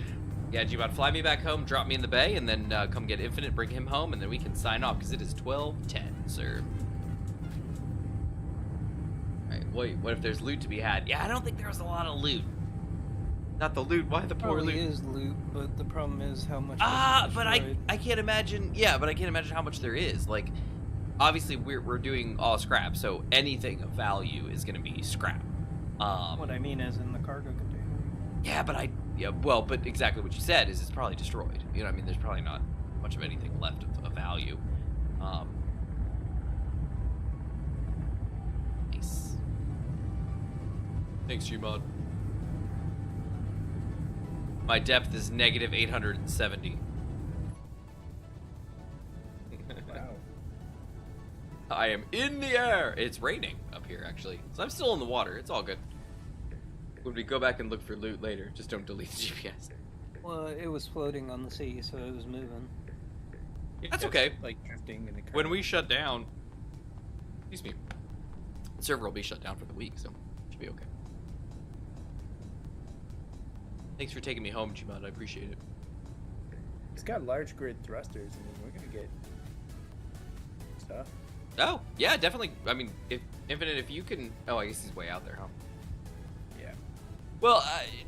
Yeah, Gmod, fly me back home, drop me in the bay, and then come get Infinite, bring him home, and then we can sign off, because it is 12:10, sir. Alright, wait, what if there's loot to be had? Yeah, I don't think there was a lot of loot. Not the loot, why the poor Probably loot? is loot, but the problem is how much. But I can't imagine, yeah, but I can't imagine how much there is. Like, obviously, we're doing all scrap, so anything of value is going to be scrap. What I mean is in the cargo container. Yeah, but but exactly what you said is it's probably destroyed. You know what I mean? There's probably not much of anything left of value. Nice. Thanks, Gmod. My depth is negative 870. Wow. I am in the air. It's raining up here, actually. So I'm still in the water. It's all good. When we go back and look for loot later, just don't delete the GPS. Well, it was floating on the sea, so it was moving. That's okay. Like drifting in the current. When we shut down, excuse me, the server will be shut down for the week, so it should be okay. Thanks for taking me home, Gmod. I appreciate it. It's got large grid thrusters. I mean, we're gonna get stuff. Oh, yeah, definitely. I mean, if Infinite, if you can... Oh, I guess he's way out there, huh? Yeah. Well,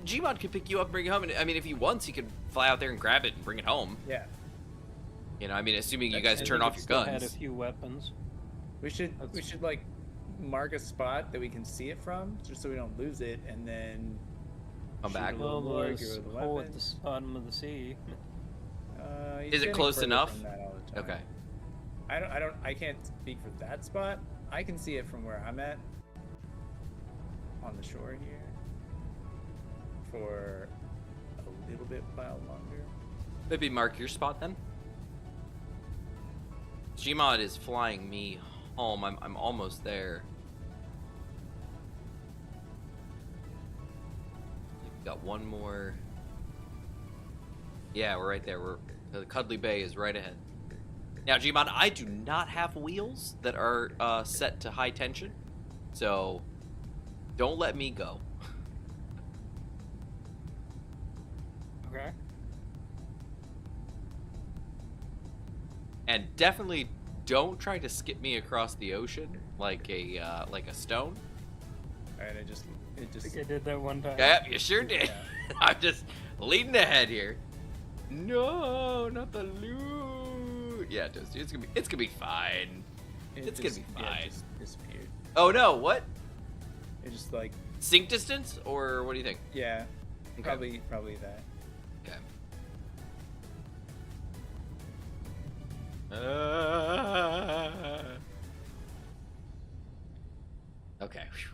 Gmod could pick you up and bring you home. And, I mean, if he wants, he could fly out there and grab it and bring it home. Yeah. You know, I mean, assuming you That's- guys I turn think off it your still guns. Had a few weapons. We should like mark a spot that we can see it from, just so we don't lose it, and then Come shoot back. a little Well, more, there's get rid of the a hole at weapons. the bottom of the sea. He's Is it getting close further enough? from that all the time. Okay. I can't speak for that spot. I can see it from where I'm at on the shore here for a little bit while longer. Maybe mark your spot then. Gmod is flying me home. I'm almost there. We've got one more. Yeah, we're right there. The Cuddly Bay is right ahead. Now, Gmod, I do not have wheels that are set to high tension, so don't let me go. Okay. And definitely don't try to skip me across the ocean like a stone. All right, it just I think I did that one time. Yeah, you sure did. Yeah. I'm just leading ahead here. No, not the loot. Yeah, Toasty, it's gonna be fine. It's gonna be Yeah, fine. it just disappeared. Oh no, what? It just like Sync distance, or what do you think? yeah, Okay. probably that. Okay. Okay. Whew.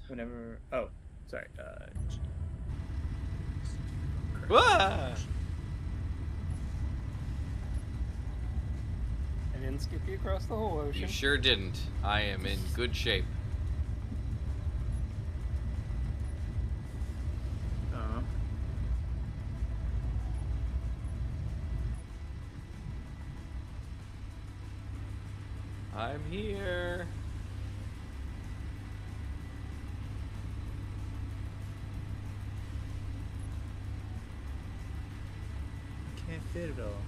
Whenever sorry. Wah! I didn't skip you across the whole ocean. You sure didn't. I am in good shape. I'm here. Can't fit it all.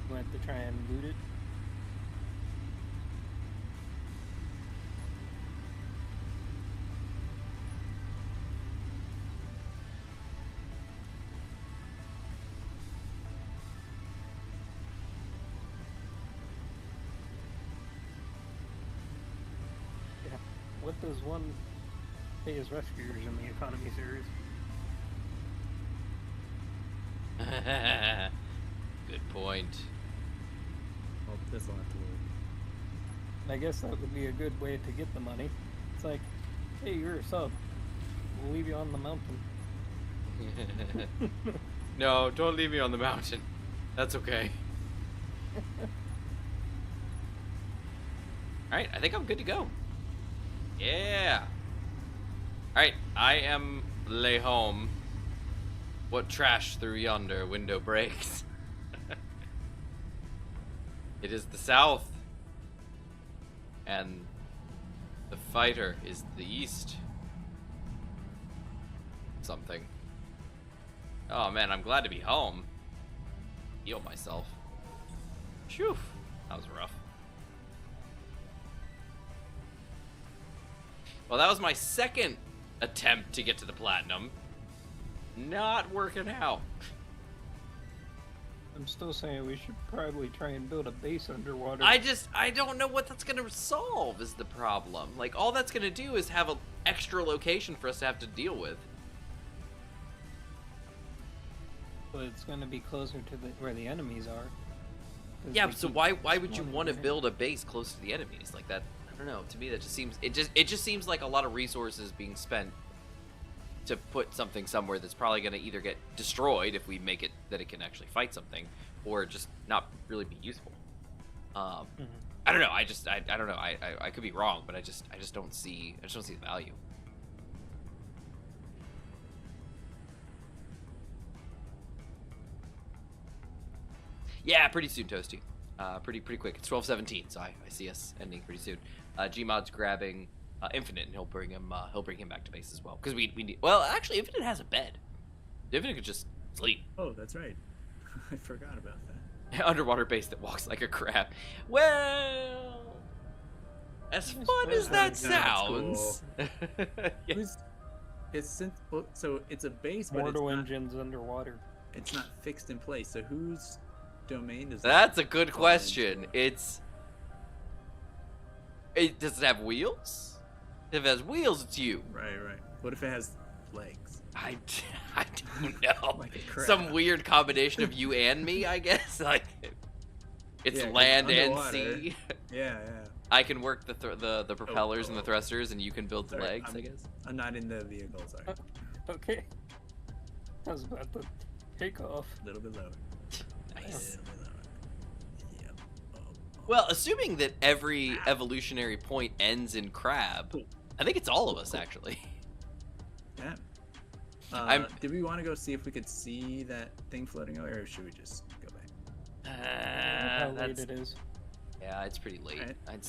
Went to try and loot it. Yeah. What does one pay as rescuers in the economy series? Good point. Well, this will have to work. I guess that would be a good way to get the money. It's like, hey, you're a sub. We'll leave you on the mountain. No, don't leave me on the mountain. That's okay. Alright, I think I'm good to go. Yeah. Alright, I am lay home. What trash through yonder window breaks? It is the south. And the fighter is the East. Something. Oh man, I'm glad to be home. Heal myself. Phew, that was rough. Well, that was my second attempt to get to the platinum. Not working out. I'm still saying we should probably try and build a base underwater. I don't know what that's gonna solve is the problem. Like, all that's gonna do is have an extra location for us to have to deal with. But it's going to be closer to where the enemies are. Yeah, so why would you want to build a base close to the enemies like that? I don't know. To me, that just seems it just seems like a lot of resources being spent to put something somewhere that's probably going to either get destroyed if we make it that it can actually fight something, or just not really be useful. I don't know. I don't know. I could be wrong, but I just don't see the value. Yeah, pretty soon, Toasty. Pretty quick. It's 12:17, so I see us ending pretty soon. Gmod's grabbing Infinite, and he'll bring him back to base as well. Because we need. Well, actually, Infinite has a bed. Infinite could just sleep. Oh, that's right. I forgot about that. Underwater base that walks like a crab. Well, as fun as that sounds. Yeah. So it's a base, but Mortal engines underwater. It's not fixed in place. So whose domain is that? That's a good question. Does it have wheels? If it has wheels, it's you. Right. What if it has legs? I don't know. Like a crab. Some weird combination of you and me, I guess. Like, it's Yeah, 'cause land and underwater. sea. Yeah. I can work the propellers and the thrusters, and you can build the Sorry, legs, I guess. I'm not in the vehicle, sorry. Okay. I was about to take off. A little bit lower. Nice. A little bit lower. Yep. Well, assuming that every evolutionary point ends in crab, I think it's all of us, actually. Yeah. Did we want to go see if we could see that thing floating over, or should we just go back? How late it is. Yeah, it's pretty late. Right. I'd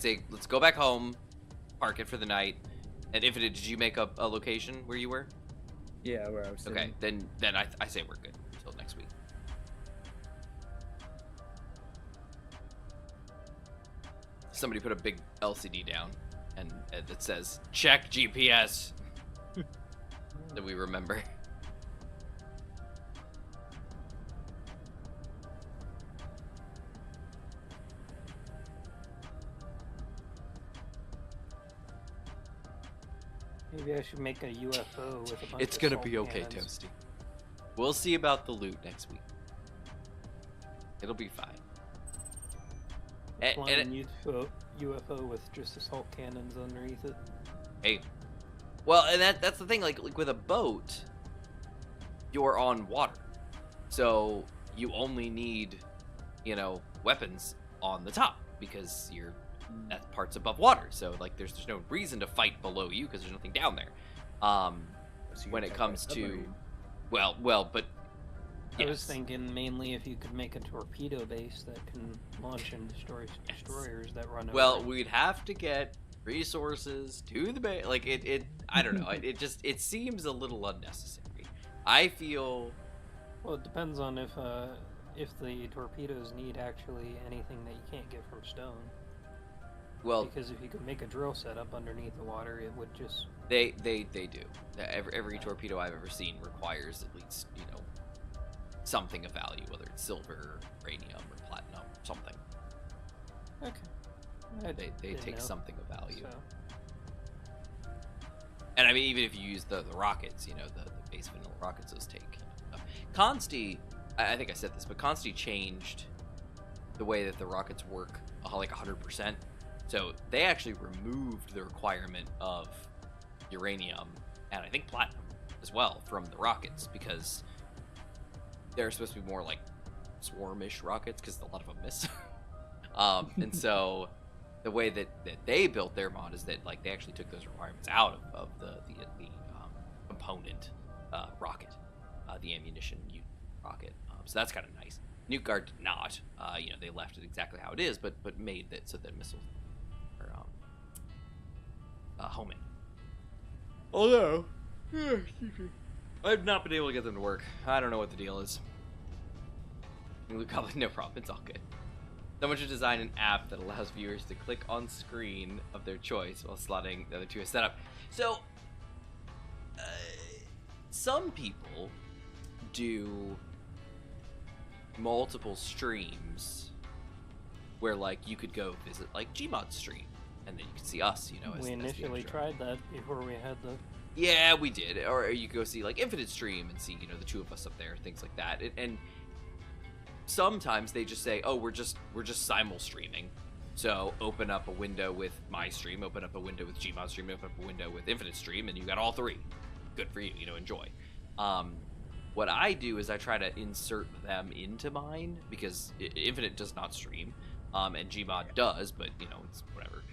say let's go back home, park it for the night. And Infinite, did you make up a location where you were? Yeah, where I was sitting. Okay, then I say we're good until next week. Somebody put a big LCD down, and it says check GPS. That we remember. Maybe I should make a UFO with a bunch It's of gonna salt be okay, cannons. Toasty. We'll see about the loot next week. It'll be fine. Flying UFO with just assault cannons underneath it. Hey, well, and that's the thing. Like with a boat, you're on water, so you only need, weapons on the top because that part's above water. So like, there's no reason to fight below you because there's nothing down there. So When you it got comes that to, submarine. but I was yes. thinking mainly if you could make a torpedo base that can launch and destroy destroyers that run Well, over. we'd have to get resources to the base. Like it I don't know. It seems a little unnecessary. I feel. Well, it depends on if the torpedoes need actually anything that you can't get from stone. Well, Because if you could make a drill setup underneath the water, it would just. they do. Every torpedo I've ever seen requires at least something of value, whether it's silver, uranium, or platinum, something. Okay. They take something of value. So. And I mean, even if you use the rockets, the base vanilla rockets, those take. Consti, I think I said this, but Consti changed the way that the rockets work like 100%. So they actually removed the requirement of uranium and I think platinum as well from the rockets because they're supposed to be more like swarmish rockets because a lot of them miss. And so the way that they built their mod is that like they actually took those requirements out of the component rocket, the ammunition unit rocket. So that's kind of nice. Nuke Guard did not. They left it exactly how it is, but made that so that missiles home in. Although, I've not been able to get them to work. I don't know what the deal is. No problem, it's all good. Someone should design an app that allows viewers to click on screen of their choice while slotting the other two as setup. So, some people do multiple streams where, like, you could go visit, like, Gmod's stream, and then you could see us, you know, as we as the initially extra. tried that before we had the... Yeah, we did. Or you go see, like, Infinite stream and see, you know, the two of us up there, things like that. And sometimes they just say, oh, we're just simul streaming. So open up a window with my stream, open up a window with Gmod stream, open up a window with Infinite stream, and you got all three. Good for you, you know, enjoy. What I do is I try to insert them into mine, because Infinite does not stream, and Gmod does, but, you know, it's whatever.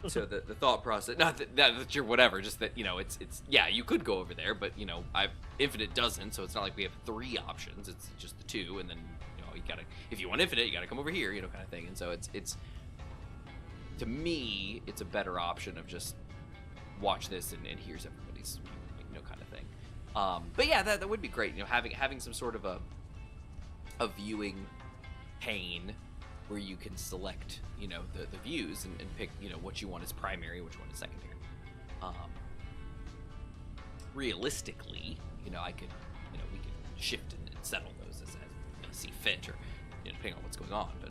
So the thought process, not that you're whatever, just that, you know, it's yeah, you could go over there, but, you know, Infinite doesn't, so it's not like we have three options, it's just the two, and then, you know, you gotta, if you want Infinite, you gotta come over here, you know, kind of thing. And so it's to me, it's a better option of just watch this and here's everybody's, you know, kind of thing. But yeah, that would be great, you know, having some sort of a viewing pane where you can select, you know, the views and pick, you know, what you want as primary, which one is secondary. Realistically, you know, I could, you know, we could shift and settle those as we see fit, or, you know, depending on what's going on, but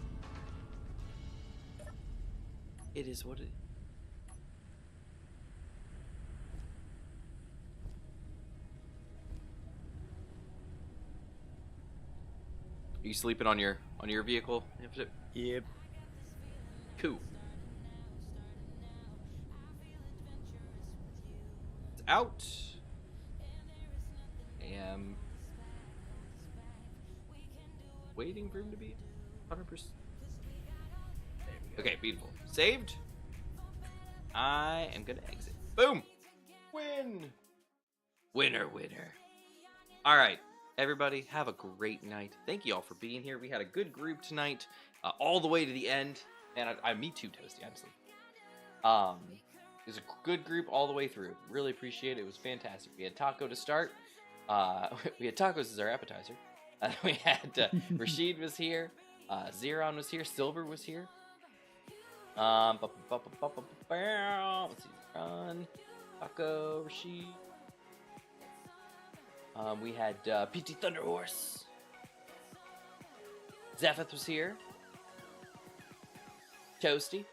it is what it is. Are you sleeping on your vehicle, Infinite? Yep. Cool. It's out. I am waiting for him to be 100%. Okay, beautiful. Saved. I am gonna exit. Boom. Win. Winner, winner. All right. Everybody, have a great night. Thank you all for being here. We had a good group tonight, all the way to the end. And me too, Toasty, obviously. It was a good group all the way through. Really appreciate it. It was fantastic. We had taco to start. We had tacos as our appetizer. We had Rashid was here. Zeron was here. Silver was here. Let's see. Ron, Taco, Rashid. We had PT Thunderhorse. Zepheth was here. Toasty,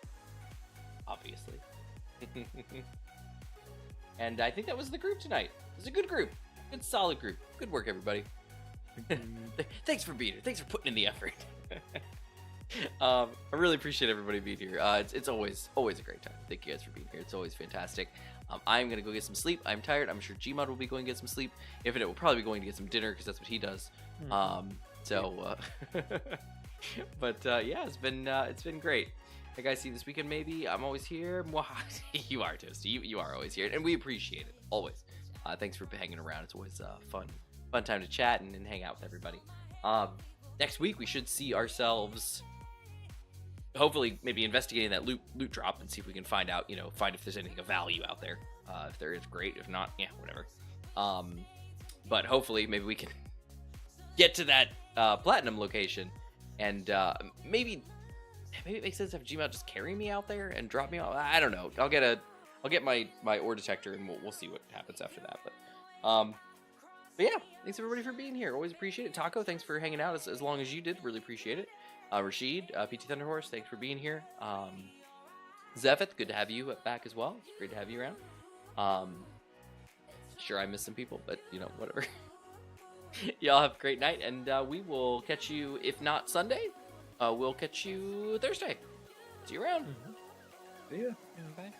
obviously. And I think that was the group tonight. It was a good group. Good, solid group. Good work, everybody. Thanks for being here. Thanks for putting in the effort. I really appreciate everybody being here. It's always a great time. Thank you guys for being here. It's always fantastic. I'm going to go get some sleep. I'm tired. I'm sure Gmod will be going to get some sleep. Infinite will probably be going to get some dinner because that's what he does. But yeah, it's been great. Hey guys, see you this weekend maybe. I'm always here. You are, Toasty. You are always here, and we appreciate it always. Thanks for hanging around. It's always fun time to chat and hang out with everybody. Next week we should see ourselves, hopefully maybe investigating that loot drop and see if we can find out, you know, if there's anything of value out there. If there is, great. If not, yeah, whatever. But hopefully maybe we can get to that platinum location, and maybe it makes sense if Gmail just carry me out there and drop me off. I don't know. I'll get my ore detector, and we'll see what happens after that. But yeah, thanks everybody for being here. Always appreciate it. Taco, thanks for hanging out as long as you did. Really appreciate it. Rashid, PT Thunderhorse, thanks for being here. Zepheth, good to have you back as well. It's great to have you around. Sure, I missed some people, but you know, whatever. Y'all have a great night, and we will catch you, if not Sunday, we'll catch you Thursday. See you around. See ya. Bye.